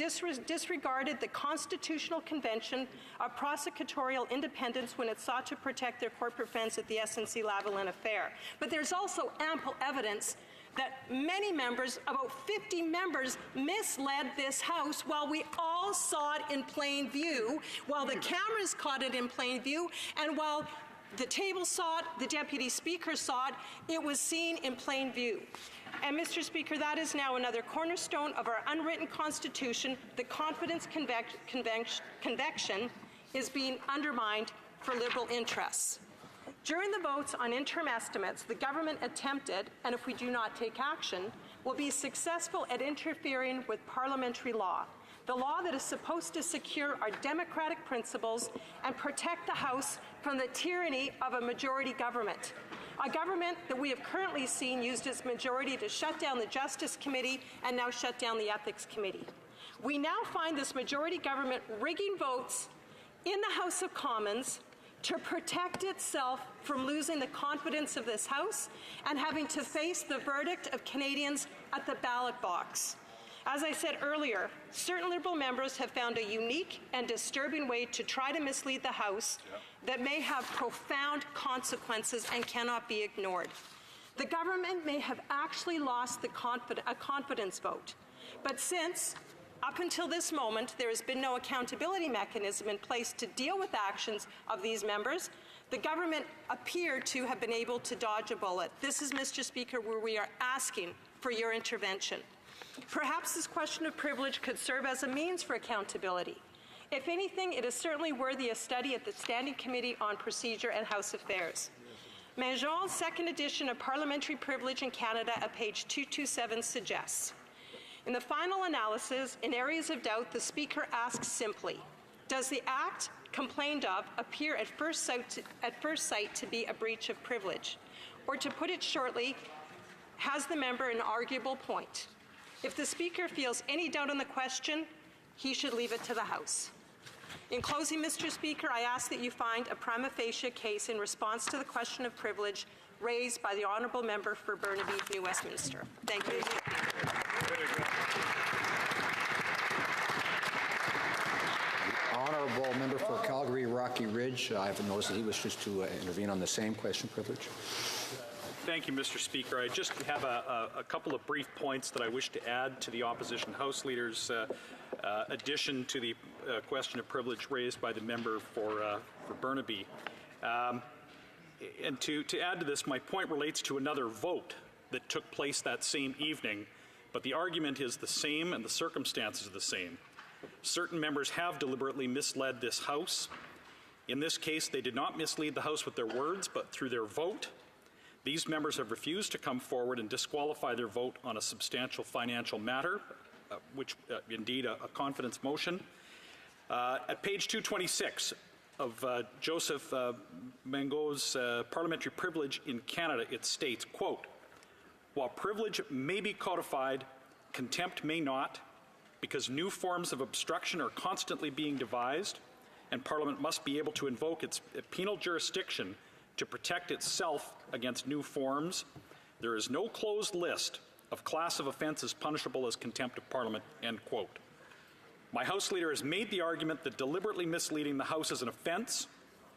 disregarded the Constitutional Convention of Prosecutorial Independence when it sought to protect their corporate friends at the SNC-Lavalin affair. But there's also ample evidence that many members, about 50 members, misled this House while we all saw it in plain view, while the cameras caught it in plain view, and while the table saw it, the Deputy Speaker saw it, it was seen in plain view. And, Mr. Speaker, that is now another cornerstone of our unwritten Constitution. The confidence convection is being undermined for Liberal interests. During the votes on interim estimates, the government attempted, and if we do not take action, will be successful at interfering with parliamentary law, the law that is supposed to secure our democratic principles and protect the House from the tyranny of a majority government. A government that we have currently seen used its majority to shut down the Justice Committee and now shut down the Ethics Committee. We now find this majority government rigging votes in the House of Commons to protect itself from losing the confidence of this House and having to face the verdict of Canadians at the ballot box. As I said earlier, certain Liberal members have found a unique and disturbing way to try to mislead the House that may have profound consequences and cannot be ignored. The government may have actually lost a confidence vote, but since up until this moment, there has been no accountability mechanism in place to deal with actions of these members. The government appeared to have been able to dodge a bullet. This is, Mr. Speaker, where we are asking for your intervention. Perhaps this question of privilege could serve as a means for accountability. If anything, it is certainly worthy of study at the Standing Committee on Procedure and House Affairs. Manjon's second edition of Parliamentary Privilege in Canada at page 227 suggests, in the final analysis, in areas of doubt, the Speaker asks simply, does the act complained of appear at first sight to be a breach of privilege? Or to put it shortly, has the member an arguable point? If the Speaker feels any doubt on the question, he should leave it to the House. In closing, Mr. Speaker, I ask that you find a prima facie case in response to the question of privilege raised by the Honourable Member for Burnaby, New Westminster. Thank you. Honourable Member for Calgary Rocky Ridge, I have noticed that he wishes to intervene on the same question privilege. Thank you, Mr. Speaker. I just have a couple of brief points that I wish to add to the opposition House Leader's addition to the question of privilege raised by the member for Burnaby. And to add to this, my point relates to another vote that took place that same evening, but the argument is the same and the circumstances are the same. Certain members have deliberately misled this House. In this case, they did not mislead the House with their words, but through their vote. These members have refused to come forward and disqualify their vote on a substantial financial matter, which indeed a confidence motion. At page 226 of Joseph Mango's Parliamentary Privilege in Canada, it states, quote, while privilege may be codified, contempt may not, because new forms of obstruction are constantly being devised, and Parliament must be able to invoke its penal jurisdiction to protect itself against new forms. There is no closed list of class of offences punishable as contempt of Parliament, end quote. My House Leader has made the argument that deliberately misleading the House is an offence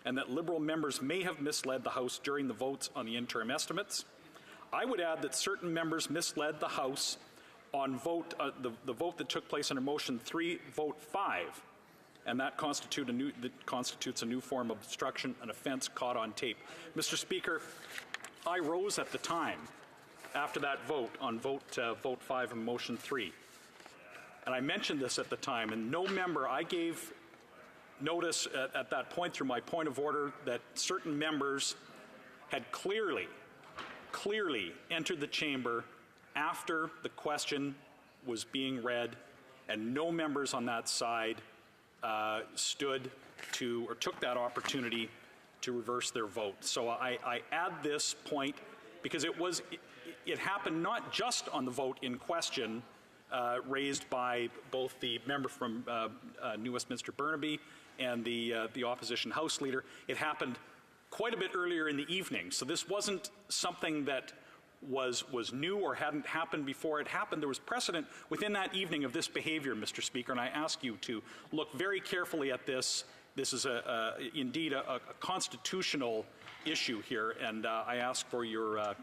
and that Liberal members may have misled the House during the votes on the interim estimates. I would add that certain members misled the House on the vote that took place under Motion 3, Vote 5, and that constitutes a new form of obstruction, an offence caught on tape. Mr. Speaker, I rose at the time after that vote on Vote 5 and Motion 3, and I mentioned this at the time, and no member, I gave notice at that point through my point of order that certain members had clearly entered the chamber after the question was being read, and no members on that side stood to or took that opportunity to reverse their vote. So I add this point because it happened not just on the vote in question raised by both the member from New Westminster Burnaby and the opposition House Leader. It happened quite a bit earlier in the evening. So this wasn't something that was new or hadn't happened before. It happened. There was precedent within that evening of this behavior, Mr. Speaker, and I ask you to look very carefully at this. This is indeed a constitutional issue here, and I ask for your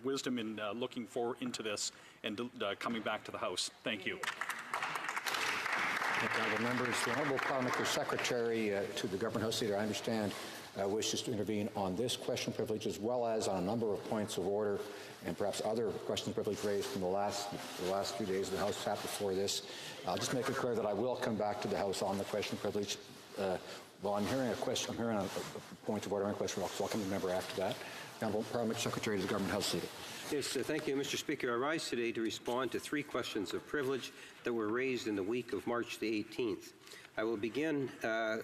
wisdom in looking forward into this and coming back to the House. Thank you. Thank you, honourable members. The Honourable Parliamentary Secretary to the Government House Leader, I understand, wishes to intervene on this question privilege as well as on a number of points of order and perhaps other question privilege raised from the last few days the House sat before this. I'll just make it clear that I will come back to the House on the question privilege. Well, I'm hearing a point of order and a question, so I'll come to the member after that. The Honourable Parliamentary Secretary to the Government House Leader. Yes, thank you, Mr. Speaker. I rise today to respond to 3 questions of privilege that were raised in the week of March the 18th. I will begin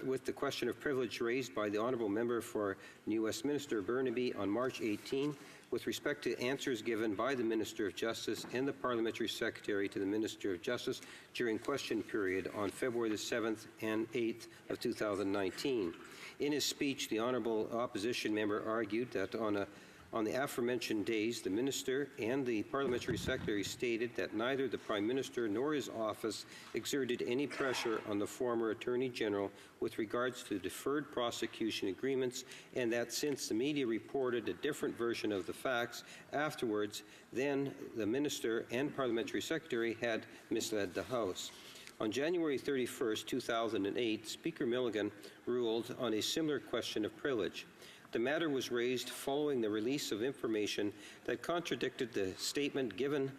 with the question of privilege raised by the Honourable Member for New Westminster Burnaby on March 18 with respect to answers given by the Minister of Justice and the Parliamentary Secretary to the Minister of Justice during question period on February the 7th and 8th of 2019. In his speech, the Honourable Opposition Member argued that on the aforementioned days, the Minister and the Parliamentary Secretary stated that neither the Prime Minister nor his office exerted any pressure on the former Attorney General with regards to deferred prosecution agreements, and that since the media reported a different version of the facts afterwards, then the Minister and Parliamentary Secretary had misled the House. On January 31st, 2008, Speaker Milligan ruled on a similar question of privilege. The matter was raised following the release of information that contradicted the statement given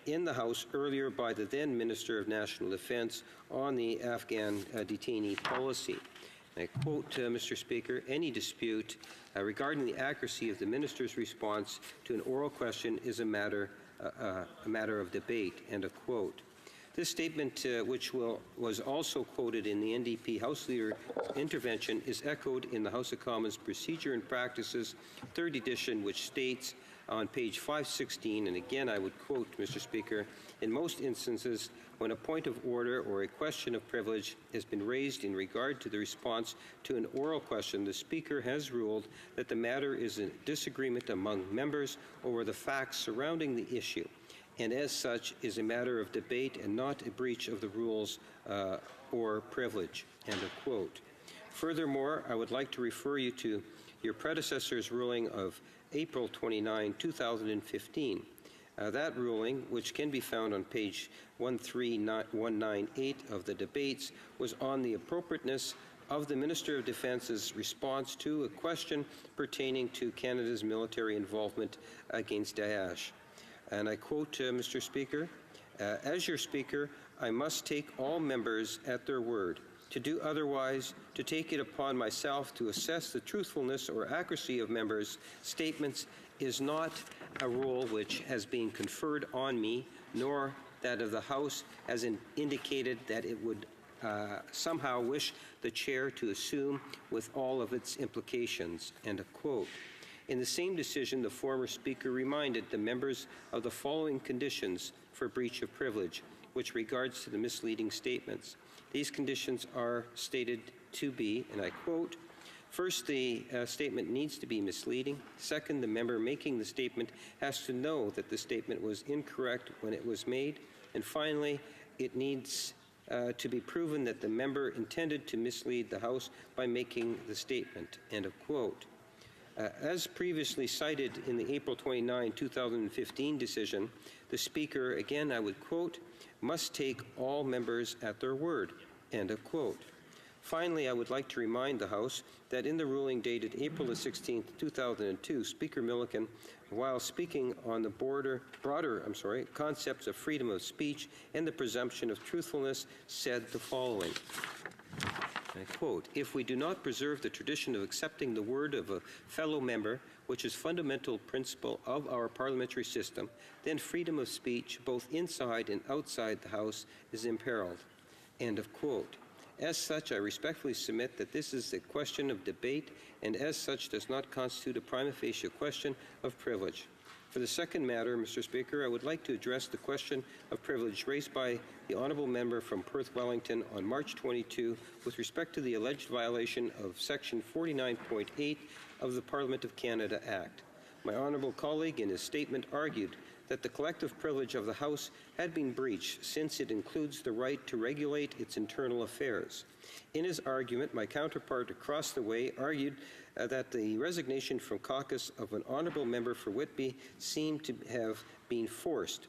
in the House earlier by the then Minister of National Defence on the Afghan detainee policy. And I quote, Mr. Speaker, any dispute regarding the accuracy of the Minister's response to an oral question is a matter of debate, end of quote. This statement, which was also quoted in the NDP House Leader intervention, is echoed in the House of Commons Procedure and Practices, 3rd edition, which states on page 516, and again I would quote, Mr. Speaker, in most instances, when a point of order or a question of privilege has been raised in regard to the response to an oral question, the Speaker has ruled that the matter is a disagreement among members over the facts surrounding the issue, and as such is a matter of debate and not a breach of the rules or privilege, end of quote. Furthermore, I would like to refer you to your predecessor's ruling of April 29, 2015. That ruling, which can be found on page 13198 of the debates, was on the appropriateness of the Minister of Defence's response to a question pertaining to Canada's military involvement against Daesh. And I quote, Mr. Speaker, as your Speaker, I must take all members at their word. To do otherwise, to take it upon myself to assess the truthfulness or accuracy of members' statements is not a role which has been conferred on me, nor that of the House has indicated that it would somehow wish the Chair to assume with all of its implications, end of quote. In the same decision, the former Speaker reminded the members of the following conditions for breach of privilege, which regards to the misleading statements. These conditions are stated to be, and I quote, first, the statement needs to be misleading. Second, the member making the statement has to know that the statement was incorrect when it was made. And finally, it needs to be proven that the member intended to mislead the House by making the statement, end of quote. As previously cited in the April 29, 2015 decision, the Speaker, again I would quote, must take all members at their word, end of quote. Finally, I would like to remind the House that in the ruling dated April 16, 2002, Speaker Milliken, while speaking on the broader concepts of freedom of speech and the presumption of truthfulness, said the following. And I quote, "If we do not preserve the tradition of accepting the word of a fellow member, which is fundamental principle of our parliamentary system, then freedom of speech, both inside and outside the House, is imperiled." End of quote. As such, I respectfully submit that this is a question of debate, and as such does not constitute a prima facie question of privilege. For the second matter, Mr. Speaker, I would like to address the question of privilege raised by the honourable member from Perth Wellington on March 22 with respect to the alleged violation of Section 49.8 of the Parliament of Canada Act. My honourable colleague in his statement argued that the collective privilege of the House had been breached since it includes the right to regulate its internal affairs. In his argument, my counterpart across the way argued that the resignation from caucus of an honourable member for Whitby seemed to have been forced,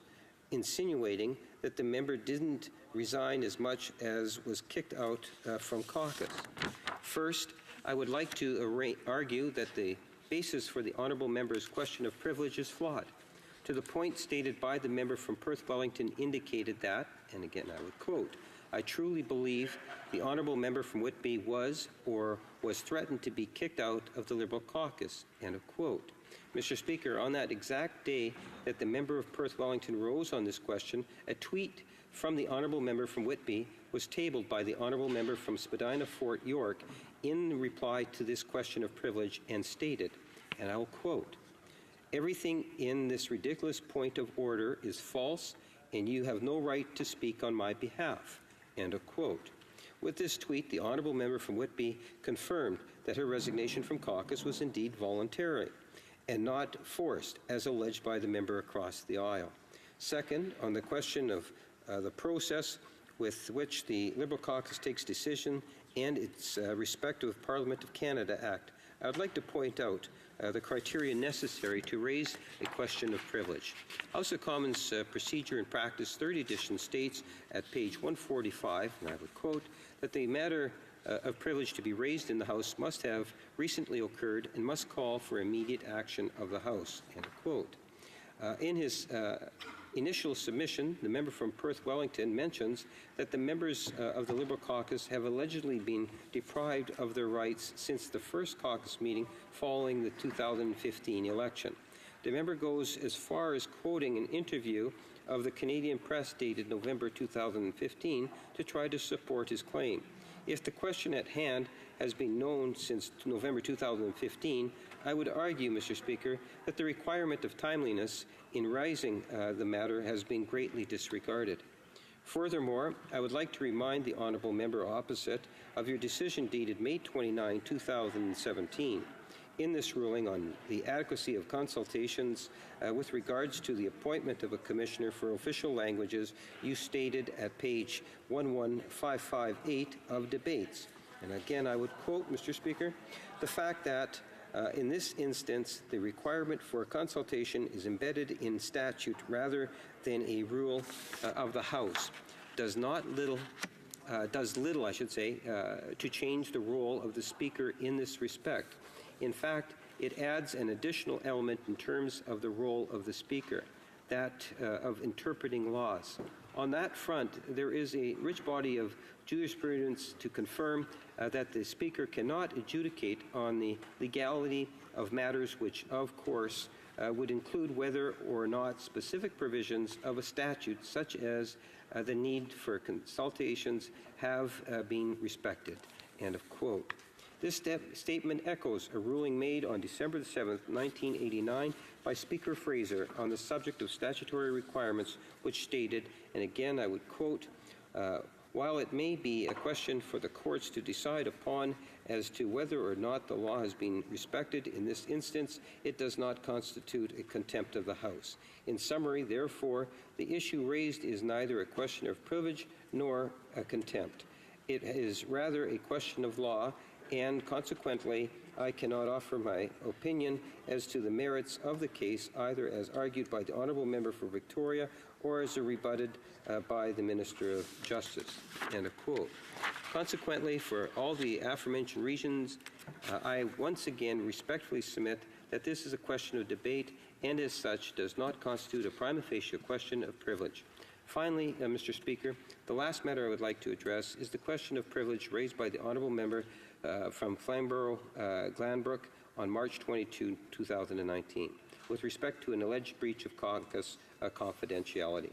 insinuating that the member didn't resign as much as was kicked out from caucus. First, I would like to argue that the basis for the honourable member's question of privilege is flawed. To the point stated by the member from Perth Wellington indicated that, and again I would quote, "I truly believe the honourable member from Whitby was or was threatened to be kicked out of the Liberal caucus," end of quote. Mr. Speaker, on that exact day that the member of Perth Wellington rose on this question, a tweet from the honourable member from Whitby was tabled by the honourable member from Spadina Fort York in reply to this question of privilege and stated, and I will quote, "Everything in this ridiculous point of order is false, and you have no right to speak on my behalf," end of quote. With this tweet, the honourable member from Whitby confirmed that her resignation from caucus was indeed voluntary and not forced, as alleged by the member across the aisle. Second, on the question of the process with which the Liberal caucus takes decision and its respective Parliament of Canada Act, I would like to point out the criteria necessary to raise a question of privilege. House of Commons Procedure and Practice 3rd edition states at page 145, and I would quote, that the matter of privilege to be raised in the House must have recently occurred and must call for immediate action of the House, end of quote. In his initial submission, the member from Perth Wellington mentions that the members of the Liberal caucus have allegedly been deprived of their rights since the first caucus meeting following the 2015 election. The member goes as far as quoting an interview of the Canadian Press dated November 2015 to try to support his claim. If the question at hand has been known since November 2015, I would argue, Mr. Speaker, that the requirement of timeliness in raising the matter has been greatly disregarded. Furthermore, I would like to remind the honourable member opposite of your decision dated May 29, 2017. In this ruling on the adequacy of consultations with regards to the appointment of a commissioner for official languages, you stated at page 11558 of debates, and again I would quote, Mr. Speaker, "The fact that in this instance the requirement for a consultation is embedded in statute rather than a rule of the House does little to change the role of the Speaker in this respect. In fact, it adds an additional element in terms of the role of the Speaker, that of interpreting laws. On that front, there is a rich body of jurisprudence to confirm that the Speaker cannot adjudicate on the legality of matters which, of course, would include whether or not specific provisions of a statute, such as the need for consultations, have been respected." End of quote. This statement echoes a ruling made on December 7, 1989 by Speaker Fraser on the subject of statutory requirements, which stated, and again I would quote, "While it may be a question for the courts to decide upon as to whether or not the law has been respected in this instance, it does not constitute a contempt of the House. In summary, therefore, the issue raised is neither a question of privilege nor a contempt. It is rather a question of law, and consequently, I cannot offer my opinion as to the merits of the case, either as argued by the honourable member for Victoria or as rebutted by the Minister of Justice." End of quote. Consequently, for all the aforementioned reasons, I once again respectfully submit that this is a question of debate and as such does not constitute a prima facie question of privilege. Finally, Mr. Speaker, the last matter I would like to address is the question of privilege raised by the honourable member from Flamborough-Glanbrook on March 22, 2019, with respect to an alleged breach of caucus confidentiality.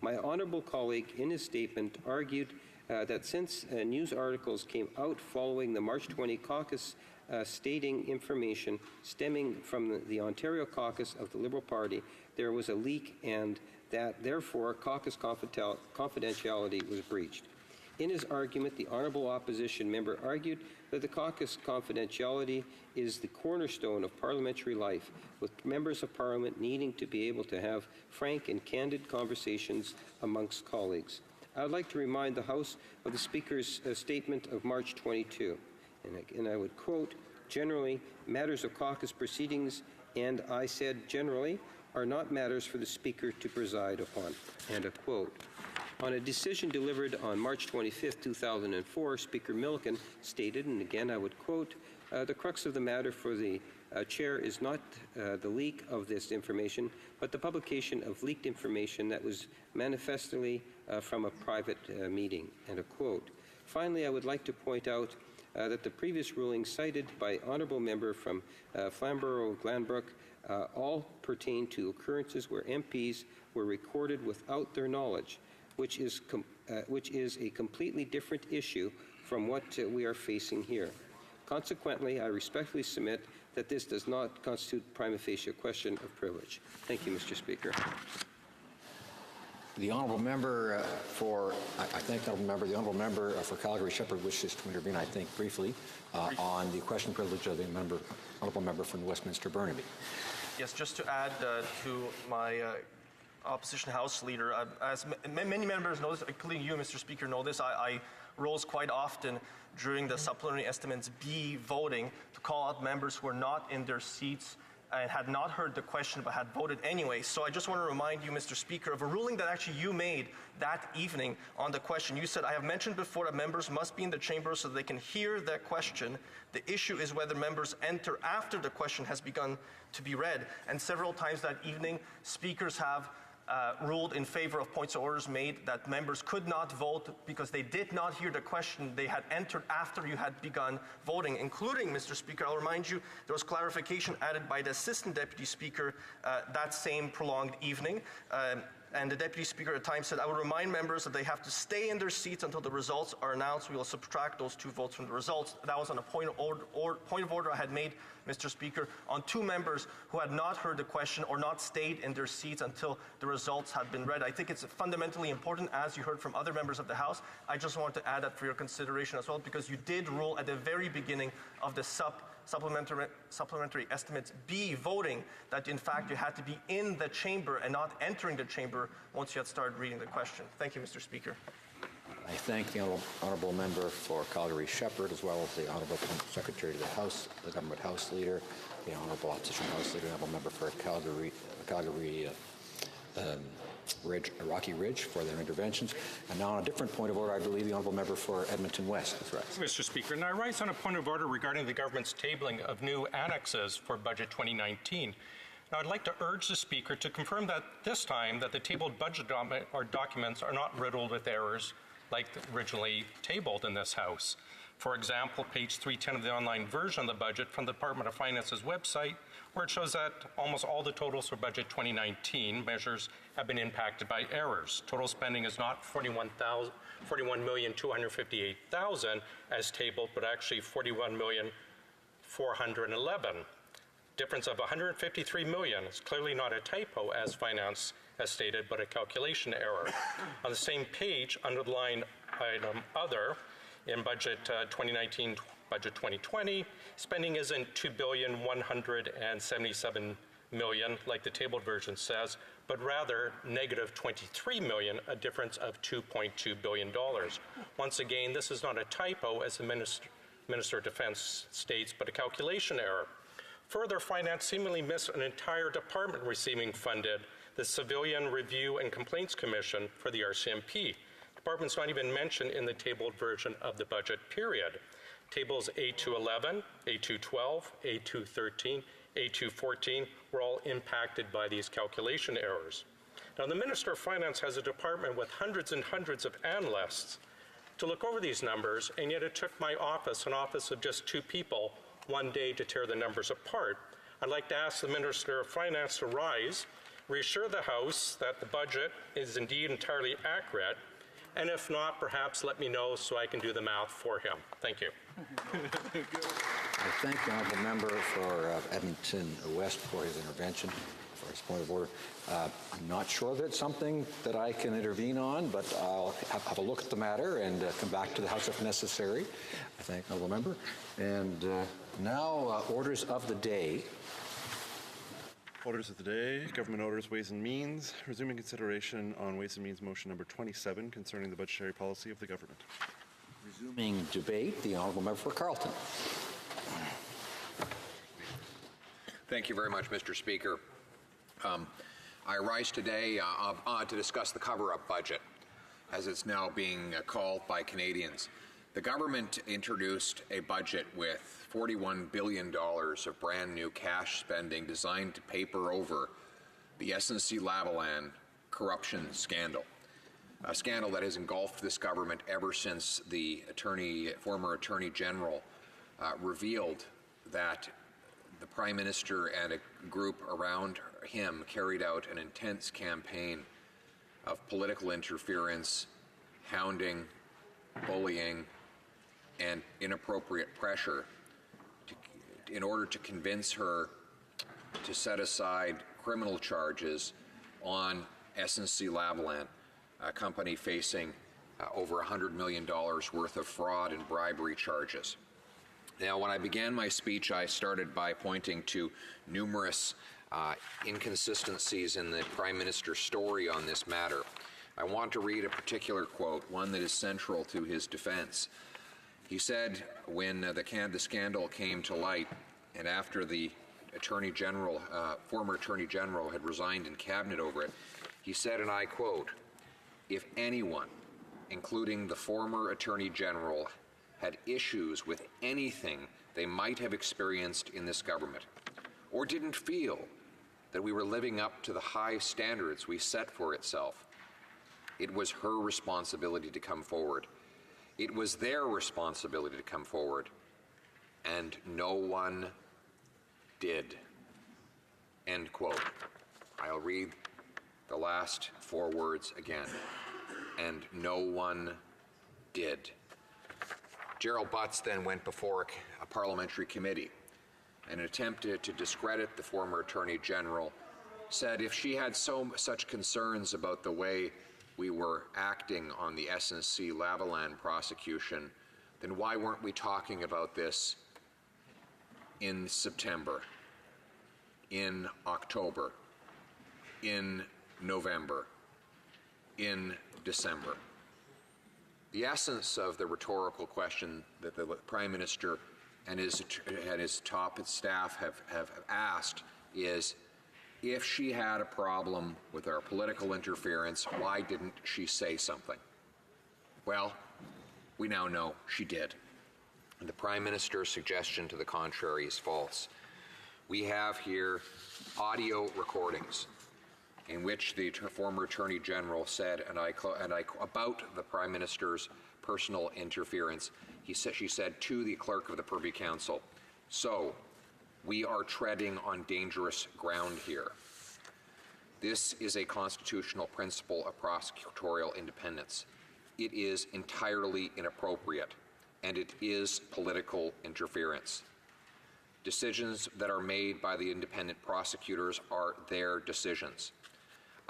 My honourable colleague, in his statement, argued that since news articles came out following the March 20 caucus stating information stemming from the Ontario caucus of the Liberal Party, there was a leak and that, therefore, caucus confidentiality was breached. In his argument, the honourable opposition member argued that the caucus confidentiality is the cornerstone of parliamentary life, with members of Parliament needing to be able to have frank and candid conversations amongst colleagues. I would like to remind the House of the Speaker's statement of March 22, and I would quote, "Generally, matters of caucus proceedings," and I said generally, "are not matters for the Speaker to preside upon," end of quote. On a decision delivered on March 25, 2004, Speaker Milliken stated, and again I would quote, "The crux of the matter for the Chair is not the leak of this information, but the publication of leaked information that was manifestly from a private meeting," end of quote. Finally, I would like to point out that the previous ruling cited by honourable member from Flamborough-Glanbrook all pertain to occurrences where MPs were recorded without their knowledge, which is a completely different issue from what we are facing here. Consequently, I respectfully submit that this does not constitute prima facie a question of privilege. Thank you, Mr. Speaker. The honourable member I thank the honourable member. The honourable member for Calgary-Shepherd wishes to intervene, I think, briefly on the question privilege of the honourable member from Westminster Burnaby. Yes, just to add to my opposition House leader, as many members know this, including you, Mr. Speaker, know this, I rose quite often during the supplementary estimates B voting to call out members who were not in their seats and had not heard the question but had voted anyway. So I just want to remind you, Mr. Speaker, of a ruling that actually you made that evening on the question. You said, "I have mentioned before that members must be in the chamber so that they can hear their question. The issue is whether members enter after the question has begun to be read." And several times that evening, speakers have ruled in favor of points of orders made that members could not vote because they did not hear the question. They had entered after you had begun voting, including, Mr. Speaker, I'll remind you, there was clarification added by the Assistant Deputy Speaker that same prolonged evening. And the Deputy Speaker at the time said, "I will remind members that they have to stay in their seats until the results are announced. We will subtract those 2 votes from the results." That was on a point of order I had made, Mr. Speaker, on 2 members who had not heard the question or not stayed in their seats until the results had been read. I think it's fundamentally important, as you heard from other members of the House. I just want to add that for your consideration as well, because you did rule at the very beginning of the supplementary estimates B voting that in fact you had to be in the chamber and not entering the chamber once you had started reading the question. Thank you, Mr. Speaker. I thank the honourable member for Calgary-Shepherd, as well as the honourable Secretary to the House, the Government House Leader, the honourable Opposition House Leader, the honourable member for Calgary Rocky Ridge for their interventions. And now on a different point of order, I believe the honourable member for Edmonton West is right. Mr. Speaker, and I rise on a point of order regarding the government's tabling of new annexes for Budget 2019. Now, I'd like to urge the Speaker to confirm that this time that the tabled budget documents are not riddled with errors like originally tabled in this House. For example, page 310 of the online version of the budget from the Department of Finance's website, where it shows that almost all the totals for Budget 2019 measures have been impacted by errors. Total spending is not $41,258,000 as tabled, but actually $41,411,000. Difference of $153 million is clearly not a typo as Finance has stated, but a calculation error. On the same page, under the line item Other, in Budget 2019, Budget 2020, spending isn't $2,177,000,000 like the tabled version says, but rather negative $23 million, a difference of $2.2 billion. Once again, this is not a typo, as the Minister of Defense states, but a calculation error. Further, Finance seemingly missed an entire department receiving funded, the Civilian Review and Complaints Commission for the RCMP. Department's not even mentioned in the tabled version of the budget, period. Tables A211, A212, A213, A214 were all impacted by these calculation errors. Now, the Minister of Finance has a department with hundreds and hundreds of analysts to look over these numbers, and yet it took my office, an office of just 2 people, 1 day to tear the numbers apart. I'd like to ask the Minister of Finance to rise, reassure the House that the budget is indeed entirely accurate, and if not, perhaps let me know so I can do the math for him. Thank you. I thank the honourable member for Edmonton West for his intervention, for his point of order. I'm not sure that it's something that I can intervene on, but I'll have a look at the matter and come back to the House if necessary. I thank the honourable member. And now, orders of the day. Orders of the day, government orders, Ways and Means. Resuming consideration on Ways and Means motion number 27 concerning the budgetary policy of the government. Resuming debate, the honourable member for Carleton. Thank you very much, Mr. Speaker. I rise today to discuss the cover-up budget, as it's now being called by Canadians. The government introduced a budget with $41 billion of brand new cash spending designed to paper over the SNC-Lavalin corruption scandal, a scandal that has engulfed this government ever since the former Attorney General revealed that the Prime Minister and a group around him carried out an intense campaign of political interference, hounding, bullying, and inappropriate pressure in order to convince her to set aside criminal charges on SNC-Lavalin, a company facing over $100 million worth of fraud and bribery charges. Now, when I began my speech, I started by pointing to numerous inconsistencies in the Prime Minister's story on this matter. I want to read a particular quote, one that is central to his defense. He said when the scandal came to light and after the former Attorney General had resigned in Cabinet over it, he said, and I quote, "If anyone, including the former Attorney General, had issues with anything they might have experienced in this government, or didn't feel that we were living up to the high standards we set for itself, it was her responsibility to come forward. It was their responsibility to come forward, and no one did." End quote. I'll read the last 4 words again. And no one did. Gerald Butts then went before a parliamentary committee and attempted to discredit the former Attorney General, said if she had such concerns about the way we were acting on the SNC-Lavalin prosecution, then why weren't we talking about this in September, in October, in November, in December? The essence of the rhetorical question that the Prime Minister and his top staff have asked is, if she had a problem with our political interference, why didn't she say something? Well, we now know she did. And the Prime Minister's suggestion to the contrary is false. We have here audio recordings in which the former Attorney General said, and I about the Prime Minister's personal interference, she said to the Clerk of the Privy Council, "So, we are treading on dangerous ground here. This is a constitutional principle of prosecutorial independence. It is entirely inappropriate, and it is political interference. Decisions that are made by the independent prosecutors are their decisions.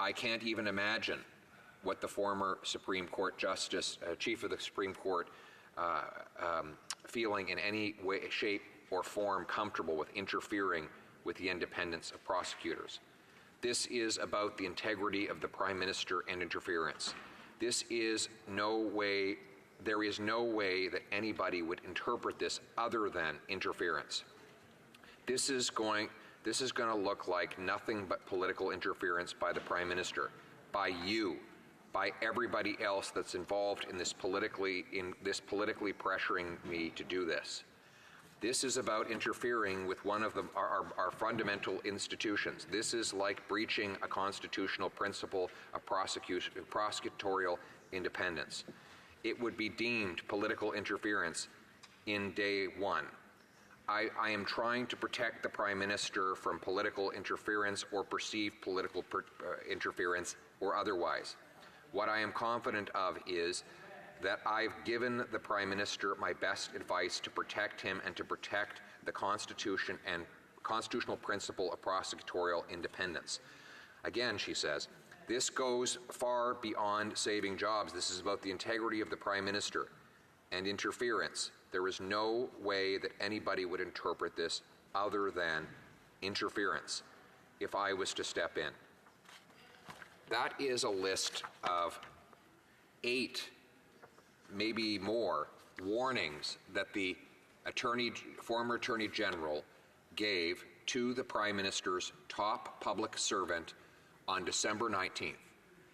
I can't even imagine what the former Supreme Court Justice, Chief of the Supreme Court, feeling in any way, shape, or form comfortable with interfering with the independence of prosecutors. This is about the integrity of the Prime Minister and interference. There is no way that anybody would interpret this other than interference. This is going to look like nothing but political interference by the Prime Minister, by you, by everybody else that's involved in this politically pressuring me to do this. This is about interfering with one of our fundamental institutions. This is like breaching a constitutional principle of prosecutorial independence. It would be deemed political interference in day one. I am trying to protect the Prime Minister from political interference or perceived political interference or otherwise. What I am confident of is that I've given the Prime Minister my best advice to protect him and to protect the Constitution and constitutional principle of prosecutorial independence. Again, she says, this goes far beyond saving jobs. This is about the integrity of the Prime Minister and interference. There is no way that anybody would interpret this other than interference if I was to step in. That is a list of 8, maybe more, warnings that the former Attorney General gave to the Prime Minister's top public servant on December 19th.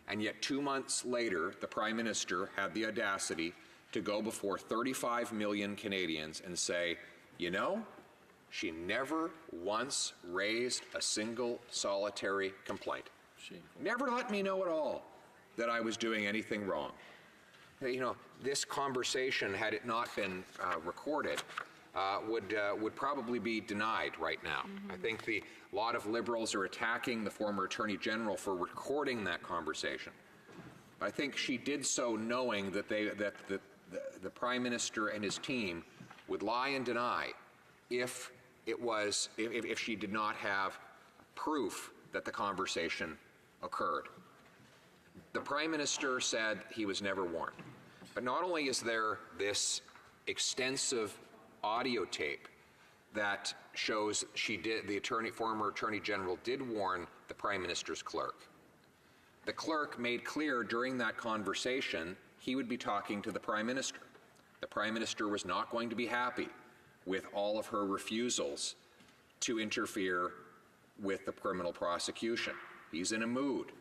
And yet 2 months later, the Prime Minister had the audacity to go before 35 million Canadians and say, you know, she never once raised a single solitary complaint. She never let me know at all that I was doing anything wrong. You know, this conversation, had it not been recorded, would probably be denied right now. I think a lot of Liberals are attacking the former Attorney General for recording that conversation. I think she did so knowing that the Prime Minister and his team would lie and deny if she did not have proof that the conversation occurred. The Prime Minister said he was never warned. But not only is there this extensive audio tape that shows the former Attorney General did warn the Prime Minister's clerk. The clerk made clear during that conversation he would be talking to the Prime Minister. The Prime Minister was not going to be happy with all of her refusals to interfere with the criminal prosecution. He's in a mood.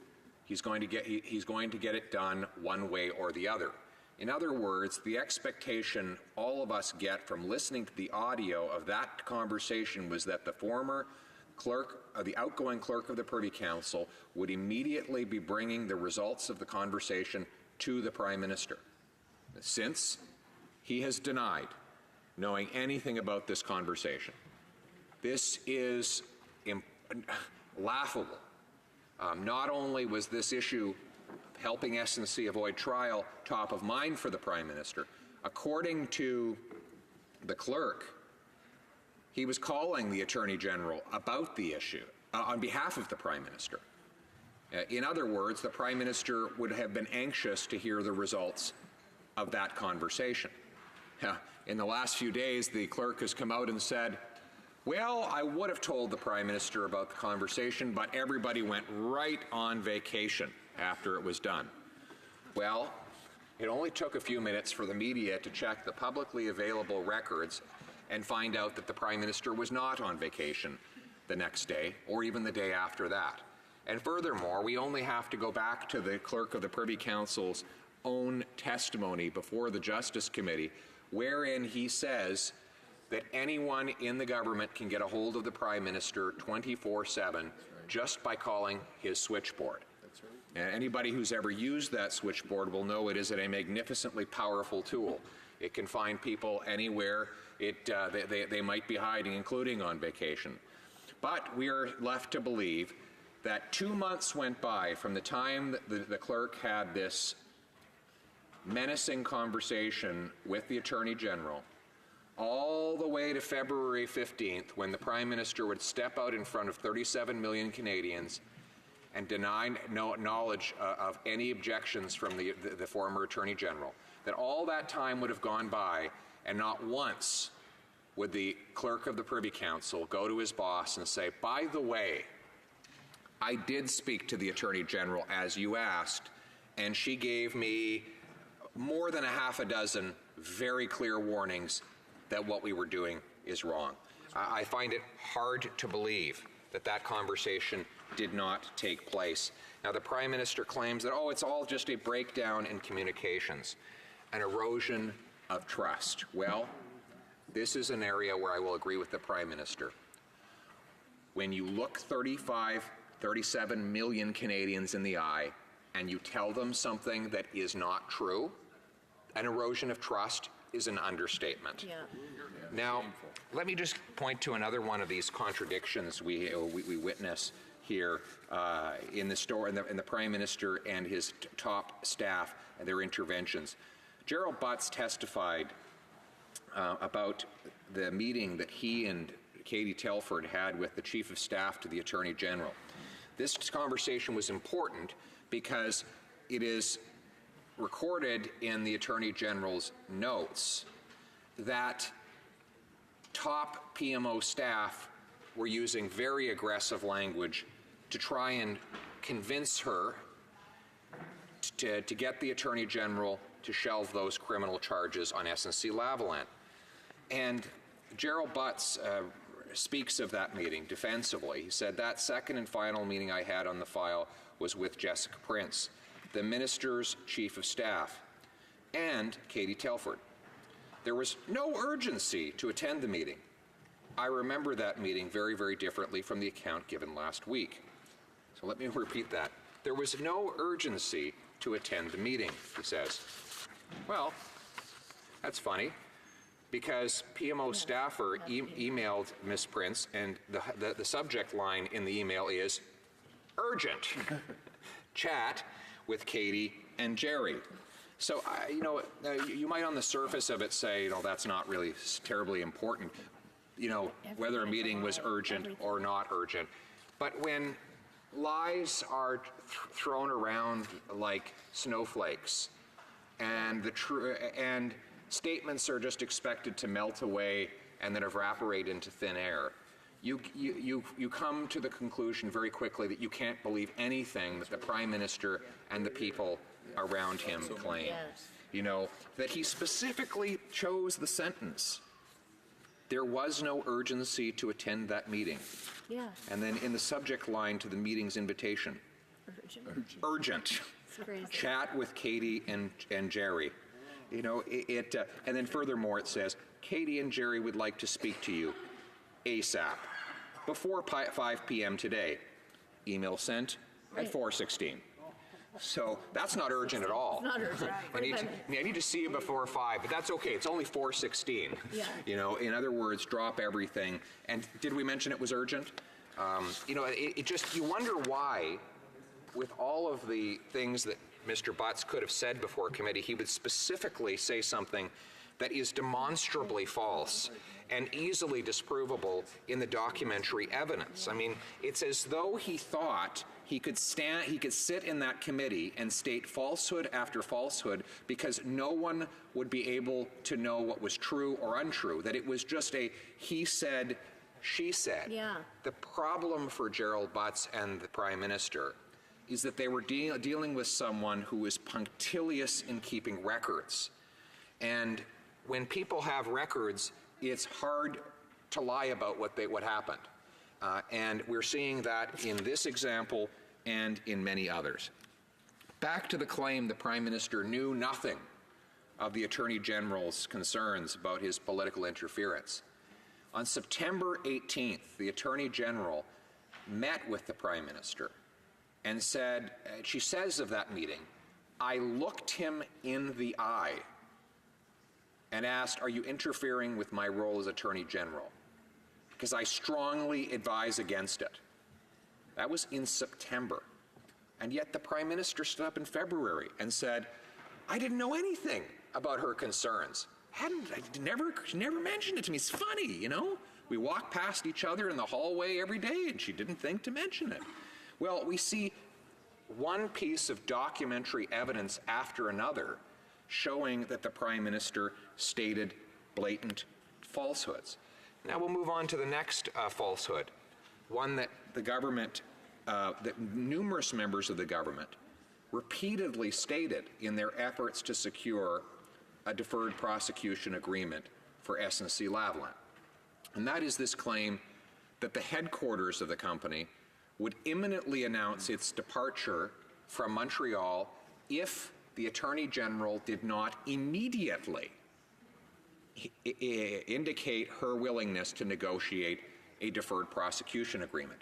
He's going to get it done one way or the other. In other words, the expectation all of us get from listening to the audio of that conversation was that the former clerk, the outgoing clerk of the Privy Council, would immediately be bringing the results of the conversation to the Prime Minister. Since he has denied knowing anything about this conversation. This is laughable. Not only was this issue, helping SNC avoid trial, top of mind for the Prime Minister, according to the clerk, he was calling the Attorney General about the issue on behalf of the Prime Minister. In other words, the Prime Minister would have been anxious to hear the results of that conversation. In the last few days, the clerk has come out and said, well, I would have told the Prime Minister about the conversation, but everybody went right on vacation after it was done. Well, it only took a few minutes for the media to check the publicly available records and find out that the Prime Minister was not on vacation the next day or even the day after that. And furthermore, we only have to go back to the clerk of the Privy Council's own testimony before the Justice Committee, wherein he says that anyone in the government can get a hold of the Prime Minister 24/7 just by calling his switchboard. And anybody who's ever used that switchboard will know it is a magnificently powerful tool. It can find people anywhere they might be hiding, including on vacation. But we are left to believe that 2 months went by from the time the clerk had this menacing conversation with the Attorney General all the way to February 15th, when the Prime Minister would step out in front of 37 million Canadians and deny knowledge of any objections from the former Attorney General, that all that time would have gone by and not once would the clerk of the Privy Council go to his boss and say, by the way, I did speak to the Attorney General as you asked, and she gave me more than a half a dozen very clear warnings that what we were doing is wrong. I find it hard to believe that that conversation did not take place. Now, the Prime Minister claims that, it's all just a breakdown in communications, an erosion of trust. Well, this is an area where I will agree with the Prime Minister. When you look 37 million Canadians in the eye and you tell them something that is not true, an erosion of trust is an understatement. Yeah. Now, let me just point to another one of these contradictions we witness here in the Prime Minister and his top staff and their interventions. Gerald Butts testified about the meeting that he and Katie Telford had with the Chief of Staff to the Attorney General. This conversation was important because it is recorded in the Attorney General's notes that top PMO staff were using very aggressive language to try and convince her to get the Attorney General to shelve those criminal charges on SNC-Lavalin. And Gerald Butts speaks of that meeting defensively. He said, that second and final meeting I had on the file was with Jessica Prince, the Minister's Chief of Staff, and Katie Telford. There was no urgency to attend the meeting. I remember that meeting very, very differently from the account given last week. So let me repeat that. There was no urgency to attend the meeting, he says. Well, that's funny, because PMO staffer emailed Ms. Prince, and the subject line in the email is urgent. Chat with Katie and Jerry. So, you might on the surface of it say, that's not really terribly important, whether a meeting was urgent or not urgent. But when lies are thrown around like snowflakes, and and statements are just expected to melt away and then evaporate into thin air, you come to the conclusion very quickly that you can't believe anything that the Prime Minister and the people around him claim. That he specifically chose the sentence, there was no urgency to attend that meeting. Yeah. And then in the subject line to the meeting's invitation, urgent. It's crazy. Chat with Katie and Jerry. And then furthermore it says, Katie and Jerry would like to speak to you ASAP, before 5 p.m. today. Email sent at 4:16. So that's not urgent at all. Not urgent. I need to see you before 5, but that's okay. It's only 4:16. Yeah. In other words, drop everything. And did we mention it was urgent? You wonder why, with all of the things that Mr. Butts could have said before committee, he would specifically say something that is demonstrably false and easily disprovable in the documentary evidence. I mean, it's as though he thought he could sit in that committee and state falsehood after falsehood because no one would be able to know what was true or untrue, that it was just a he said, she said. Yeah. The problem for Gerald Butts and the Prime Minister is that they were dealing with someone who was punctilious in keeping records. And when people have records, it's hard to lie about what happened. And we're seeing that in this example and in many others. Back to the claim the Prime Minister knew nothing of the Attorney General's concerns about his political interference. On September 18th, the Attorney General met with the Prime Minister and said, she says of that meeting, I looked him in the eye and asked, are you interfering with my role as Attorney General? Because I strongly advise against it. That was in September. And yet the Prime Minister stood up in February and said, I didn't know anything about her concerns. She never mentioned it to me. It's funny, We walk past each other in the hallway every day and she didn't think to mention it. Well, we see one piece of documentary evidence after another showing that the Prime Minister stated blatant falsehoods. Now we'll move on to the next falsehood, one that the government, that numerous members of the government repeatedly stated in their efforts to secure a deferred prosecution agreement for SNC-Lavalin. And that is this claim that the headquarters of the company would imminently announce its departure from Montreal if the Attorney General did not immediately indicate her willingness to negotiate a deferred prosecution agreement.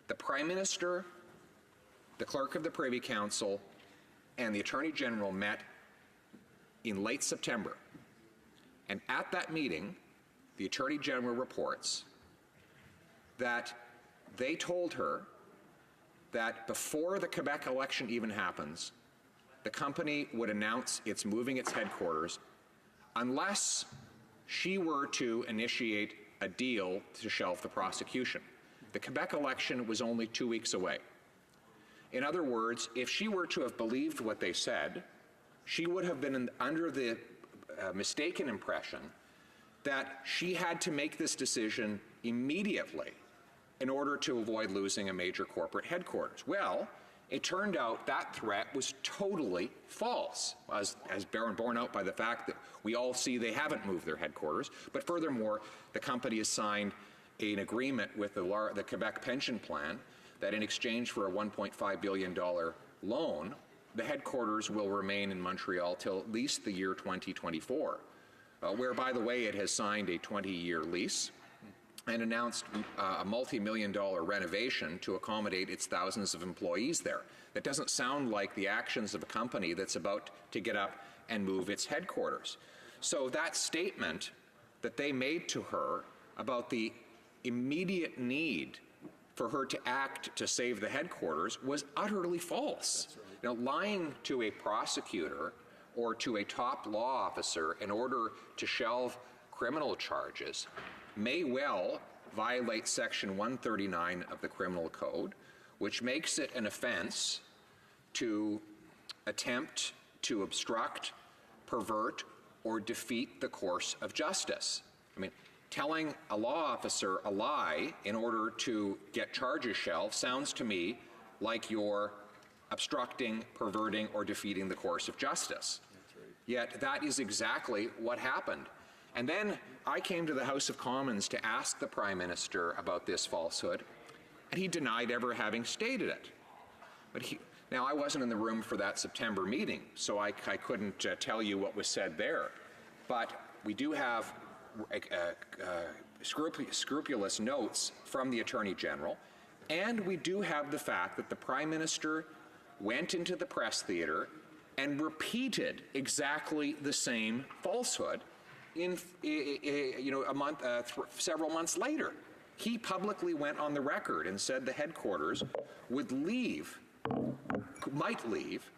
The Prime Minister, the Clerk of the Privy Council, and the Attorney General met in late September. And at that meeting, the Attorney General reports that they told her that before the Quebec election even happens, the company would announce it's moving its headquarters unless she were to initiate a deal to shelve the prosecution. The Quebec election was only 2 weeks away. In other words, if she were to have believed what they said, she would have been under the mistaken impression that she had to make this decision immediately in order to avoid losing a major corporate headquarters. Well, it turned out that threat was totally false, as borne out by the fact that we all see they haven't moved their headquarters. But furthermore, the company has signed an agreement with the Quebec Pension Plan that in exchange for a $1.5 billion loan, the headquarters will remain in Montreal till at least the year 2024, where, by the way, it has signed a 20-year lease and announced a multi-million-dollar renovation to accommodate its thousands of employees there. That doesn't sound like the actions of a company that's about to get up and move its headquarters. So that statement that they made to her about the immediate need for her to act to save the headquarters was utterly false. You know, lying to a prosecutor or to a top law officer in order to shelve criminal charges may well violate Section 139 of the Criminal Code, which makes it an offense to attempt to obstruct, pervert, or defeat the course of justice. I mean, telling a law officer a lie in order to get charges shelved sounds to me like you're obstructing, perverting, or defeating the course of justice. Yet that is exactly what happened. And then I came to the House of Commons to ask the Prime Minister about this falsehood, and he denied ever having stated it. But now, I wasn't in the room for that September meeting, so I couldn't tell you what was said there. But we do have scrupulous notes from the Attorney General, and we do have the fact that the Prime Minister went into the press theater and repeated exactly the same falsehood several months later. He publicly went on the record and said the headquarters might leave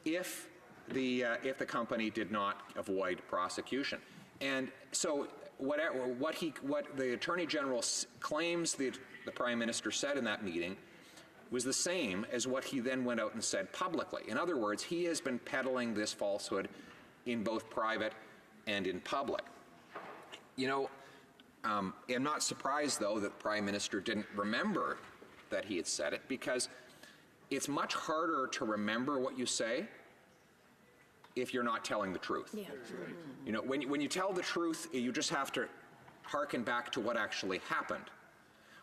if the company did not avoid prosecution. And so what the Attorney General claims the Prime Minister said in that meeting was the same as what he then went out and said publicly. In other words, he has been peddling this falsehood in both private and in public. You know, I'm not surprised, though, that the Prime Minister didn't remember that he had said it, because it's much harder to remember what you say if you're not telling the truth. Yeah. You know, when you tell the truth, you just have to hearken back to what actually happened.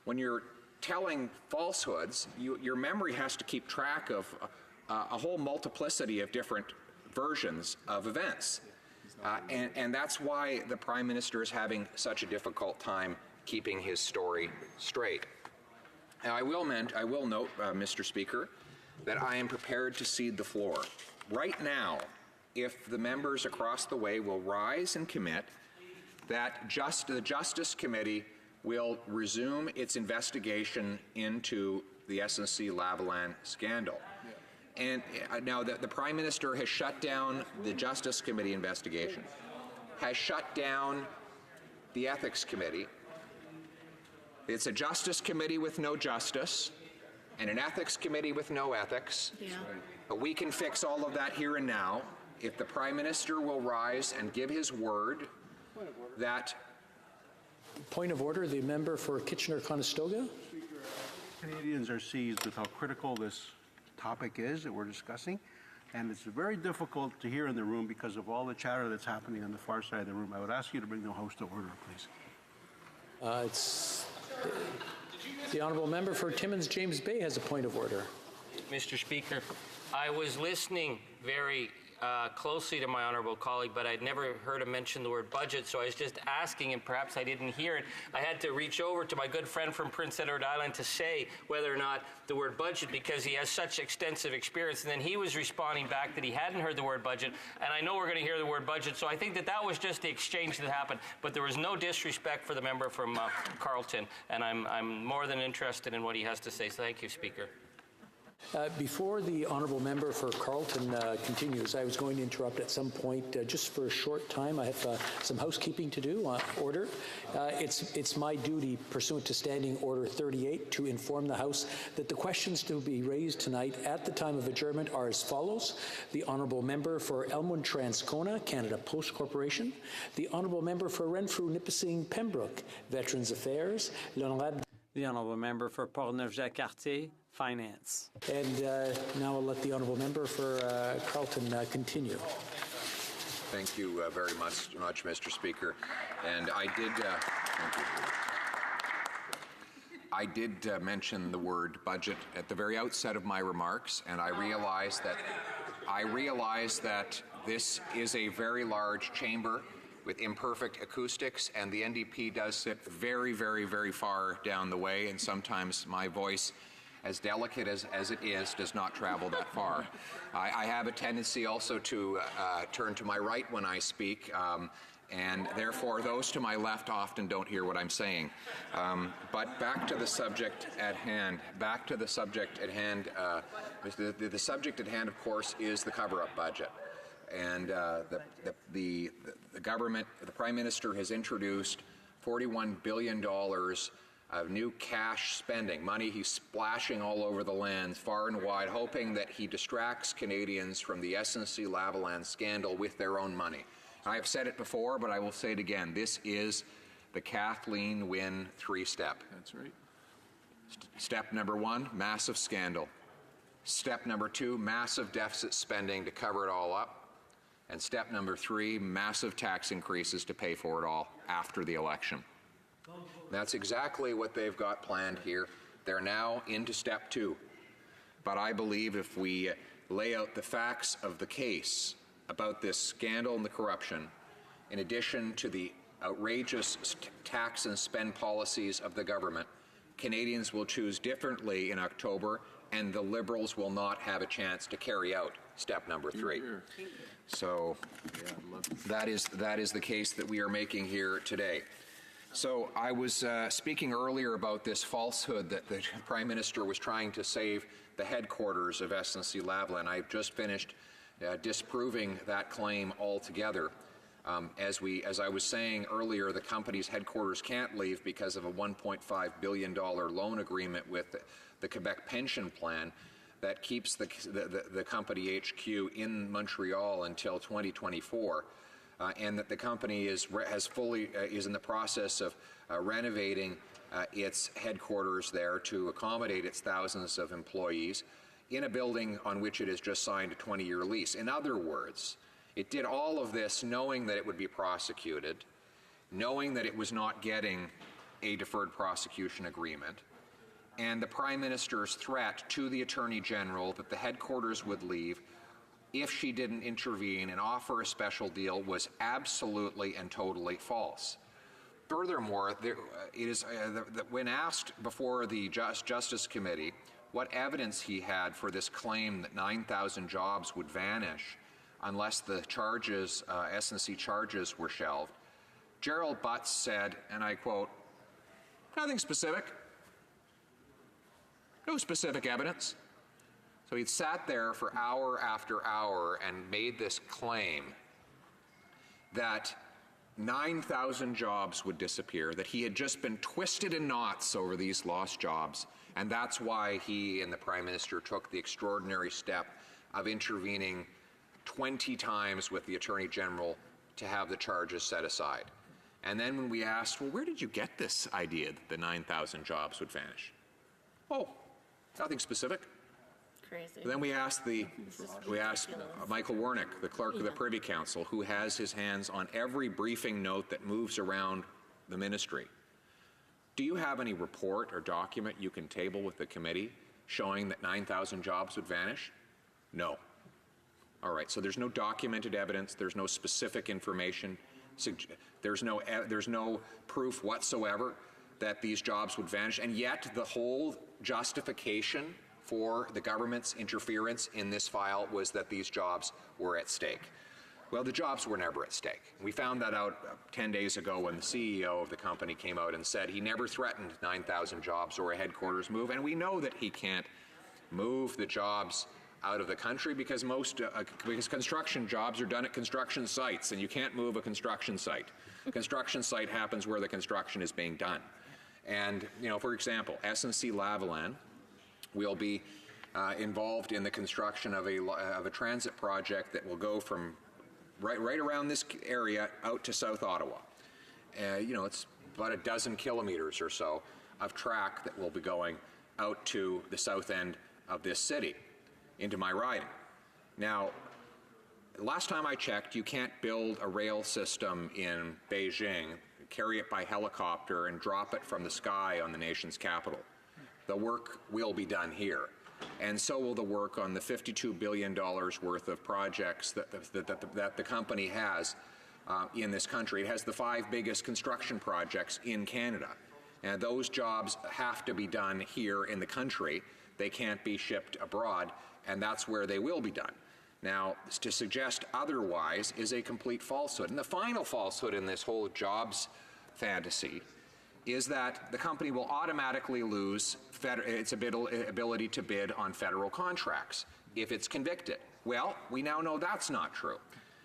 When you're telling falsehoods, your memory has to keep track of a whole multiplicity of different versions of events. And that's why the Prime Minister is having such a difficult time keeping his story straight. Now, I will note, Mr. Speaker, that I am prepared to cede the floor. Right now, if the members across the way will rise and commit that the Justice Committee will resume its investigation into the SNC-Lavalin scandal. And now the Prime Minister has shut down the Justice Committee investigation, has shut down the Ethics Committee. It's a Justice Committee with no justice and an Ethics Committee with no ethics. Yeah. But we can fix all of that here and now if the Prime Minister will rise and give his word that... Point of order, the member for Kitchener-Conestoga. Canadians are seized with how critical this topic is that we're discussing, and it's very difficult to hear in the room because of all the chatter that's happening on the far side of the room. I would ask you to bring the host to order, please. It's the honourable member for Timmins James Bay has a point of order. Mr. Speaker, I was listening very closely to my honourable colleague, but I'd never heard him mention the word budget, so I was just asking, and perhaps I didn't hear it. I had to reach over to my good friend from Prince Edward Island to say whether or not the word budget, because he has such extensive experience, and then he was responding back that he hadn't heard the word budget, and I know we're going to hear the word budget, so I think that that was just the exchange that happened, but there was no disrespect for the member from Carleton, and I'm more than interested in what he has to say, so thank you, Speaker. Before the honourable member for Carleton continues, I was going to interrupt at some point just for a short time. I have some housekeeping to do. Order. It's my duty, pursuant to Standing Order 38, to inform the House that the questions to be raised tonight at the time of adjournment are as follows. The honourable member for Elmwood-Transcona, Canada Post Corporation. The honourable member for Renfrew-Nipissing-Pembroke, Veterans Affairs. The honourable member for Portneuf-Jacques-Cartier, Finance. And now I'll let the honourable member for Carleton continue. Thank you very much, Mr. Speaker. And I did. Thank you. I did mention the word budget at the very outset of my remarks, and I realize that this is a very large chamber with imperfect acoustics, and the NDP does sit very, very, very far down the way, and sometimes my voice, as delicate as it is, does not travel that far. I have a tendency also to turn to my right when I speak, and therefore those to my left often don't hear what I'm saying. But back to the subject at hand. The subject at hand, of course, is the cover-up budget. And the government, the Prime Minister has introduced $41 billion of new cash spending, money he's splashing all over the land, far and wide, hoping that he distracts Canadians from the SNC-Lavalin scandal with their own money. I have said it before, but I will say it again. This is the Kathleen Wynne three-step. That's right. Step number one, massive scandal. Step number two, massive deficit spending to cover it all up. And step number three, massive tax increases to pay for it all after the election. That's exactly what they've got planned here. They're now into step two. But I believe if we lay out the facts of the case about this scandal and the corruption, in addition to the outrageous tax and spend policies of the government, Canadians will choose differently in October, and the Liberals will not have a chance to carry out step number three. So that is the case that we are making here today. So I was speaking earlier about this falsehood that the Prime Minister was trying to save the headquarters of SNC-Lavalin. I've just finished disproving that claim altogether. As I was saying earlier, the company's headquarters can't leave because of a $1.5 billion loan agreement with the Quebec Pension Plan that keeps the company HQ in Montreal until 2024. And that the company is in the process of renovating its headquarters there to accommodate its thousands of employees in a building on which it has just signed a 20-year lease. In other words, it did all of this knowing that it would be prosecuted, knowing that it was not getting a deferred prosecution agreement, and the Prime Minister's threat to the Attorney General that the headquarters would leave if she didn't intervene and offer a special deal was absolutely and totally false. Furthermore, when asked before the Justice Committee what evidence he had for this claim that 9,000 jobs would vanish unless the charges, SNC charges, were shelved, Gerald Butts said, and I quote, "Nothing specific. No specific evidence." So he'd sat there for hour after hour and made this claim that 9,000 jobs would disappear, that he had just been twisted in knots over these lost jobs, and that's why he and the Prime Minister took the extraordinary step of intervening 20 times with the Attorney General to have the charges set aside. And then when we asked, well, where did you get this idea that the 9,000 jobs would vanish? Oh, nothing specific. Crazy. Then we asked Michael Wernick, the clerk of the Privy Council, who has his hands on every briefing note that moves around the ministry. Do you have any report or document you can table with the committee showing that 9,000 jobs would vanish? No. All right, so there's no documented evidence, there's no specific information, there's no proof whatsoever that these jobs would vanish, and yet the whole justification for the government's interference in this file was that these jobs were at stake. Well, the jobs were never at stake. We found that out 10 days ago when the CEO of the company came out and said he never threatened 9,000 jobs or a headquarters move, and we know that he can't move the jobs out of the country because because construction jobs are done at construction sites, and you can't move a construction site. A construction site happens where the construction is being done. And, for example, SNC-Lavalin will be involved in the construction of a transit project that will go from right around this area out to South Ottawa. It's about a dozen kilometers or so of track that will be going out to the south end of this city, into my riding. Now, last time I checked, you can't build a rail system in Beijing, carry it by helicopter, and drop it from the sky on the nation's capital. The work will be done here. And so will the work on the $52 billion worth of projects that the company has in this country. It has the 5 biggest construction projects in Canada. And those jobs have to be done here in the country. They can't be shipped abroad, and that's where they will be done. Now, to suggest otherwise is a complete falsehood. And the final falsehood in this whole jobs fantasy is that the company will automatically lose its ability to bid on federal contracts if it's convicted. Well, we now know that's not true.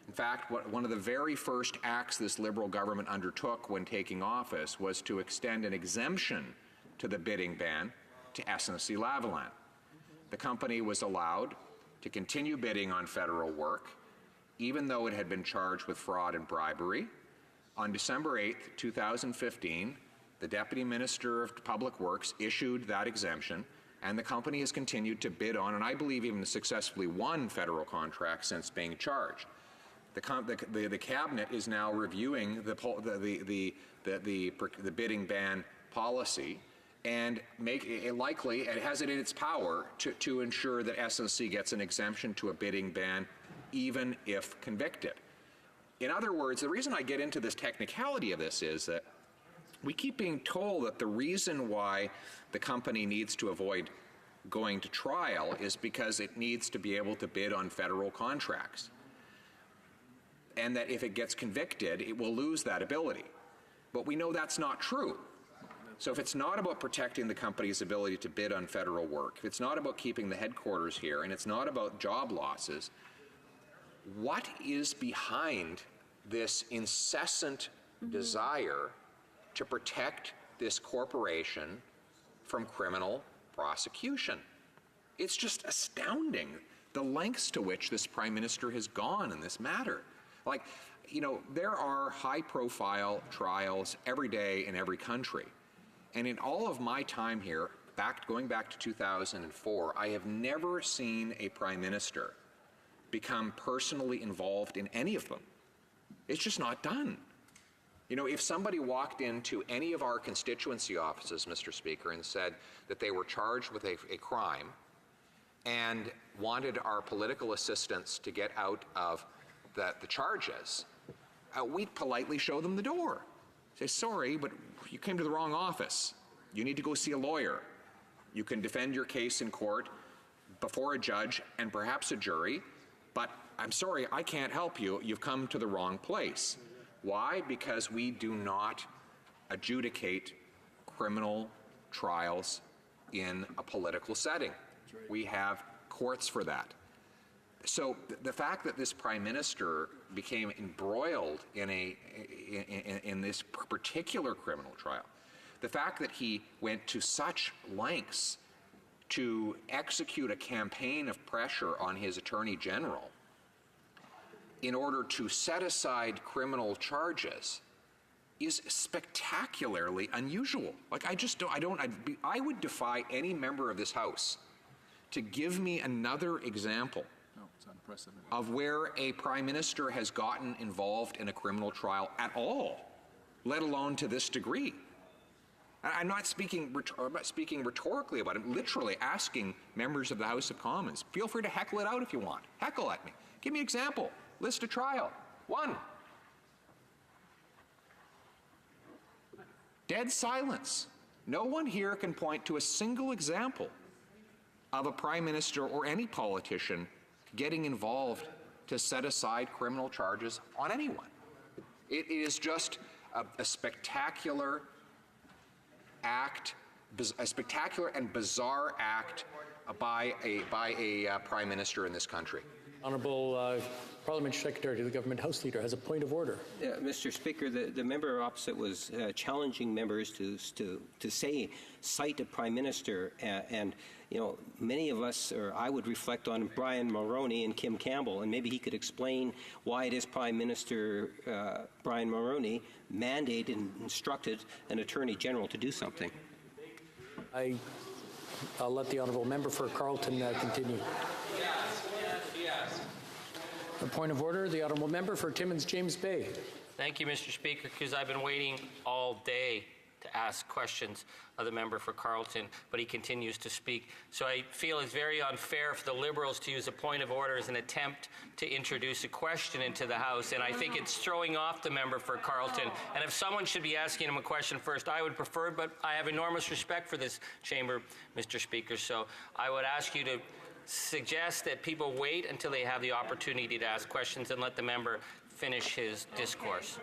In fact, one of the very first acts this Liberal government undertook when taking office was to extend an exemption to the bidding ban to SNC-Lavalin. The company was allowed to continue bidding on federal work, even though it had been charged with fraud and bribery. On December 8, 2015, the Deputy Minister of Public Works issued that exemption, and the company has continued to bid on, and I believe even successfully won federal contracts since being charged. The cabinet is now reviewing the bidding ban policy, and it has it in its power to ensure that SNC gets an exemption to a bidding ban, even if convicted. In other words, the reason I get into this technicality of this is that we keep being told that the reason why the company needs to avoid going to trial is because it needs to be able to bid on federal contracts, and that if it gets convicted, it will lose that ability. But we know that's not true. So if it's not about protecting the company's ability to bid on federal work, if it's not about keeping the headquarters here, and it's not about job losses, what is behind this incessant desire to protect this corporation from criminal prosecution? It's just astounding the lengths to which this Prime Minister has gone in this matter. There are high-profile trials every day in every country. And in all of my time here, going back to 2004, I have never seen a Prime Minister become personally involved in any of them. It's just not done. If somebody walked into any of our constituency offices, Mr. Speaker, and said that they were charged with a crime and wanted our political assistance to get out of the charges, we'd politely show them the door. Say, sorry, but you came to the wrong office. You need to go see a lawyer. You can defend your case in court before a judge and perhaps a jury, but I'm sorry, I can't help you. You've come to the wrong place. Why? Because we do not adjudicate criminal trials in a political setting. We have courts for that. So the fact that this Prime Minister became embroiled in this particular criminal trial, the fact that he went to such lengths to execute a campaign of pressure on his Attorney General in order to set aside criminal charges is spectacularly unusual. I would defy any member of this House to give me another example of where a Prime Minister has gotten involved in a criminal trial at all, let alone to this degree. I'm not speaking rhetorically about it. I'm literally asking members of the House of Commons, feel free to heckle it out if you want. Heckle at me. Give me an example. List a trial. One. Dead silence. No one here can point to a single example of a prime minister or any politician getting involved to set aside criminal charges on anyone. It is just a spectacular act, a spectacular and bizarre act by a prime minister in this country. Honourable Parliamentary Secretary to the Government House Leader has a point of order. Mr. Speaker, the member opposite was challenging members to cite a prime minister, and you know, many of us, or I would reflect on Brian Mulroney and Kim Campbell, and maybe he could explain why it is Prime Minister Brian Mulroney mandated and instructed an Attorney General to do something. I'll let the honourable member for Carleton continue. A point of order, the honourable member for Timmins James Bay. Thank you, Mr. Speaker, because I've been waiting all day to ask questions of the member for Carleton, but he continues to speak. So I feel it's very unfair for the Liberals to use a point of order as an attempt to introduce a question into the House, and I think it's throwing off the member for Carleton. And if someone should be asking him a question first, I would prefer it, but I have enormous respect for this chamber, Mr. Speaker, so I would ask you to suggest that people wait until they have the opportunity to ask questions and let the member finish his discourse.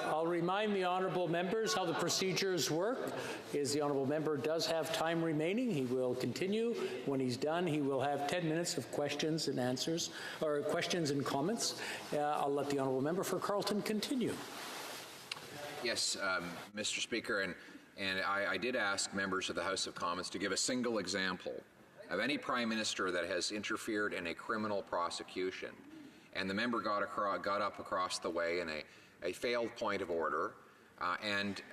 I'll remind the honourable members how the procedures work. Is the honourable member does have time remaining. He will continue. When he's done, he will have 10 minutes of questions and answers, or questions and comments. I'll let the honourable member for Carleton continue. Yes, Mr. Speaker, and I did ask members of the House of Commons to give a single example of any prime minister that has interfered in a criminal prosecution, and the member got up across the way in a failed point of order, and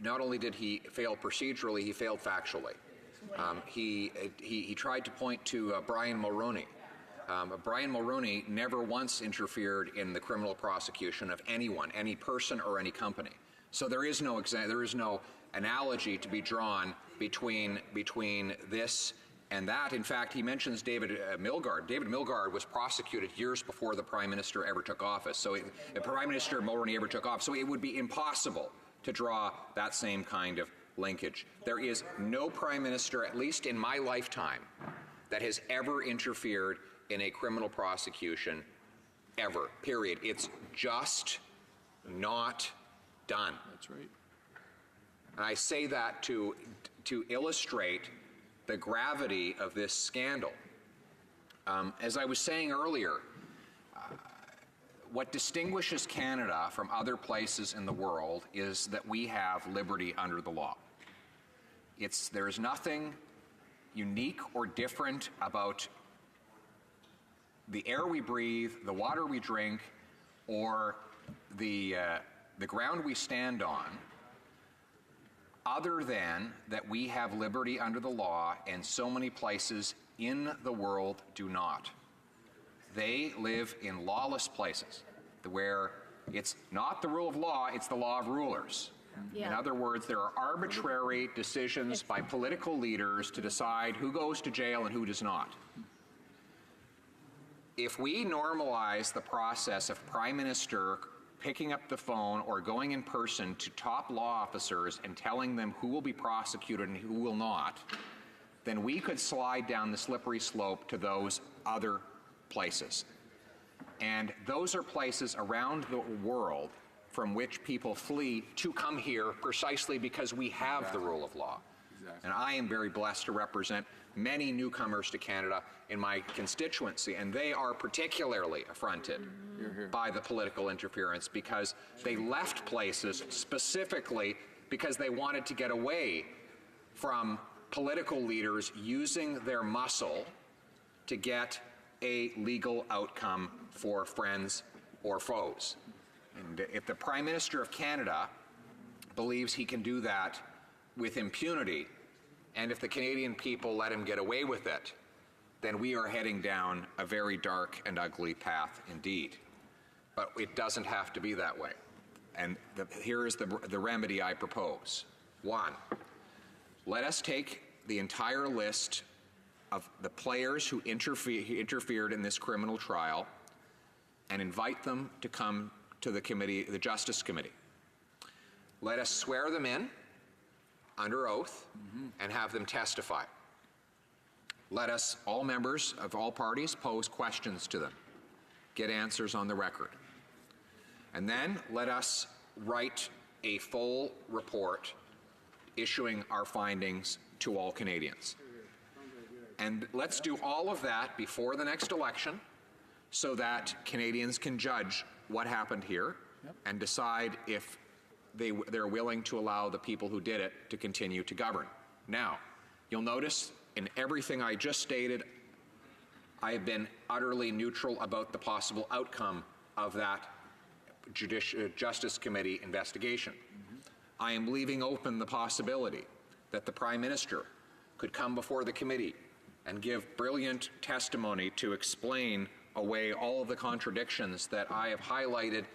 not only did he fail procedurally, he failed factually. He tried to point to Brian Mulroney. Brian Mulroney never once interfered in the criminal prosecution of anyone, any person or any company. So there is no analogy to be drawn between this and that. In fact, he mentions David Milgaard. David Milgaard was prosecuted years before the Prime Minister ever took office. So the Prime Minister Mulroney ever took office. So it would be impossible to draw that same kind of linkage. There is no Prime Minister, at least in my lifetime, that has ever interfered in a criminal prosecution, ever, period. It's just not done. That's right. And I say that to illustrate the gravity of this scandal. As I was saying earlier, what distinguishes Canada from other places in the world is that we have liberty under the law. There is nothing unique or different about the air we breathe, the water we drink, or the ground we stand on, other than that we have liberty under the law, and so many places in the world do not. They live in lawless places where it's not the rule of law, it's the law of rulers. Yeah. In other words, there are arbitrary decisions by political leaders to decide who goes to jail and who does not. If we normalize the process of Prime Minister picking up the phone or going in person to top law officers and telling them who will be prosecuted and who will not, then we could slide down the slippery slope to those other places. And those are places around the world from which people flee to come here precisely because we have the rule of law. Exactly. And I am very blessed to represent many newcomers to Canada in my constituency, and they are particularly affronted by the political interference because they left places specifically because they wanted to get away from political leaders using their muscle to get a legal outcome for friends or foes. And if the Prime Minister of Canada believes he can do that with impunity, and if the Canadian people let him get away with it, then we are heading down a very dark and ugly path indeed. But it doesn't have to be that way. And here is the remedy I propose. One, let us take the entire list of the players who interfered in this criminal trial and invite them to come to the committee, the Justice Committee. Let us swear them in under oath and have them testify. Let us, all members of all parties, pose questions to them, get answers on the record. And then let us write a full report issuing our findings to all Canadians. And let's do all of that before the next election so that Canadians can judge what happened here and decide if they're willing to allow the people who did it to continue to govern. Now, you'll notice in everything I just stated, I have been utterly neutral about the possible outcome of that Justice Committee investigation. I am leaving open the possibility that the Prime Minister could come before the committee and give brilliant testimony to explain away all of the contradictions that I have highlighted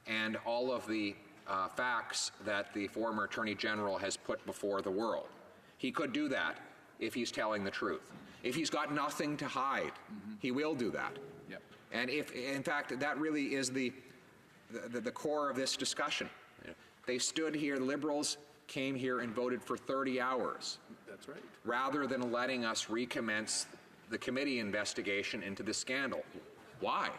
and all of the facts that the former Attorney General has put before the world. He could do that if he's telling the truth. If he's got nothing to hide, he will do that. Yep. And if, in fact, that really is the core of this discussion. They stood here, the Liberals came here and voted for 30 hours. That's right. Rather than letting us recommence the committee investigation into the scandal. Why?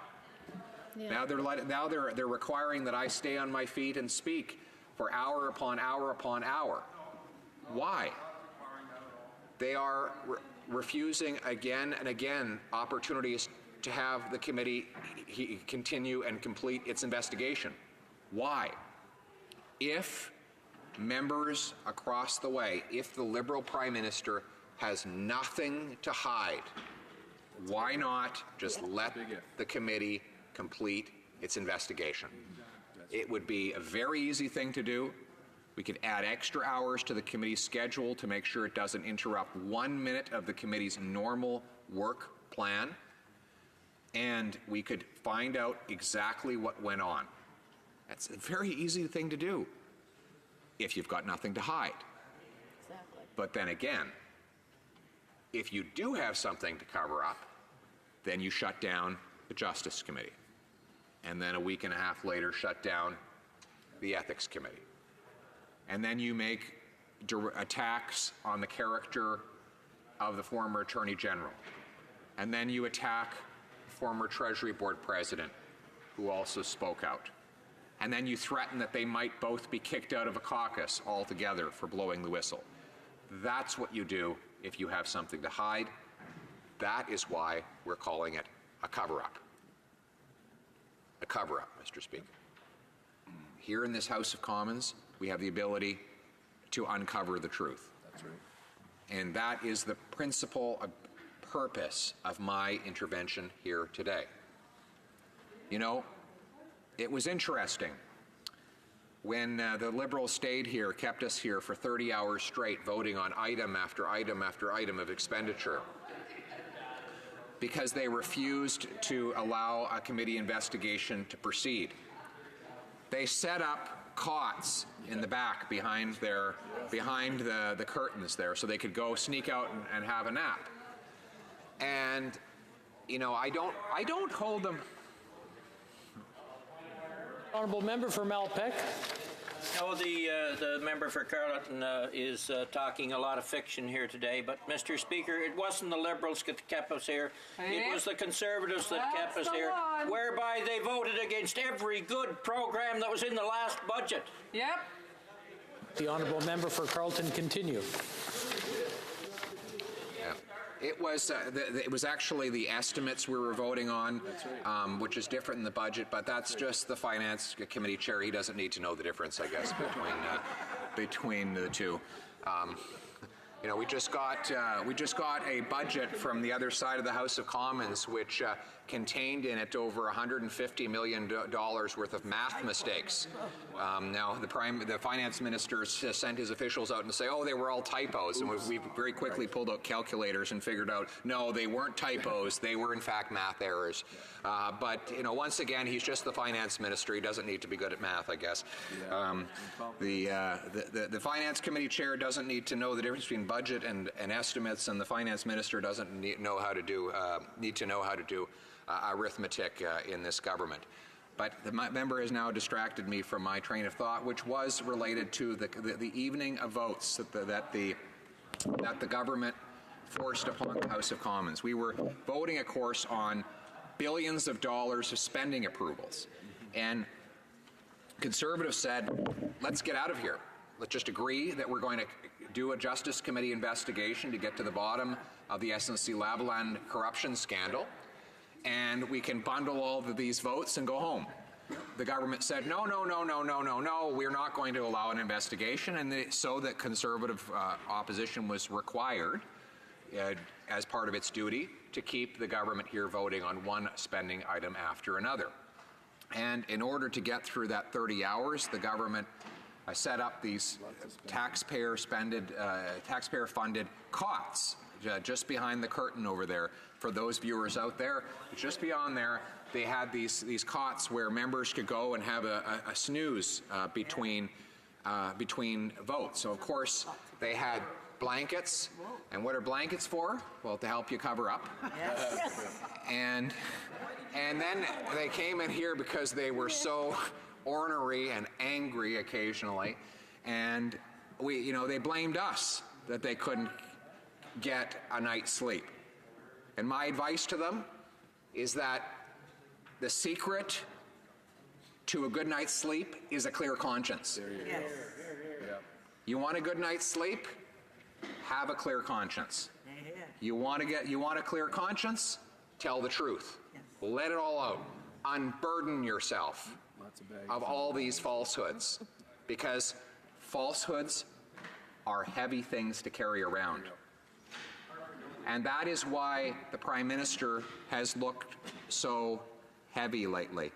Yeah. Now they're requiring that I stay on my feet and speak for hour upon hour upon hour. Why? They are refusing again and again opportunities to have the committee continue and complete its investigation. Why? If members across the way, if the Liberal Prime Minister has nothing to hide, why not just let the committee complete its investigation? It would be a very easy thing to do. We could add extra hours to the committee's schedule to make sure it doesn't interrupt 1 minute of the committee's normal work plan, and we could find out exactly what went on. That's a very easy thing to do if you've got nothing to hide. Exactly. But then again, if you do have something to cover up, then you shut down the Justice Committee. And then a week and a half later, shut down the Ethics Committee. And then you make attacks on the character of the former Attorney General. And then you attack the former Treasury Board President, who also spoke out. And then you threaten that they might both be kicked out of a caucus altogether for blowing the whistle. That's what you do if you have something to hide. That is why we're calling it a cover-up. A cover-up, Mr. Speaker. Here in this House of Commons, we have the ability to uncover the truth. That's right. And that is the principal purpose of my intervention here today. You know, it was interesting when the Liberals stayed here, kept us here for 30 hours straight, voting on item after item after item of expenditure, because they refused to allow a committee investigation to proceed. They set up cots in the back behind the curtains there, so they could go sneak out and have a nap. And you know, I don't hold them. Honourable member for Malpeque. No, the member for Carleton is talking a lot of fiction here today, but Mr. Speaker, it wasn't the Liberals that kept us here. It was the Conservatives that kept us here, whereby they voted against every good program that was in the last budget. Yep. The honourable member for Carleton continue. It was actually the estimates we were voting on, which is different than the budget, but that's just the Finance Committee chair. He doesn't need to know the difference, I guess, between the two. You know, we just got a budget from the other side of the House of Commons, which contained in it over $150 million worth of math mistakes. Now, the finance minister sent his officials out and say, oh, they were all typos. And we very quickly pulled out calculators and figured out, no, they weren't typos. They were, in fact, math errors. But, once again, he's just the finance minister. He doesn't need to be good at math, I guess. The finance committee chair doesn't need to know the difference between budget and estimates, and the finance minister doesn't need to know how to do arithmetic in this government. But the member has now distracted me from my train of thought, which was related to the evening of votes that the government forced upon the House of Commons. We were voting, of course, on billions of dollars of spending approvals. And Conservatives said, let's get out of here. Let's just agree that we're going to do a Justice Committee investigation to get to the bottom of the SNC-Lavalin corruption scandal, and we can bundle all of these votes and go home. The government said, no, we're not going to allow an investigation, and so that Conservative opposition was required, as part of its duty, to keep the government here voting on one spending item after another. And in order to get through that 30 hours, the government set up these taxpayer-funded cots just behind the curtain over there. For those viewers out there, just beyond there, they had these cots where members could go and have a snooze between votes. So, of course, they had blankets. And what are blankets for? Well, to help you cover up. Yes. And then they came in here because they were so ornery and angry occasionally, and they blamed us that they couldn't get a night's sleep. And my advice to them is that the secret to a good night's sleep is a clear conscience. Yes. You want a good night's sleep? Have a clear conscience. You want a clear conscience? Tell the truth. Yes. Let it all out. Unburden yourself of all these falsehoods, because falsehoods are heavy things to carry around. And that is why the Prime Minister has looked so heavy lately.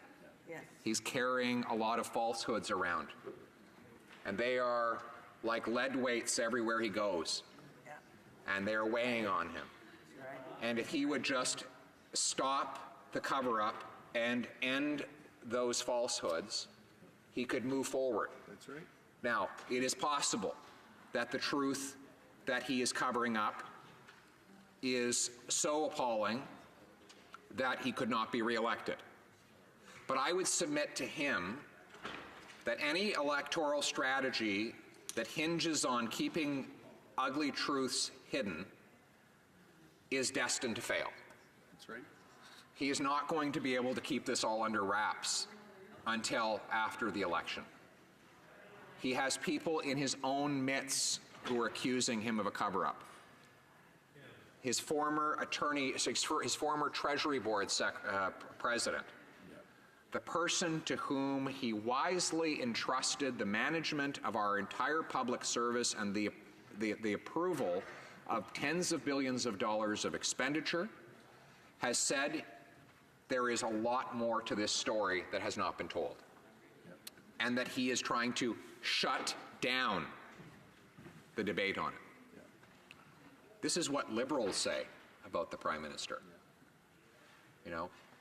Yes. He's carrying a lot of falsehoods around. And they are like lead weights everywhere he goes. Yeah. And they're weighing on him. Right. And if he would just stop the cover-up and end those falsehoods, he could move forward. That's right. Now, it is possible that the truth that he is covering up is so appalling that he could not be reelected. But I would submit to him that any electoral strategy that hinges on keeping ugly truths hidden is destined to fail. That's right. He is not going to be able to keep this all under wraps until after the election. He has people in his own midst who are accusing him of a cover-up. His former Treasury Board president, the person to whom he wisely entrusted the management of our entire public service and the approval of tens of billions of dollars of expenditure, has said there is a lot more to this story that has not been told, and that he is trying to shut down the debate on it. This is what liberals say about the Prime Minister.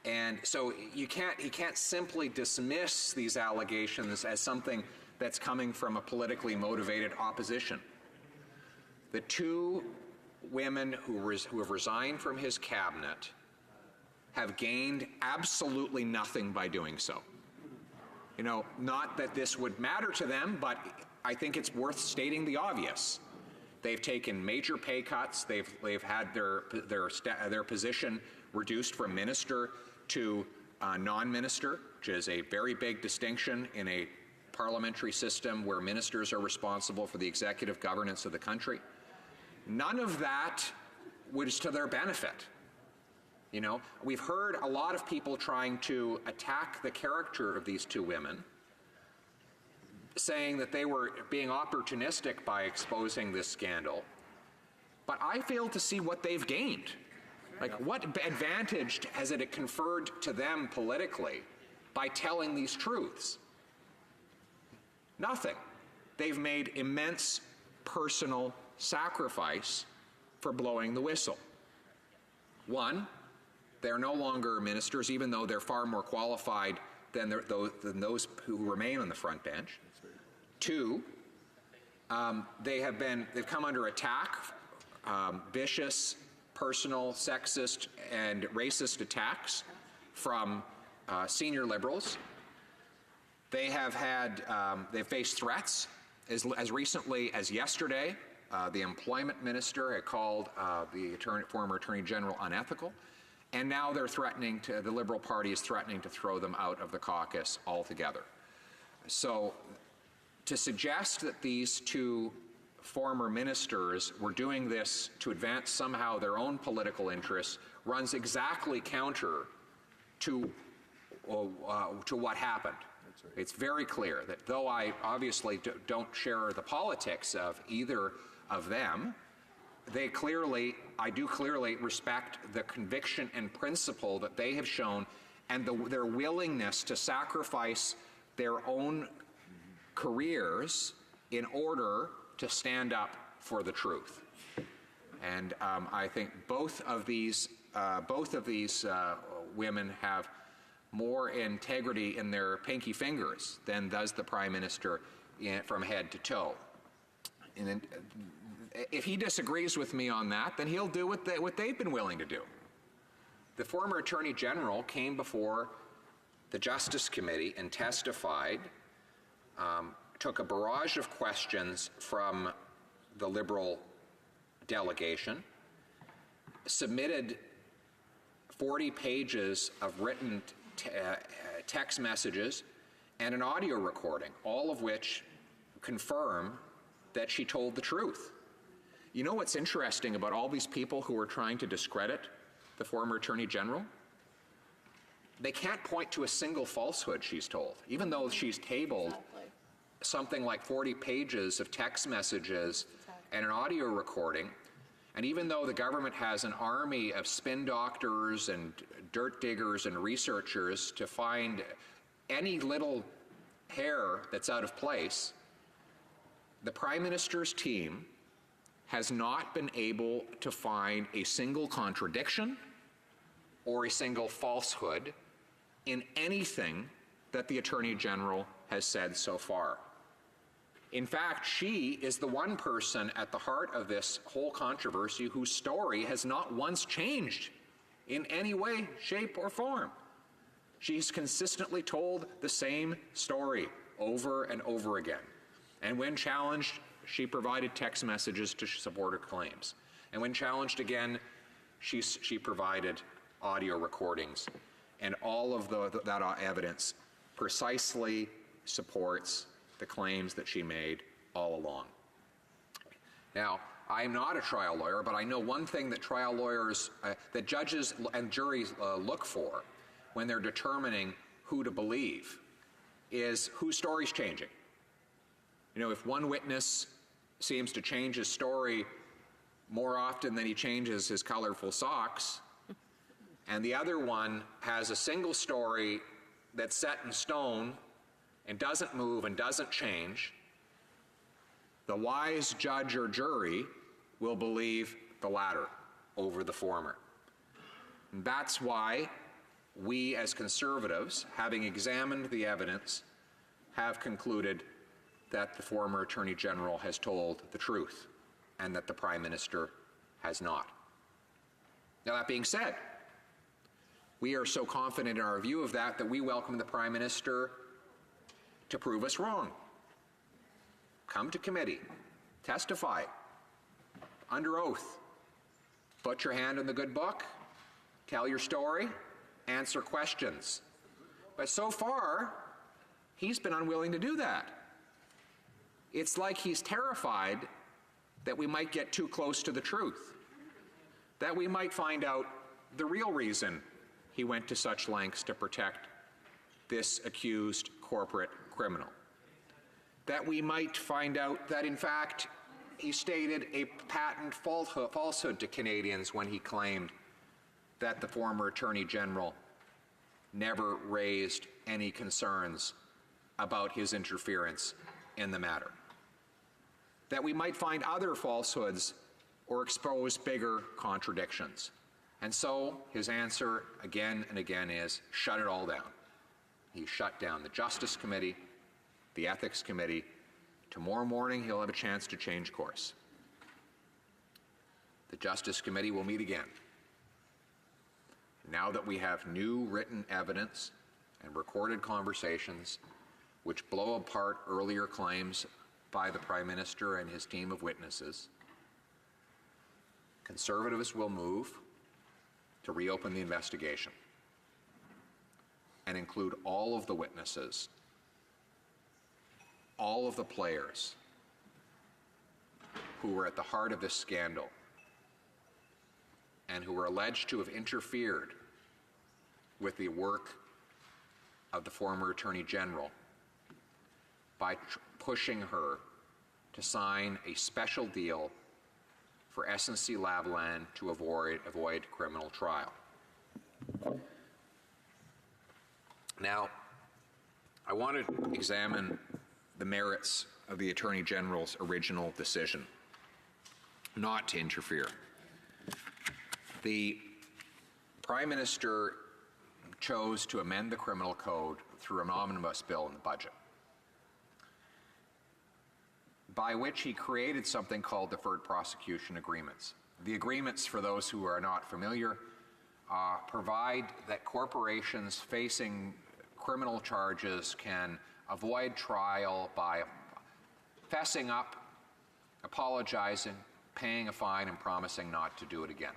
And so he can't simply dismiss these allegations as something that's coming from a politically motivated opposition. The two women who have resigned from his cabinet have gained absolutely nothing by doing so. Not that this would matter to them, but I think it's worth stating the obvious. They've taken major pay cuts. They've had their position reduced from minister to non-minister, which is a very big distinction in a parliamentary system where ministers are responsible for the executive governance of the country. None of that was to their benefit. We've heard a lot of people trying to attack the character of these two women, saying that they were being opportunistic by exposing this scandal. But I fail to see what they've gained. Like, what advantage has it conferred to them politically by telling these truths? Nothing. They've made immense personal sacrifice for blowing the whistle. One, they're no longer ministers, even though they're far more qualified than those who remain on the front bench. Two, they've come under attack, vicious, personal, sexist, and racist attacks from senior Liberals. They have had, they've faced threats. As recently as yesterday, the employment minister had called the former Attorney General unethical, and now they're threatening to, the Liberal Party is threatening to throw them out of the caucus altogether. So to suggest that these two former ministers were doing this to advance somehow their own political interests runs exactly counter to what happened. It's very clear that though I obviously don't share the politics of either of them, I do clearly respect the conviction and principle that they have shown and their willingness to sacrifice their own careers in order to stand up for the truth. And I think both of these women have more integrity in their pinky fingers than does the Prime Minister from head to toe. And if he disagrees with me on that, then he'll do what they've been willing to do. The former Attorney General came before the Justice Committee and testified, took a barrage of questions from the Liberal delegation, submitted 40 pages of written text messages and an audio recording, all of which confirm that she told the truth. You know what's interesting about all these people who are trying to discredit the former Attorney General? They can't point to a single falsehood she's told, even though she's tabled something like 40 pages of text messages and an audio recording. And even though the government has an army of spin doctors and dirt diggers and researchers to find any little hair that's out of place, the Prime Minister's team has not been able to find a single contradiction or a single falsehood in anything that the Attorney General has said so far. In fact, she is the one person at the heart of this whole controversy whose story has not once changed in any way, shape, or form. She's consistently told the same story over and over again. And when challenged, she provided text messages to support her claims. And when challenged again, she provided audio recordings. And all of that evidence precisely supports the claims that she made all along. Now, I'm not a trial lawyer, but I know one thing that trial lawyers, that judges and juries look for when they're determining who to believe is whose story's changing. You know, if one witness seems to change his story more often than he changes his colorful socks, and the other one has a single story that's set in stone and doesn't move and doesn't change, the wise judge or jury will believe the latter over the former. And that's why we as conservatives, having examined the evidence, have concluded that the former Attorney General has told the truth and that the Prime Minister has not. Now, that being said, we are so confident in our view of that we welcome the Prime Minister to prove us wrong. Come to committee, testify, under oath, put your hand in the good book, tell your story, answer questions. But so far, he's been unwilling to do that. It's like he's terrified that we might get too close to the truth, that we might find out the real reason he went to such lengths to protect this accused corporate criminal, that we might find out that, in fact, he stated a patent falsehood to Canadians when he claimed that the former Attorney General never raised any concerns about his interference in the matter, that we might find other falsehoods or expose bigger contradictions. And so his answer again and again is shut it all down. He shut down the Justice Committee, the Ethics Committee. Tomorrow morning he'll have a chance to change course. The Justice Committee will meet again. Now that we have new written evidence and recorded conversations which blow apart earlier claims by the Prime Minister and his team of witnesses, Conservatives will move to reopen the investigation and include all of the witnesses, all of the players who were at the heart of this scandal and who were alleged to have interfered with the work of the former Attorney General by pushing her to sign a special deal for SNC-Lavalin to avoid criminal trial. Now, I want to examine the merits of the Attorney General's original decision not to interfere. The Prime Minister chose to amend the criminal code through an omnibus bill in the budget, by which he created something called deferred prosecution agreements. The agreements, for those who are not familiar, provide that corporations facing criminal charges can avoid trial by fessing up, apologizing, paying a fine, and promising not to do it again.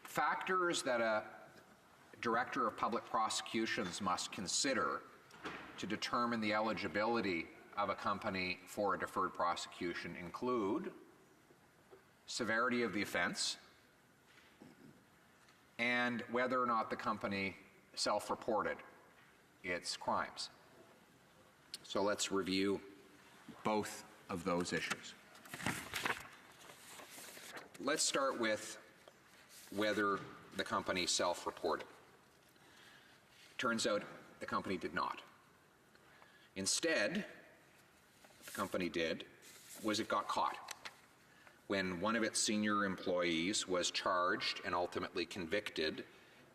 Factors that a Director of Public Prosecutions must consider to determine the eligibility of a company for a deferred prosecution include severity of the offense and whether or not the company self-reported its crimes. So let's review both of those issues. Let's start with whether the company self-reported. Turns out the company did not. Instead, what the company did was it got caught when one of its senior employees was charged and ultimately convicted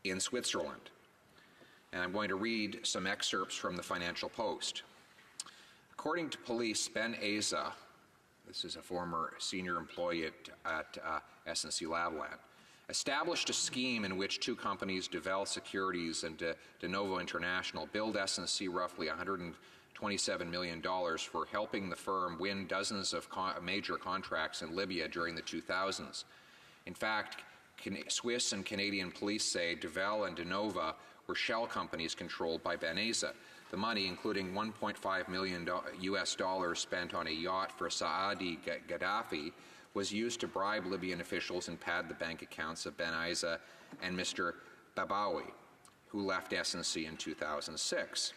in Switzerland. And I'm going to read some excerpts from the Financial Post. According to police, Ben Aza, this is a former senior employee at SNC-Lavalin, established a scheme in which two companies, Duvel Securities and De Novo International, billed SNC roughly $127 million for helping the firm win dozens of major contracts in Libya during the 2000s. In fact, Swiss and Canadian police say Duvel and De Novo were shell companies controlled by Ben Aza. The money, including $1.5 million US dollars spent on a yacht for Saadi Gaddafi, was used to bribe Libyan officials and pad the bank accounts of Ben Aza and Mr. Babawi, who left SNC in 2006.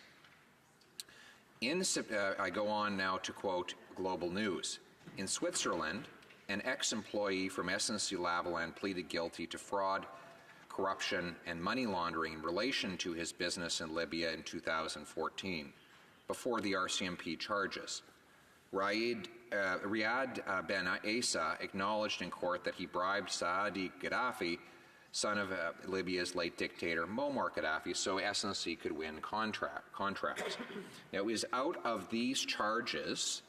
I go on now to quote Global News. In Switzerland, an ex-employee from SNC-Lavalin pleaded guilty to fraud, corruption, and money laundering in relation to his business in Libya in 2014, before the RCMP charges. Riyad Ben Aza acknowledged in court that he bribed Saadi Gaddafi, son of Libya's late dictator Muammar Gaddafi, so SNC could win contracts. Now, it was out of these charges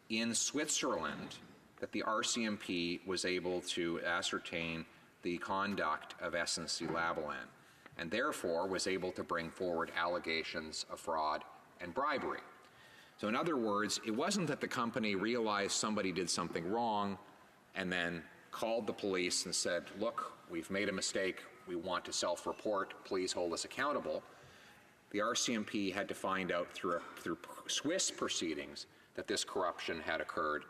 in Switzerland that the RCMP was able to ascertain the conduct of SNC-Lavalin, and therefore was able to bring forward allegations of fraud and bribery. So in other words, it wasn't that the company realized somebody did something wrong and then called the police and said, look, we've made a mistake, we want to self-report, please hold us accountable. The RCMP had to find out through Swiss proceedings that this corruption had occurred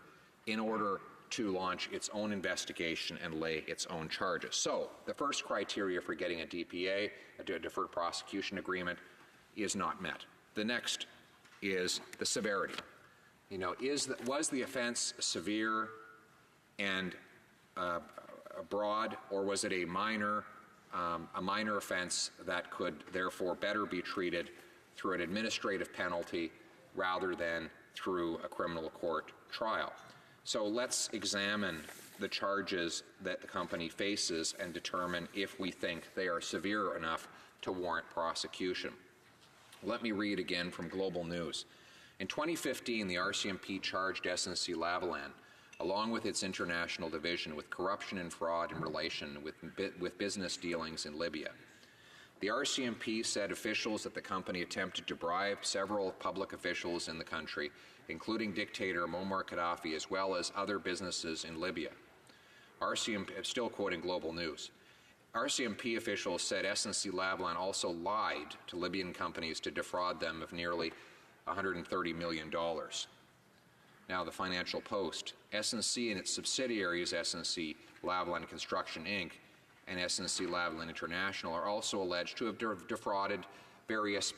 in order to launch its own investigation and lay its own charges. So the first criteria for getting a DPA, a deferred prosecution agreement, is not met. The next is the severity. Was the offense severe and broad, or was it a minor offense that could therefore better be treated through an administrative penalty rather than through a criminal court trial. So let's examine the charges that the company faces and determine if we think they are severe enough to warrant prosecution. Let me read again from Global News. In 2015, the RCMP charged SNC-Lavalin, along with its international division, with corruption and fraud in relation with business dealings in Libya. The RCMP said officials at the company attempted to bribe several public officials in the country, including dictator Muammar Gaddafi, as well as other businesses in Libya. RCMP, still quoting Global News, RCMP officials said SNC-Lavalin also lied to Libyan companies to defraud them of nearly $130 million. Now, the Financial Post, SNC and its subsidiaries, SNC-Lavalin Construction, Inc., and SNC-Lavalin International, are also alleged to have defrauded various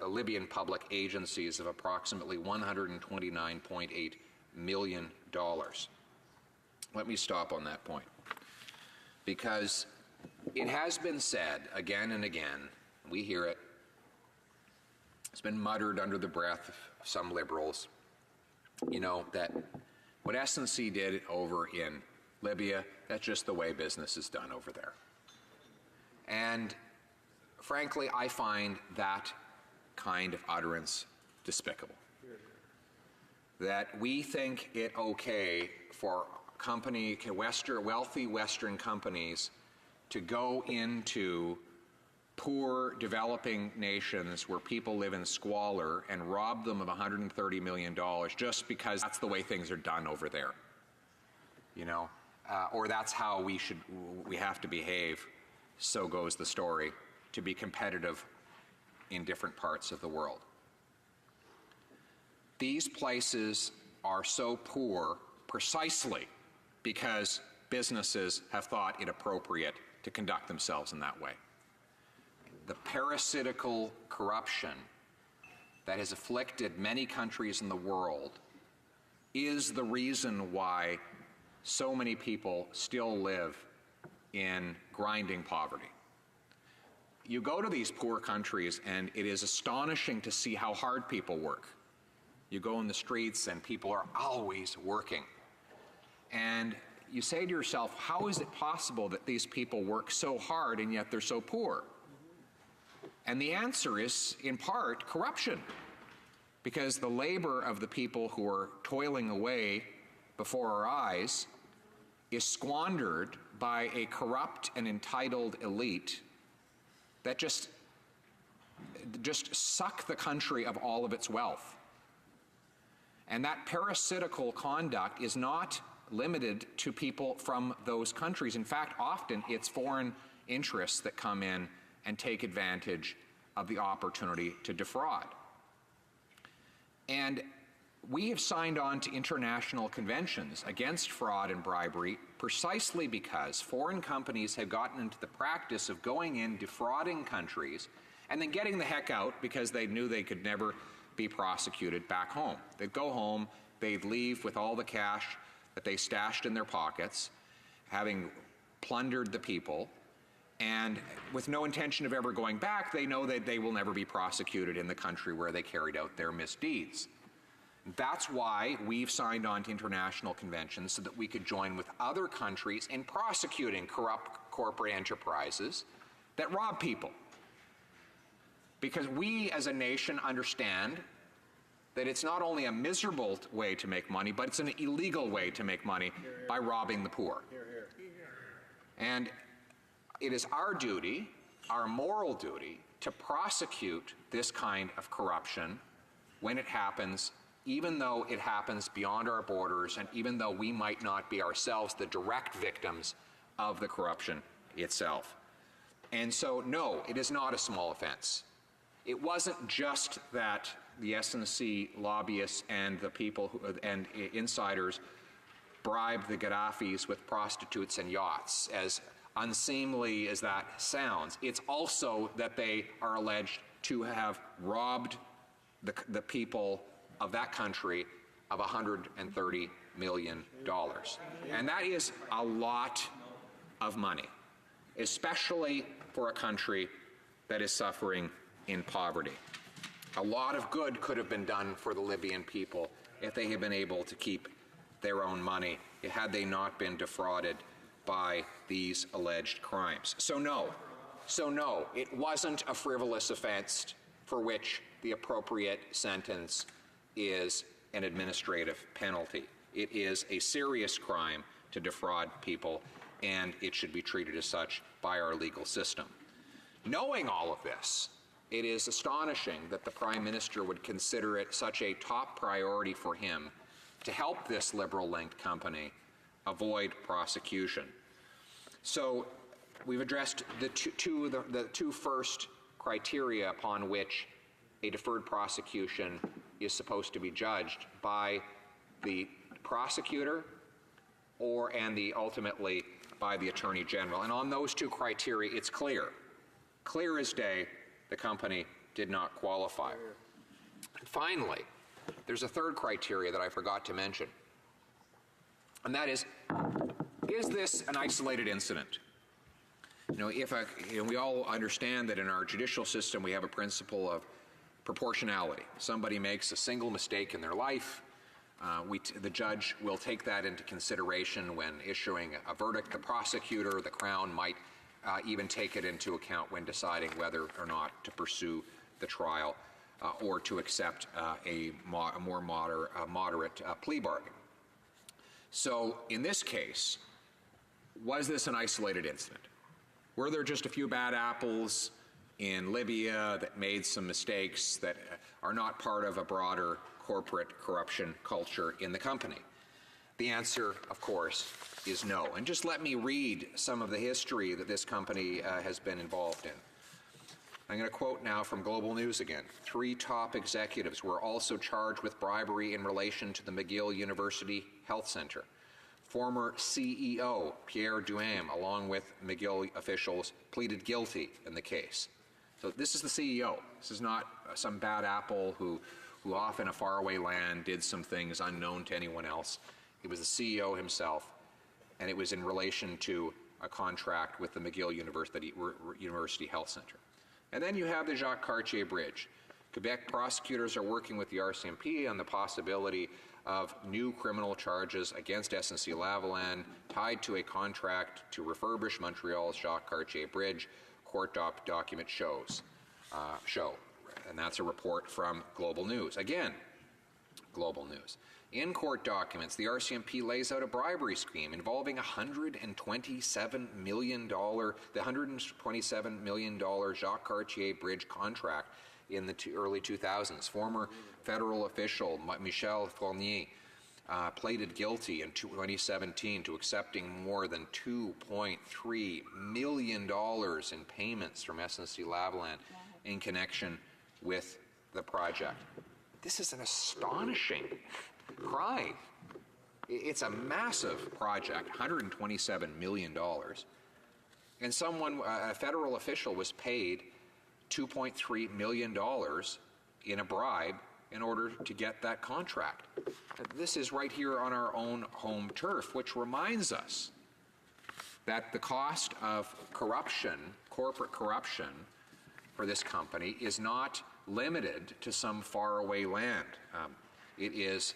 Libyan public agencies of approximately $129.8 million. Let me stop on that point, because it has been said again and again, we hear it, it's been muttered under the breath of some liberals, you know, that what SNC did over in Libya, that's just the way business is done over there. And frankly, I find that kind of utterance despicable. That we think it okay for wealthy Western companies to go into poor developing nations where people live in squalor and rob them of $130 million just because that's the way things are done over there, you know, or that's how we have to behave, so goes the story, to be competitive in different parts of the world. These places are so poor precisely because businesses have thought it appropriate to conduct themselves in that way. The parasitical corruption that has afflicted many countries in the world is the reason why so many people still live in grinding poverty. You go to these poor countries and it is astonishing to see how hard people work. You go in the streets and people are always working. And you say to yourself, how is it possible that these people work so hard and yet they're so poor? And the answer is, in part, corruption. Because the labor of the people who are toiling away before our eyes is squandered by a corrupt and entitled elite that just suck the country of all of its wealth. And that parasitical conduct is not limited to people from those countries. In fact, often it's foreign interests that come in and take advantage of the opportunity to defraud. And we have signed on to international conventions against fraud and bribery precisely because foreign companies have gotten into the practice of going in, defrauding countries, and then getting the heck out because they knew they could never be prosecuted back home. They'd go home, they'd leave with all the cash that they stashed in their pockets, having plundered the people, and with no intention of ever going back, they know that they will never be prosecuted in the country where they carried out their misdeeds. That's why we've signed on to international conventions, so that we could join with other countries in prosecuting corrupt corporate enterprises that rob people. Because we as a nation understand that it's not only a miserable way to make money, but it's an illegal way to make money by robbing the poor. And it is our duty, our moral duty, to prosecute this kind of corruption when it happens, even though it happens beyond our borders and even though we might not be ourselves the direct victims of the corruption itself. And so, no, it is not a small offense. It wasn't just that the SNC lobbyists and the people and insiders bribed the Gaddafis with prostitutes and yachts, as unseemly as that sounds. It's also that they are alleged to have robbed the people of that country of $130 million. And that is a lot of money, especially for a country that is suffering in poverty. A lot of good could have been done for the Libyan people if they had been able to keep their own money, had they not been defrauded by these alleged crimes. So no, it wasn't a frivolous offense for which the appropriate sentence is an administrative penalty. It is a serious crime to defraud people, and it should be treated as such by our legal system. Knowing all of this, it is astonishing that the Prime Minister would consider it such a top priority for him to help this Liberal-linked company avoid prosecution. So we've addressed the two first criteria upon which a deferred prosecution is supposed to be judged by the prosecutor and ultimately by the Attorney General. And on those two criteria, it's clear as day, the company did not qualify. And finally, there's a third criteria that I forgot to mention, and that is this an isolated incident? We all understand that in our judicial system we have a principle of proportionality. Somebody makes a single mistake in their life, the judge will take that into consideration when issuing a verdict. The prosecutor, the Crown, might even take it into account when deciding whether or not to pursue the trial or to accept a more moderate plea bargain. So in this case, was this an isolated incident? Were there just a few bad apples in Libya that made some mistakes that are not part of a broader corporate corruption culture in the company? The answer, of course, is no. And just let me read some of the history that this company has been involved in. I'm going to quote now from Global News again. 3 top executives were also charged with bribery in relation to the McGill University Health Center. Former CEO Pierre Duham, along with McGill officials, pleaded guilty in the case. So this is the CEO. This is not some bad apple who off in a faraway land did some things unknown to anyone else. It was the CEO himself, and it was in relation to a contract with the McGill University Health Center. And then you have the Jacques Cartier Bridge. Quebec prosecutors are working with the RCMP on the possibility of new criminal charges against SNC-Lavalin tied to a contract to refurbish Montreal's Jacques Cartier Bridge, court document show. And that's a report from Global News. Again, Global News. In court documents, the RCMP lays out a bribery scheme involving $127 million Jacques Cartier Bridge contract in the early 2000s. Former federal official Michel Fournier pleaded guilty in 2017 to accepting more than $2.3 million in payments from SNC-Lavalin in connection with the project. This is an astonishing crime. It's a massive project, $127 million. And a federal official was paid $2.3 million in a bribe in order to get that contract. This is right here on our own home turf, which reminds us that the cost of corruption, corporate corruption, for this company is not limited to some faraway land. It is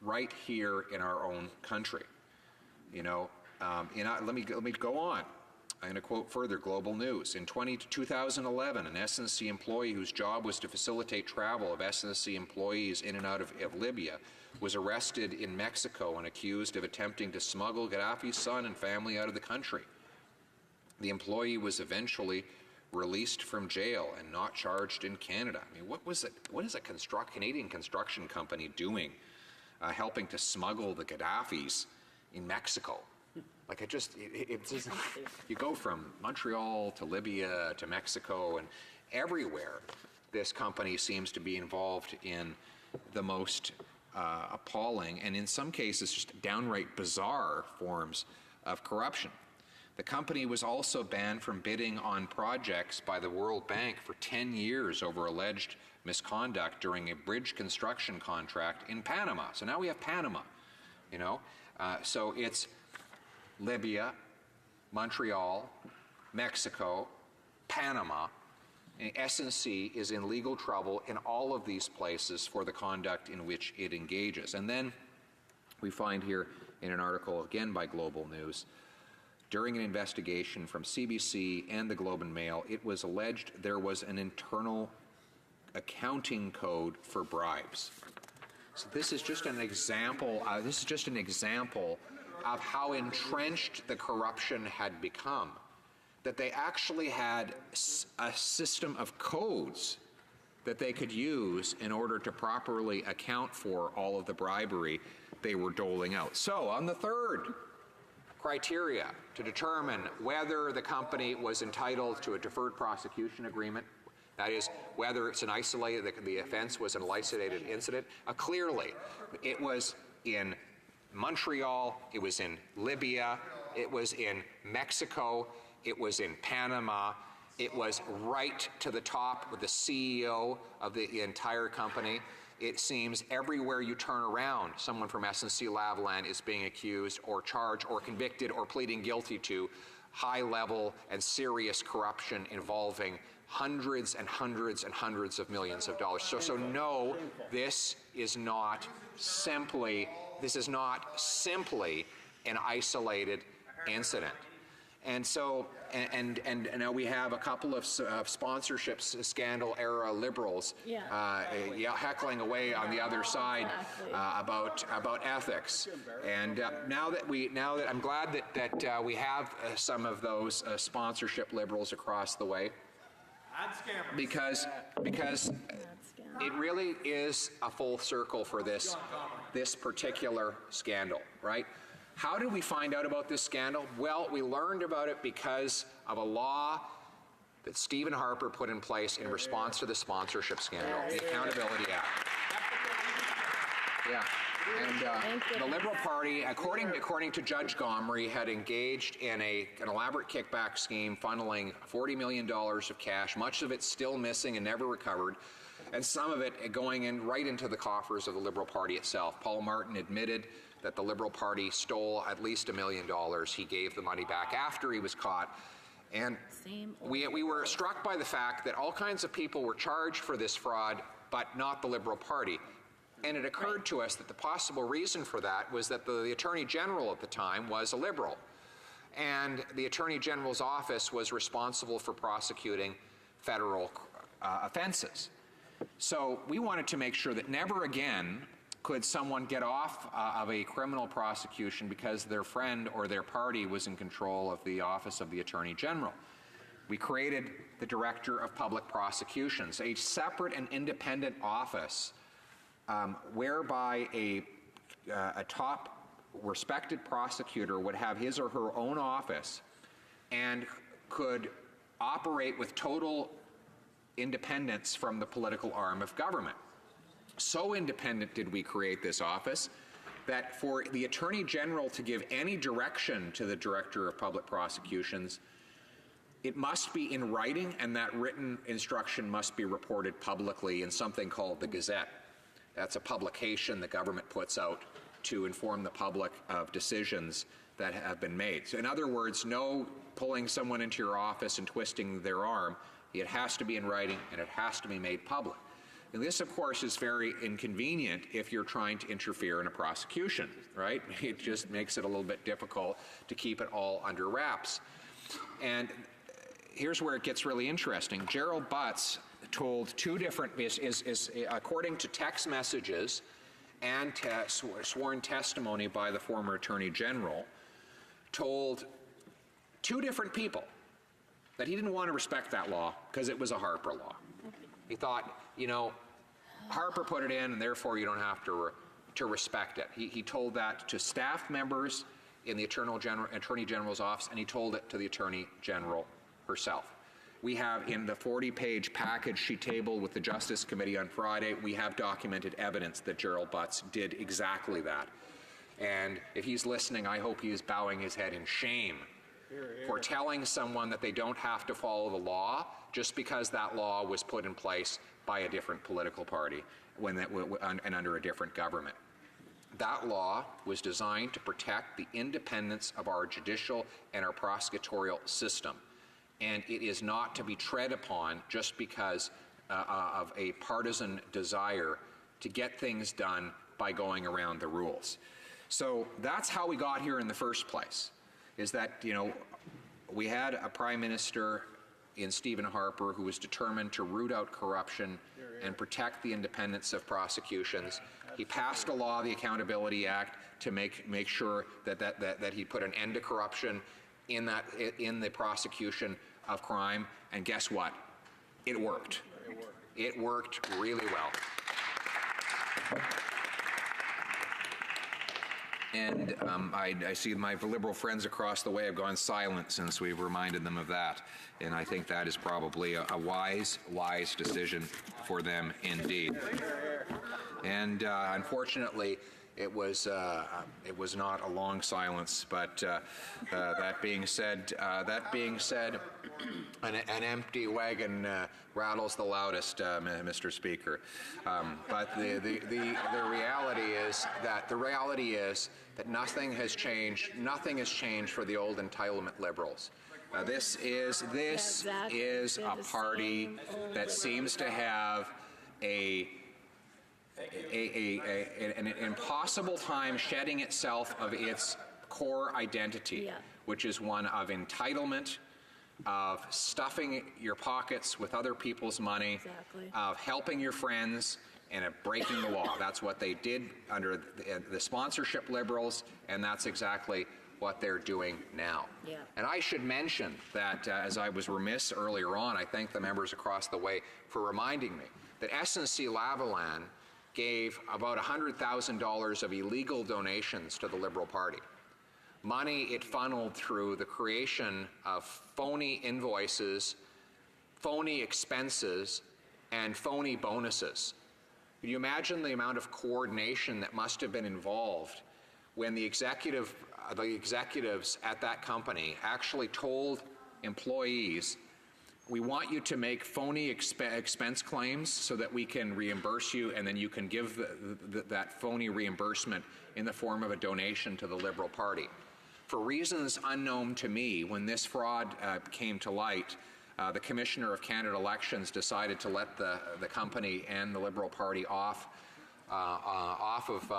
right here in our own country. Let me go on. I'm going to quote further Global News. In 2011, an SNC employee whose job was to facilitate travel of SNC employees in and out of Libya was arrested in Mexico and accused of attempting to smuggle Gaddafi's son and family out of the country. The employee was eventually released from jail and not charged in Canada. I mean, what is a Canadian construction company doing helping to smuggle the Gaddafis in Mexico? Like, you go from Montreal to Libya to Mexico, and everywhere this company seems to be involved in the most appalling and in some cases just downright bizarre forms of corruption. The company was also banned from bidding on projects by the World Bank for 10 years over alleged misconduct during a bridge construction contract in Panama. So now we have Panama, so it's Libya, Montreal, Mexico, Panama, SNC is in legal trouble in all of these places for the conduct in which it engages. And then we find here in an article, again by Global News, during an investigation from CBC and the Globe and Mail, it was alleged there was an internal accounting code for bribes. So this is just an example. Of how entrenched the corruption had become. That they actually had a system of codes that they could use in order to properly account for all of the bribery they were doling out. So on the third criteria to determine whether the company was entitled to a deferred prosecution agreement, that is, whether it's an isolated, the offense was an isolated incident, clearly it was in Montreal, it was in Libya, it was in Mexico, it was in Panama, it was right to the top with the CEO of the entire company. It seems everywhere you turn around, someone from SNC-Lavalin is being accused or charged or convicted or pleading guilty to high-level and serious corruption involving hundreds and hundreds and hundreds of millions of dollars. So no, this is not simply an isolated incident. And so, and now we have a couple of sponsorship scandal era liberals heckling away on the other side about ethics. And now that I'm glad that we have some of those sponsorship liberals across the way, because it really is a full circle for this particular scandal, right? How did we find out about this scandal? Well, we learned about it because of a law that Stephen Harper put in place in response to the sponsorship scandal, the Accountability Act. Yeah. And the Liberal Party, according to Judge Gomery, had engaged in an elaborate kickback scheme funneling $40 million of cash, much of it still missing and never recovered, and some of it going right into the coffers of the Liberal Party itself. Paul Martin admitted that the Liberal Party stole at least $1 million. He gave the money back after he was caught. And we were struck by the fact that all kinds of people were charged for this fraud, but not the Liberal Party. And it occurred to us that the possible reason for that was that the Attorney General at the time was a Liberal. And the Attorney General's office was responsible for prosecuting federal offenses. So we wanted to make sure that never again could someone get off of a criminal prosecution because their friend or their party was in control of the office of the Attorney General. We created the Director of Public Prosecutions, a separate and independent office whereby a top respected prosecutor would have his or her own office and could operate with total independence from the political arm of government. So independent did we create this office that for the Attorney General to give any direction to the Director of Public Prosecutions, it must be in writing, and that written instruction must be reported publicly in something called the Gazette. That's a publication the government puts out to inform the public of decisions that have been made. So in other words, no pulling someone into your office and twisting their arm. It has to be in writing, and it has to be made public. And this, of course, is very inconvenient if you're trying to interfere in a prosecution, right? It just makes it a little bit difficult to keep it all under wraps. And here's where it gets really interesting. Gerald Butts told two different, according to text messages and sworn testimony by the former Attorney General, told two different people that he didn't want to respect that law because it was a Harper law. He thought, you know, Harper put it in and therefore you don't have to respect it. He told that to staff members in the Attorney General's office, and he told it to the Attorney General herself. We have in the 40-page package she tabled with the Justice Committee on Friday, we have documented evidence that Gerald Butts did exactly that. And if he's listening, I hope he is bowing his head in shame for telling someone that they don't have to follow the law just because that law was put in place by a different political party and under a different government. That law was designed to protect the independence of our judicial and our prosecutorial system. and it is not to be tread upon just because of a partisan desire to get things done by going around the rules. So that's how we got here in the first place, is that, you know, we had a Prime Minister in Stephen Harper who was determined to root out corruption and protect the independence of prosecutions. He passed a law, the Accountability Act, to make sure that he put an end to corruption in the prosecution of crime. And guess what? It worked. It worked really well. And I see my Liberal friends across the way have gone silent since we've reminded them of that. And I think that is probably a wise decision for them indeed. And unfortunately, it was not a long silence. But that being said, an empty wagon rattles the loudest, Mr. Speaker. But the reality is that nothing has changed. Nothing has changed for the old entitlement Liberals. This is a party that seems to have an impossible time shedding itself of its core identity, which is one of entitlement, of stuffing your pockets with other people's money, of helping your friends, and of breaking the law. That's what they did under the sponsorship Liberals, and that's exactly what they're doing now. And I should mention that, as I was remiss earlier on, I thank the members across the way for reminding me that SNC-Lavalin gave about $100,000 of illegal donations to the Liberal Party. Money it funneled through the creation of phony invoices, phony expenses, and phony bonuses. Can you imagine the amount of coordination that must have been involved when the executives at that company actually told employees, we want you to make phony expense claims so that we can reimburse you, and then you can give that phony reimbursement in the form of a donation to the Liberal Party. For reasons unknown to me, when this fraud came to light, the Commissioner of Canada Elections decided to let the company and the Liberal Party off of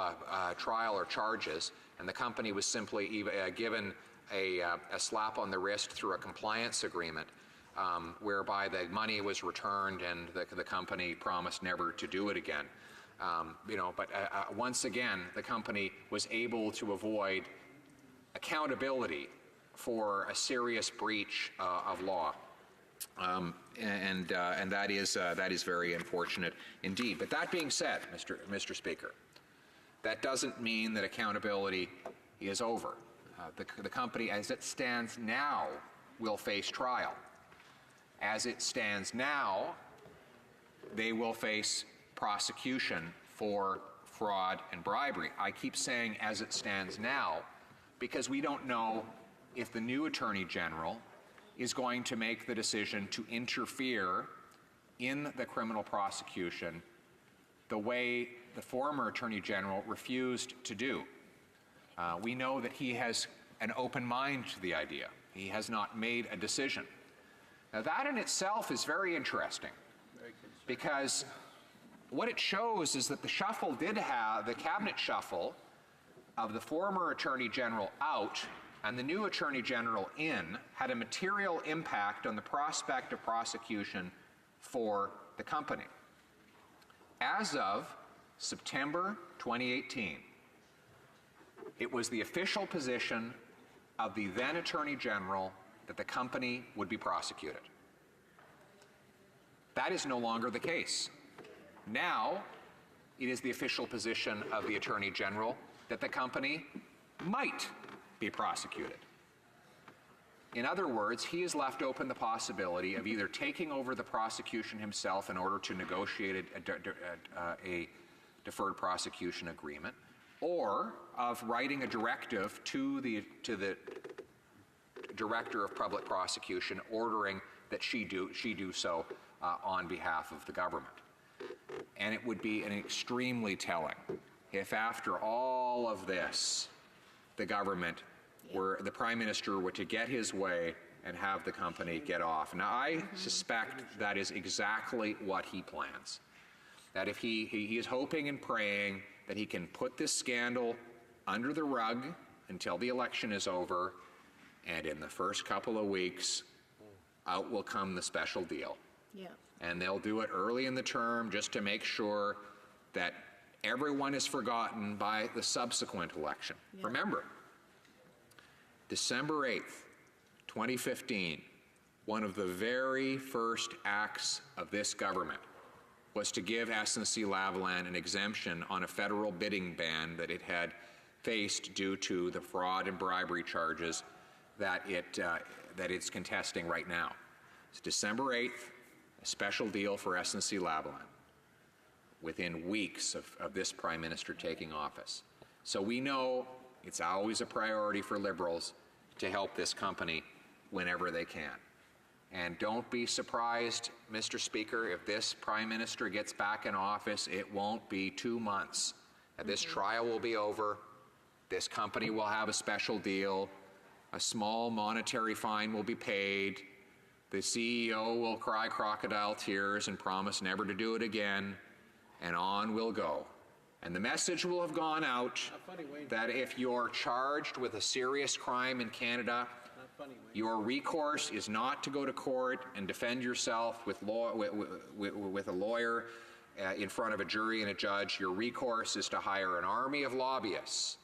trial or charges, and the company was simply given a slap on the wrist through a compliance agreement, whereby the money was returned and the company promised never to do it again. But once again, the company was able to avoid accountability for a serious breach of law. And that is very unfortunate indeed. But that being said, Mr. Speaker, that doesn't mean that accountability is over. The company, as it stands now, will face trial. As it stands now, they will face prosecution for fraud and bribery. I keep saying as it stands now because we don't know if the new Attorney General is going to make the decision to interfere in the criminal prosecution the way the former Attorney General refused to do. We know that he has an open mind to the idea. He has not made a decision. Now that in itself is very interesting because what it shows is that the shuffle did have, the cabinet shuffle of the former Attorney General out and the new Attorney General in had a material impact on the prospect of prosecution for the company. As of September 2018, it was the official position of the then Attorney General that the company would be prosecuted. That is no longer the case. Now, it is the official position of the Attorney General that the company might be prosecuted. In other words, he has left open the possibility of either taking over the prosecution himself in order to negotiate a deferred prosecution agreement, or of writing a directive to the Director of Public Prosecution ordering that she do so on behalf of the government. And it would be an extremely telling if after all of this, the government the Prime Minister were to get his way and have the company get off. Now, I suspect that is exactly what he plans. That if he is hoping and praying that he can put this scandal under the rug until the election is over, and in the first couple of weeks, out will come the special deal. Yeah. And they'll do it early in the term just to make sure that everyone is forgotten by the subsequent election. Yeah. Remember, December 8th, 2015, one of the very first acts of this government was to give SNC-Lavalin an exemption on a federal bidding ban that it had faced due to the fraud and bribery charges that it's contesting right now. It's December 8th, a special deal for SNC-Lavalin within weeks of this Prime Minister taking office. So we know it's always a priority for Liberals to help this company whenever they can. And don't be surprised, Mr. Speaker, if this Prime Minister gets back in office, it won't be 2 months. This trial will be over. This company will have a special deal. A small monetary fine will be paid. The CEO will cry crocodile tears and promise never to do it again. And on we'll go. And the message will have gone out that if you're charged with a serious crime in Canada, your recourse is not to go to court and defend yourself with a lawyer in front of a jury and a judge. Your recourse is to hire an army of lobbyists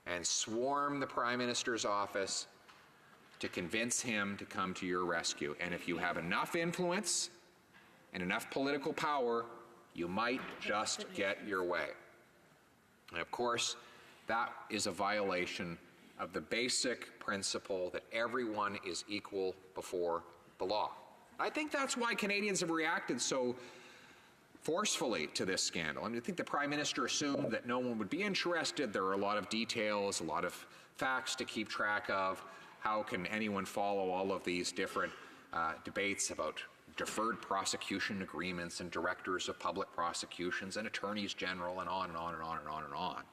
and swarm the Prime Minister's office to convince him to come to your rescue. And if you have enough influence and enough political power, you might just get your way. And of course, that is a violation of the basic principle that everyone is equal before the law. I think that's why Canadians have reacted so forcefully to this scandal. I mean, I think the Prime Minister assumed that no one would be interested. There are a lot of details, a lot of facts to keep track of. How can anyone follow all of these different debates about deferred prosecution agreements and directors of public prosecutions and attorneys general and on and on and on and on and on?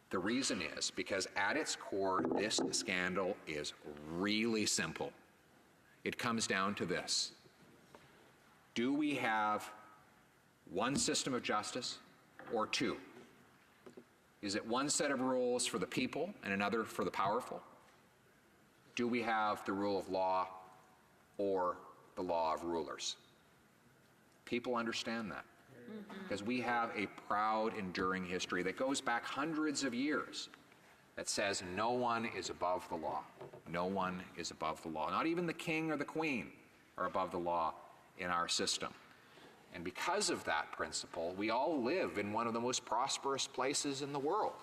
The reason is because at its core, this scandal is really simple. It comes down to this. Do we have one system of justice or two? Is it one set of rules for the people and another for the powerful? Do we have the rule of law or the law of rulers? People understand that. Because we have a proud, enduring history that goes back hundreds of years that says no one is above the law. No one is above the law. Not even the king or the queen are above the law in our system. And because of that principle, we all live in one of the most prosperous places in the world.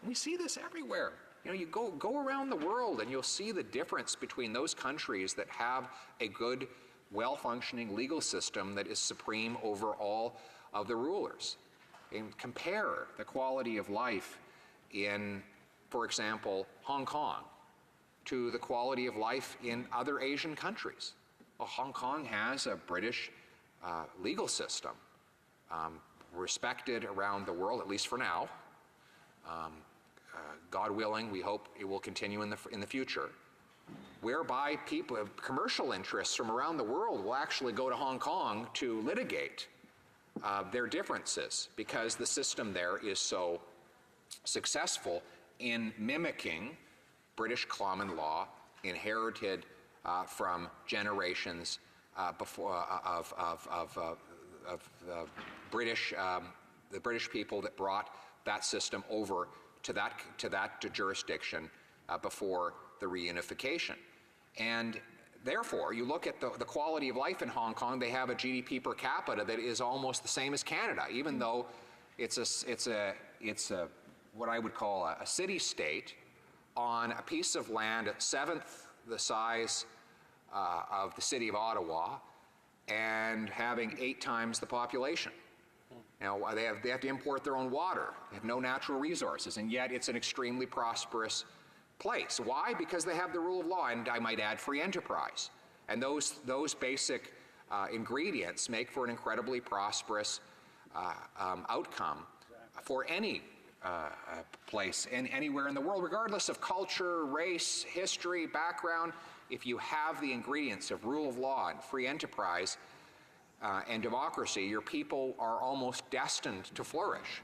We see this everywhere. You know, you go around the world and you'll see the difference between those countries that have a good, well-functioning legal system that is supreme over all of the rulers. And compare the quality of life in, for example, Hong Kong to the quality of life in other Asian countries. Well, Hong Kong has a British legal system respected around the world, at least for now. God willing, we hope it will continue in the future, whereby people, commercial interests from around the world will actually go to Hong Kong to litigate their differences because the system there is so successful in mimicking British common law inherited from generations before of the British people that brought that system over to that jurisdiction before the reunification. And therefore, you look at the quality of life in Hong Kong, they have a GDP per capita that is almost the same as Canada, even though it's what I would call a city-state on a piece of land a seventh the size of the city of Ottawa and having 8 times the population. Now, they have to import their own water. They have no natural resources, and yet it's an extremely prosperous place. Why? Because they have the rule of law, and I might add free enterprise. And those basic ingredients make for an incredibly prosperous outcome for any place anywhere in the world, regardless of culture, race, history, background. if you have the ingredients of rule of law and free enterprise and democracy, your people are almost destined to flourish.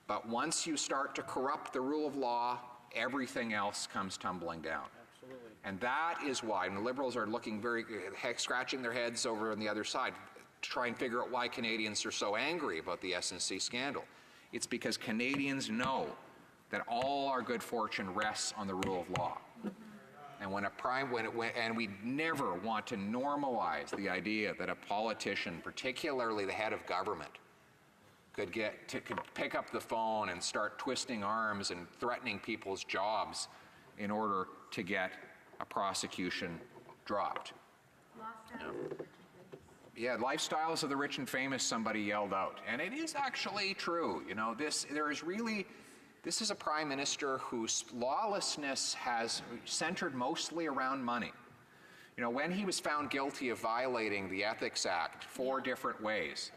But once you start to corrupt the rule of law, everything else comes tumbling down. Absolutely. And that is why, and the Liberals are looking very, scratching their heads over on the other side to try and figure out why Canadians are so angry about the SNC scandal. It's because Canadians know that all our good fortune rests on the rule of law. And and we never want to normalize the idea that a politician, particularly the head of government, could pick up the phone and start twisting arms and threatening people's jobs in order to get a prosecution dropped. Yeah, lifestyles of the rich and famous, somebody yelled out. And it is actually true. You know, this is a prime minister whose lawlessness has centered mostly around money. You know, when he was found guilty of violating the Ethics Act 4 different ways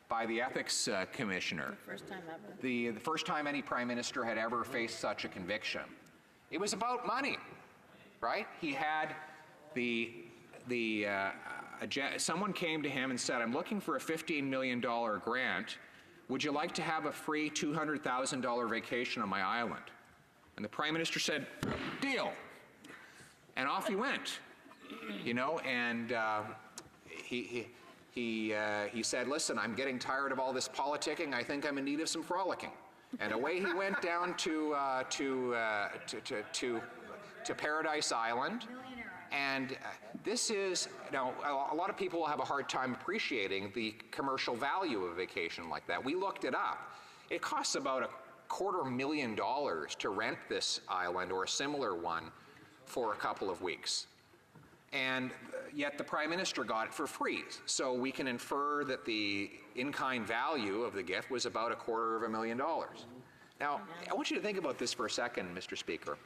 by the Ethics Commissioner, The first time ever. the first time any prime minister had ever faced such a conviction, it was about money, right? He had someone came to him and said, I'm looking for a $15 million grant. Would you like to have a free $200,000 vacation on my island? And the Prime Minister said, deal. And off he went, you know, and he said, listen, I'm getting tired of all this politicking. I think I'm in need of some frolicking. And away he went down to Paradise Island. And this is, you know, a lot of people will have a hard time appreciating the commercial value of a vacation like that. We looked it up. It costs about $250,000 to rent this island or a similar one for a couple of weeks. And yet the Prime Minister got it for free. So we can infer that the in-kind value of the gift was about $250,000. Now, I want you to think about this for a second, Mr. Speaker.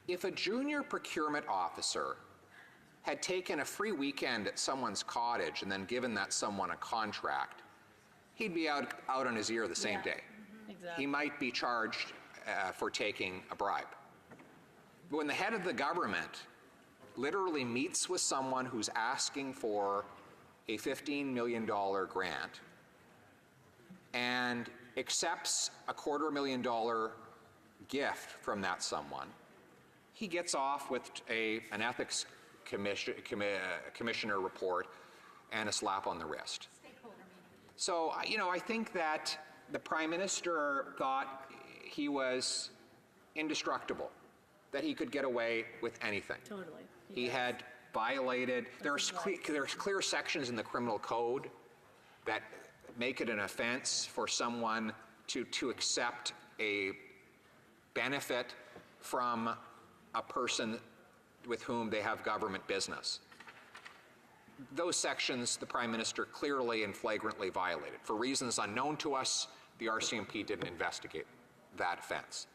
If a junior procurement officer had taken a free weekend at someone's cottage and then given that someone a contract, he'd be out on his ear the same day. Exactly. He might be charged for taking a bribe. But when the head of the government literally meets with someone who's asking for a $15 million grant and accepts a $250,000 gift from that someone, he gets off with an ethics commissioner report and a slap on the wrist. So, you know, I think that the Prime Minister thought he was indestructible, that he could get away with anything. Totally. He had violated, there's clear sections in the criminal code that make it an offense for someone to accept a benefit from a person with whom they have government business. Those sections the Prime Minister clearly and flagrantly violated. For reasons unknown to us, the RCMP didn't investigate that offense.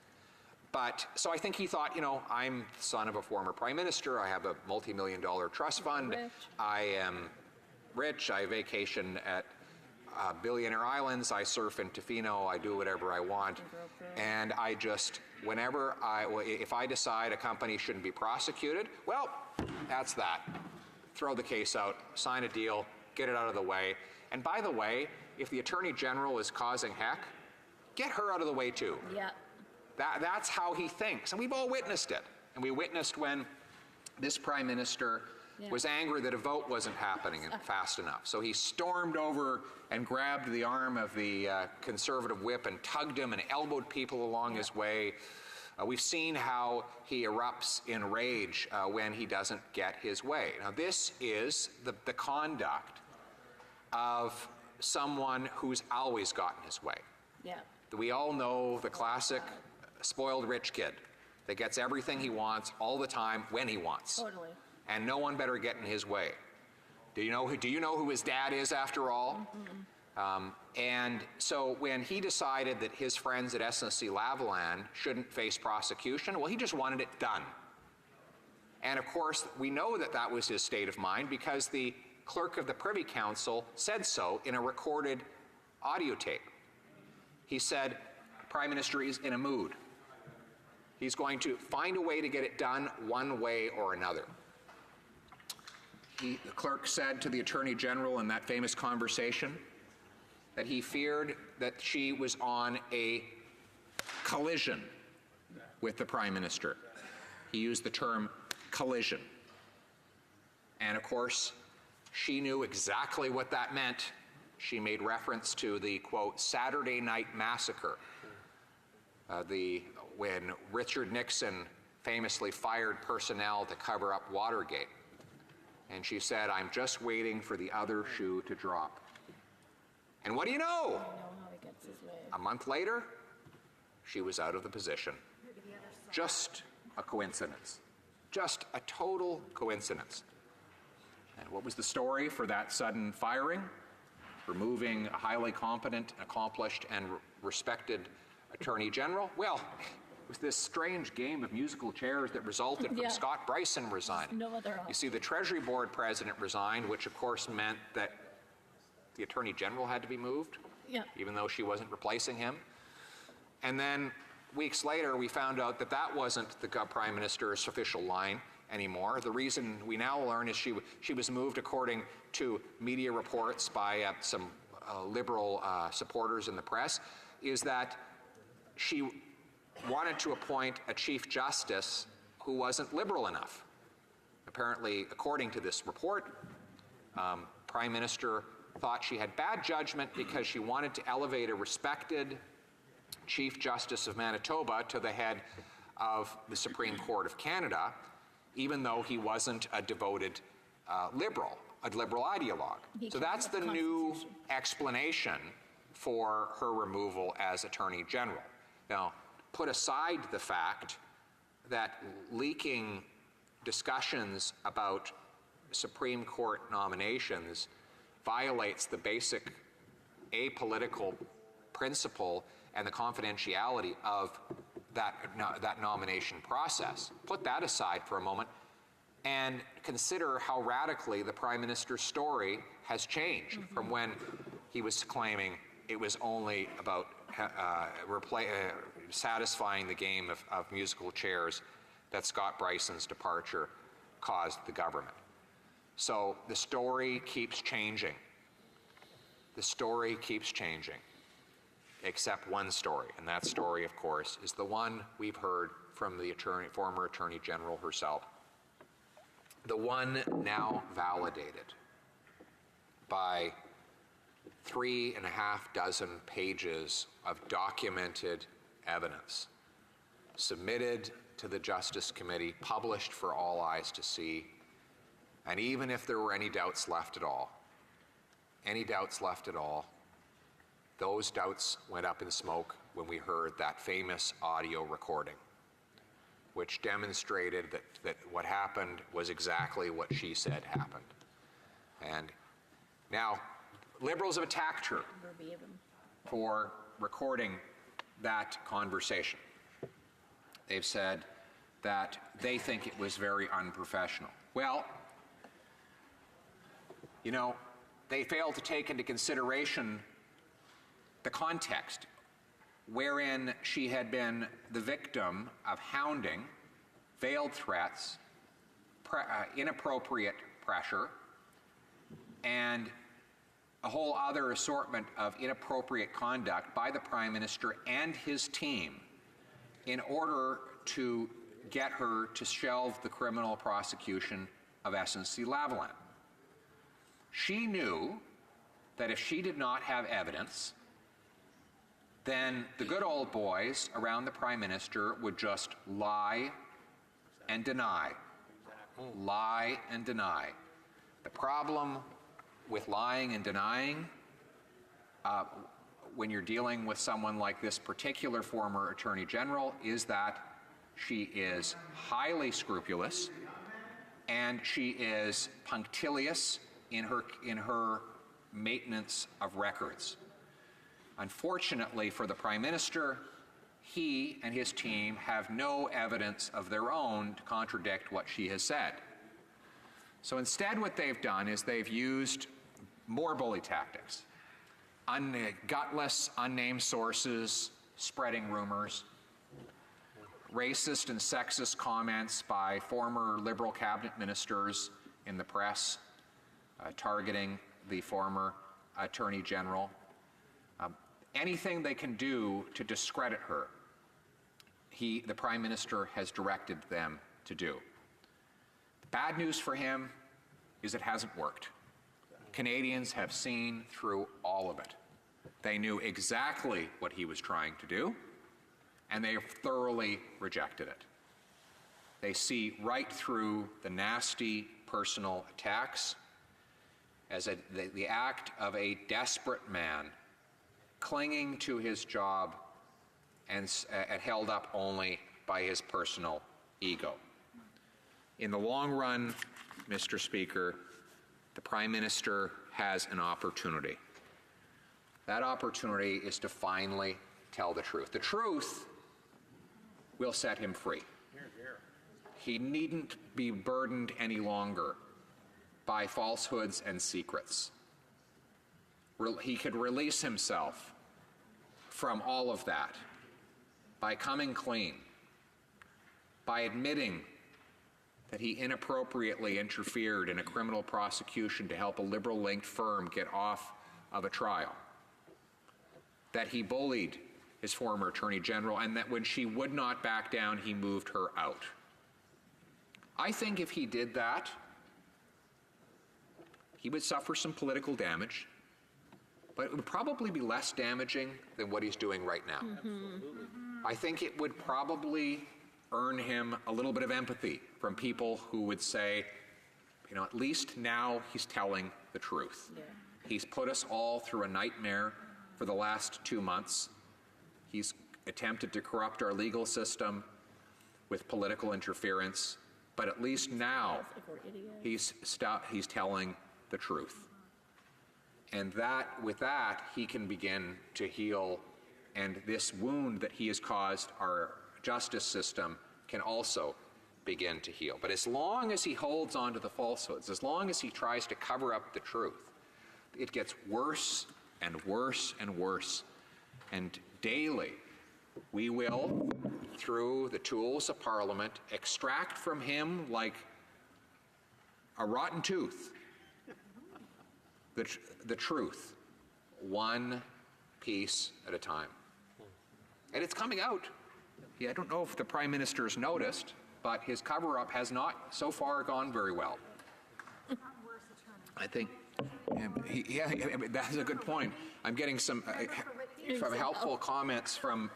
But, so I think he thought, you know, I'm the son of a former Prime Minister, I have a multi-million-dollar trust fund, I am rich, I vacation at billionaire islands, I surf in Tofino, I do whatever I want, and I just, if I decide a company shouldn't be prosecuted, well, that's that. Throw the case out, sign a deal, get it out of the way. And by the way, if the Attorney General is causing heck, get her out of the way too. Yeah. That's how he thinks, and we've all witnessed it. And we witnessed when this Prime Minister was angry that a vote wasn't happening fast enough. So he stormed over and grabbed the arm of the Conservative whip and tugged him and elbowed people along his way. We've seen how he erupts in rage when he doesn't get his way. Now, this is the conduct of someone who's always gotten his way. Yeah. We all know the classic spoiled rich kid that gets everything he wants all the time when he wants. Totally. And no one better get in his way. Do you know who his dad is, after all? Mm-hmm. And so when he decided that his friends at SNC Lavalin shouldn't face prosecution, well, he just wanted it done. And of course, we know that that was his state of mind because the clerk of the Privy Council said so in a recorded audio tape. He said, Prime Minister is in a mood. He's going to find a way to get it done one way or another. the clerk said to the Attorney General in that famous conversation that he feared that she was on a collision with the Prime Minister. He used the term collision. And of course, she knew exactly what that meant. She made reference to the, quote, Saturday Night Massacre, when Richard Nixon famously fired personnel to cover up Watergate. And she said, I'm just waiting for the other shoe to drop. And what do you know? A month later, she was out of the position. Just a coincidence. Just a total coincidence. And what was the story for that sudden firing? Removing a highly competent, accomplished, and respected Attorney General? Well, it was this strange game of musical chairs that resulted from Scott Bryson resigning. No other option. You see, the Treasury Board president resigned, which of course meant that the Attorney General had to be moved, even though she wasn't replacing him. And then weeks later, we found out that that wasn't the Prime Minister's official line anymore. The reason we now learn is she was moved, according to media reports by some Liberal supporters in the press, is that she wanted to appoint a Chief Justice who wasn't Liberal enough. Apparently, according to this report, Prime Minister thought she had bad judgment because she wanted to elevate a respected Chief Justice of Manitoba to the head of the Supreme Court of Canada, even though he wasn't a devoted Liberal, a Liberal ideologue. So that's the new explanation for her removal as Attorney General. Now, put aside the fact that leaking discussions about Supreme Court nominations violates the basic apolitical principle and the confidentiality of that nomination process. Put that aside for a moment and consider how radically the Prime Minister's story has changed from when he was claiming it was only about satisfying the game of musical chairs that Scott Bryson's departure caused the government. So the story keeps changing. The story keeps changing, except one story, and that story, of course, is the one we've heard from the former Attorney General herself. The one now validated by 3.5 dozen pages of documented evidence submitted to the Justice Committee, published for all eyes to see, and even if there were any doubts left at all, those doubts went up in smoke when we heard that famous audio recording, which demonstrated that what happened was exactly what she said happened. And now, Liberals have attacked her for recording that conversation. They've said that they think it was very unprofessional. Well, you know, they failed to take into consideration the context wherein she had been the victim of hounding, veiled threats, inappropriate pressure, and a whole other assortment of inappropriate conduct by the Prime Minister and his team in order to get her to shelve the criminal prosecution of SNC-Lavalin. She knew that if she did not have evidence, then the good old boys around the Prime Minister would just lie and deny. Lie and deny. The problem with lying and denying when you're dealing with someone like this particular former Attorney General is that she is highly scrupulous and she is punctilious in her maintenance of records. Unfortunately for the Prime Minister, he and his team have no evidence of their own to contradict what she has said. So instead what they've done is they've used more bully tactics. Gutless, unnamed sources, spreading rumors, racist and sexist comments by former Liberal cabinet ministers in the press, targeting the former Attorney General. Anything they can do to discredit her, the Prime Minister has directed them to do. The bad news for him is it hasn't worked. Canadians have seen through all of it. They knew exactly what he was trying to do, and they have thoroughly rejected it. They see right through the nasty personal attacks as the act of a desperate man clinging to his job and held up only by his personal ego. In the long run, Mr. Speaker, the Prime Minister has an opportunity. That opportunity is to finally tell the truth. The truth will set him free. He needn't be burdened any longer by falsehoods and secrets. He could release himself from all of that by coming clean, by admitting that he inappropriately interfered in a criminal prosecution to help a Liberal-linked firm get off of a trial, that he bullied his former Attorney General, and that when she would not back down, he moved her out. I think if he did that, he would suffer some political damage, but it would probably be less damaging than what he's doing right now. I think it would probably earn him a little bit of empathy from people who would say, you know, at least now he's telling the truth. Yeah. He's put us all through a nightmare for the last 2 months. He's attempted to corrupt our legal system with political interference, but at least now he's telling the truth. And with that, he can begin to heal, and this wound that he has caused our justice system can also begin to heal. But as long as he holds on to the falsehoods, as long as he tries to cover up the truth, it gets worse and worse and worse. And daily, we will, through the tools of Parliament, extract from him, like a rotten tooth, the truth, one piece at a time. And it's coming out. I don't know if the Prime Minister has noticed, but his cover-up has not so far gone very well. I think, that's a good point. I'm getting some helpful comments from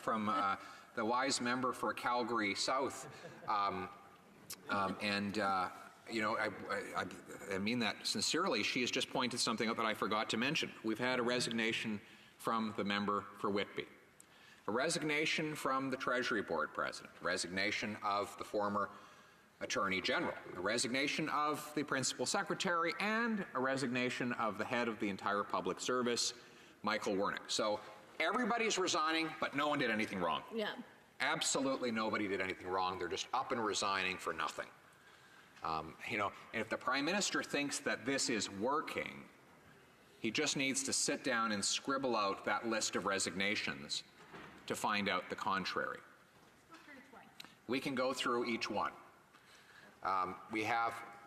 the wise member for Calgary South, you know, I mean that sincerely. She has just pointed something out that I forgot to mention. We've had a resignation from the member for Whitby, a resignation from the Treasury Board President, a resignation of the former Attorney General, a resignation of the Principal Secretary, and a resignation of the head of the entire public service, Michael Wernick. So everybody's resigning, but no one did anything wrong. Yeah. Absolutely nobody did anything wrong. They're just up and resigning for nothing. You know, and if the Prime Minister thinks that this is working, he just needs to sit down and scribble out that list of resignations to find out the contrary. We can go through each one.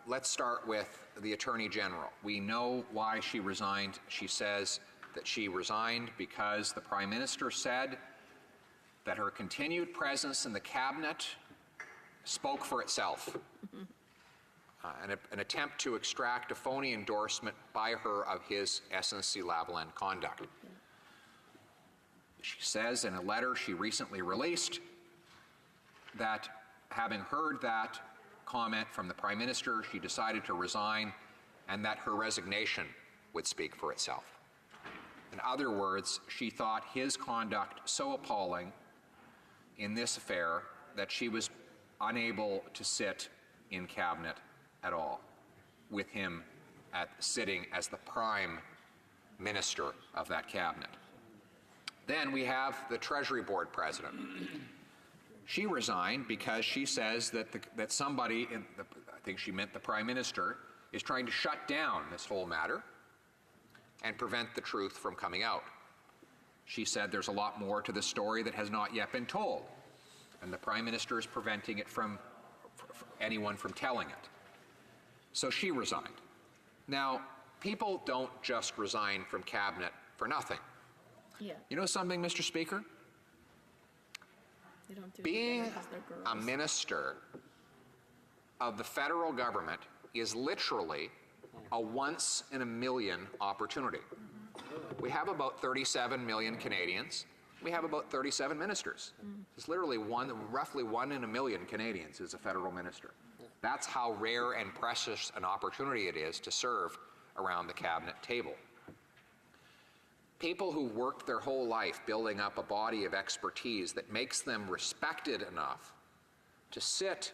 Let's start with the Attorney General. We know why she resigned. She says that she resigned because the Prime Minister said that her continued presence in the Cabinet spoke for itself. An attempt to extract a phony endorsement by her of his SNC-Lavalin conduct. She says in a letter she recently released that having heard that comment from the Prime Minister, she decided to resign, and that her resignation would speak for itself. In other words, she thought his conduct so appalling in this affair that she was unable to sit in Cabinet at all, with him sitting as the Prime Minister of that Cabinet. Then we have the Treasury Board President. She resigned because she says that somebody, I think she meant the Prime Minister, is trying to shut down this whole matter and prevent the truth from coming out. She said there's a lot more to the story that has not yet been told, and the Prime Minister is preventing it from anyone from telling it. So she resigned. Now, people don't just resign from cabinet for nothing. Yeah. You know something, Mr. Speaker? They don't do it Being together 'cause they're girls. a minister of the federal government is literally a once-in-a-million opportunity. We have about 37 million Canadians. We have about 37 ministers. It's literally roughly 1 in a million Canadians is a federal minister. That's how rare and precious an opportunity it is to serve around the cabinet table. People who worked their whole life building up a body of expertise that makes them respected enough to sit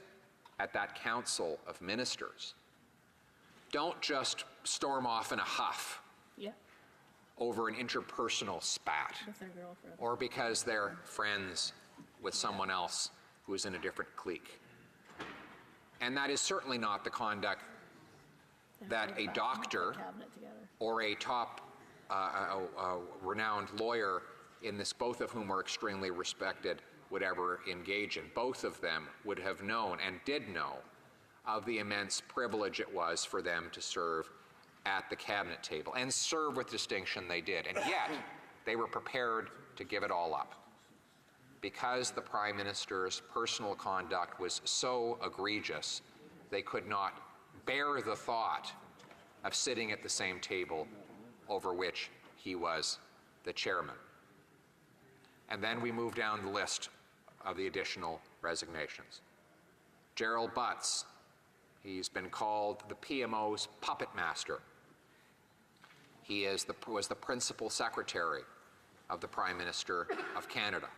at that council of ministers don't just storm off in a huff Yeah. over an interpersonal spat With their girlfriend. or because they're friends with someone else who is in a different clique. And that is certainly not the conduct that a doctor Cabinet together. or a top renowned lawyer in this, both of whom are extremely respected, would ever engage in. Both of them would have known and did know of the immense privilege it was for them to serve at the cabinet table, and serve with distinction they did. And yet, they were prepared to give it all up because the Prime Minister's personal conduct was so egregious, they could not bear the thought of sitting at the same table over which he was the chairman. And then we move down the list of the additional resignations. Gerald Butts, he's been called the PMO's puppet master. He was the principal secretary of the Prime Minister of Canada.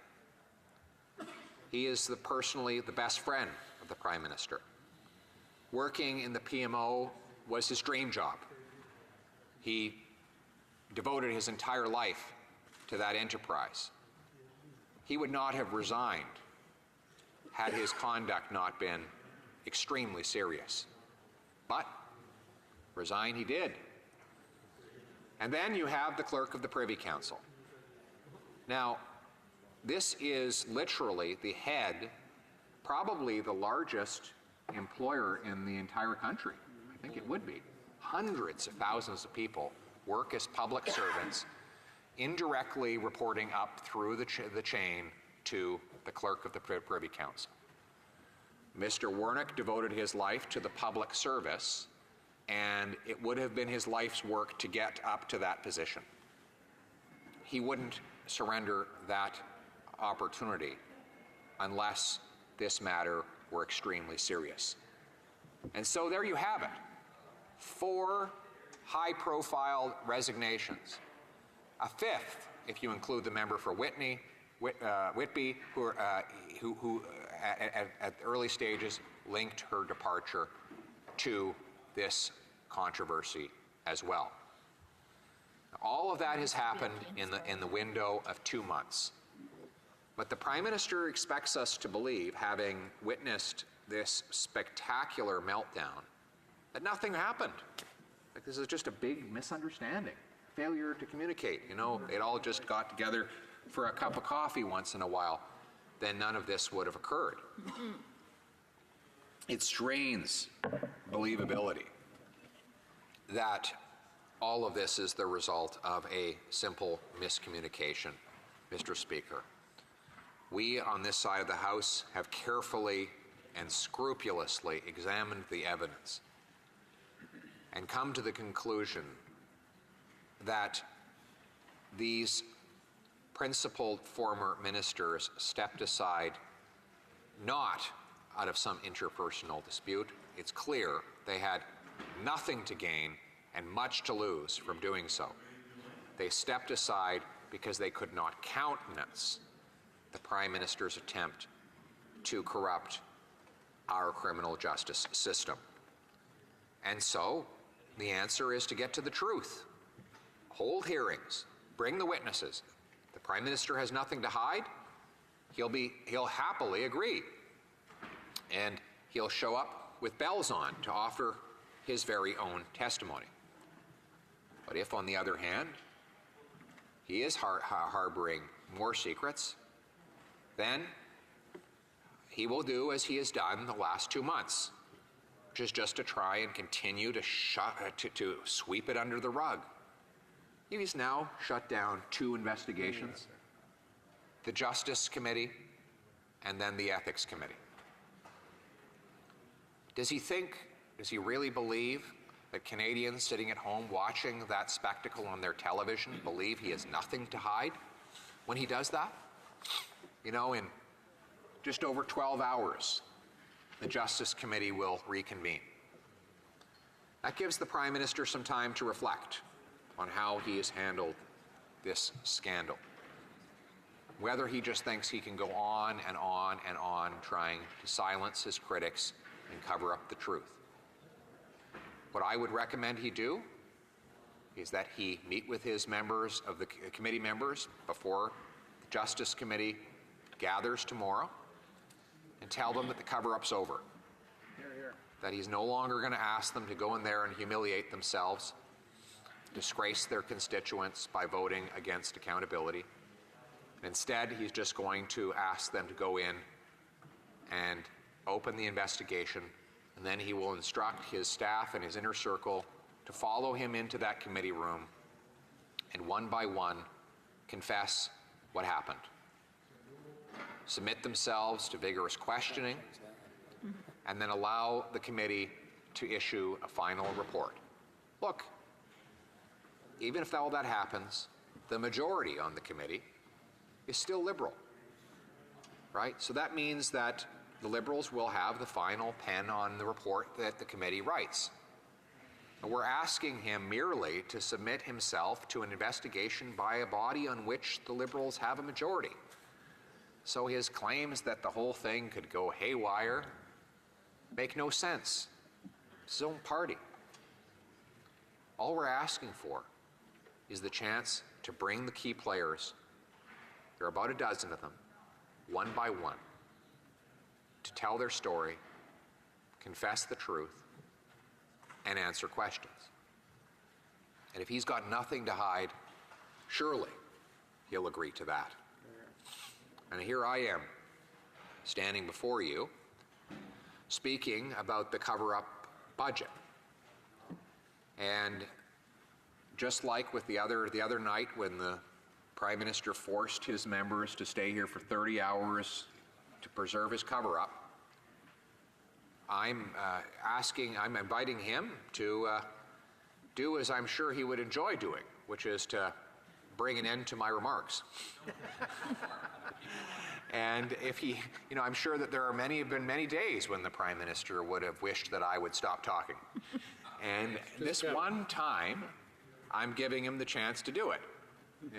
He is personally the best friend of the Prime Minister. Working in the PMO was his dream job. He devoted his entire life to that enterprise. He would not have resigned had his conduct not been extremely serious. But resign he did. And then you have the clerk of the Privy Council. Now, this is literally the head, probably the largest employer in the entire country. I think it would be. Hundreds of thousands of people work as public servants, indirectly reporting up through the chain to the clerk of the Privy Council. Mr. Warnock devoted his life to the public service, and it would have been his life's work to get up to that position. He wouldn't surrender that opportunity unless this matter were extremely serious. And so there you have it. 4 high-profile resignations. A 5th, if you include the member for Whitby, who at early stages linked her departure to this controversy as well. All of that has happened in the window of 2 months. But the Prime Minister expects us to believe, having witnessed this spectacular meltdown, that nothing happened. Like this is just a big misunderstanding, failure to communicate. You know, they'd all just got together for a cup of coffee once in a while. Then none of this would have occurred. It strains believability that all of this is the result of a simple miscommunication, Mr. Speaker. We on this side of the House have carefully and scrupulously examined the evidence and come to the conclusion that these principled former ministers stepped aside not out of some interpersonal dispute. It's clear they had nothing to gain and much to lose from doing so. They stepped aside because they could not countenance the Prime Minister's attempt to corrupt our criminal justice system. And so the answer is to get to the truth. Hold hearings, bring the witnesses. The Prime Minister has nothing to hide. He'll happily agree. And he'll show up with bells on to offer his very own testimony. But if, on the other hand, he is harboring more secrets, then he will do as he has done the last 2 months. which is just to try and continue to sweep it under the rug. He's now shut down 2 investigations, the Justice Committee and then the Ethics Committee. Does he really believe that Canadians sitting at home watching that spectacle on their television believe he has nothing to hide when he does that? You know, in just over 12 hours, the Justice Committee will reconvene. That gives the Prime Minister some time to reflect on how he has handled this scandal. Whether he just thinks he can go on and on and on trying to silence his critics and cover up the truth. What I would recommend he do is that he meet with his members of the committee members before the Justice Committee gathers tomorrow and tell them that the cover-up's over. That he's no longer going to ask them to go in there and humiliate themselves, disgrace their constituents by voting against accountability. Instead, he's just going to ask them to go in and open the investigation, and then he will instruct his staff and his inner circle to follow him into that committee room and one by one confess what happened. Submit themselves to vigorous questioning, and then allow the committee to issue a final report. Look, even if all that happens, the majority on the committee is still Liberal, right? So that means that the Liberals will have the final pen on the report that the committee writes. And we're asking him merely to submit himself to an investigation by a body on which the Liberals have a majority. So his claims that the whole thing could go haywire make no sense. It's his own party. All we're asking for is the chance to bring the key players, there are about a dozen of them, one by one, to tell their story, confess the truth, and answer questions. And if he's got nothing to hide, surely he'll agree to that. And here I am, standing before you, speaking about the cover-up budget. And just like with the other night when the Prime Minister forced his members to stay here for 30 hours to preserve his cover-up, I'm inviting him to do as I'm sure he would enjoy doing, which is to bring an end to my remarks. And if he, I'm sure that there have been many days when the Prime Minister would have wished that I would stop talking. And this one time, I'm giving him the chance to do it.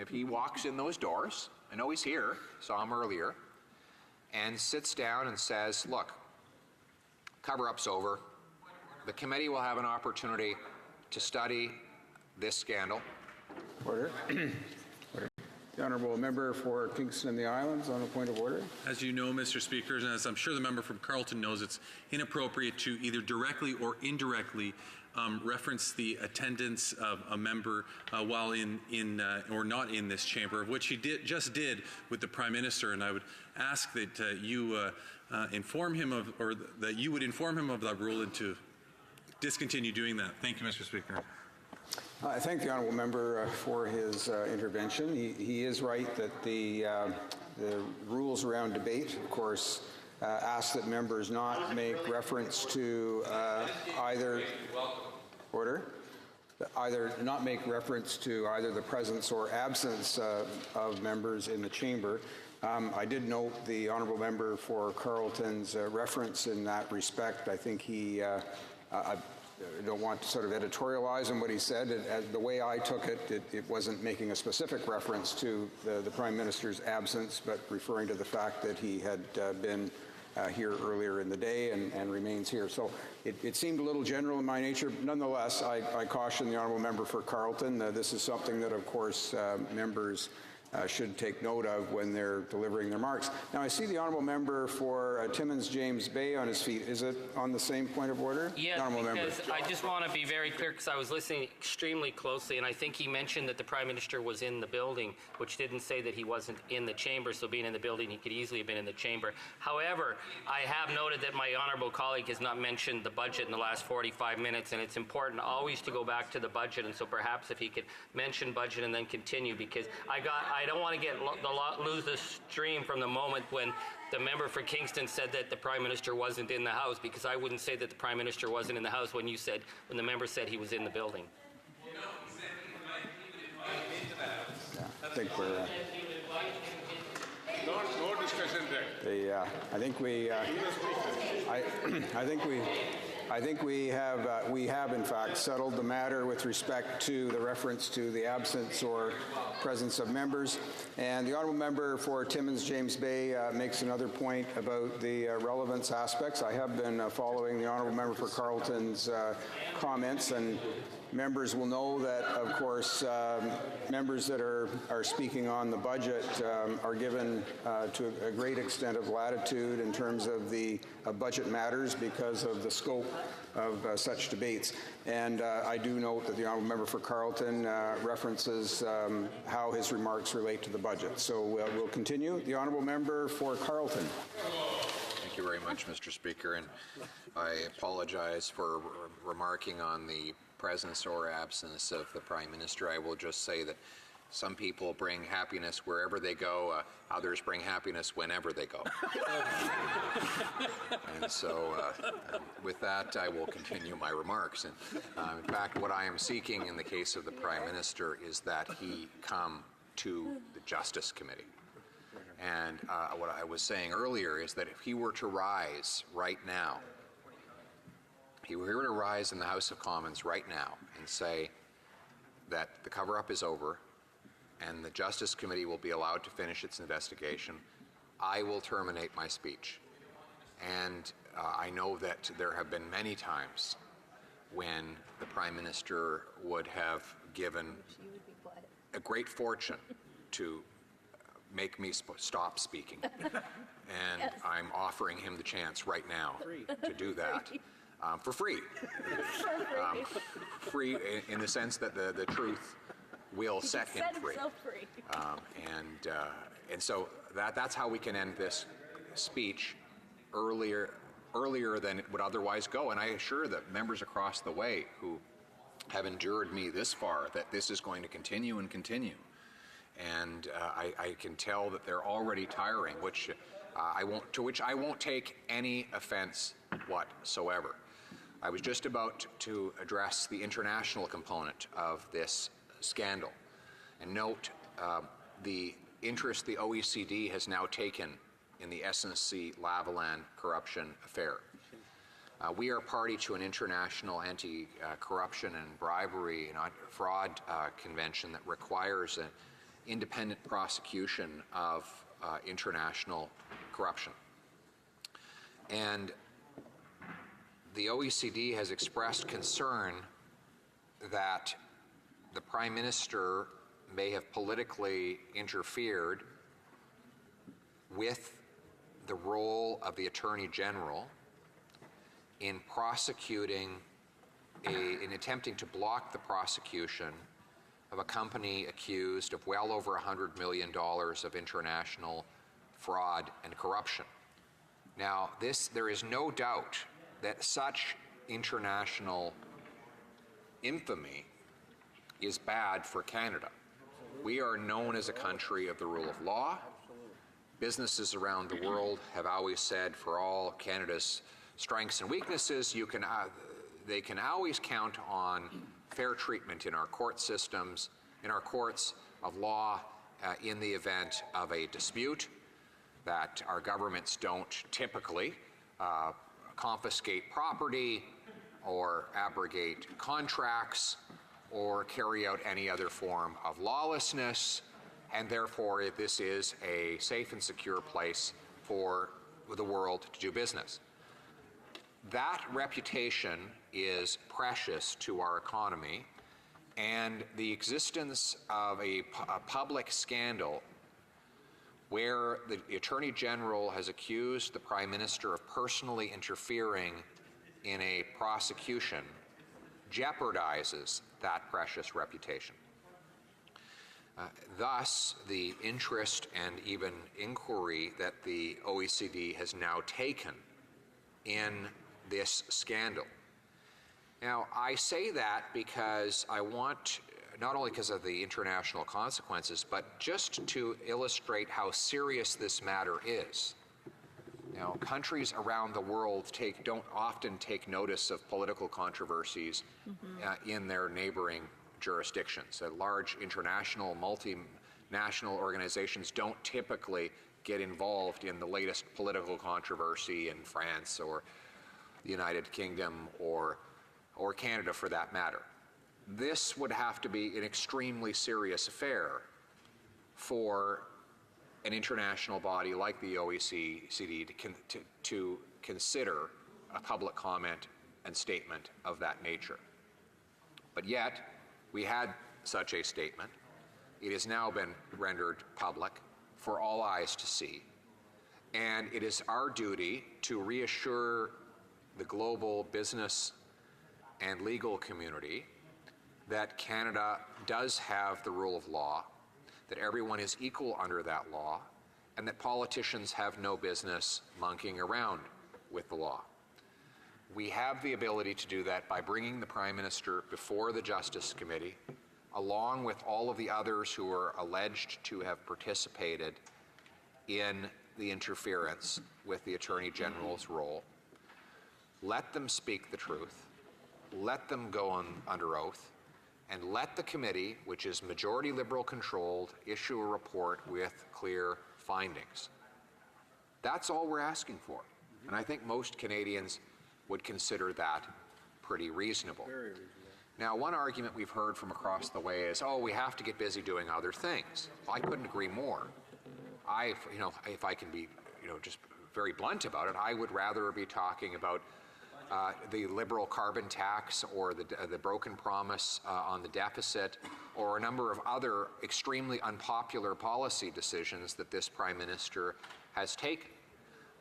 If he walks in those doors, I know he's here, saw him earlier, and sits down and says, look, cover-up's over. The committee will have an opportunity to study this scandal. Order. Order. The honourable member for Kingston and the Islands on a point of order. As you know, Mr. Speaker, and as I'm sure the member from Carleton knows, it's inappropriate to either directly or indirectly reference the attendance of a member while in or not in this chamber, of which he just did with the Prime Minister. And I would ask that you inform him of, or that you would inform him of that rule and to discontinue doing that. Thank you, Mr. Speaker. I thank the honourable member for his intervention. He is right that the rules around debate, of course, ask that members not make reference to either not make reference to either the presence or absence of members in the chamber. I did note the honourable member for Carleton's reference in that respect. I think he. I don't want to sort of editorialize on what he said. The way I took it, it wasn't making a specific reference to the Prime Minister's absence, but referring to the fact that he had been here earlier in the day and remains here. So it seemed a little general in my nature. Nonetheless, I caution the honourable member for Carleton. This is something that, of course, members should take note of when they're delivering their remarks. Now, I see the honourable member for Timmins James Bay on his feet. Is it on the same point of order? Yes, Honourable because member. I just want to be very clear because I was listening extremely closely, and I think he mentioned that the Prime Minister was in the building, which didn't say that he wasn't in the chamber. So being in the building, he could easily have been in the chamber. However, I have noted that my honourable colleague has not mentioned the budget in the last 45 minutes, and it's important always to go back to the budget. And so perhaps if he could mention budget and then continue, because I don't want to get lose the stream from the moment when the member for Kingston said that the Prime Minister wasn't in the House, because I wouldn't say that the Prime Minister wasn't in the House when the member said he was in the building. Yeah, I think we're. No discussion there. I think we have in fact settled the matter with respect to the reference to the absence or presence of members. And the honourable member for Timmins James Bay makes another point about the relevance aspects. I have been following the honourable member for Carleton's comments, and members will know that, of course, members that are speaking on the budget are given to a great extent of latitude in terms of the budget matters because of the scope of such debates. And I do note that the honourable member for Carleton references how his remarks relate to the budget. So we'll continue. The honourable member for Carleton. Thank you very much, Mr. Speaker, and I apologize for remarking on the presence or absence of the Prime Minister. I will just say that some people bring happiness wherever they go, others bring happiness whenever they go. And so with that, I will continue my remarks. And in fact, what I am seeking in the case of the Prime Minister is that he come to the Justice Committee. And what I was saying earlier is that if he were to rise right now, he were to rise in the House of Commons right now and say that the cover-up is over and the Justice Committee will be allowed to finish its investigation, I will terminate my speech. And I know that there have been many times when the Prime Minister would have given a great fortune to make me stop speaking. And yes. I'm offering him the chance right now to do that. For free. Free in the sense that the truth will set him free. And so that's how we can end this speech earlier than it would otherwise go. And I assure the members across the way who have endured me this far that this is going to continue and continue. And I can tell that they're already tiring, which I won't take any offense whatsoever. I was just about to address the international component of this scandal and note the interest the OECD has now taken in the SNC-Lavalin corruption affair. We are party to an international anti-corruption and bribery and fraud convention that requires an independent prosecution of international corruption. And the OECD has expressed concern that the Prime Minister may have politically interfered with the role of the Attorney General in prosecuting, in attempting to block the prosecution of a company accused of well over $100 million of international fraud and corruption. Now, there is no doubt that such international infamy is bad for Canada. We are known as a country of the rule of law. Businesses around the world have always said, for all Canada's strengths and weaknesses, they can always count on fair treatment in our court systems, in our courts of law, in the event of a dispute, that our governments don't typically confiscate property or abrogate contracts or carry out any other form of lawlessness, and therefore this is a safe and secure place for the world to do business. That reputation is precious to our economy, And the existence of a public scandal where the Attorney General has accused the Prime Minister of personally interfering in a prosecution jeopardizes that precious reputation. Thus, the interest and even inquiry that the OECD has now taken in this scandal. Now, I say that because I want, not only because of the international consequences, but just to illustrate how serious this matter is. Now, countries around the world don't often take notice of political controversies in their neighboring jurisdictions. Large international, multinational organizations don't typically get involved in the latest political controversy in France or the United Kingdom or Canada for that matter. This would have to be an extremely serious affair for an international body like the OECD to consider a public comment and statement of that nature. But yet, we had such a statement. It has now been rendered public for all eyes to see. And it is our duty to reassure the global business and legal community that Canada does have the rule of law, that everyone is equal under that law, and that politicians have no business monkeying around with the law. We have the ability to do that by bringing the Prime Minister before the Justice Committee, along with all of the others who are alleged to have participated in the interference with the Attorney General's role. Let them speak the truth, let them go under oath, and let the committee, which is majority Liberal controlled, issue a report with clear findings. That's all we're asking for. And I think most Canadians would consider that pretty reasonable. Very reasonable. Now, one argument we've heard from across the way is, oh, we have to get busy doing other things. Well, I couldn't agree more. If I can be, just very blunt about it, I would rather be talking about the Liberal carbon tax or the broken promise on the deficit or a number of other extremely unpopular policy decisions that this Prime Minister has taken.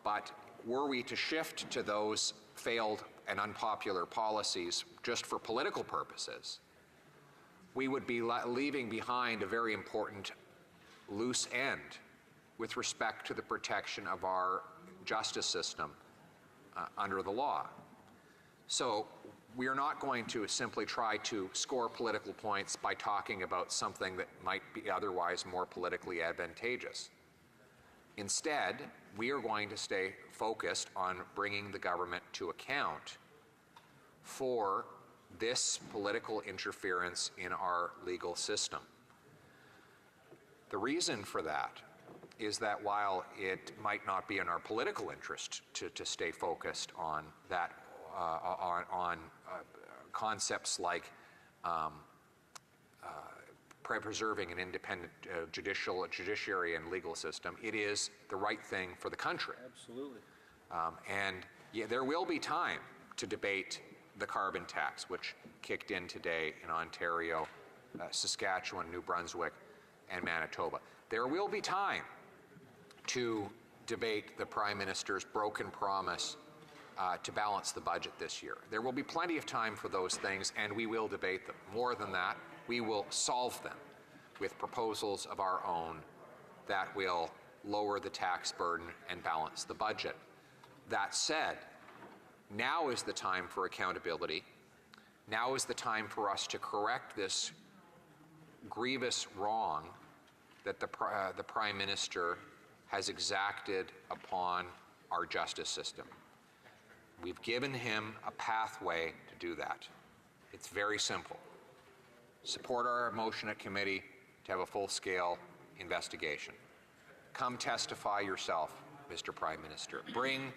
But were we to shift to those failed and unpopular policies just for political purposes, we would be leaving behind a very important loose end with respect to the protection of our justice system under the law. So we are not going to simply try to score political points by talking about something that might be otherwise more politically advantageous. Instead, we are going to stay focused on bringing the government to account for this political interference in our legal system. The reason for that is that while it might not be in our political interest to stay focused on that, on concepts like preserving an independent judiciary and legal system, it is the right thing for the country. Absolutely. There will be time to debate the carbon tax, which kicked in today in Ontario, Saskatchewan, New Brunswick, and Manitoba. There will be time to debate the Prime Minister's broken promise to balance the budget this year. There will be plenty of time for those things, and we will debate them. More than that, we will solve them with proposals of our own that will lower the tax burden and balance the budget. That said, now is the time for accountability. Now is the time for us to correct this grievous wrong that the Prime Minister has exacted upon our justice system. We've given him a pathway to do that. It's very simple. Support our motion at committee to have a full-scale investigation. Come testify yourself, Mr. Prime Minister. Bring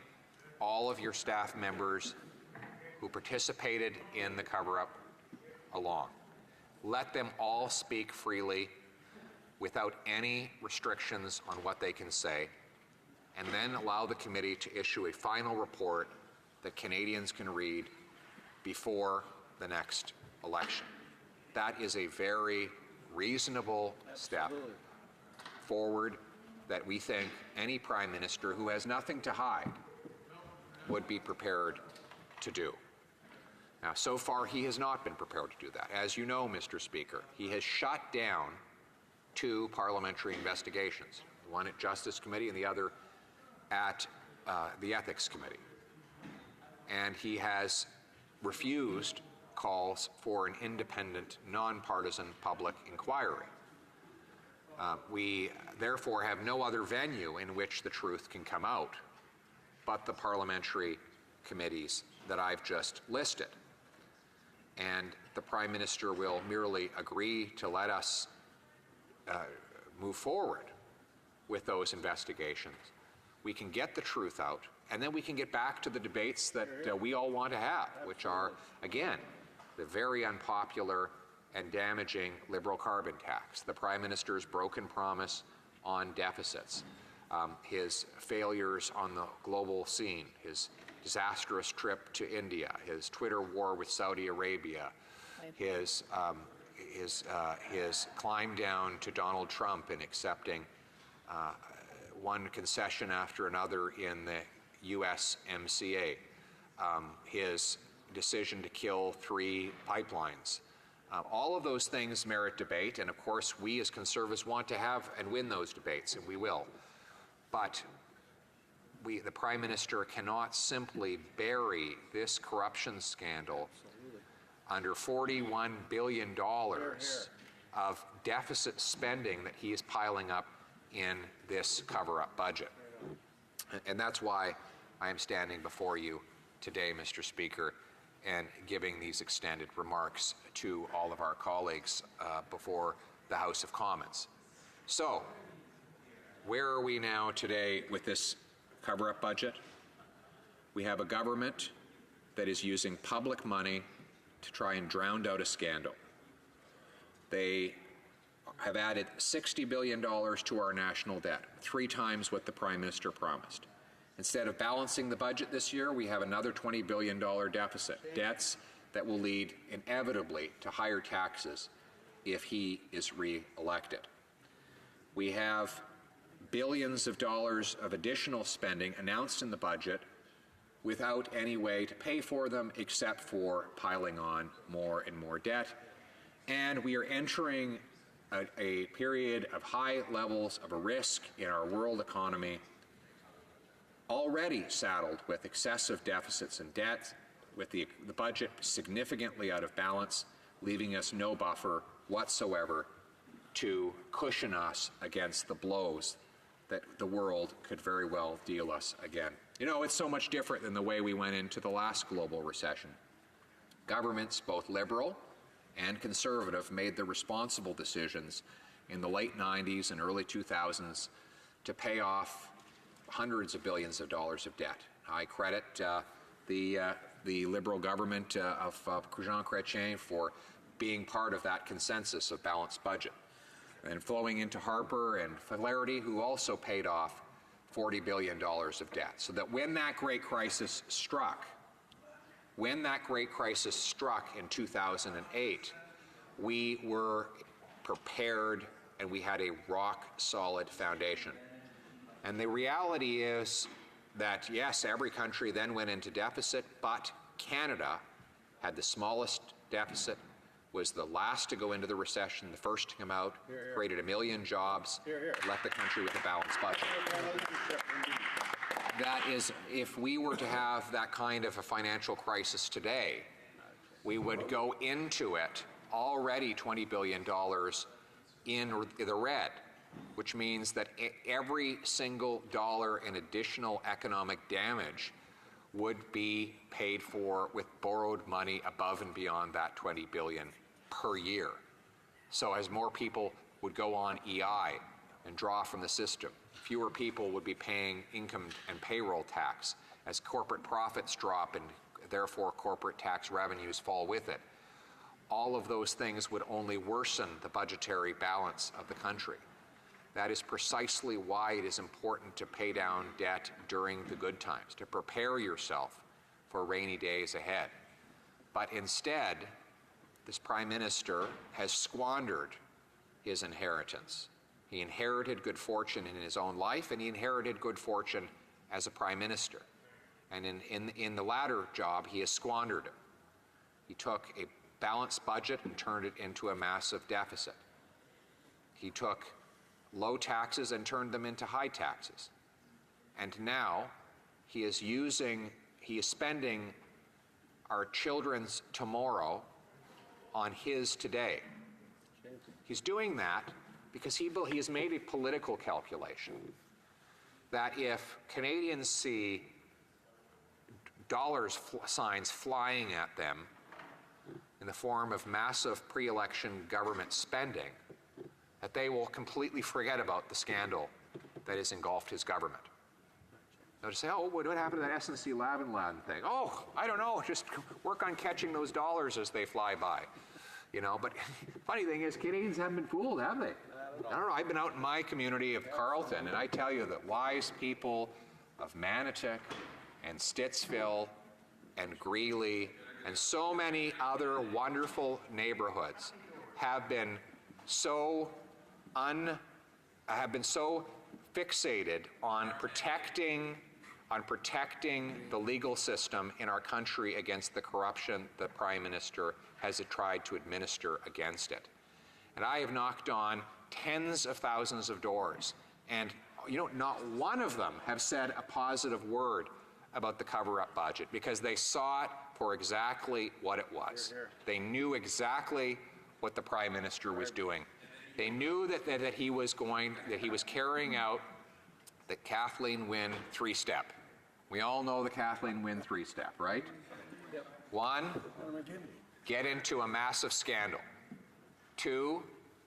all of your staff members who participated in the cover-up along. Let them all speak freely without any restrictions on what they can say, and then allow the committee to issue a final report that Canadians can read before the next election. that is a very reasonable step forward that we think any Prime Minister who has nothing to hide would be prepared to do. Now, so far, he has not been prepared to do that. As you know, Mr. Speaker, he has shut down 2 parliamentary investigations, one at Justice Committee and the other at the Ethics Committee. And he has refused calls for an independent, nonpartisan public inquiry. We therefore have no other venue in which the truth can come out but the parliamentary committees that I've just listed. And the Prime Minister will merely agree to let us move forward with those investigations. We can get the truth out, and then we can get back to the debates that we all want to have, which are, again, the very unpopular and damaging Liberal carbon tax, the Prime Minister's broken promise on deficits, his failures on the global scene, his disastrous trip to India, his Twitter war with Saudi Arabia, his climb down to Donald Trump in accepting one concession after another in the USMCA, his decision to kill 3 pipelines. All of those things merit debate, and of course we as Conservatives want to have and win those debates, and we will. But the Prime Minister cannot simply bury this corruption scandal under $41 billion of deficit spending that he is piling up in this cover-up budget. And that's why I am standing before you today, Mr. Speaker, and giving these extended remarks to all of our colleagues before the House of Commons. So, where are we now today with this cover-up budget? We have a government that is using public money to try and drown out a scandal. They have added $60 billion to our national debt, 3 times what the Prime Minister promised. Instead of balancing the budget this year, we have another $20 billion deficit, debts that will lead inevitably to higher taxes if he is re-elected. We have billions of dollars of additional spending announced in the budget without any way to pay for them except for piling on more and more debt. And we are entering a period of high levels of risk in our world economy, already saddled with excessive deficits and debt, with the budget significantly out of balance, leaving us no buffer whatsoever to cushion us against the blows that the world could very well deal us again. You know, it's so much different than the way we went into the last global recession. Governments, both Liberal and Conservative, made the responsible decisions in the late 90s and early 2000s to pay off hundreds of billions of dollars of debt. I credit the Liberal government of Jean Chrétien for being part of that consensus of balanced budget. And flowing into Harper and Flaherty, who also paid off $40 billion of debt. So that when that great crisis struck in 2008, we were prepared and we had a rock-solid foundation. And the reality is that, yes, every country then went into deficit, but Canada had the smallest deficit, was the last to go into the recession, the first to come out, created 1 million jobs, left the country with a balanced budget. That is, if we were to have that kind of a financial crisis today, we would go into it already $20 billion in the red, which means that every single dollar in additional economic damage would be paid for with borrowed money above and beyond that $20 billion per year. So as more people would go on EI and draw from the system, fewer people would be paying income and payroll tax as corporate profits drop and therefore corporate tax revenues fall with it. All of those things would only worsen the budgetary balance of the country. That is precisely why it is important to pay down debt during the good times, to prepare yourself for rainy days ahead. But instead, this Prime Minister has squandered his inheritance. He inherited good fortune in his own life, and he inherited good fortune as a Prime Minister. And in the latter job, he has squandered it. He took a balanced budget and turned it into a massive deficit. He took low taxes and turned them into high taxes. And now he is spending our children's tomorrow on his today. He's doing that because he has made a political calculation that if Canadians see signs flying at them in the form of massive pre-election government spending, that they will completely forget about the scandal that has engulfed his government. They'll just say, oh, what happened to that SNC Lavalin thing? Oh, I don't know, just work on catching those dollars as they fly by. You know, but funny thing is, Canadians haven't been fooled, have they? I don't know, I've been out in my community of Carleton, and I tell you that wise people of Manotick and Stittsville and Greeley and so many other wonderful neighborhoods have been so fixated on protecting the legal system in our country against the corruption the Prime Minister has tried to administer against it. And I have knocked on tens of thousands of doors, and not one of them have said a positive word about the cover-up budget, because they saw it for exactly what it was. They knew exactly what the Prime Minister was doing. They knew that he was carrying out the Kathleen Wynne three-step. We all know the Kathleen Wynne three-step, right? Yep. 1, get into a massive scandal. 2,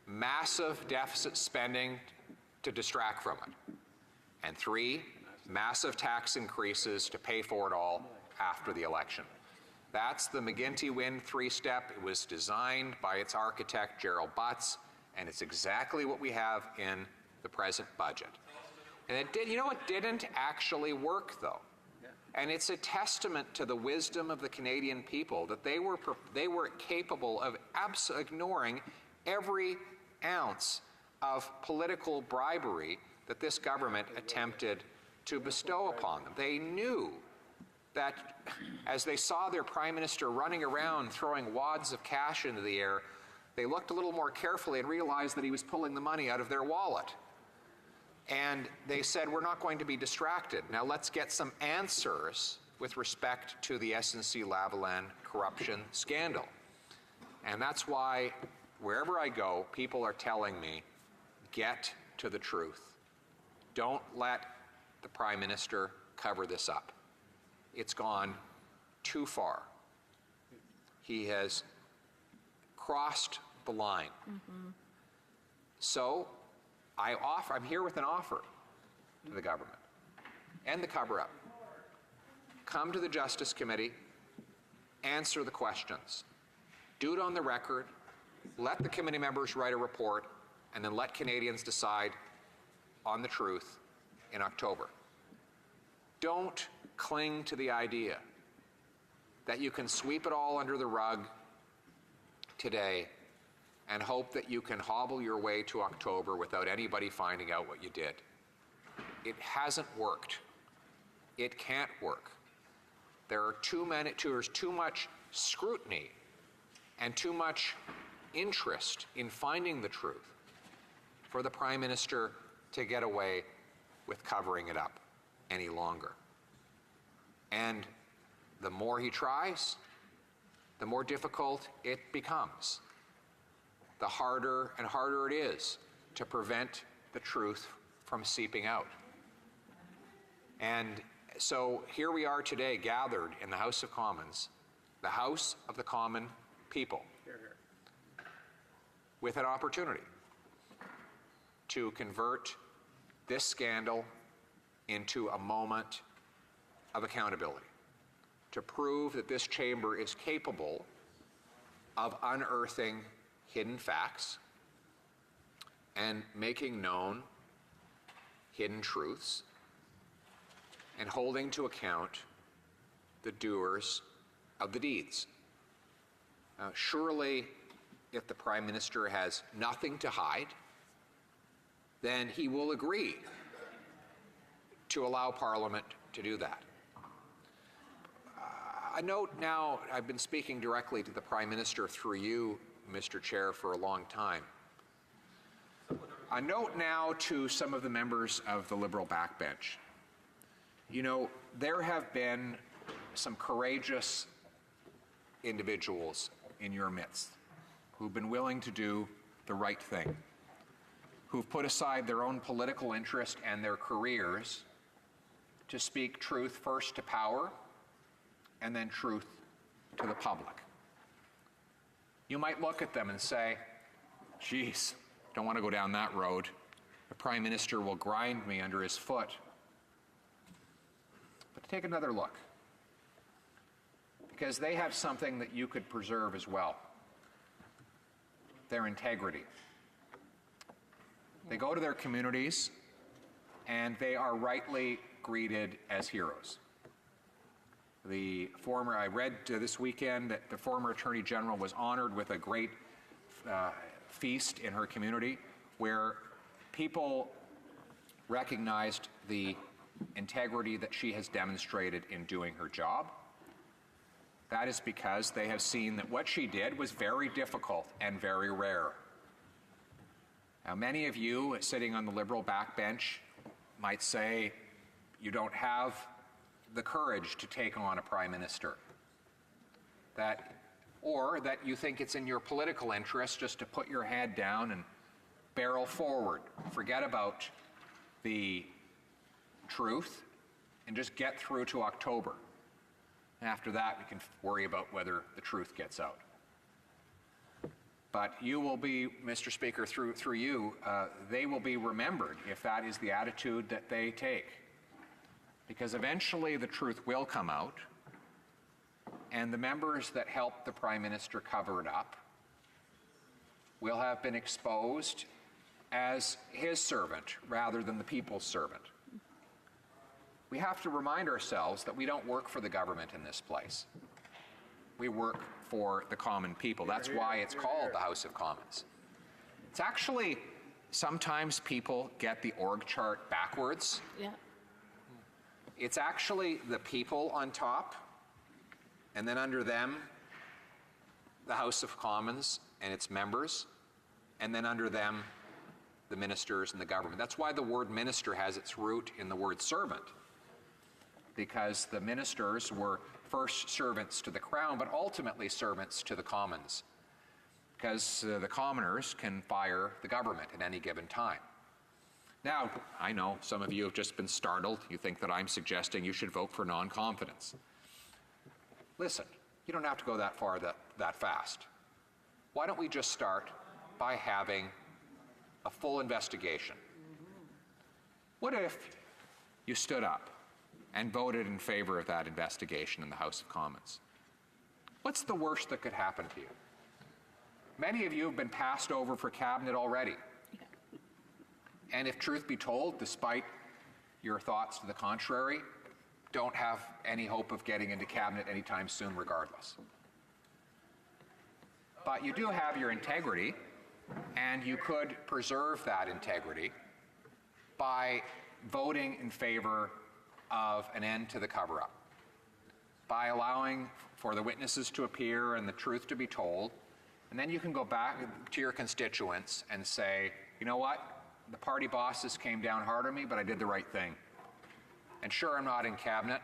massive deficit spending to distract from it. And 3, massive tax increases to pay for it all after the election. That's the McGuinty-Wynne three-step. It was designed by its architect, Gerald Butts, and it's exactly what we have in the present budget. And it didn't actually work, though. And it's a testament to the wisdom of the Canadian people that they were capable of ignoring every ounce of political bribery that this government attempted to bestow upon them. They knew that as they saw their Prime Minister running around throwing wads of cash into the air, they looked a little more carefully and realized that he was pulling the money out of their wallet. And they said, we're not going to be distracted. Now let's get some answers with respect to the SNC Lavalin corruption scandal. And that's why wherever I go, people are telling me, get to the truth. Don't let the Prime Minister cover this up. It's gone too far. He has crossed the line. Mm-hmm. So I'm here with an offer to the government and the cover-up. Come to the Justice Committee, answer the questions. Do it on the record, let the committee members write a report, and then let Canadians decide on the truth in October. Don't cling to the idea that you can sweep it all under the rug today and hope that you can hobble your way to October without anybody finding out what you did. It hasn't worked. It can't work. There's too much scrutiny and too much interest in finding the truth for the Prime Minister to get away with covering it up any longer. And the more he tries, the more difficult it becomes. The harder and harder it is to prevent the truth from seeping out. And so here we are today, gathered in the House of Commons, the House of the Common People, with an opportunity to convert this scandal into a moment of accountability, to prove that this chamber is capable of unearthing hidden facts and making known hidden truths and holding to account the doers of the deeds. Surely, if the Prime Minister has nothing to hide, then he will agree to allow Parliament to do that. A note now, I've been speaking directly to the Prime Minister through you, Mr. Chair, for a long time. A note now to some of the members of the Liberal backbench. You know, there have been some courageous individuals in your midst who've been willing to do the right thing, who've put aside their own political interest and their careers to speak truth first to power and then truth to the public. You might look at them and say, geez, don't want to go down that road. The Prime Minister will grind me under his foot. But take another look, because they have something that you could preserve as well: their integrity. They go to their communities and they are rightly greeted as heroes. I read this weekend that the former Attorney General was honored with a great feast in her community where people recognized the integrity that she has demonstrated in doing her job. That is because they have seen that what she did was very difficult and very rare. Now, many of you sitting on the Liberal backbench might say you don't have the courage to take on a Prime Minister, or that you think it's in your political interest just to put your head down and barrel forward, forget about the truth, and just get through to October. After that, we can worry about whether the truth gets out. But you will be, Mr. Speaker, through you, they will be remembered if that is the attitude that they take. Because eventually the truth will come out, and the members that helped the Prime Minister cover it up will have been exposed as his servant rather than the people's servant. We have to remind ourselves that we don't work for the government in this place. We work for the common people. That's why it's called the House of Commons. It's actually, sometimes people get the org chart backwards. Yeah. It's actually the people on top, and then under them, the House of Commons and its members, and then under them, the ministers and the government. That's why the word minister has its root in the word servant, because the ministers were first servants to the Crown, but ultimately servants to the Commons, because the commoners can fire the government at any given time. Now, I know some of you have just been startled. You think that I'm suggesting you should vote for non-confidence. Listen, you don't have to go that far that fast. Why don't we just start by having a full investigation? What if you stood up and voted in favor of that investigation in the House of Commons? What's the worst that could happen to you? Many of you have been passed over for cabinet already. And if truth be told, despite your thoughts to the contrary, don't have any hope of getting into cabinet anytime soon regardless. But you do have your integrity, and you could preserve that integrity by voting in favor of an end to the cover-up, by allowing for the witnesses to appear and the truth to be told, and then you can go back to your constituents and say, you know what? The party bosses came down hard on me, but I did the right thing. And sure, I'm not in cabinet,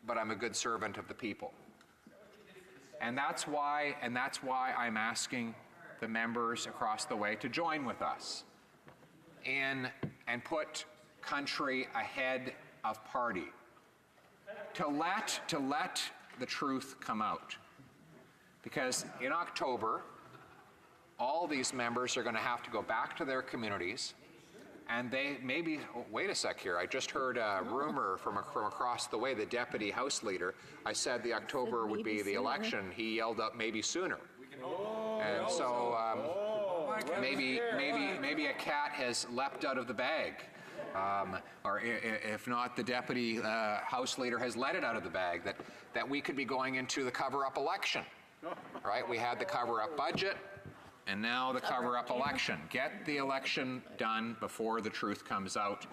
but I'm a good servant of the people. And that's why I'm asking the members across the way to join with us and put country ahead of party, to let the truth come out. Because in October, all these members are going to have to go back to their communities, and they maybe, oh, wait a sec here, I just heard a rumor from across the way, the deputy House leader. I said the October would be the election. He yelled up maybe sooner. And so maybe a cat has leapt out of the bag. Or if not, the deputy House leader has let it out of the bag, that we could be going into the cover-up election. All right, we had the cover-up budget, and now the cover-up election. Get the election done before the truth comes out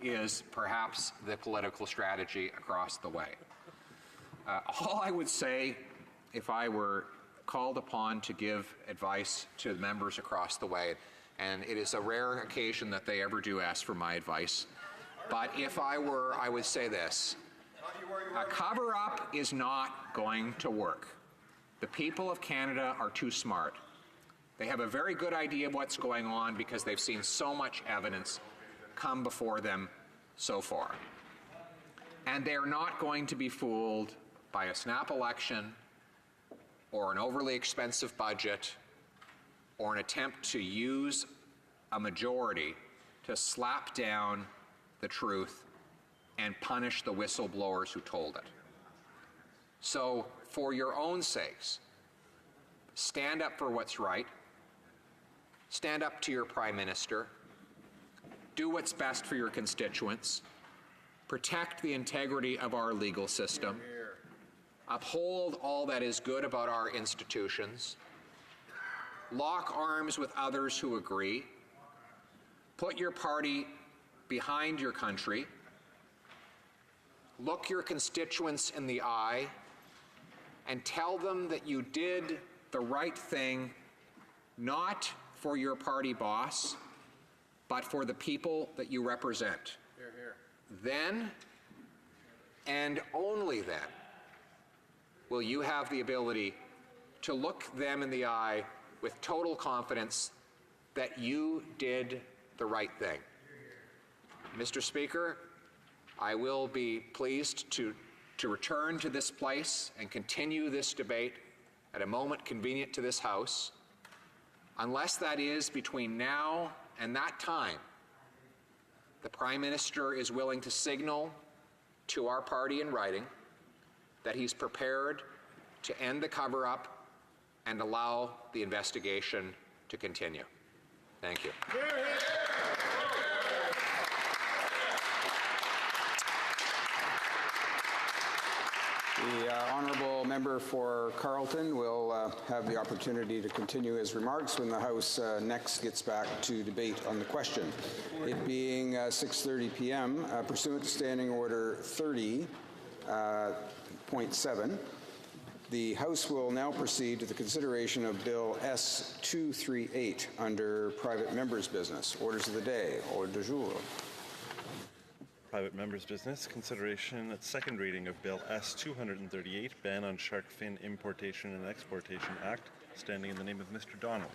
is perhaps the political strategy across the way. All I would say, if I were called upon to give advice to the members across the way, and it is a rare occasion that they ever do ask for my advice, but if I were, I would say this: a cover-up is not going to work. The people of Canada are too smart. They have a very good idea of what's going on because they've seen so much evidence come before them so far. And they're not going to be fooled by a snap election or an overly expensive budget or an attempt to use a majority to slap down the truth and punish the whistleblowers who told it. So, for your own sakes, stand up for what's right, stand up to your Prime Minister, do what's best for your constituents, protect the integrity of our legal system, uphold all that is good about our institutions, lock arms with others who agree, put your party behind your country, look your constituents in the eye, and tell them that you did the right thing, not for your party boss, but for the people that you represent. Hear, hear. Then, and only then, will you have the ability to look them in the eye with total confidence that you did the right thing. Mr. Speaker, I will be pleased to return to this place and continue this debate at a moment convenient to this House, unless that is between now and that time the Prime Minister is willing to signal to our party in writing that he's prepared to end the cover-up and allow the investigation to continue. Thank you. The honourable member for Carleton will have the opportunity to continue his remarks when the House next gets back to debate on the question. It being 6:30 p.m., pursuant to Standing Order 30.7, the House will now proceed to the consideration of Bill S-238 under private members' business. Orders of the day. Ordre du jour. Private members' business, consideration at second reading of Bill S-238, Ban on Shark Fin Importation and Exportation Act, standing in the name of Mr. Donnelly.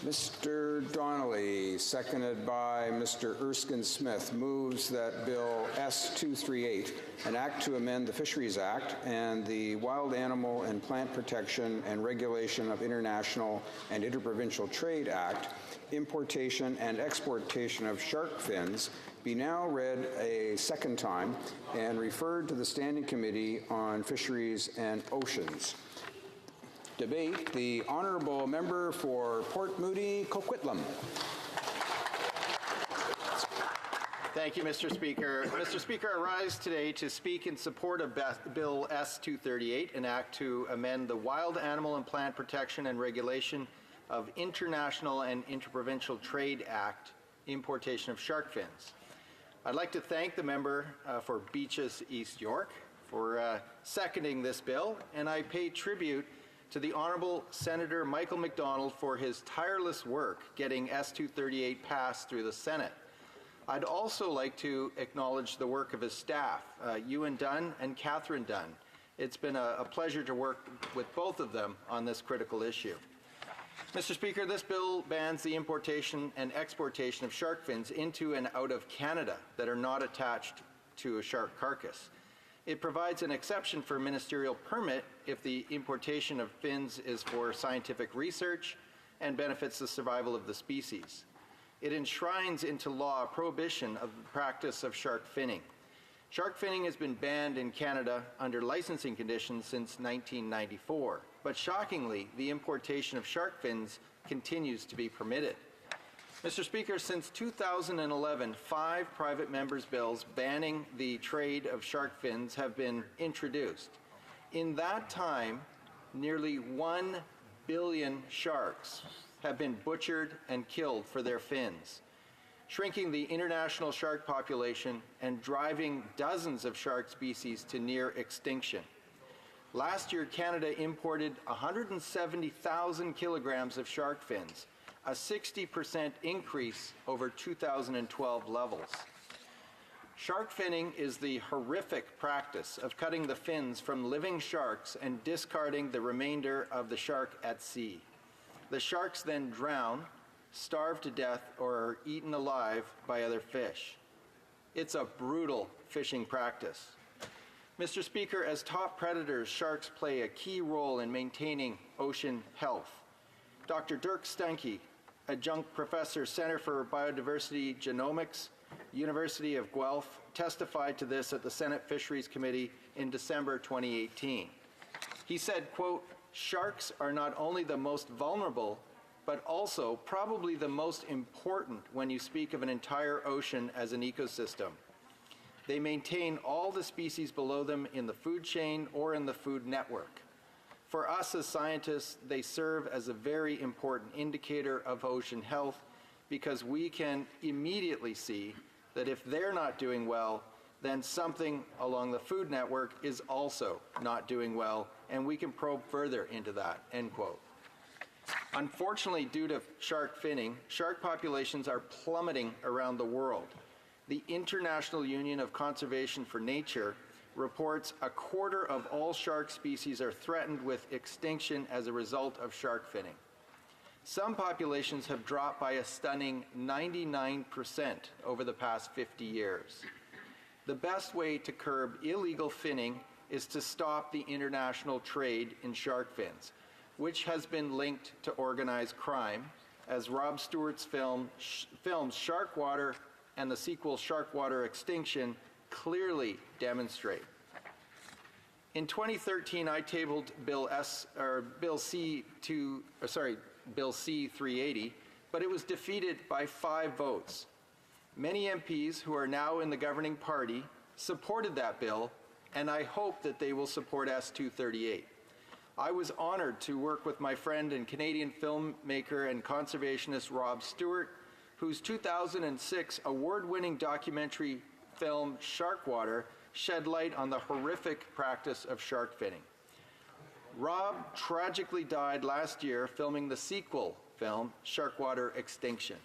Mr. Donnelly, seconded by Mr. Erskine Smith, moves that Bill S-238, an act to amend the Fisheries Act and the Wild Animal and Plant Protection and Regulation of International and Interprovincial Trade Act, importation and exportation of shark fins, be now read a second time and referred to the Standing Committee on Fisheries and Oceans. Debate, the honourable member for Port Moody, Coquitlam. Thank you, Mr. Speaker. Mr. Speaker, I rise today to speak in support of Bill S-238, an act to amend the Wild Animal and Plant Protection and Regulation of International and Interprovincial Trade Act, importation of shark fins. I'd like to thank the member for Beaches East York for seconding this bill, and I pay tribute to the Honourable Senator Michael McDonald for his tireless work getting S-238 passed through the Senate. I'd also like to acknowledge the work of his staff, Ewan Dunn and Catherine Dunn. It's been a pleasure to work with both of them on this critical issue. Mr. Speaker, this bill bans the importation and exportation of shark fins into and out of Canada that are not attached to a shark carcass. It provides an exception for ministerial permit if the importation of fins is for scientific research and benefits the survival of the species. It enshrines into law a prohibition of the practice of shark finning. Shark finning has been banned in Canada under licensing conditions since 1994, but shockingly, the importation of shark fins continues to be permitted. Mr. Speaker, since 2011, 5 private members' bills banning the trade of shark fins have been introduced. In that time, nearly 1 billion sharks have been butchered and killed for their fins, shrinking the international shark population and driving dozens of shark species to near extinction. Last year, Canada imported 170,000 kilograms of shark fins, a 60% increase over 2012 levels. Shark finning is the horrific practice of cutting the fins from living sharks and discarding the remainder of the shark at sea. The sharks then drown, starve to death, or are eaten alive by other fish. It's a brutal fishing practice. Mr. Speaker, as top predators, sharks play a key role in maintaining ocean health. Dr. Dirk Stenke, Adjunct Professor, Center for Biodiversity Genomics, University of Guelph, testified to this at the Senate Fisheries Committee in December 2018. He said, quote, "Sharks are not only the most vulnerable, but also probably the most important when you speak of an entire ocean as an ecosystem. They maintain all the species below them in the food chain or in the food network. For us as scientists, they serve as a very important indicator of ocean health because we can immediately see that if they're not doing well, then something along the food network is also not doing well, and we can probe further into that," end quote. Unfortunately, due to shark finning, shark populations are plummeting around the world. The International Union of Conservation for Nature reports a quarter of all shark species are threatened with extinction as a result of shark finning. Some populations have dropped by a stunning 99% over the past 50 years. The best way to curb illegal finning is to stop the international trade in shark fins, which has been linked to organized crime, as Rob Stewart's films Sharkwater and the sequel Sharkwater Extinction clearly demonstrate. In 2013, I tabled Bill C-380, but it was defeated by 5 votes. Many MPs who are now in the governing party supported that bill, and I hope that they will support S-238. I was honored to work with my friend and Canadian filmmaker and conservationist Rob Stewart, whose 2006 award-winning documentary film Sharkwater shed light on the horrific practice of shark finning. Rob tragically died last year filming the sequel film Sharkwater Extinction.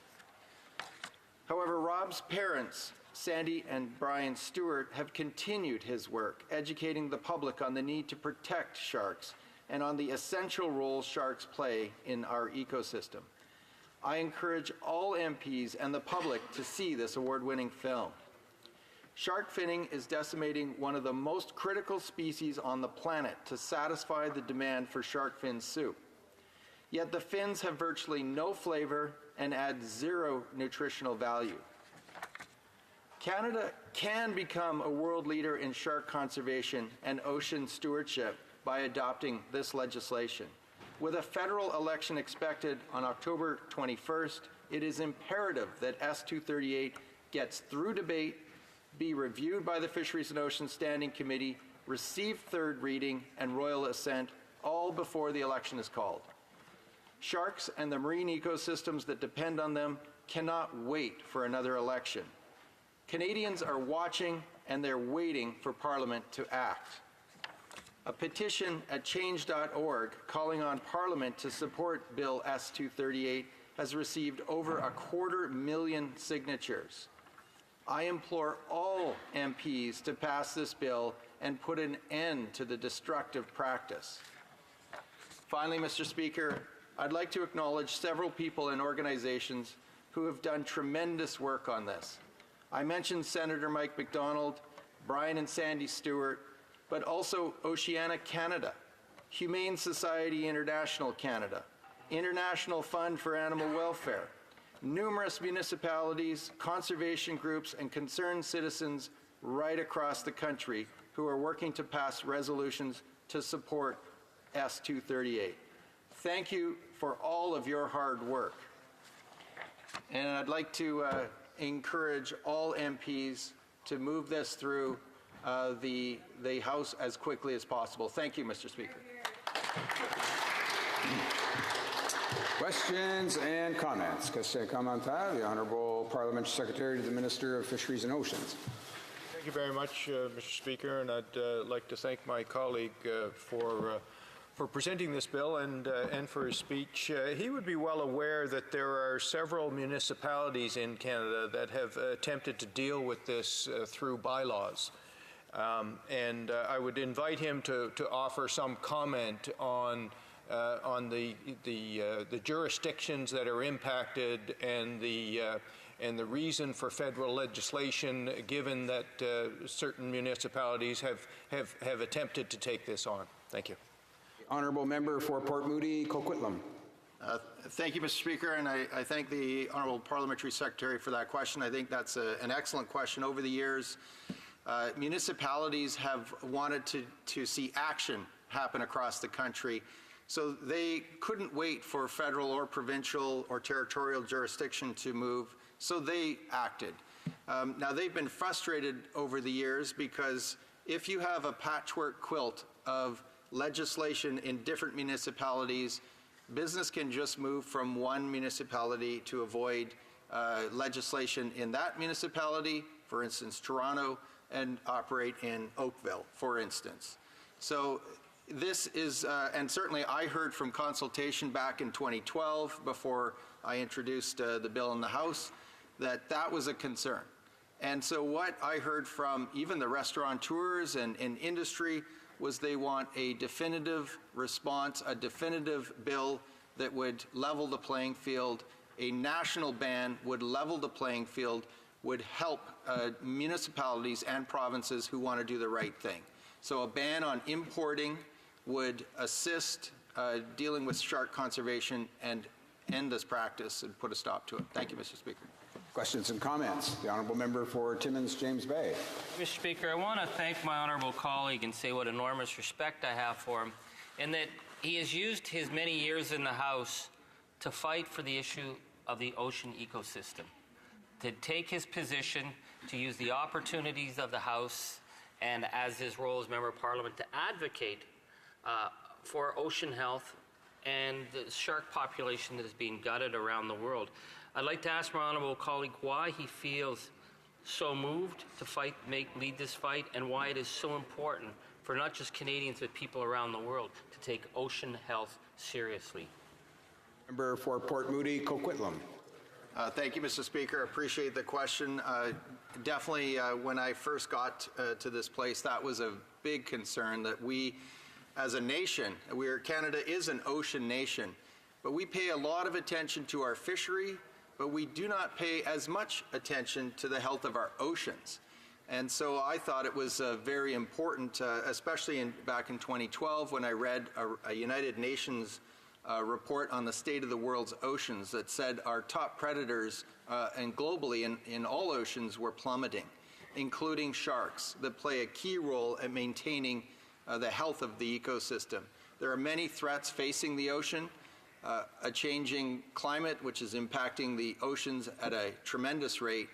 However, Rob's parents, Sandy and Brian Stewart, have continued his work, educating the public on the need to protect sharks and on the essential role sharks play in our ecosystem. I encourage all MPs and the public to see this award-winning film. Shark finning is decimating one of the most critical species on the planet to satisfy the demand for shark fin soup. Yet the fins have virtually no flavor and add 0 nutritional value. Canada can become a world leader in shark conservation and ocean stewardship by adopting this legislation. With a federal election expected on October 21st, it is imperative that S-238 gets through debate, be reviewed by the Fisheries and Oceans Standing Committee, receive 3rd reading and royal assent, all before the election is called. Sharks and the marine ecosystems that depend on them cannot wait for another election. Canadians are watching and they're waiting for Parliament to act. A petition at change.org calling on Parliament to support Bill S-238 has received over 250,000 signatures. I implore all MPs to pass this bill and put an end to the destructive practice. Finally, Mr. Speaker, I'd like to acknowledge several people and organizations who have done tremendous work on this. I mentioned Senator Mike MacDonald, Brian and Sandy Stewart, but also Oceana Canada, Humane Society International Canada, International Fund for Animal Welfare, numerous municipalities, conservation groups, and concerned citizens right across the country who are working to pass resolutions to support S-238. Thank you for all of your hard work. And I'd like to encourage all MPs to move this through the House as quickly as possible. Thank you, Mr. Speaker. Questions and comments? Question commentaire. The Honourable Parliamentary Secretary to the Minister of Fisheries and Oceans. Thank you very much, Mr. Speaker, and I'd like to thank my colleague for presenting this bill and for his speech. He would be well aware that there are several municipalities in Canada that have attempted to deal with this through bylaws. And I would invite him to offer some comment on the jurisdictions that are impacted and the reason for federal legislation, given that certain municipalities have attempted to take this on. Thank you. Honourable Member for Port Moody, Coquitlam. Thank you, Mr. Speaker, and I thank the Honourable Parliamentary Secretary for that question. I think that's an excellent question. Over the years, municipalities have wanted to see action happen across the country, so they couldn't wait for federal or provincial or territorial jurisdiction to move, so they acted. Now, they've been frustrated over the years because if you have a patchwork quilt of legislation in different municipalities, business can just move from one municipality to avoid legislation in that municipality, for instance, Toronto, and operate in Oakville, for instance. So this is, and certainly I heard from consultation back in 2012 before I introduced the bill in the House, that was a concern. And so what I heard from even the restaurateurs and industry was they want a definitive response, a definitive bill that would level the playing field. A national ban would level the playing field, would help municipalities and provinces who want to do the right thing. So a ban on importing would assist dealing with shark conservation and end this practice and put a stop to it. Thank you, Mr. Speaker. Questions and comments. The Honourable Member for Timmins, James Bay. Mr. Speaker, I want to thank my honourable colleague and say what enormous respect I have for him, in that he has used his many years in the House to fight for the issue of the ocean ecosystem, to take his position, to use the opportunities of the House and as his role as Member of Parliament to advocate for ocean health and the shark population that is being gutted around the world. I'd like to ask my honourable colleague why he feels so moved to lead this fight, and why it is so important for not just Canadians but people around the world to take ocean health seriously. Member for Port Moody, Coquitlam. Thank you, Mr. Speaker. I appreciate the question. Definitely, when I first got to this place, that was a big concern that we, as a nation, Canada is an ocean nation, but we pay a lot of attention to our fishery, but we do not pay as much attention to the health of our oceans. And so I thought it was very important, especially back in 2012 when I read a United Nations report on the state of the world's oceans that said our top predators and globally in all oceans were plummeting, including sharks that play a key role at maintaining the health of the ecosystem. There are many threats facing the ocean. A changing climate, which is impacting the oceans at a tremendous rate,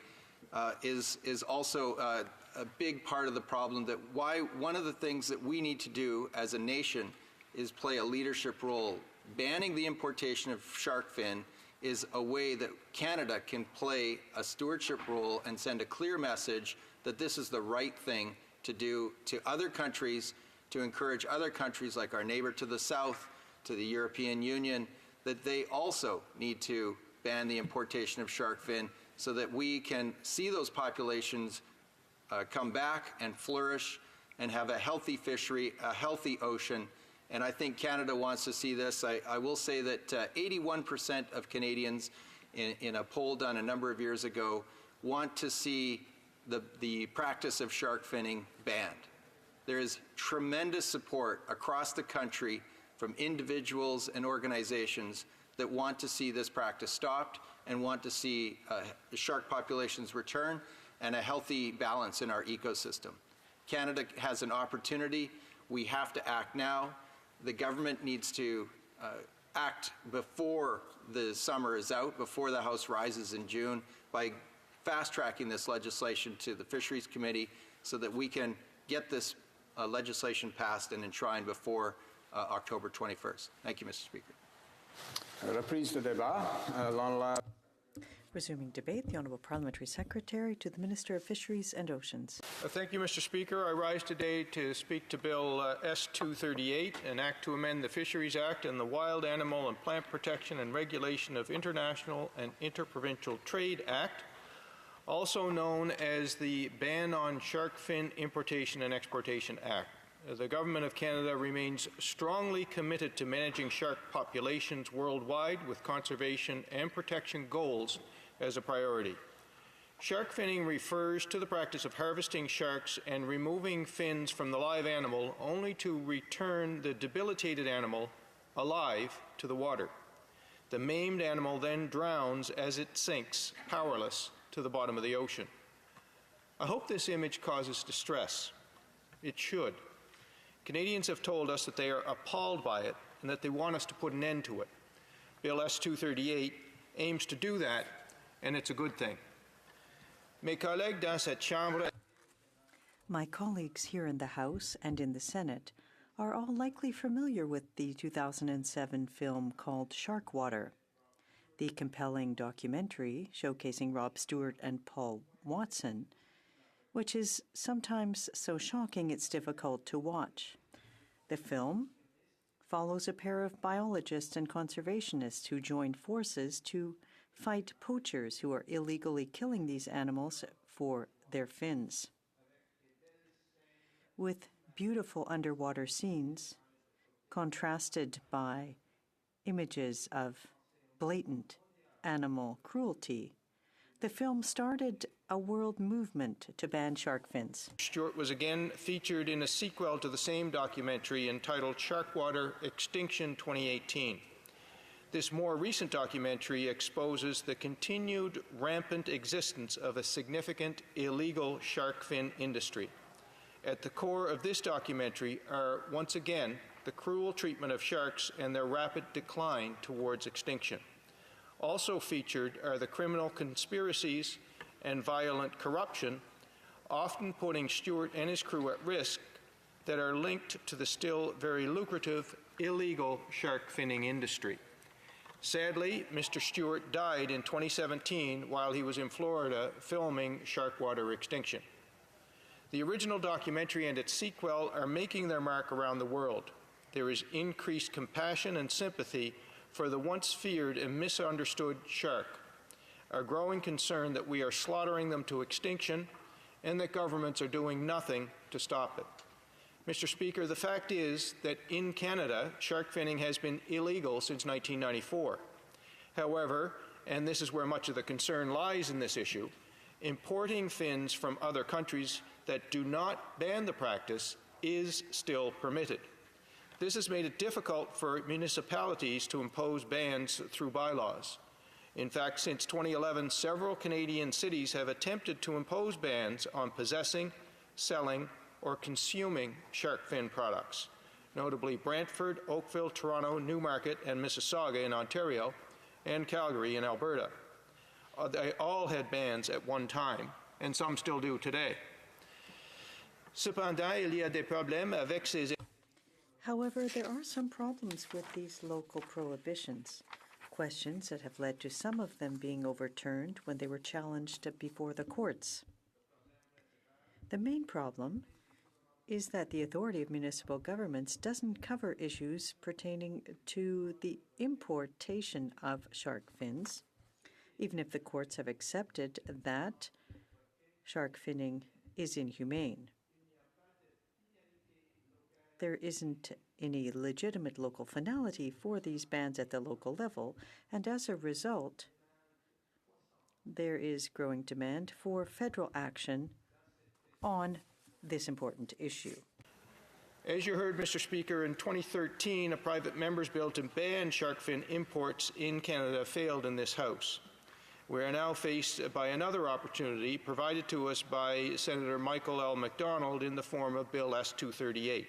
is also a big part of the problem. One of the things that we need to do as a nation is play a leadership role. Banning the importation of shark fin is a way that Canada can play a stewardship role and send a clear message that this is the right thing to do to other countries, to encourage other countries like our neighbor to the south, to the European Union, that they also need to ban the importation of shark fin so that we can see those populations come back and flourish and have a healthy fishery, a healthy ocean. And I think Canada wants to see this. I will say that 81% of Canadians in a poll done a number of years ago want to see the practice of shark finning banned. There is tremendous support across the country from individuals and organizations that want to see this practice stopped and want to see shark populations return and a healthy balance in our ecosystem. Canada has an opportunity. We have to act now. The government needs to act before the summer is out, before the House rises in June, by fast-tracking this legislation to the Fisheries Committee so that we can get this legislation passed and enshrined before October 21st. Thank you, Mr. Speaker. Reprise de débat. L'honorable. Resuming debate, the Honourable Parliamentary Secretary to the Minister of Fisheries and Oceans. Thank you, Mr. Speaker. I rise today to speak to Bill S-238, an act to amend the Fisheries Act and the Wild Animal and Plant Protection and Regulation of International and Interprovincial Trade Act, also known as the Ban on Shark Fin Importation and Exportation Act. The Government of Canada remains strongly committed to managing shark populations worldwide with conservation and protection goals as a priority. Shark finning refers to the practice of harvesting sharks and removing fins from the live animal only to return the debilitated animal alive to the water. The maimed animal then drowns as it sinks, powerless, to the bottom of the ocean. I hope this image causes distress. It should. Canadians have told us that they are appalled by it and that they want us to put an end to it. Bill S-238 aims to do that, and it's a good thing. Mes collègues dans cette chambre. My colleagues here in the House and in the Senate are all likely familiar with the 2007 film called Shark Water. The compelling documentary showcasing Rob Stewart and Paul Watson, which is sometimes so shocking it's difficult to watch. The film follows a pair of biologists and conservationists who join forces to fight poachers who are illegally killing these animals for their fins. With beautiful underwater scenes contrasted by images of blatant animal cruelty, the film started a world movement to ban shark fins. Stewart was again featured in a sequel to the same documentary entitled Sharkwater Extinction 2018. This more recent documentary exposes the continued rampant existence of a significant illegal shark fin industry. At the core of this documentary are, once again, the cruel treatment of sharks and their rapid decline towards extinction. Also featured are the criminal conspiracies and violent corruption, often putting Stewart and his crew at risk, that are linked to the still very lucrative illegal shark finning industry. Sadly, Mr. Stewart died in 2017 while he was in Florida filming Sharkwater Extinction. The original documentary and its sequel are making their mark around the world. There is increased compassion and sympathy for the once feared and misunderstood shark, a growing concern that we are slaughtering them to extinction and that governments are doing nothing to stop it. Mr. Speaker, the fact is that in Canada, shark finning has been illegal since 1994. However, and this is where much of the concern lies in this issue, importing fins from other countries that do not ban the practice is still permitted. This has made it difficult for municipalities to impose bans through bylaws. In fact, since 2011, several Canadian cities have attempted to impose bans on possessing, selling, or consuming shark fin products, notably Brantford, Oakville, Toronto, Newmarket, and Mississauga in Ontario, and Calgary in Alberta. They all had bans at one time, and some still do today. Cependant, il y a des problèmes avec ces. However, there are some problems with these local prohibitions, questions that have led to some of them being overturned when they were challenged before the courts. The main problem is that the authority of municipal governments doesn't cover issues pertaining to the importation of shark fins, even if the courts have accepted that shark finning is inhumane. There isn't any legitimate local finality for these bans at the local level, and as a result, there is growing demand for federal action on this important issue. As you heard, Mr. Speaker, in 2013, a private member's bill to ban shark fin imports in Canada failed in this House. We are now faced by another opportunity provided to us by Senator Michael L. MacDonald in the form of Bill S-238.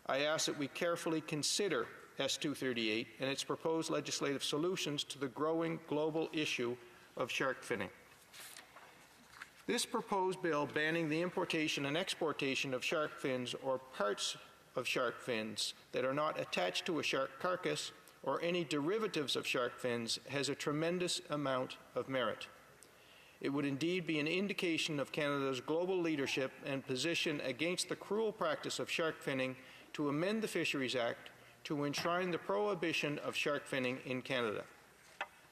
I ask that we carefully consider S238 and its proposed legislative solutions to the growing global issue of shark finning. This proposed bill banning the importation and exportation of shark fins or parts of shark fins that are not attached to a shark carcass or any derivatives of shark fins has a tremendous amount of merit. It would indeed be an indication of Canada's global leadership and position against the cruel practice of shark finning to amend the Fisheries Act to enshrine the prohibition of shark finning in Canada.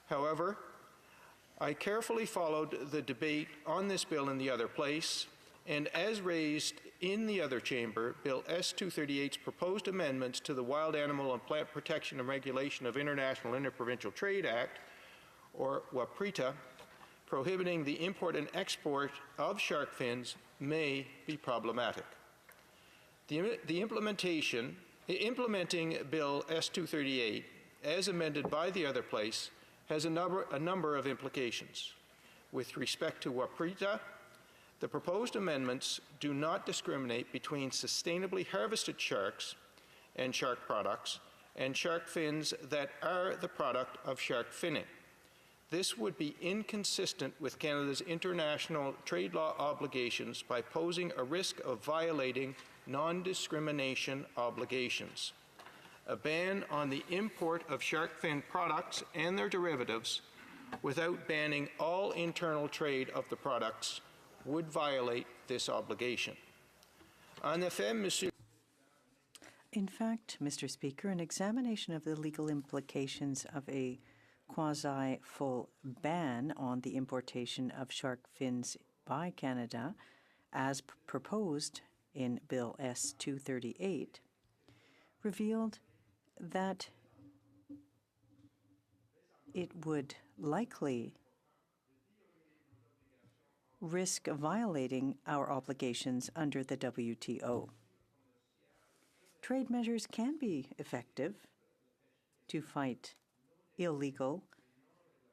However, I carefully followed the debate on this bill in the other place, and as raised in the other chamber, Bill S-238's proposed amendments to the Wild Animal and Plant Protection and Regulation of International Interprovincial Trade Act, or WAPRITA, prohibiting the import and export of shark fins may be problematic. Implementing Bill S-238, as amended by the other place, has a number of implications. With respect to WAPRITA, the proposed amendments do not discriminate between sustainably harvested sharks and shark products and shark fins that are the product of shark finning. This would be inconsistent with Canada's international trade law obligations by posing a risk of violating non-discrimination obligations. A ban on the import of shark fin products and their derivatives without banning all internal trade of the products would violate this obligation. In fact, Mr. Speaker, an examination of the legal implications of a quasi-full ban on the importation of shark fins by Canada, as proposed in Bill S-238, revealed that it would likely risk violating our obligations under the WTO. Trade measures can be effective to fight illegal,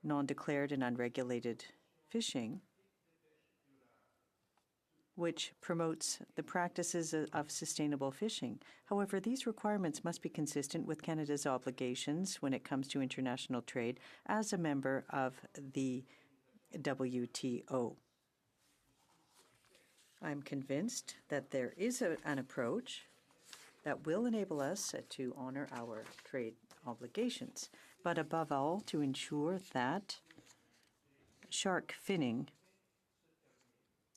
non-declared and unregulated fishing, which promotes the practices of sustainable fishing. However, these requirements must be consistent with Canada's obligations when it comes to international trade as a member of the WTO. I'm convinced that there is an approach that will enable us to honor our trade obligations, but above all, to ensure that shark finning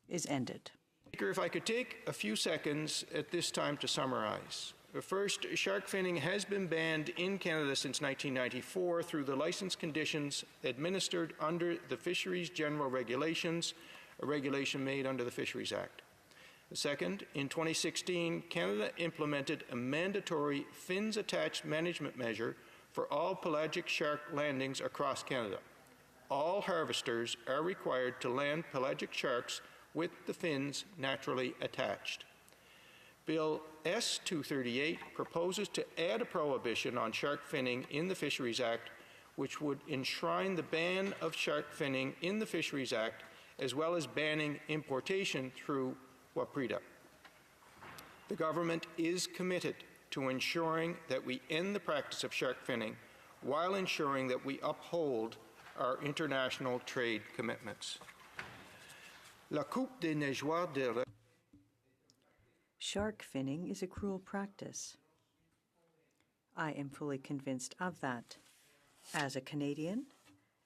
is ended. Speaker, if I could take a few seconds at this time to summarize. First, shark finning has been banned in Canada since 1994 through the license conditions administered under the Fisheries General Regulations, a regulation made under the Fisheries Act. Second, in 2016, Canada implemented a mandatory fins-attached management measure for all pelagic shark landings across Canada. All harvesters are required to land pelagic sharks with the fins naturally attached. Bill S-238 proposes to add a prohibition on shark finning in the Fisheries Act, which would enshrine the ban of shark finning in the Fisheries Act, as well as banning importation through WAPRITA. The government is committed to ensuring that we end the practice of shark finning while ensuring that we uphold our international trade commitments. La coupe des nageoires de Shark finning is a cruel practice. I am fully convinced of that. As a Canadian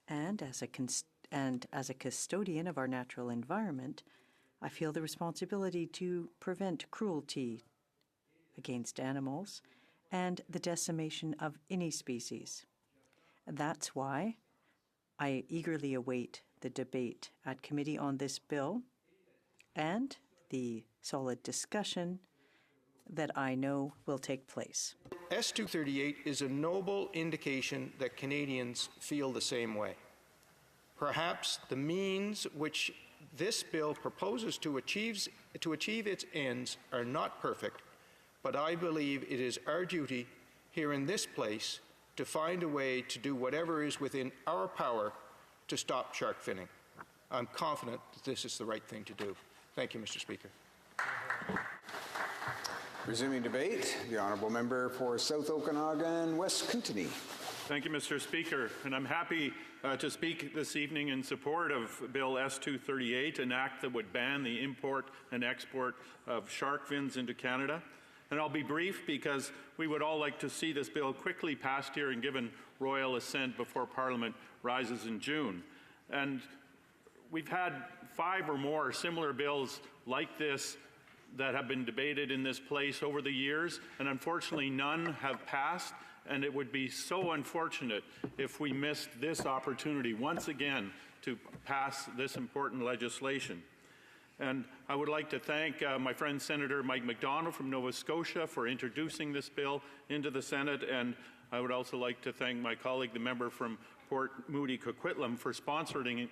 and as a custodian of our natural environment, I feel the responsibility to prevent cruelty against animals and the decimation of any species. That's why I eagerly await the debate at committee on this bill and the solid discussion that I know will take place. S-238 is a noble indication that Canadians feel the same way. Perhaps the means which this bill proposes to achieve its ends are not perfect, but I believe it is our duty here in this place to find a way to do whatever is within our power to stop shark finning. I'm confident that this is the right thing to do. Thank you, Mr. Speaker. Resuming debate, the Honourable Member for South Okanagan, West Kootenay. Thank you, Mr. Speaker. And I'm happy to speak this evening in support of Bill S-238, an act that would ban the import and export of shark fins into Canada. And I'll be brief because we would all like to see this bill quickly passed here and given royal assent before Parliament rises in June. And we've had 5 or more similar bills like this that have been debated in this place over the years, and unfortunately none have passed, and it would be so unfortunate if we missed this opportunity once again to pass this important legislation. And I would like to thank my friend Senator Mike MacDonald from Nova Scotia for introducing this bill into the Senate, and I would also like to thank my colleague, the member from Port Moody Coquitlam, for sponsoring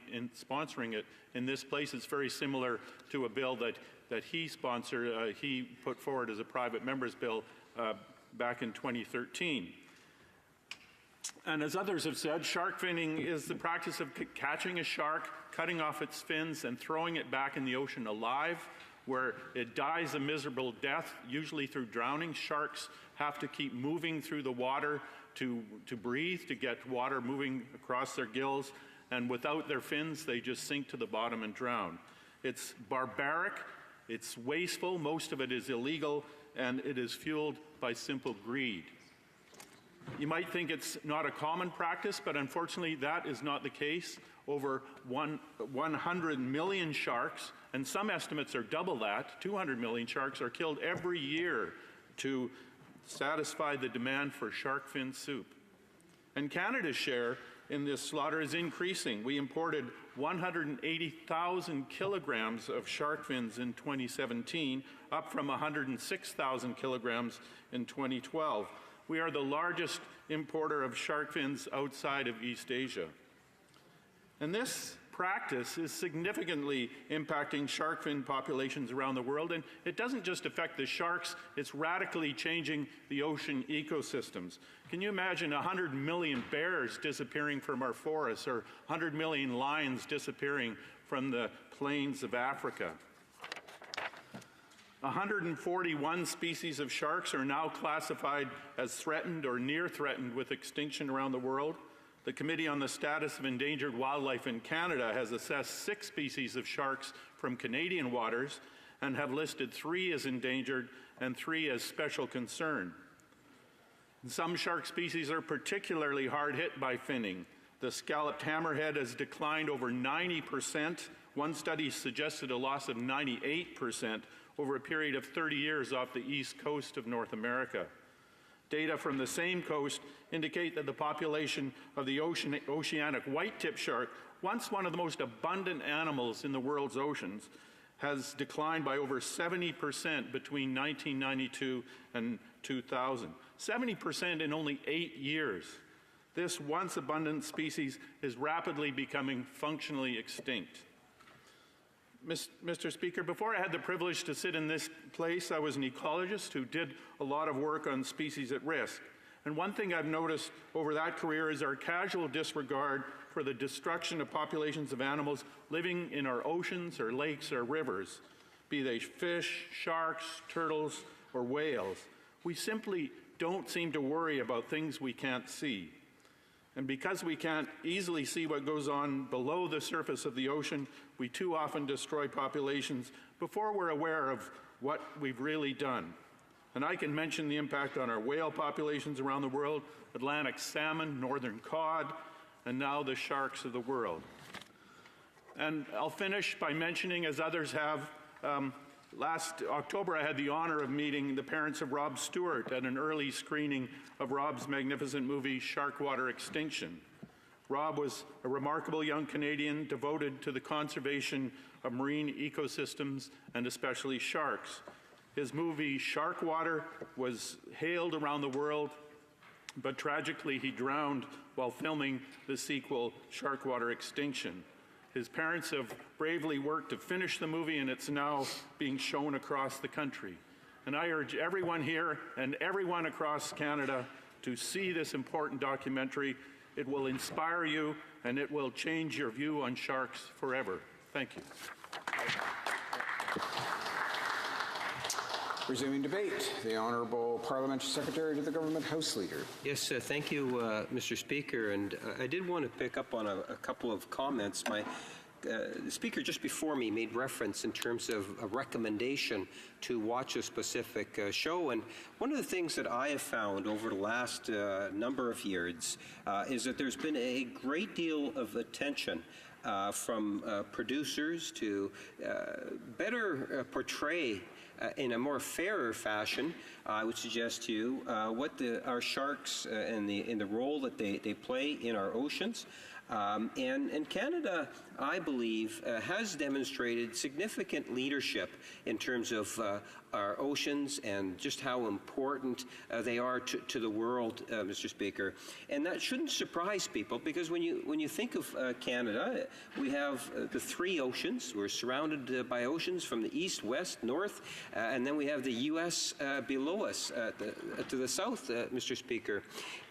it in this place. It's very similar to a bill that he sponsored, he put forward as a private member's bill back in 2013. And as others have said, shark finning is the practice of catching a shark, cutting off its fins, and throwing it back in the ocean alive, where it dies a miserable death, usually through drowning. Sharks have to keep moving through the water to breathe, to get water moving across their gills, and without their fins, they just sink to the bottom and drown. It's barbaric, it's wasteful, most of it is illegal, and it is fueled by simple greed. You might think it's not a common practice, but unfortunately that is not the case. Over 100 million sharks, and some estimates are double that, 200 million sharks are killed every year to satisfy the demand for shark fin soup. And Canada's share in this slaughter is increasing. We imported 180,000 kilograms of shark fins in 2017, up from 106,000 kilograms in 2012. We are the largest importer of shark fins outside of East Asia. And this practice is significantly impacting shark fin populations around the world, and it doesn't just affect the sharks, it's radically changing the ocean ecosystems. Can you imagine 100 million bears disappearing from our forests, or 100 million lions disappearing from the plains of Africa? 141 species of sharks are now classified as threatened or near threatened with extinction around the world. The Committee on the Status of Endangered Wildlife in Canada has assessed 6 species of sharks from Canadian waters and have listed 3 as endangered and 3 as special concern. Some shark species are particularly hard hit by finning. The scalloped hammerhead has declined over 90%. One study suggested a loss of 98% over a period of 30 years off the east coast of North America. Data from the same coast indicate that the population of the oceanic white-tip shark, once one of the most abundant animals in the world's oceans, has declined by over 70% between 1992 and 2000. 70% in only 8 years. This once abundant species is rapidly becoming functionally extinct. Mr. Speaker, before I had the privilege to sit in this place, I was an ecologist who did a lot of work on species at risk. And one thing I've noticed over that career is our casual disregard for the destruction of populations of animals living in our oceans or lakes or rivers, be they fish, sharks, turtles, or whales. We simply don't seem to worry about things we can't see. And because we can't easily see what goes on below the surface of the ocean, we too often destroy populations before we're aware of what we've really done. And I can mention the impact on our whale populations around the world, Atlantic salmon, northern cod, and now the sharks of the world. And I'll finish by mentioning, as others have, last October I had the honor of meeting the parents of Rob Stewart at an early screening of Rob's magnificent movie, Sharkwater Extinction. Rob was a remarkable young Canadian devoted to the conservation of marine ecosystems and especially sharks. His movie, Sharkwater, was hailed around the world, but tragically he drowned while filming the sequel, Sharkwater Extinction. His parents have bravely worked to finish the movie, and it's now being shown across the country. And I urge everyone here and everyone across Canada to see this important documentary. It will inspire you, and it will change your view on sharks forever. Thank you. Resuming debate, the Honourable Parliamentary Secretary to the Government House Leader. Yes, thank you, Mr. Speaker. And I did want to pick up on a couple of comments. The speaker just before me made reference in terms of a recommendation to watch a specific show. And one of the things that I have found over the last number of years is that there's been a great deal of attention from producers to better portray in a more fairer fashion, I would suggest to you, what our sharks and the role that they play in our oceans. And Canada, I believe, has demonstrated significant leadership in terms of our oceans and just how important they are to the world, Mr. Speaker. And that shouldn't surprise people, because when you think of Canada, we have the three oceans. We're surrounded by oceans from the east, west, north, and then we have the U.S. below us to the south, Mr. Speaker.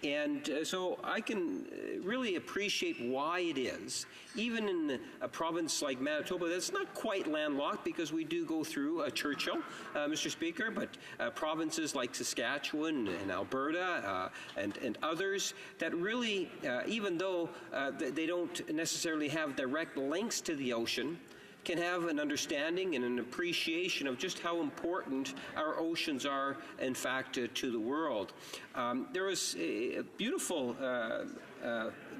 And so I can really appreciate why it is, even in a province like Manitoba, that's not quite landlocked, because we do go through Churchill, Mr. Speaker, but provinces like Saskatchewan and Alberta and others that really, even though they don't necessarily have direct links to the ocean, can have an understanding and an appreciation of just how important our oceans are, in fact, to the world. There was a beautiful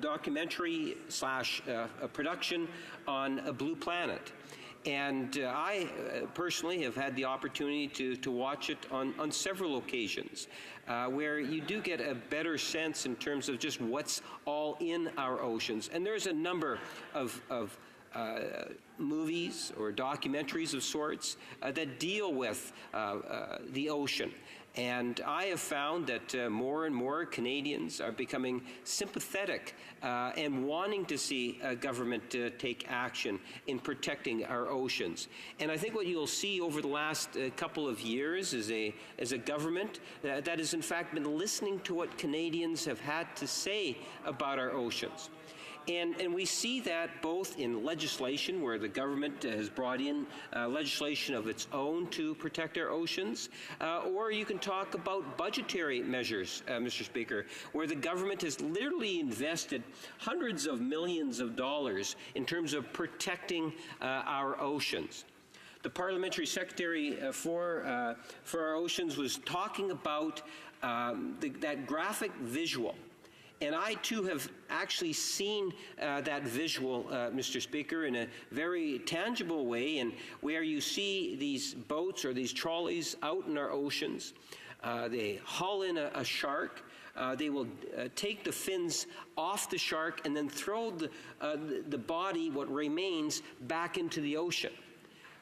documentary / production on a Blue Planet. And I personally have had the opportunity to watch it on several occasions, where you do get a better sense in terms of just what's all in our oceans. And there's a number of movies or documentaries of sorts that deal with the ocean. And I have found that more and more Canadians are becoming sympathetic and wanting to see government take action in protecting our oceans. And I think what you'll see over the last couple of years is a government that has in fact been listening to what Canadians have had to say about our oceans. And we see that both in legislation, where the government has brought in legislation of its own to protect our oceans, or you can talk about budgetary measures, Mr. Speaker, where the government has literally invested hundreds of millions of dollars in terms of protecting our oceans. The Parliamentary Secretary for our oceans was talking about that graphic visual. And I, too, have actually seen that visual, Mr. Speaker, in a very tangible way, and where you see these boats or these trolleys out in our oceans. They haul in a shark. They will take the fins off the shark and then throw the body, what remains, back into the ocean.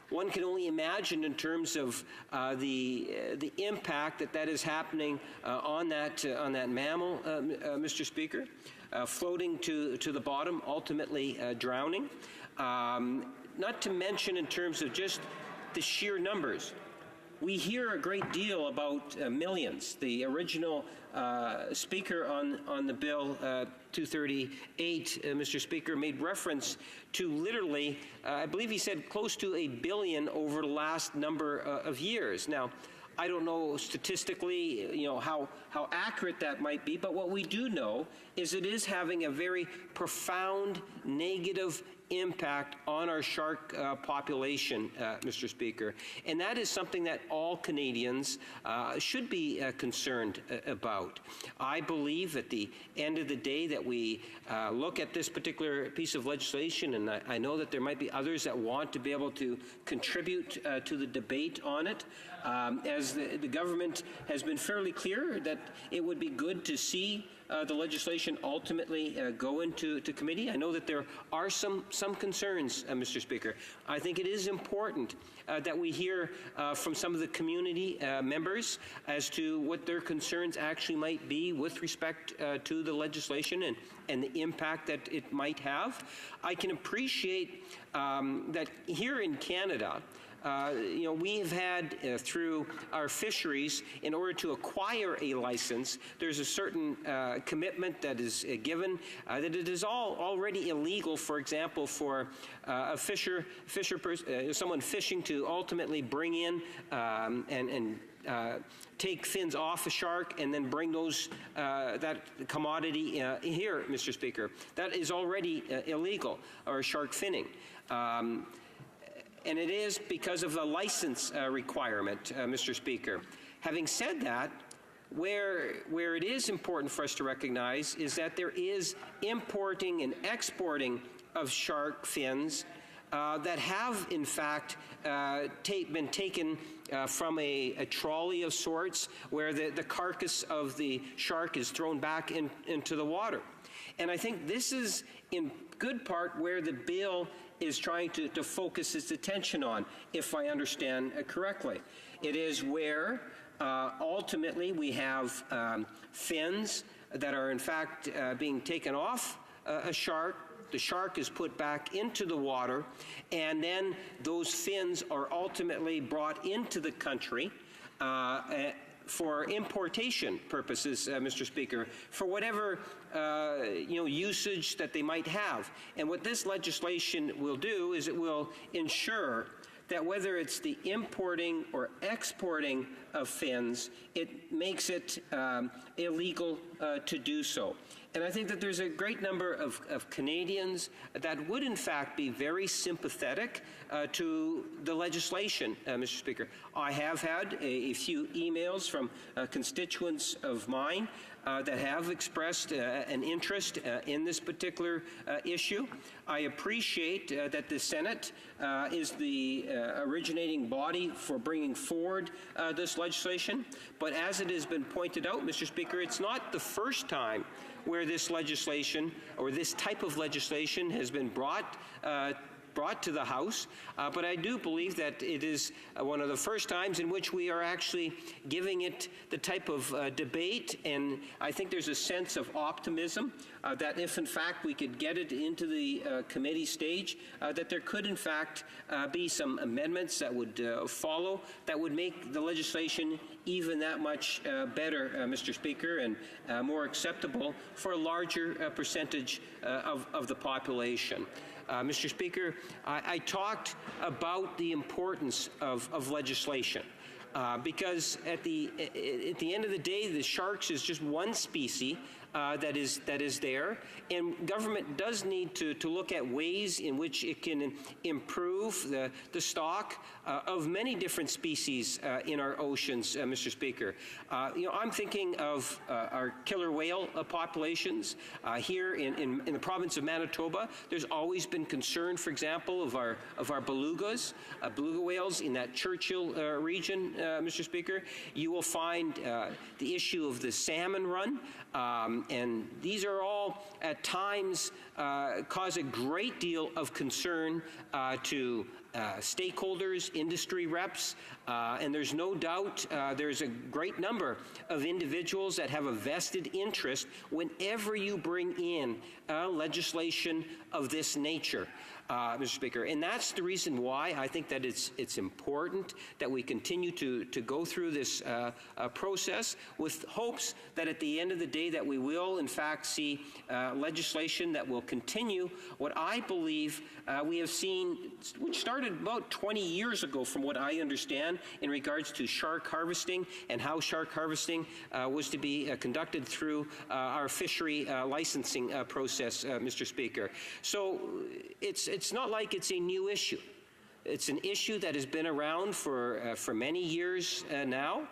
One can only imagine in terms of the impact that is happening on that mammal, Mr. Speaker, floating to the bottom, ultimately drowning. Not to mention in terms of just the sheer numbers. We hear a great deal about millions. The original speaker on the bill 238, Mr. Speaker, made reference to literally, I believe he said, close to $1 billion over the last number of years. Now, I don't know statistically, how accurate that might be, but what we do know is it is having a very profound negative impact on our shark population, Mr. Speaker. And that is something that all Canadians should be concerned about. I believe at the end of the day that we look at this particular piece of legislation, and I know that there might be others that want to be able to contribute to the debate on it, as the government has been fairly clear that it would be good to see the legislation ultimately go into committee. I know that there are some concerns, Mr. Speaker. I think it is important that we hear from some of the community members as to what their concerns actually might be with respect to the legislation and the impact that it might have. I can appreciate that here in Canada, we have had through our fisheries, in order to acquire a license, there's a certain commitment that is given that it is already illegal, for example, for a someone fishing to ultimately bring in and take fins off a shark and then bring those that commodity here, Mr. Speaker. That is already illegal, or shark finning. And it is because of the license requirement, Mr. Speaker. Having said that, where it is important for us to recognize is that there is importing and exporting of shark fins that have, in fact, been taken from a trolley of sorts, where the carcass of the shark is thrown back into the water. And I think this is, in good part, where the bill is trying to focus its attention on, if I understand correctly. It is where, ultimately, we have fins that are, in fact, being taken off a shark. The shark is put back into the water, and then those fins are ultimately brought into the country for importation purposes, Mr. Speaker, for whatever usage that they might have. And what this legislation will do is it will ensure that whether it's the importing or exporting of fins, it makes it illegal to do so. And I think that there's a great number of Canadians that would, in fact, be very sympathetic to the legislation, Mr. Speaker. I have had a few emails from constituents of mine that have expressed an interest in this particular issue. I appreciate that the Senate is the originating body for bringing forward this legislation. But as it has been pointed out, Mr. Speaker, it's not the first time where this legislation, or this type of legislation, has been brought to the House, but I do believe that it is one of the first times in which we are actually giving it the type of debate, and I think there's a sense of optimism that if in fact we could get it into the committee stage, that there could in fact be some amendments that would follow that would make the legislation even that much better, Mr. Speaker, and more acceptable for a larger percentage of the population. Mr. Speaker, I talked about the importance of legislation because at the end of the day, the sharks is just one species that is there, and government does need to look at ways in which it can improve the stock of many different species in our oceans, Mr. Speaker. I'm thinking of our killer whale populations here in the province of Manitoba. There's always been concern, for example, of our belugas, beluga whales in that Churchill region, Mr. Speaker. You will find the issue of the salmon run. And these are all, at times, cause a great deal of concern to stakeholders, industry reps, and there's no doubt there's a great number of individuals that have a vested interest whenever you bring in legislation of this nature. Mr. Speaker, and that's the reason why I think that it's important that we continue to go through this process with hopes that at the end of the day that we will in fact see legislation that will continue what I believe we have seen, which started about 20 years ago from what I understand in regards to shark harvesting and how shark harvesting was to be conducted through our fishery licensing process, Mr. Speaker. So it's not like it's a new issue. It's an issue that has been around for many years now.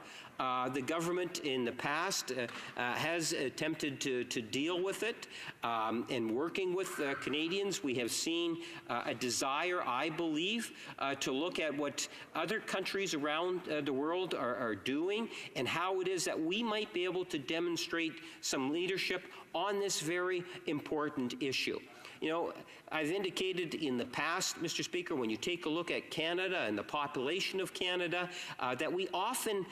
The government in the past has attempted to deal with it. And working with Canadians, we have seen a desire, I believe, to look at what other countries around the world are doing and how it is that we might be able to demonstrate some leadership on this very important issue. You know, I've indicated in the past, Mr. Speaker, when you take a look at Canada and the population of Canada, that we often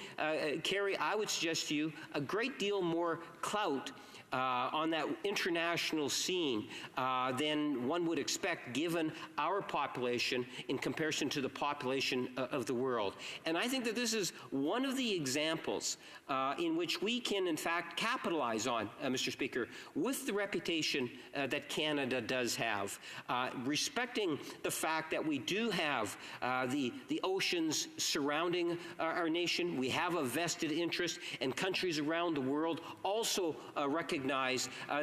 carry, I would suggest to you, a great deal more clout on that international scene than one would expect given our population in comparison to the population of the world. And I think that this is one of the examples in which we can, in fact, capitalize on, Mr. Speaker, with the reputation that Canada does have, respecting the fact that we do have the oceans surrounding our nation. We have a vested interest, and countries around the world also recognize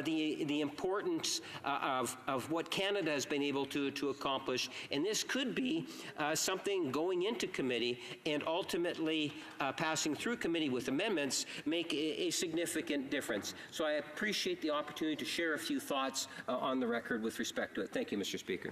the importance of what Canada has been able to accomplish. And this could be something going into committee and ultimately passing through committee with amendments make a significant difference. So I appreciate the opportunity to share a few thoughts on the record with respect to it. Thank you, Mr. Speaker.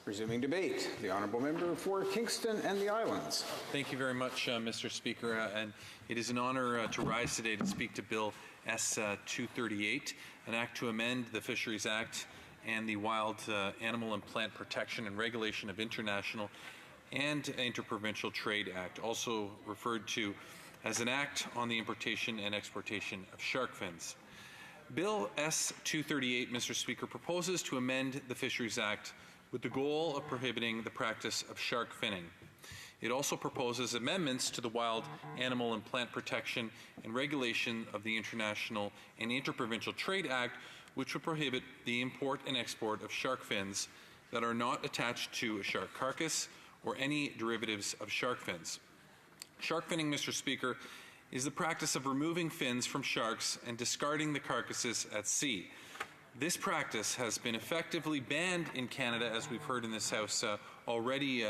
Resuming debate, the honourable member for Kingston and the Islands. Thank you very much, Mr. Speaker. And it is an honour to rise today to speak to Bill S-238, an act to amend the Fisheries Act and the Wild Animal and Plant Protection and Regulation of International and Interprovincial Trade Act, also referred to as an act on the importation and exportation of shark fins. Bill S-238, Mr. Speaker, proposes to amend the Fisheries Act with the goal of prohibiting the practice of shark finning. It also proposes amendments to the Wild Animal and Plant Protection and Regulation of the International and Interprovincial Trade Act, which would prohibit the import and export of shark fins that are not attached to a shark carcass or any derivatives of shark fins. Shark finning, Mr. Speaker, is the practice of removing fins from sharks and discarding the carcasses at sea. This practice has been effectively banned in Canada, as we've heard in this House already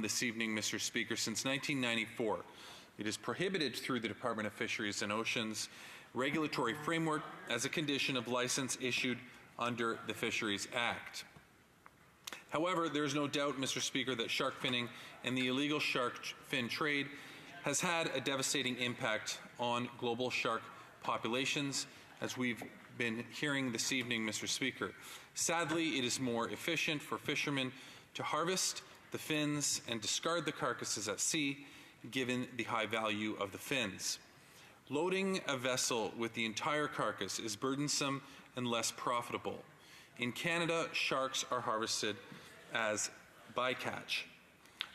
this evening, Mr. Speaker, since 1994. It is prohibited through the Department of Fisheries and Oceans regulatory framework as a condition of license issued under the Fisheries Act. However, there is no doubt, Mr. Speaker, that shark finning and the illegal shark fin trade has had a devastating impact on global shark populations, as we've been hearing this evening, Mr. Speaker. Sadly, it is more efficient for fishermen to harvest the fins and discard the carcasses at sea, given the high value of the fins. Loading a vessel with the entire carcass is burdensome and less profitable. In Canada, sharks are harvested as bycatch.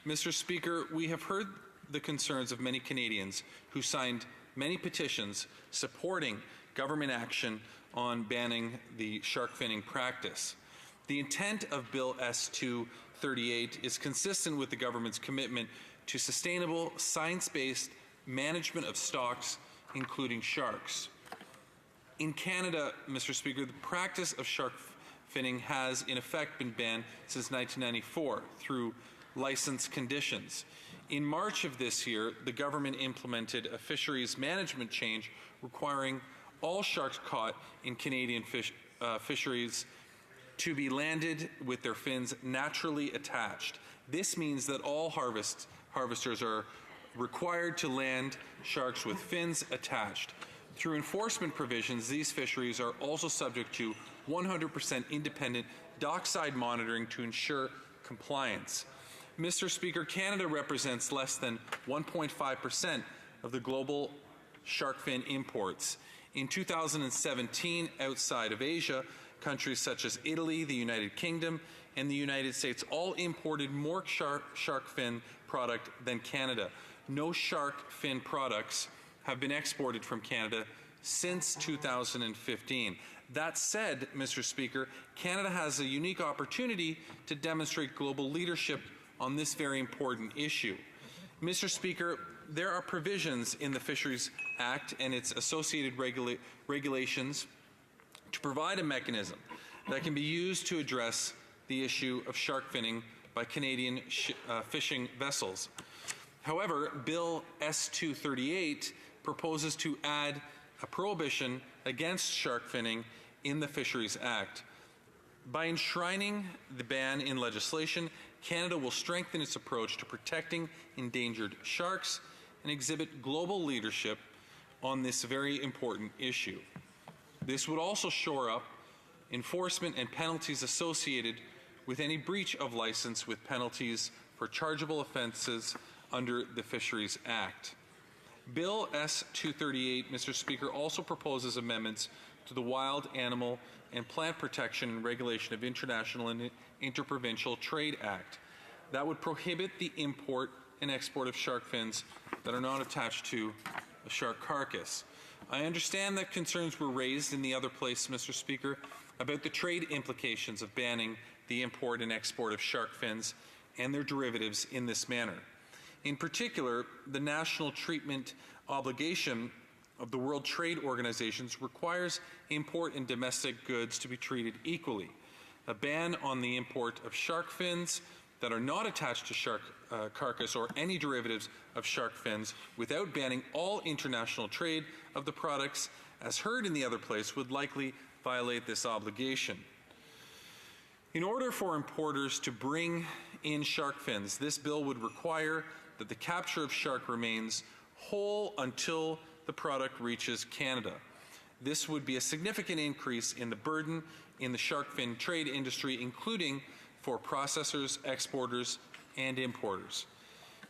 Mr. Speaker, we have heard the concerns of many Canadians who signed many petitions supporting government action on banning the shark finning practice. The intent of Bill S-238 is consistent with the government's commitment to sustainable, science-based management of stocks, including sharks. In Canada, Mr. Speaker, the practice of shark finning has in effect been banned since 1994 through license conditions. In March of this year, the government implemented a fisheries management change requiring all sharks caught in Canadian fisheries to be landed with their fins naturally attached. This means that all harvesters are required to land sharks with fins attached. Through enforcement provisions, these fisheries are also subject to 100% independent dockside monitoring to ensure compliance. Mr. Speaker, Canada represents less than 1.5% of the global shark fin imports. In 2017, outside of Asia, countries such as Italy, the United Kingdom, and the United States all imported more shark fin product than Canada. No shark fin products have been exported from Canada since 2015. That said, Mr. Speaker, Canada has a unique opportunity to demonstrate global leadership on this very important issue. Mr. Speaker, there are provisions in the Fisheries Act and its associated regulations to provide a mechanism that can be used to address the issue of shark finning by Canadian fishing vessels. However, Bill S-238 proposes to add a prohibition against shark finning in the Fisheries Act. By enshrining the ban in legislation, Canada will strengthen its approach to protecting endangered sharks and exhibit global leadership on this very important issue. This would also shore up enforcement and penalties associated with any breach of license, with penalties for chargeable offenses under the Fisheries Act. Bill S-238, Mr. Speaker, also proposes amendments to the Wild Animal and Plant Protection and Regulation of International and Interprovincial Trade Act that would prohibit the import and export of shark fins that are not attached to a shark carcass. I understand that concerns were raised in the other place, Mr. Speaker, about the trade implications of banning the import and export of shark fins and their derivatives in this manner. In particular, the national treatment obligation of the World Trade Organizations requires import and domestic goods to be treated equally. A ban on the import of shark fins that are not attached to shark carcass or any derivatives of shark fins without banning all international trade of the products, as heard in the other place, would likely violate this obligation. In order for importers to bring in shark fins, this bill would require that the capture of shark remains whole until the product reaches Canada. This would be a significant increase in the burden in the shark fin trade industry, including for processors, exporters, and importers.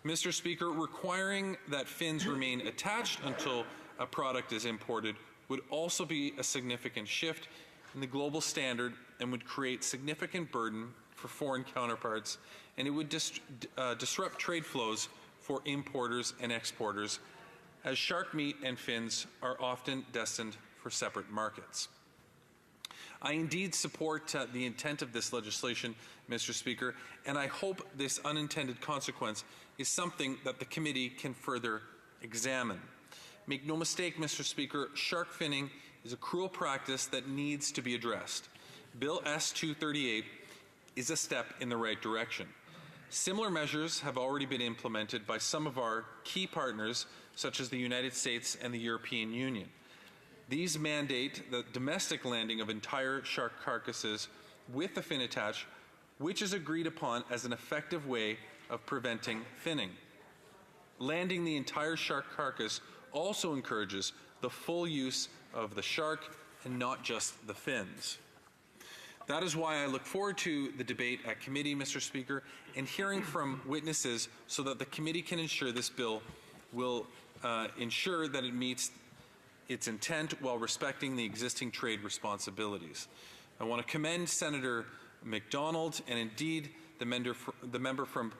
Mr. Speaker, requiring that fins remain attached until a product is imported would also be a significant shift in the global standard and would create significant burden for foreign counterparts, and it would disrupt trade flows for importers and exporters, as shark meat and fins are often destined for separate markets. I indeed support the intent of this legislation, Mr. Speaker, and I hope this unintended consequence is something that the committee can further examine. Make no mistake, Mr. Speaker, shark finning is a cruel practice that needs to be addressed. Bill S-238 is a step in the right direction. Similar measures have already been implemented by some of our key partners, such as the United States and the European Union. These mandate the domestic landing of entire shark carcasses with the fin attached, which is agreed upon as an effective way of preventing finning. Landing the entire shark carcass also encourages the full use of the shark and not just the fins. That is why I look forward to the debate at committee, Mr. Speaker, and hearing from witnesses so that the committee can ensure this bill will ensure that it meets its intent while respecting the existing trade responsibilities. I want to commend Senator McDonald and indeed the member from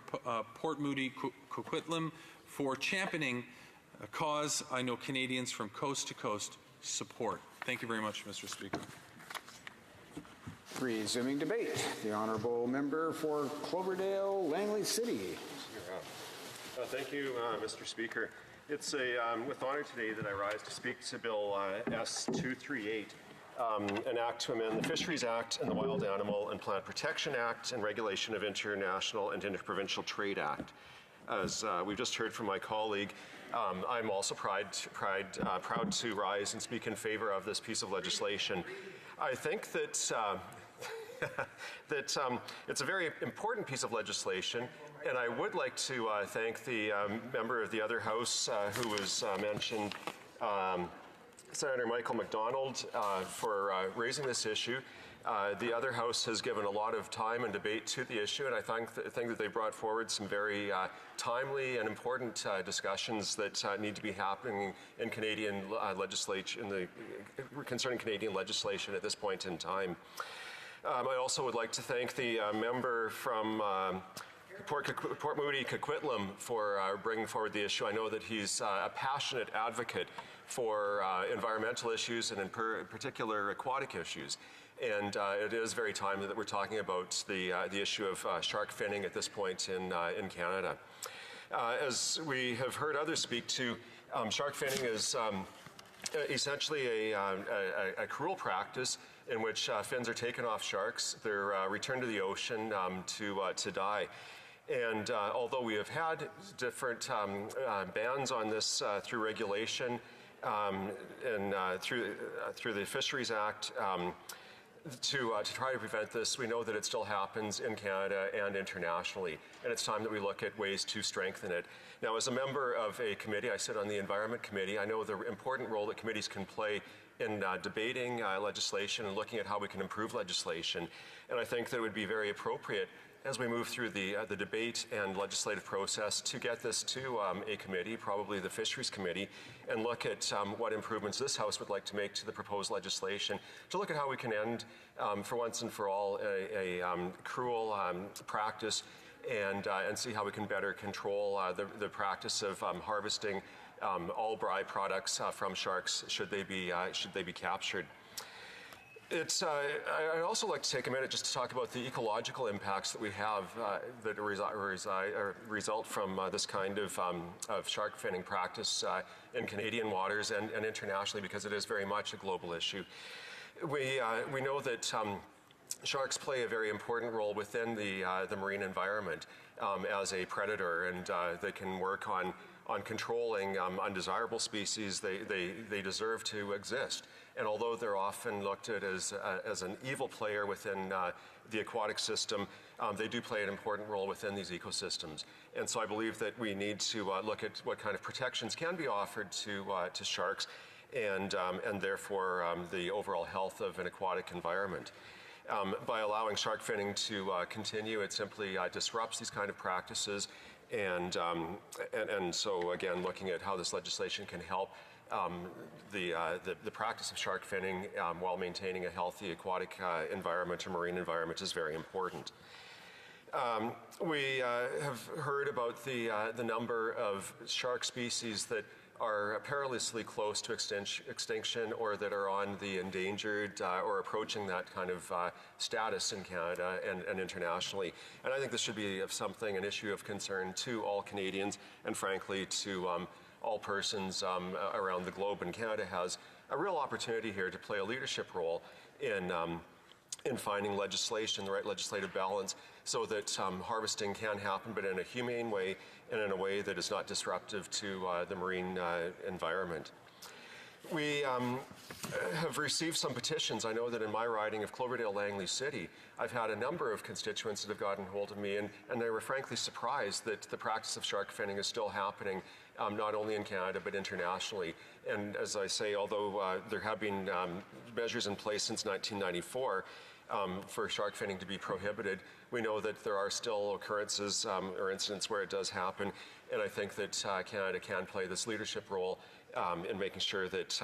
Port Moody Coquitlam for championing a cause I know Canadians from coast to coast support. Thank you very much, Mr. Speaker. Resuming debate, the honourable member for Cloverdale, Langley City. Thank you, Mr. Speaker. It's with honour today that I rise to speak to Bill S-238, an act to amend the Fisheries Act and the Wild Animal and Plant Protection Act and Regulation of International and Interprovincial Trade Act. As we've just heard from my colleague, I'm also proud to rise and speak in favour of this piece of legislation. I think that it's a very important piece of legislation, and I would like to thank the member of the other House who was mentioned, Senator Michael MacDonald, for raising this issue. The other House has given a lot of time and debate to the issue, and I think that they brought forward some very timely and important discussions that need to be happening in Canadian legislation, concerning Canadian legislation at this point in time. I also would like to thank the member from Port Moody Coquitlam for bringing forward the issue. I know that he's a passionate advocate for environmental issues and in particular aquatic issues. And it is very timely that we're talking about the issue of shark finning at this point in Canada. As we have heard others speak to, shark finning is essentially a cruel practice in which fins are taken off sharks, they're returned to the ocean to die. And although we have had different bans on this through regulation and through the Fisheries Act, to try to prevent this, we know that it still happens in Canada and internationally, and it's time that we look at ways to strengthen it. Now, as a member of a committee, I sit on the Environment Committee, I know the important role that committees can play in debating legislation and looking at how we can improve legislation, and I think that it would be very appropriate as we move through the debate and legislative process to get this to a committee, probably the Fisheries Committee, and look at what improvements this House would like to make to the proposed legislation, to look at how we can end, for once and for all, a cruel practice and see how we can better control the practice of harvesting all byproducts from sharks should they be captured. I'd also like to take a minute just to talk about the ecological impacts that we have that result from this kind of shark finning practice in Canadian waters and internationally, because it is very much a global issue. We know that sharks play a very important role within the marine environment as a predator, and they can work on controlling undesirable species. They deserve to exist. And although they're often looked at as an evil player within the aquatic system, they do play an important role within these ecosystems. And so I believe that we need to look at what kind of protections can be offered to sharks and therefore the overall health of an aquatic environment. By allowing shark finning to continue, it simply disrupts these kind of practices. And so, again, looking at how this legislation can help the practice of shark finning while maintaining a healthy aquatic environment or marine environment is very important. We have heard about the number of shark species that are perilously close to extinction or that are on the endangered or approaching that kind of status in Canada and internationally. And I think this should be an issue of concern to all Canadians and, frankly, to all persons around the globe. And Canada has a real opportunity here to play a leadership role in finding legislation, the right legislative balance, so that harvesting can happen, but in a humane way and in a way that is not disruptive to the marine environment. We have received some petitions. I know that in my riding of Cloverdale-Langley City, I've had a number of constituents that have gotten hold of me, and they were frankly surprised that the practice of shark finning is still happening, not only in Canada but internationally. And as I say, although there have been measures in place since 1994 for shark finning to be prohibited, we know that there are still occurrences or incidents where it does happen, and I think that Canada can play this leadership role in making sure that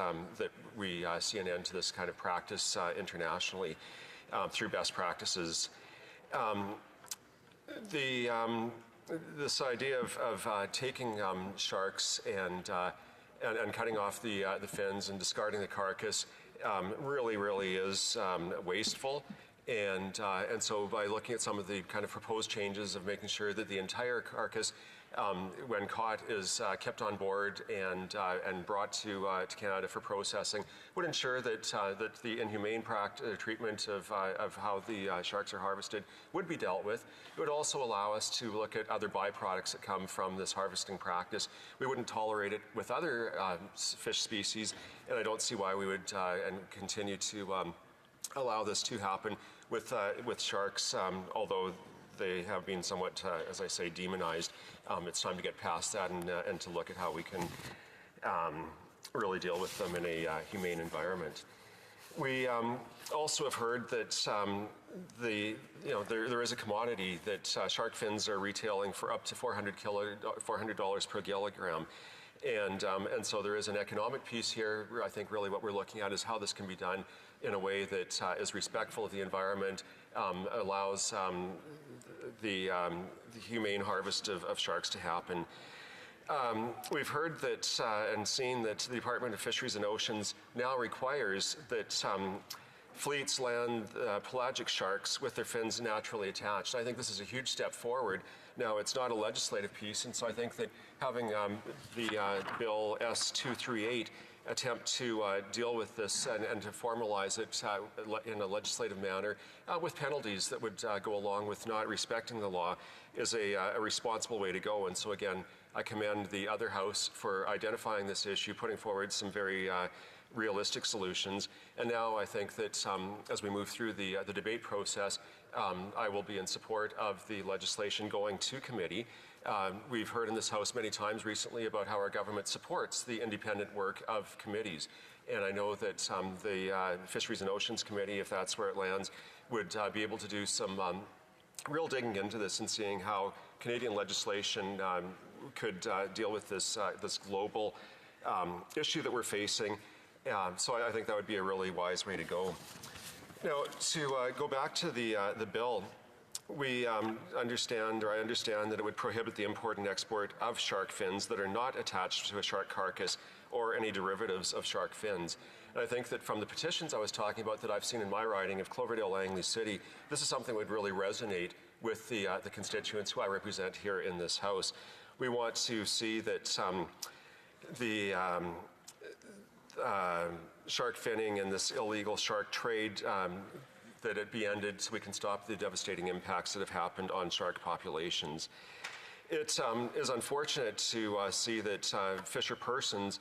we see an end to this kind of practice internationally through best practices. This idea of taking sharks and cutting off the fins and discarding the carcass really is wasteful. And so by looking at some of the kind of proposed changes of making sure that the entire carcass, when caught, is kept on board and brought to Canada for processing, would ensure that the inhumane treatment of how the sharks are harvested would be dealt with. It would also allow us to look at other byproducts that come from this harvesting practice. We wouldn't tolerate it with other fish species, and I don't see why we would continue to allow this to happen with sharks, although they have been somewhat, as I say, demonized. It's time to get past that and to look at how we can really deal with them in a humane environment. We also have heard that there is a commodity that shark fins are retailing for up to $400 per kilogram. And so there is an economic piece here. I think really what we're looking at is how this can be done in a way that is respectful of the environment, allows the humane harvest of sharks to happen. We've heard that and seen that the Department of Fisheries and Oceans now requires that fleets land pelagic sharks with their fins naturally attached. I think this is a huge step forward. Now, it's not a legislative piece, and so I think that having the Bill S238 attempt to deal with this and to formalize it in a legislative manner with penalties that would go along with not respecting the law is a responsible way to go. And so again, I commend the other House for identifying this issue, putting forward some very realistic solutions. And now I think that as we move through the debate process, I will be in support of the legislation going to committee. We've heard in this House many times recently about how our government supports the independent work of committees. And I know that the Fisheries and Oceans Committee, if that's where it lands, would be able to do some real digging into this and seeing how Canadian legislation could deal with this global issue that we're facing. So I think that would be a really wise way to go. Now, to go back to the bill, we understand that it would prohibit the import and export of shark fins that are not attached to a shark carcass or any derivatives of shark fins. And I think that from the petitions I was talking about that I've seen in my riding of Cloverdale, Langley City, this is something that would really resonate with the constituents who I represent here in this House. We want to see that the shark finning and this illegal shark trade, that it be ended so we can stop the devastating impacts that have happened on shark populations. It is unfortunate to see that fisher persons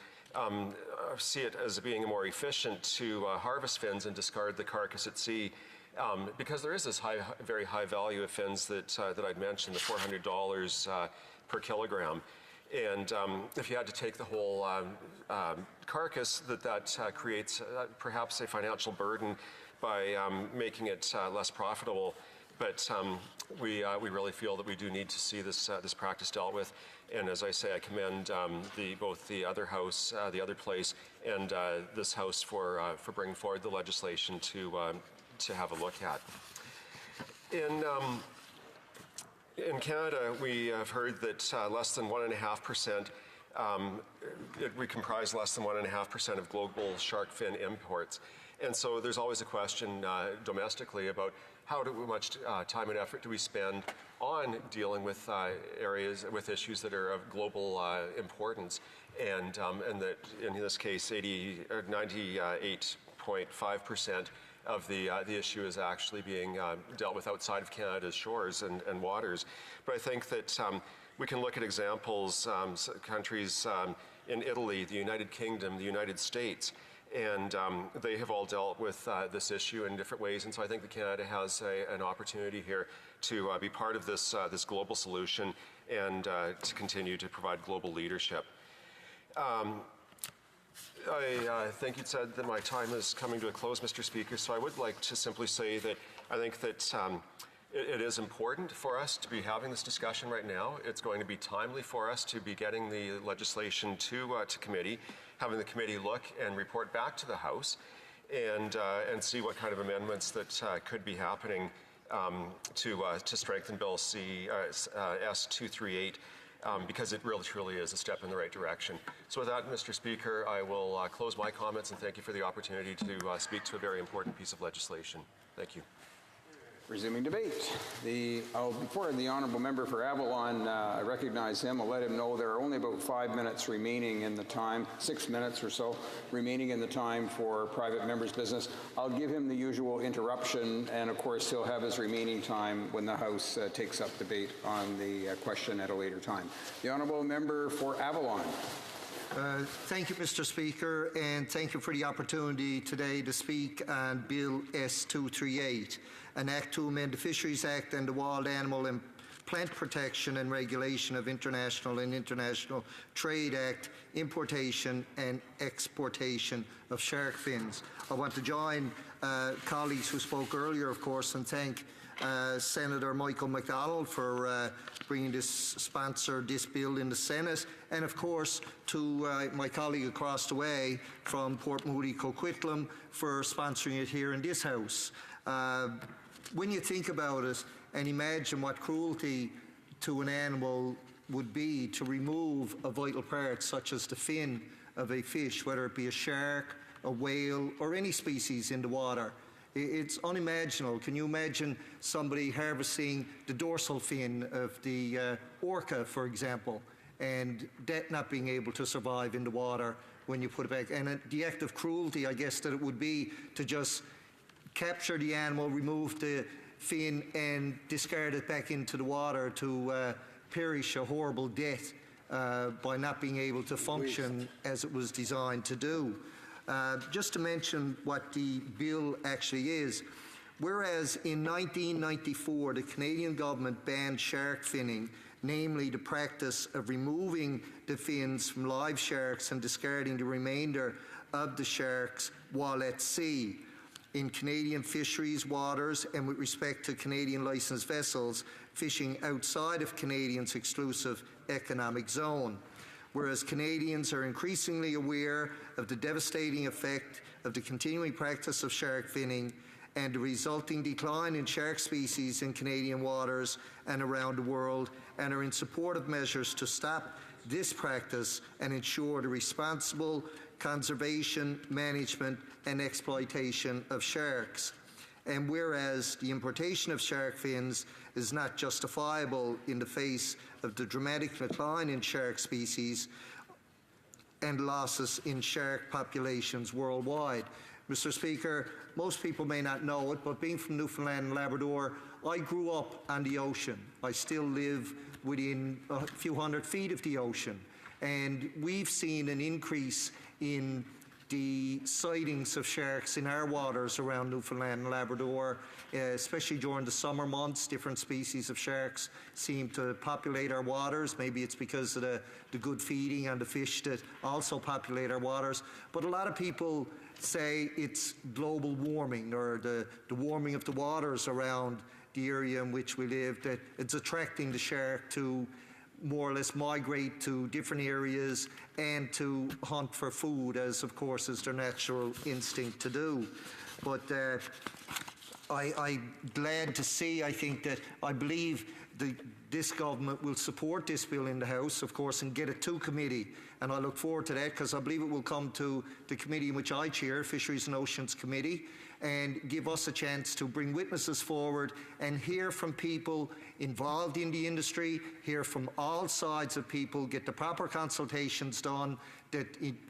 see it as being more efficient to harvest fins and discard the carcass at sea, because there is this very high value of fins that I'd mentioned, the $400 per kilogram. And if you had to take the whole carcass, that creates perhaps a financial burden by making it less profitable. But we really feel that we do need to see this practice dealt with. And as I say, I commend both the other House, the other place, and this House for bringing forward the legislation to have a look at. In Canada, we have heard that less than 1.5%, we comprise less than 1.5% of global shark fin imports. And so there's always a question domestically about how much time and effort do we spend on dealing with with issues that are of global importance, and that in this case 98.5% of the issue is actually being dealt with outside of Canada's shores and waters. But I think that we can look at examples, countries in Italy, the United Kingdom, the United States, and they have all dealt with this issue in different ways. And so I think that Canada has an opportunity here to be part of this global solution and to continue to provide global leadership. I think you'd said that my time is coming to a close, Mr. Speaker, so I would like to simply say that I think that it is important for us to be having this discussion right now. It's going to be timely for us to be getting the legislation to committee, having the committee look and report back to the House, and see what kind of amendments that could be happening to strengthen Bill S238. Because it really truly is a step in the right direction. So with that, Mr. Speaker, I will close my comments and thank you for the opportunity to speak to a very important piece of legislation. Thank you. Resuming debate. Before the honourable member for Avalon, I recognize him. I'll let him know there are only about 5 minutes remaining in the time, 6 minutes or so remaining in the time for private members' business. I'll give him the usual interruption, and of course he'll have his remaining time when the House takes up debate on the question at a later time. The honourable member for Avalon. Thank you, Mr. Speaker, and thank you for the opportunity today to speak on Bill S238, an Act to amend the Fisheries Act and the Wild Animal and Plant Protection and Regulation of International and International Trade Act, importation and exportation of shark fins. I want to join colleagues who spoke earlier, of course, and thank Senator Michael McDonald for sponsored this bill in the Senate, and of course to my colleague across the way from Port Moody, Coquitlam, for sponsoring it here in this House. When you think about it and imagine what cruelty to an animal would be to remove a vital part such as the fin of a fish, whether it be a shark, a whale, or any species in the water, it's unimaginable. Can you imagine somebody harvesting the dorsal fin of the orca, for example, and that not being able to survive in the water when you put it back? And the act of cruelty, I guess, that it would be to just capture the animal, remove the fin, and discard it back into the water to perish a horrible death by not being able to function as it was designed to do. Just to mention what the bill actually is, whereas in 1994 the Canadian government banned shark finning, namely the practice of removing the fins from live sharks and discarding the remainder of the sharks while at sea. in Canadian fisheries waters and with respect to Canadian licensed vessels fishing outside of Canadians' exclusive economic zone. Whereas Canadians are increasingly aware of the devastating effect of the continuing practice of shark finning and the resulting decline in shark species in Canadian waters and around the world, and are in support of measures to stop this practice and ensure the responsible conservation, management, and exploitation of sharks. And whereas the importation of shark fins is not justifiable in the face of the dramatic decline in shark species and losses in shark populations worldwide. Mr. Speaker, most people may not know it, but being from Newfoundland and Labrador, I grew up on the ocean. I still live within a few hundred feet of the ocean. And we've seen an increase in the sightings of sharks in our waters around Newfoundland and Labrador, especially during the summer months. Different species of sharks seem to populate our waters. Maybe it's because of the good feeding and the fish that also populate our waters. But a lot of people say it's global warming, or the warming of the waters around the area in which we live, that it's attracting the shark to more or less migrate to different areas and to hunt for food, as of course is their natural instinct to do. But I'm glad to see, I believe this government will support this bill in the House, of course, and get it to committee. And I look forward to that, because I believe it will come to the committee in which I chair, Fisheries and Oceans Committee, and give us a chance to bring witnesses forward and hear from people involved in the industry, hear from all sides of people, get the proper consultations done,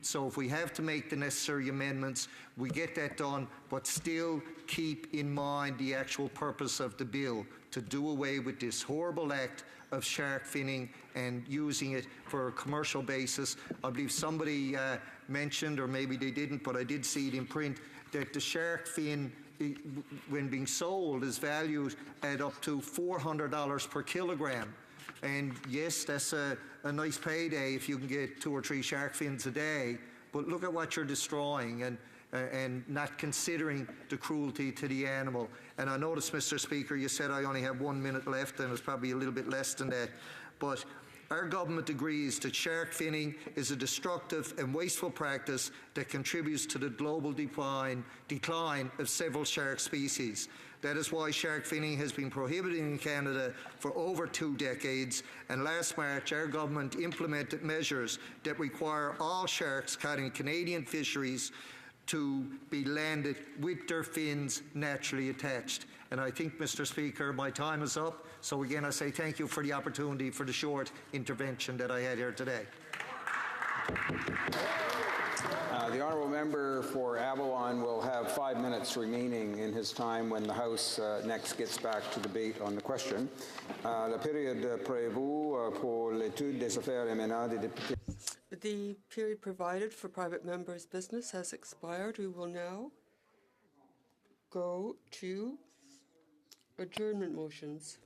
so if we have to make the necessary amendments, we get that done, but still keep in mind the actual purpose of the bill, to do away with this horrible act of shark finning and using it for a commercial basis. I believe somebody mentioned, or maybe they didn't, but I did see it in print, that the shark fin, when being sold, is valued at up to $400 per kilogram. And yes, that's a nice payday if you can get 2 or 3 shark fins a day, but look at what you're destroying and not considering the cruelty to the animal. And I noticed, Mr. Speaker, you said I only have 1 minute left, and it's probably a little bit less than that. But our government agrees that shark finning is a destructive and wasteful practice that contributes to the global decline of several shark species. That is why shark finning has been prohibited in Canada for over 2 decades, and last March our government implemented measures that require all sharks caught in Canadian fisheries to be landed with their fins naturally attached. And I think, Mr. Speaker, my time is up. So again, I say thank you for the opportunity for the short intervention that I had here today. The honourable member for Avalon will have 5 minutes remaining in his time when the House next gets back to debate on the question. La période prévue pour l'étude des affaires émanant des députés. The period provided for private members' business has expired. We will now go to adjournment motions.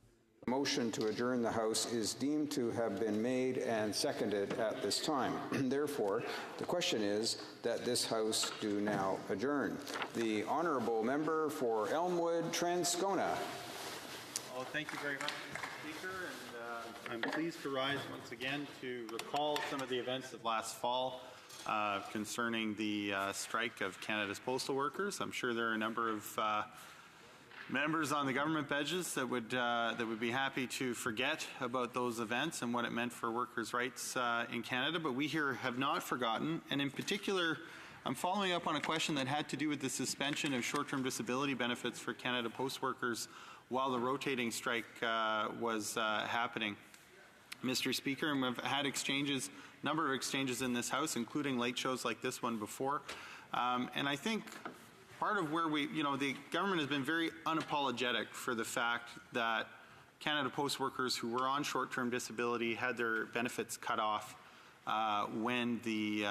The motion to adjourn the House is deemed to have been made and seconded at this time. Therefore, the question is that this House do now adjourn. The honourable member for Elmwood, Transcona. Well, thank you very much, Mr. Speaker, and I'm pleased to rise once again to recall some of the events of last fall concerning the strike of Canada's postal workers. I'm sure there are a number of members on the government benches that would be happy to forget about those events and what it meant for workers' rights in Canada, but we here have not forgotten. And in particular, I'm following up on a question that had to do with the suspension of short-term disability benefits for Canada Post workers while the rotating strike was happening. Mr. Speaker, and we've had a number of exchanges in this House, including late shows like this one before, and I think part of where the government has been very unapologetic for the fact that Canada Post workers who were on short-term disability had their benefits cut off when the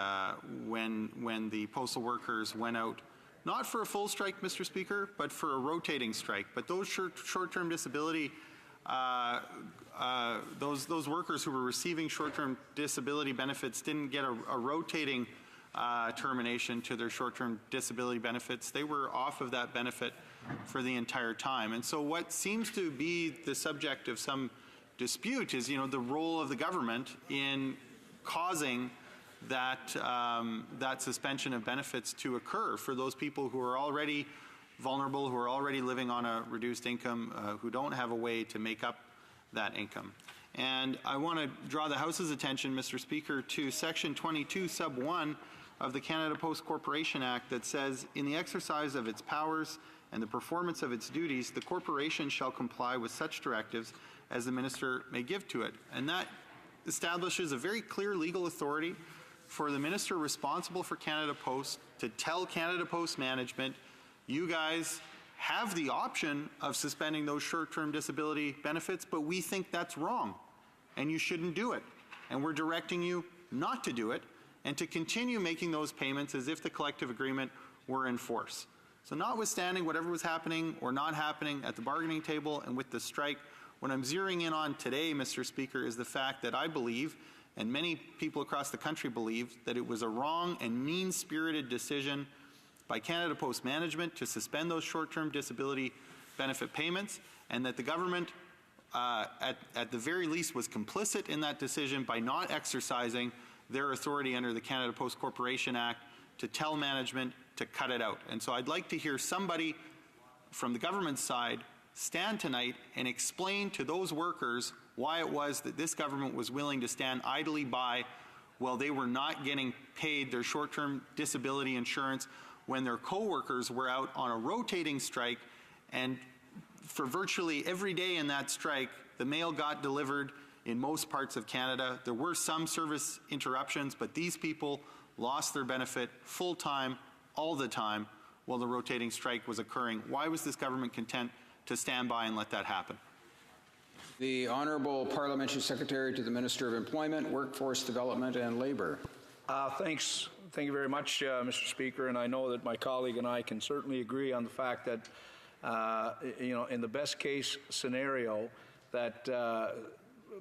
postal workers went out, not for a full strike, Mr. Speaker, but for a rotating strike. But those short-term disability, those workers who were receiving short-term disability benefits didn't get a rotating termination to their short-term disability benefits. They were off of that benefit for the entire time. And so what seems to be the subject of some dispute is, the role of the government in causing that, that suspension of benefits to occur for those people who are already vulnerable, who are already living on a reduced income, who don't have a way to make up that income. And I want to draw the House's attention, Mr. Speaker, to Section 22, Sub 1 of the Canada Post Corporation Act that says, in the exercise of its powers and the performance of its duties, the corporation shall comply with such directives as the minister may give to it. And that establishes a very clear legal authority for the minister responsible for Canada Post to tell Canada Post management, you guys have the option of suspending those short-term disability benefits, but we think that's wrong, and you shouldn't do it. And we're directing you not to do it, and to continue making those payments as if the collective agreement were in force. So notwithstanding whatever was happening or not happening at the bargaining table and with the strike, what I'm zeroing in on today, Mr. Speaker, is the fact that I believe, and many people across the country believe, that it was a wrong and mean-spirited decision by Canada Post management to suspend those short-term disability benefit payments, and that the government, at the very least, was complicit in that decision by not exercising their authority under the Canada Post Corporation Act to tell management to cut it out. And so I'd like to hear somebody from the government side stand tonight and explain to those workers why it was that this government was willing to stand idly by while they were not getting paid their short-term disability insurance when their co-workers were out on a rotating strike, and for virtually every day in that strike, the mail got delivered in most parts of Canada. There were some service interruptions, but these people lost their benefit full-time, all the time, while the rotating strike was occurring. Why was this government content to stand by and let that happen? The Honourable Parliamentary Secretary to the Minister of Employment, Workforce Development and Labour. Thanks. Thank you very much, Mr. Speaker, and I know that my colleague and I can certainly agree on the fact that, in the best case scenario, that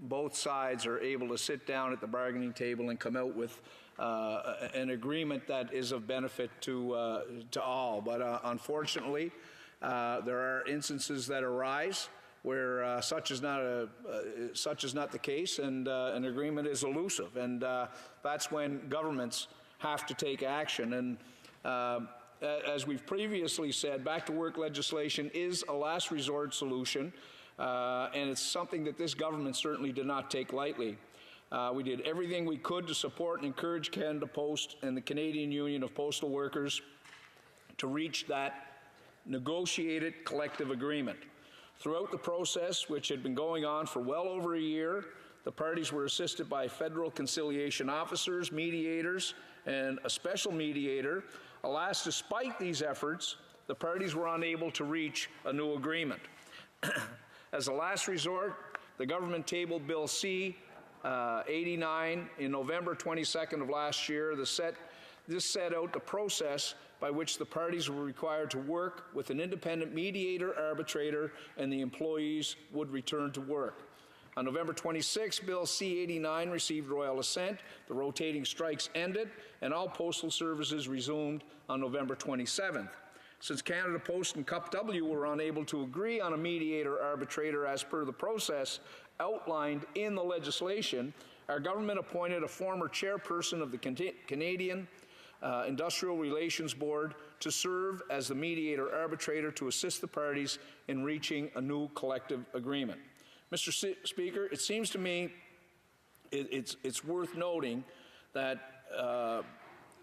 both sides are able to sit down at the bargaining table and come out with an agreement that is of benefit to all. But unfortunately, there are instances that arise where such is not the case, and an agreement is elusive, and that's when governments have to take action. And as we've previously said, back-to-work legislation is a last resort solution, and it's something that this government certainly did not take lightly. We did everything we could to support and encourage Canada Post and the Canadian Union of Postal Workers to reach that negotiated collective agreement. Throughout the process, which had been going on for well over a year, the parties were assisted by federal conciliation officers, mediators, and a special mediator. Alas, despite these efforts, the parties were unable to reach a new agreement. As a last resort, the government tabled Bill C-89 in November 22nd of last year. This set out the process by which the parties were required to work with an independent mediator arbitrator, and the employees would return to work. On November 26, Bill C-89 received royal assent, the rotating strikes ended, and all postal services resumed on November 27th. Since Canada Post and CUPW were unable to agree on a mediator arbitrator as per the process outlined in the legislation, our government appointed a former chairperson of the Canadian Industrial Relations Board to serve as the mediator arbitrator to assist the parties in reaching a new collective agreement. Mr. Speaker, it seems to me it's worth noting that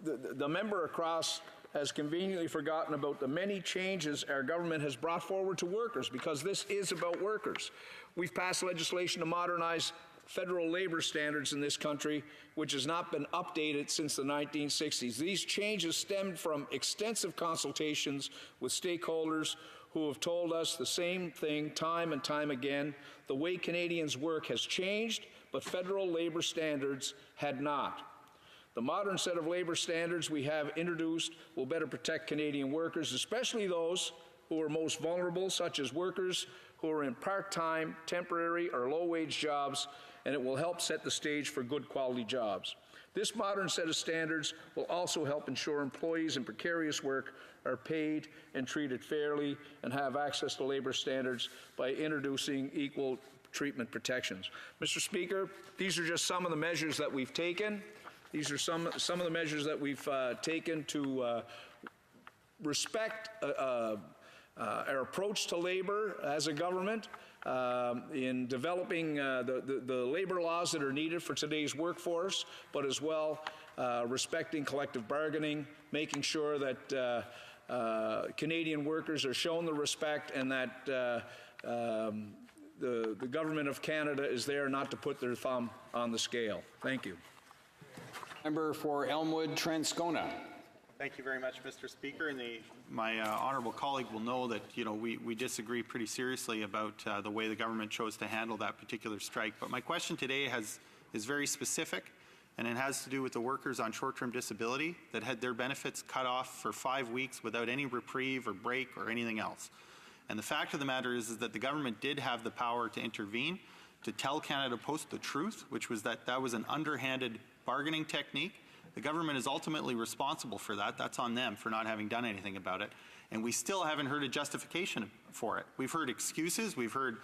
the member across has conveniently forgotten about the many changes our government has brought forward to workers, because this is about workers. We've passed legislation to modernize federal labor standards in this country, which has not been updated since the 1960s. These changes stemmed from extensive consultations with stakeholders who have told us the same thing time and time again. The way Canadians work has changed, but federal labor standards had not. The modern set of labor standards we have introduced will better protect Canadian workers, especially those who are most vulnerable, such as workers who are in part-time, temporary, or low-wage jobs, and it will help set the stage for good quality jobs. This modern set of standards will also help ensure employees in precarious work are paid and treated fairly and have access to labor standards by introducing equal treatment protections. Mr. Speaker, these are just some of the measures that we've taken. These are some of the measures that we've taken to respect our approach to labor as a government, in developing the labor laws that are needed for today's workforce, but as well respecting collective bargaining, making sure that Canadian workers are shown the respect and that the government of Canada is there not to put their thumb on the scale. Thank you. Member for Elmwood Transcona. Thank you very much, Mr. Speaker. And my honourable colleague will know that we disagree pretty seriously about the way the government chose to handle that particular strike. But my question today is very specific, and it has to do with the workers on short-term disability that had their benefits cut off for 5 weeks without any reprieve or break or anything else. And the fact of the matter is that the government did have the power to intervene, to tell Canada Post the truth, which was that was an underhanded bargaining technique. The government is ultimately responsible for that. That's on them for not having done anything about it. And we still haven't heard a justification for it. We've heard excuses. We've heard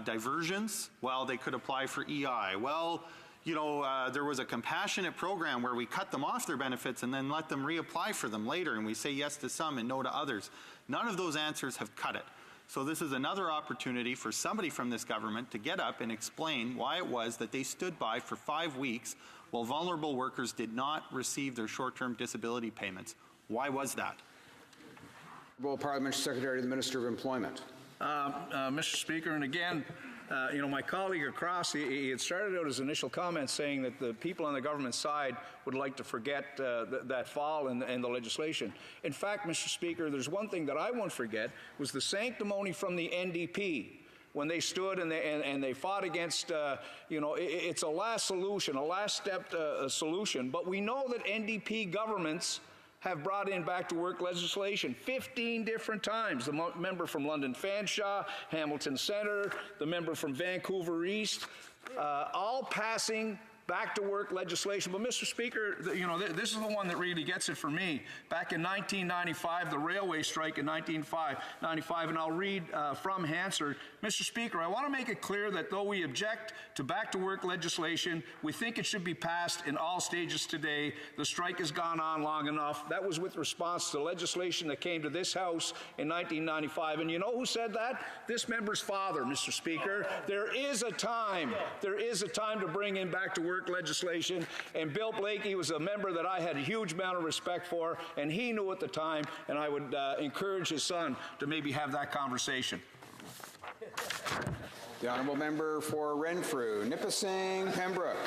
diversions. Well, they could apply for EI. Well, there was a compassionate program where we cut them off their benefits and then let them reapply for them later, and we say yes to some and no to others. None of those answers have cut it. So this is another opportunity for somebody from this government to get up and explain why it was that they stood by for 5 weeks while vulnerable workers did not receive their short-term disability payments. Why was that? Parliamentary Secretary to the Minister of Employment. Mr. Speaker, and again, my colleague across, he had started out his initial comments saying that the people on the government side would like to forget that fall and the legislation. In fact, Mr. Speaker, there's one thing that I won't forget was the sanctimony from the NDP when they stood and they fought against, it's a last solution, a last step solution. But we know that NDP governments have brought in back-to-work legislation 15 different times. The member from London Fanshawe, Hamilton Centre, the member from Vancouver East, all passing back-to-work legislation. But, Mr. Speaker, this is the one that really gets it for me. Back in 1995, the railway strike in 1995, and I'll read from Hansard. Mr. Speaker, I want to make it clear that though we object to back-to-work legislation, we think it should be passed in all stages today. The strike has gone on long enough. That was with response to legislation that came to this House in 1995. And you know who said that? This member's father, Mr. Speaker. There is a time to bring in back-to-work legislation, and Bill Blakey was a member that I had a huge amount of respect for, and he knew at the time, and I would encourage his son to maybe have that conversation. The Honourable Member for Renfrew, Nipissing, Pembroke.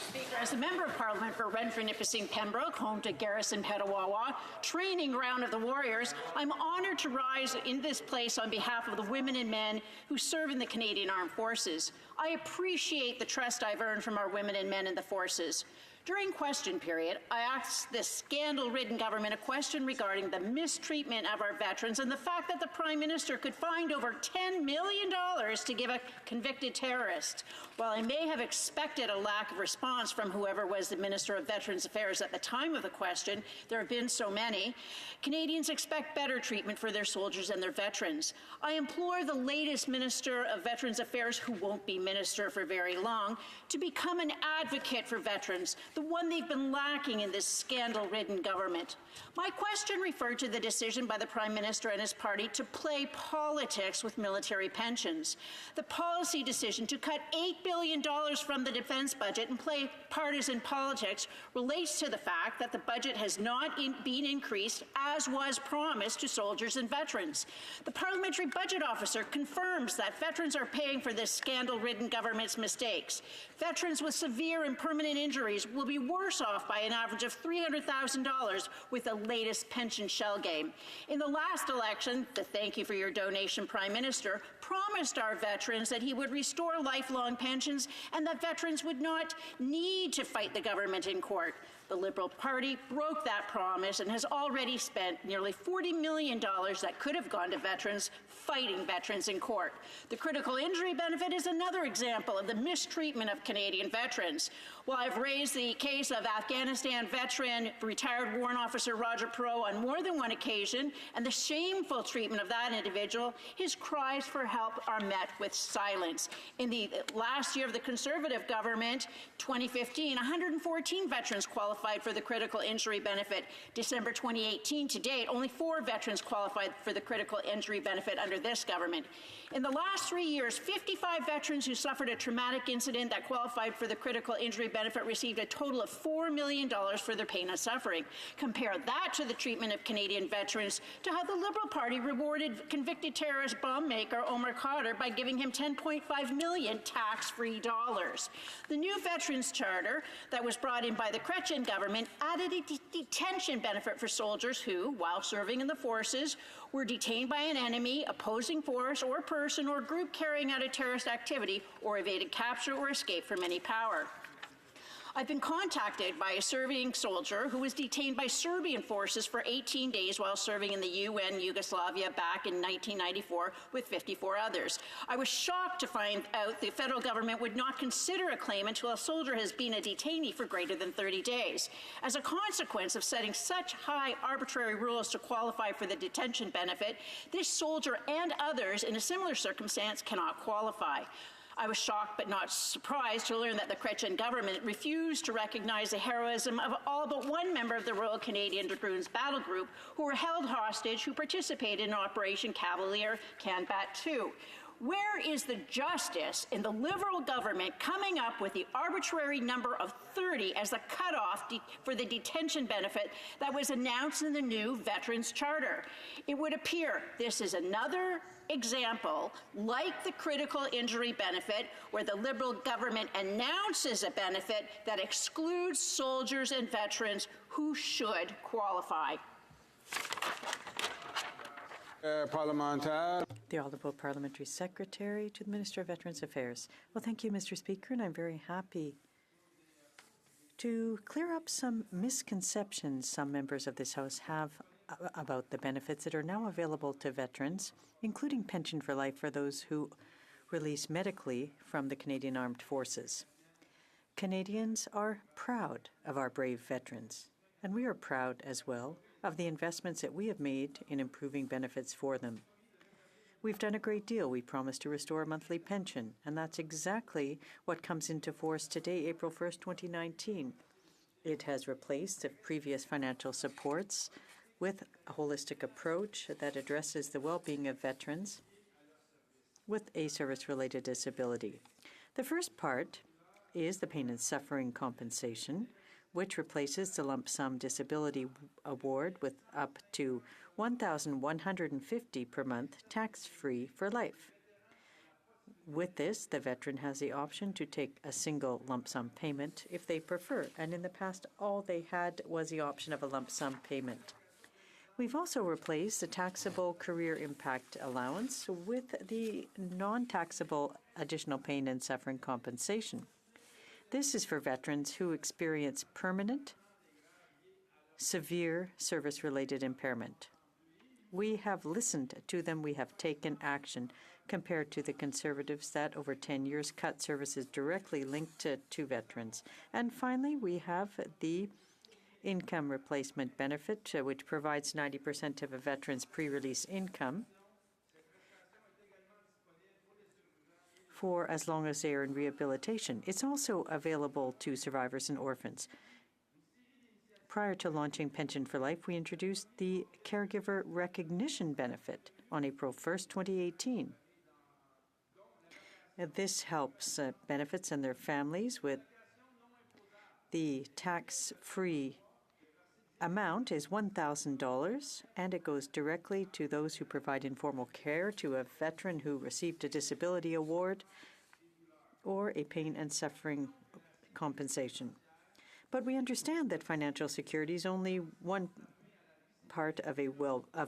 Speaker, as a Member of Parliament for Renfrew, Nipissing, Pembroke, home to Garrison Petawawa, training ground of the Warriors, I'm honoured to rise in this place on behalf of the women and men who serve in the Canadian Armed Forces. I appreciate the trust I've earned from our women and men in the forces. During question period, I asked this scandal-ridden government a question regarding the mistreatment of our veterans and the fact that the Prime Minister could find over $10 million to give a convicted terrorist. While I may have expected a lack of response from whoever was the Minister of Veterans Affairs at the time of the question, there have been so many, Canadians expect better treatment for their soldiers and their veterans. I implore the latest Minister of Veterans Affairs, who won't be Minister for very long, to become an advocate for veterans, the one they've been lacking in this scandal-ridden government. My question referred to the decision by the Prime Minister and his party to play politics with military pensions. The policy decision to cut $8 billion from the defence budget and play partisan politics relates to the fact that the budget has not been increased as was promised to soldiers and veterans. The Parliamentary Budget Officer confirms that veterans are paying for this scandal-ridden government's mistakes. Veterans with severe and permanent injuries will be worse off by an average of $300,000 with the latest pension shell game. In the last election, the thank you for your donation Prime Minister promised our veterans that he would restore lifelong pensions and that veterans would not need to fight the government in court. The Liberal Party broke that promise and has already spent nearly $40 million that could have gone to veterans fighting veterans in court. The critical injury benefit is another example of the mistreatment of Canadian veterans. While I've raised the case of Afghanistan veteran, retired Warrant Officer Roger Perot on more than one occasion, and the shameful treatment of that individual, his cries for help are met with silence. In the last year of the Conservative government, 2015, 114 veterans qualified for the critical injury benefit. December 2018 to date, only 4 veterans qualified for the critical injury benefit under this government. In the last 3 years, 55 veterans who suffered a traumatic incident that qualified for the critical injury benefit received a total of $4 million for their pain and suffering. Compare that to the treatment of Canadian veterans to how the Liberal Party rewarded convicted terrorist bomb maker Omar Khadr by giving him $10.5 million tax-free dollars. The new Veterans Charter that was brought in by the Chrétien government added a detention benefit for soldiers who, while serving in the forces, were detained by an enemy, opposing force, or person or group carrying out a terrorist activity, or evaded capture or escape from any power. I've been contacted by a Serbian soldier who was detained by Serbian forces for 18 days while serving in the UN Yugoslavia back in 1994 with 54 others. I was shocked to find out the federal government would not consider a claim until a soldier has been a detainee for greater than 30 days. As a consequence of setting such high arbitrary rules to qualify for the detention benefit, this soldier and others in a similar circumstance cannot qualify. I was shocked but not surprised to learn that the Chrétien government refused to recognize the heroism of all but one member of the Royal Canadian Dragoons Battle Group who were held hostage who participated in Operation Cavalier Canbat II. Where is the justice in the Liberal government coming up with the arbitrary number of 30 as the cutoff for the detention benefit that was announced in the new Veterans Charter? It would appear this is another example, like the critical injury benefit, where the Liberal government announces a benefit that excludes soldiers and veterans who should qualify. The Honourable Parliamentary Secretary to the Minister of Veterans Affairs. Well, thank you, Mr. Speaker, and I'm very happy to clear up some misconceptions some members of this House have about the benefits that are now available to veterans, including pension for life for those who release medically from the Canadian Armed Forces. Canadians are proud of our brave veterans, and we are proud as well of the investments that we have made in improving benefits for them. We've done a great deal. We promised to restore a monthly pension, and that's exactly what comes into force today, April 1st, 2019. It has replaced the previous financial supports with a holistic approach that addresses the well-being of veterans with a service-related disability. The first part is the pain and suffering compensation, which replaces the lump sum disability award with up to $1,150 per month tax-free for life. With this, the veteran has the option to take a single lump sum payment if they prefer, and in the past, all they had was the option of a lump sum payment. We've also replaced the taxable career impact allowance with the non-taxable additional pain and suffering compensation. This is for veterans who experience permanent, severe service-related impairment. We have listened to them. We have taken action compared to the Conservatives that over 10 years cut services directly linked to veterans. And finally, we have the income replacement benefit, which provides 90% of a veteran's pre-release income for as long as they are in rehabilitation. It's also available to survivors and orphans. Prior to launching Pension for Life, we introduced the Caregiver Recognition Benefit on April 1st, 2018. This helps benefits and their families with the tax-free amount is $1,000, and it goes directly to those who provide informal care to a veteran who received a disability award or a pain and suffering compensation. But we understand that financial security is only one part of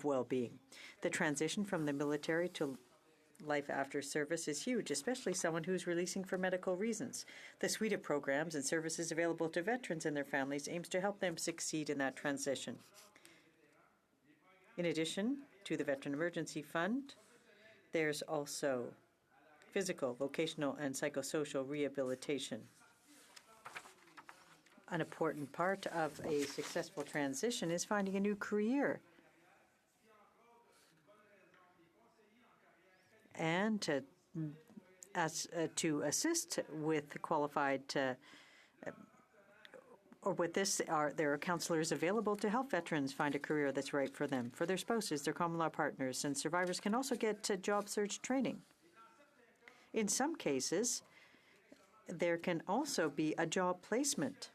well-being. The transition from the military to life after service is huge, especially someone who's releasing for medical reasons. The suite of programs and services available to veterans and their families aims to help them succeed in that transition. In addition to the Veteran Emergency Fund, there's also physical, vocational, and psychosocial rehabilitation. An important part of a successful transition is finding a new career and to assist with qualified or with this, there are counselors available to help veterans find a career that's right for them, for their spouses, their common law partners, and survivors can also get job search training. In some cases, there can also be a job placement.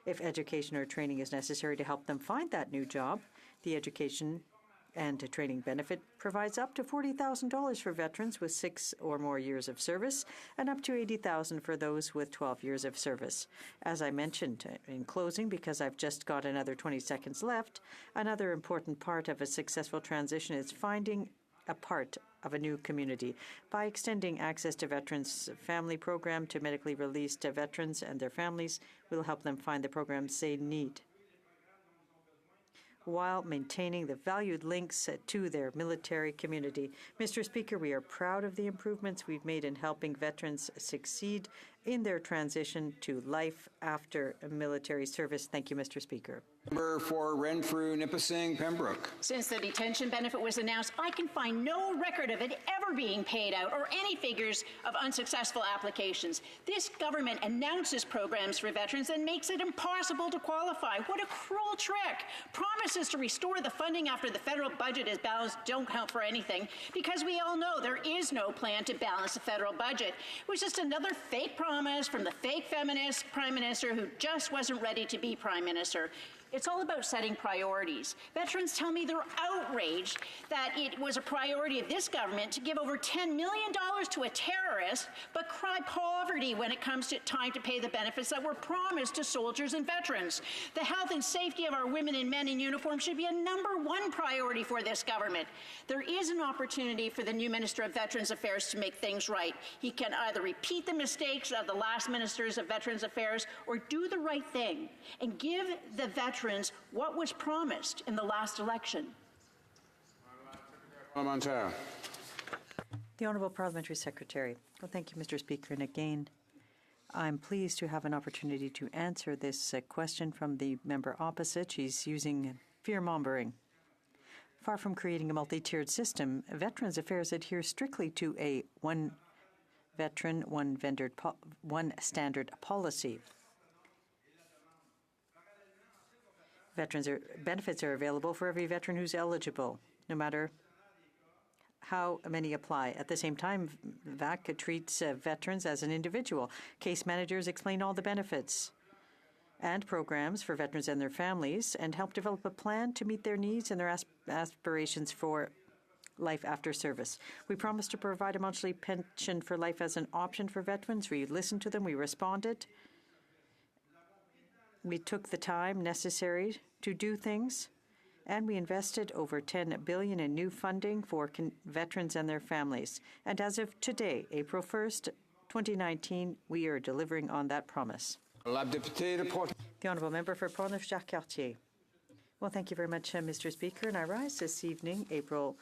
If education or training is necessary to help them find that new job, the education and training benefit provides up to $40,000 for veterans with 6 or more years of service and up to $80,000 for those with 12 years of service. As I mentioned in closing, because I've just got another 20 seconds left, another important part of a successful transition is finding a part of a new community. By extending access to Veterans Family Program to medically released veterans and their families, we'll help them find the programs they need, while maintaining the valued links to their military community. Mr. Speaker, we are proud of the improvements we've made in helping veterans succeed in their transition to life after military service. Thank you, Mr. Speaker. Member for Renfrew, Nipissing, Pembroke. Since the detention benefit was announced, I can find no record of it ever being paid out or any figures of unsuccessful applications. This government announces programs for veterans and makes it impossible to qualify. What a cruel trick. Promises to restore the funding after the federal budget is balanced don't count for anything, because we all know there is no plan to balance the federal budget. It was just another fake promise from the fake feminist prime minister who just wasn't ready to be prime minister. It's all about setting priorities. Veterans tell me they're outraged that it was a priority of this government to give over $10 million to a terrorist, but cry poverty when it comes to time to pay the benefits that were promised to soldiers and veterans. The health and safety of our women and men in uniform should be a #1 priority for this government. There is an opportunity for the new Minister of Veterans Affairs to make things right. He can either repeat the mistakes of the last Ministers of Veterans Affairs or do the right thing and give the veterans what was promised in the last election. Montero. The Honourable Parliamentary Secretary. Well, thank you, Mr. Speaker. And again, I'm pleased to have an opportunity to answer this question from the member opposite. She's using fear-mongering. Far from creating a multi-tiered system, Veterans Affairs adheres strictly to a one veteran, one standard policy. Benefits are available for every veteran who's eligible, no matter how many apply. At the same time, VAC treats veterans as an individual. Case managers explain all the benefits and programs for veterans and their families and help develop a plan to meet their needs and their aspirations for life after service. We promised to provide a monthly pension for life as an option for veterans. We listened to them. We responded. We took the time necessary to do things, and we invested over $10 billion in new funding for veterans and their families. And as of today, April 1st, 2019, we are delivering on that promise. The Honourable Member for Portneuf-Jacques-Cartier. Well, thank you very much, Mr. Speaker. And I rise this evening, April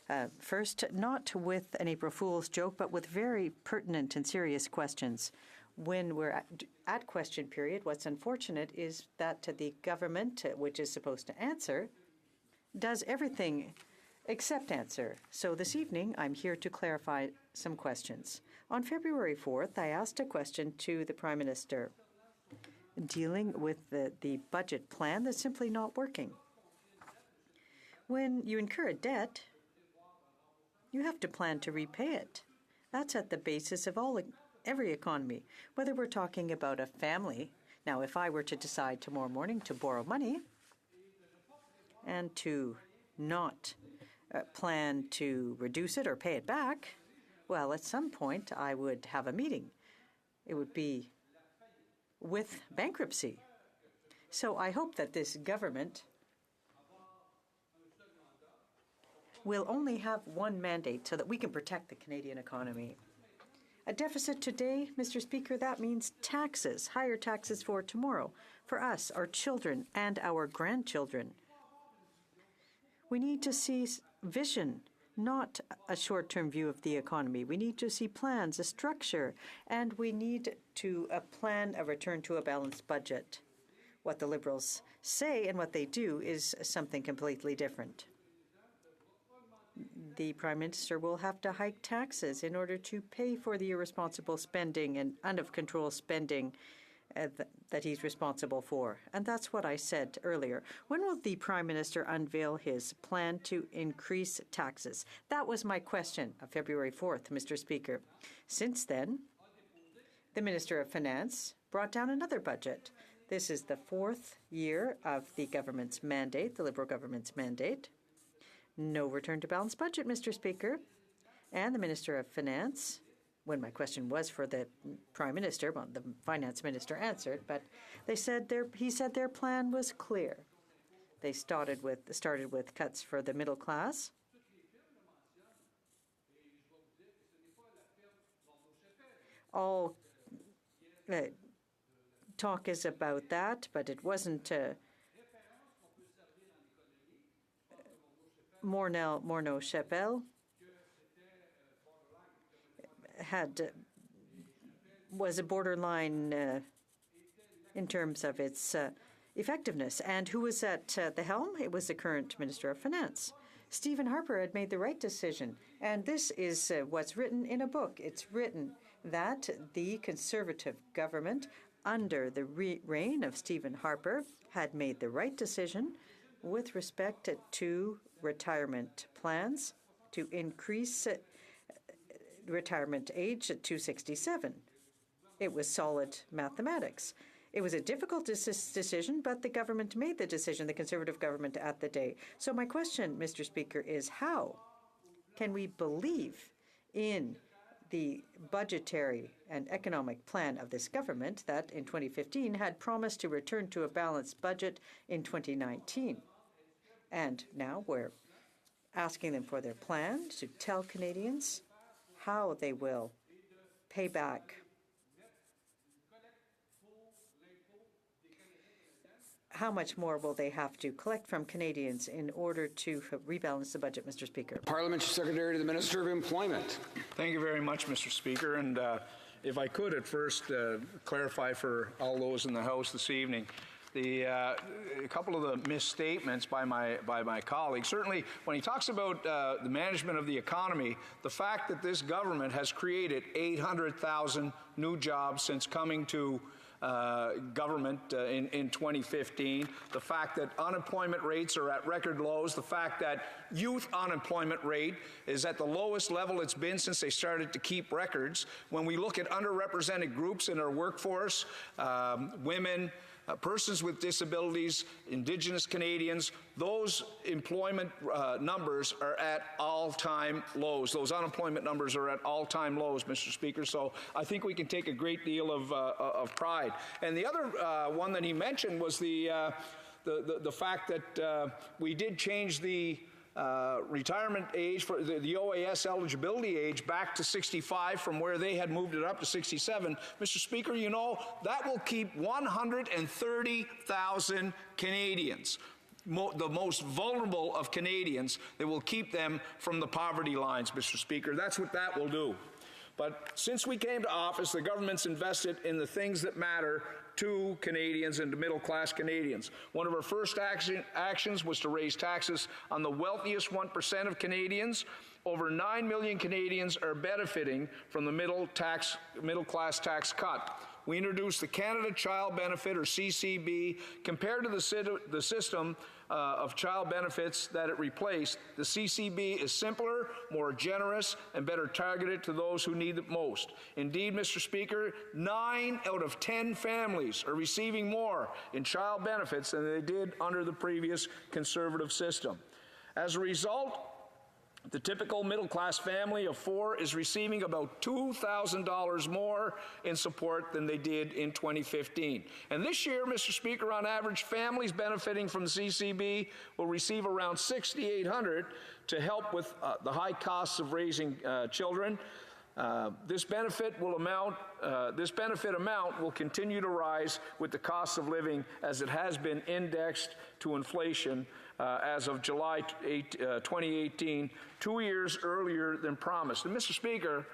1st, not with an April Fool's joke, but with very pertinent and serious questions. When we're at question period, what's unfortunate is that the government, which is supposed to answer, does everything except answer. So this evening, I'm here to clarify some questions. On February 4th, I asked a question to the Prime Minister dealing with the budget plan that's simply not working. When you incur a debt, you have to plan to repay it. That's at the basis of every economy, whether we're talking about a family. Now, if I were to decide tomorrow morning to borrow money and to not plan to reduce it or pay it back, well, at some point I would have a meeting. It would be with bankruptcy. So I hope that this government We'll only have one mandate so that we can protect the Canadian economy. A deficit today, Mr. Speaker, that means taxes, higher taxes for tomorrow, for us, our children, and our grandchildren. We need to see vision, not a short-term view of the economy. We need to see plans, a structure, and we need to plan a return to a balanced budget. What the Liberals say and what they do is something completely different. The Prime Minister will have to hike taxes in order to pay for the irresponsible spending and out-of-control spending that he's responsible for. And that's what I said earlier. When will the Prime Minister unveil his plan to increase taxes? That was my question of February 4th, Mr. Speaker. Since then, the Minister of Finance brought down another budget. This is the 4th year of the government's mandate, the Liberal government's mandate. No return to balanced budget, Mr. Speaker. And the Minister of Finance, when my question was for the Prime Minister, well, the Finance Minister answered, but he said their plan was clear. They started with cuts for the middle class. All talk is about that, but it wasn't Morneau-Chapelle was a borderline in terms of its effectiveness. And who was at the helm? It was the current Minister of Finance. Stephen Harper had made the right decision. And this is what's written in a book. It's written that the Conservative government, under the reign of Stephen Harper, had made the right decision with respect to retirement plans to increase retirement age to 67. It was solid mathematics. It was a difficult decision, but the government made the decision, the Conservative government at the day. So my question, Mr. Speaker, is how can we believe in the budgetary and economic plan of this government that in 2015 had promised to return to a balanced budget in 2019? And now we're asking them for their plan to tell Canadians how they will pay back. How much more will they have to collect from Canadians in order to rebalance the budget, Mr. Speaker? Parliamentary Secretary to the Minister of Employment. Thank you very much, Mr. Speaker. And if I could at first clarify for all those in the House this evening, a couple of the misstatements by my colleague. Certainly, when he talks about the management of the economy, the fact that this government has created 800,000 new jobs since coming to government in 2015, the fact that unemployment rates are at record lows, the fact that youth unemployment rate is at the lowest level it's been since they started to keep records. When we look at underrepresented groups in our workforce, women, persons with disabilities, Indigenous Canadians, those employment numbers are at all-time lows. Those unemployment numbers are at all-time lows, Mr. Speaker. So I think we can take a great deal of pride. And the other one that he mentioned was the fact that we did change the retirement age for the OAS eligibility age back to 65 from where they had moved it up to 67. Mr. Speaker, you know, that will keep 130,000 Canadians, the most vulnerable of Canadians, that will keep them from the poverty lines, Mr. Speaker. That's what that will do. But since we came to office, the government's invested in the things that matter to Canadians and to middle-class Canadians. One of our first actions was to raise taxes on the wealthiest 1% of Canadians. Over 9 million Canadians are benefiting from the middle-class tax cut. We introduced the Canada Child Benefit, or CCB. Compared to the system of child benefits that it replaced, the CCB is simpler, more generous, and better targeted to those who need it most. Indeed, Mr. Speaker, 9 out of 10 families are receiving more in child benefits than they did under the previous Conservative system. As a result, The typical middle-class family of 4 is receiving about $2,000 more in support than they did in 2015. And this year, Mr. Speaker, on average, families benefiting from the CCB will receive around $6,800 to help with the high costs of raising children. This benefit amount will continue to rise with the cost of living as it has been indexed to inflation as of July 2018, 2 years earlier than promised. And Mr. Speaker,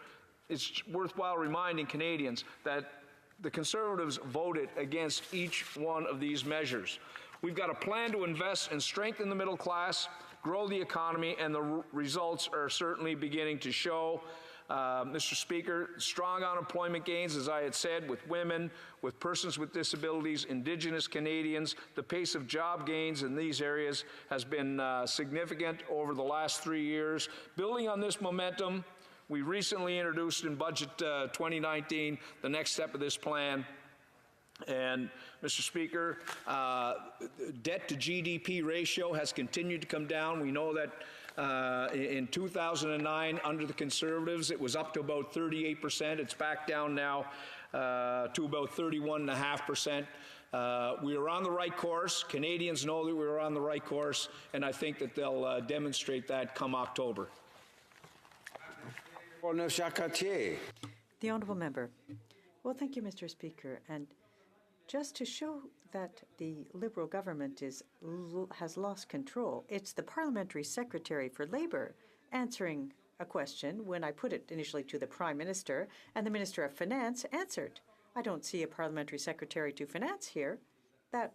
it's worthwhile reminding Canadians that the Conservatives voted against each one of these measures. We've got a plan to invest and strengthen the middle class, grow the economy, and the results are certainly beginning to show. Mr. Speaker, strong unemployment gains, as I had said, with women, with persons with disabilities, Indigenous Canadians. The pace of job gains in these areas has been significant over the last 3 years. Building on this momentum, we recently introduced in Budget 2019 the next step of this plan. And, Mr. Speaker, debt to GDP ratio has continued to come down. We know that in 2009, under the Conservatives, it was up to about 38%. It's back down now to about 31.5%. We are on the right course. Canadians know that we're on the right course, and I think that they'll demonstrate that come October. The Honourable Member. Well, thank you, Mr. Speaker. And just to show that the Liberal government has lost control, it's the Parliamentary Secretary for Labour answering a question when I put it initially to the Prime Minister, and the Minister of Finance answered. I don't see a Parliamentary Secretary to Finance here. That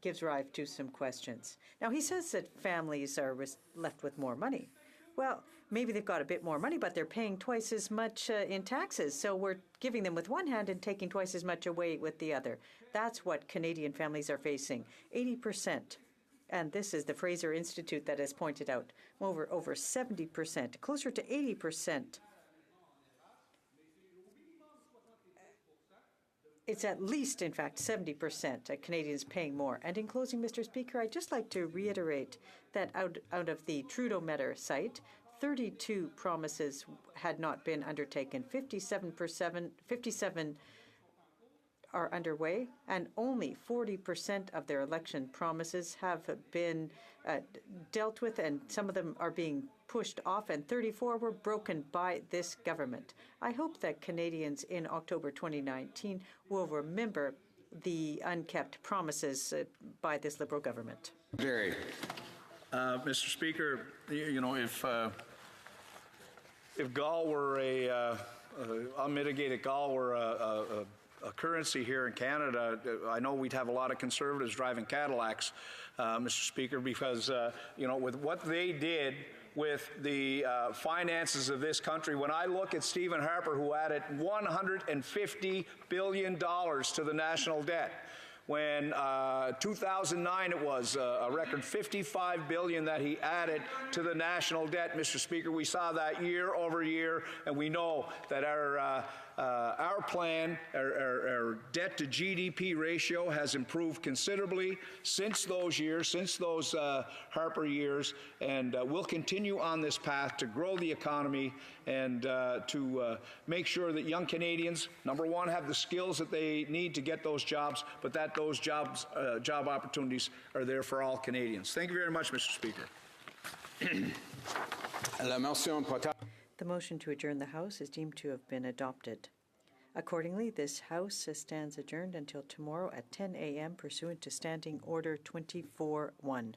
gives rise to some questions. Now, he says that families are left with more money. Well, maybe they've got a bit more money, but they're paying twice as much in taxes. So we're giving them with one hand and taking twice as much away with the other. That's what Canadian families are facing. 80%. And this is the Fraser Institute that has pointed out over 70%, closer to 80%. It's at least, in fact, 70% Canadians paying more. And in closing, Mr. Speaker, I'd just like to reiterate that out of the Trudeau-Metter site, 32 promises had not been undertaken. 57 are underway, and only 40% of their election promises have been dealt with, and some of them are being pushed off, and 34 were broken by this government. I hope that Canadians in October 2019 will remember the unkept promises by this Liberal government. Mr. Speaker, you know, if gall were unmitigated gall were a currency here in Canada, I know we'd have a lot of Conservatives driving Cadillacs, Mr. Speaker, because, you know, with what they did with the finances of this country, when I look at Stephen Harper, who added $150 billion to the national debt, when 2009 it was a record $55 billion that he added to the national debt, Mr. Speaker. We saw that year over year, and we know that our plan, our debt to GDP ratio has improved considerably since those years, since those Harper years, and we'll continue on this path to grow the economy and to make sure that young Canadians, number one, have the skills that they need to get those jobs, but that those job opportunities are there for all Canadians. Thank you very much, Mr. Speaker. The motion to adjourn the House is deemed to have been adopted. Accordingly, this House stands adjourned until tomorrow at 10 a.m. pursuant to Standing Order 24-1.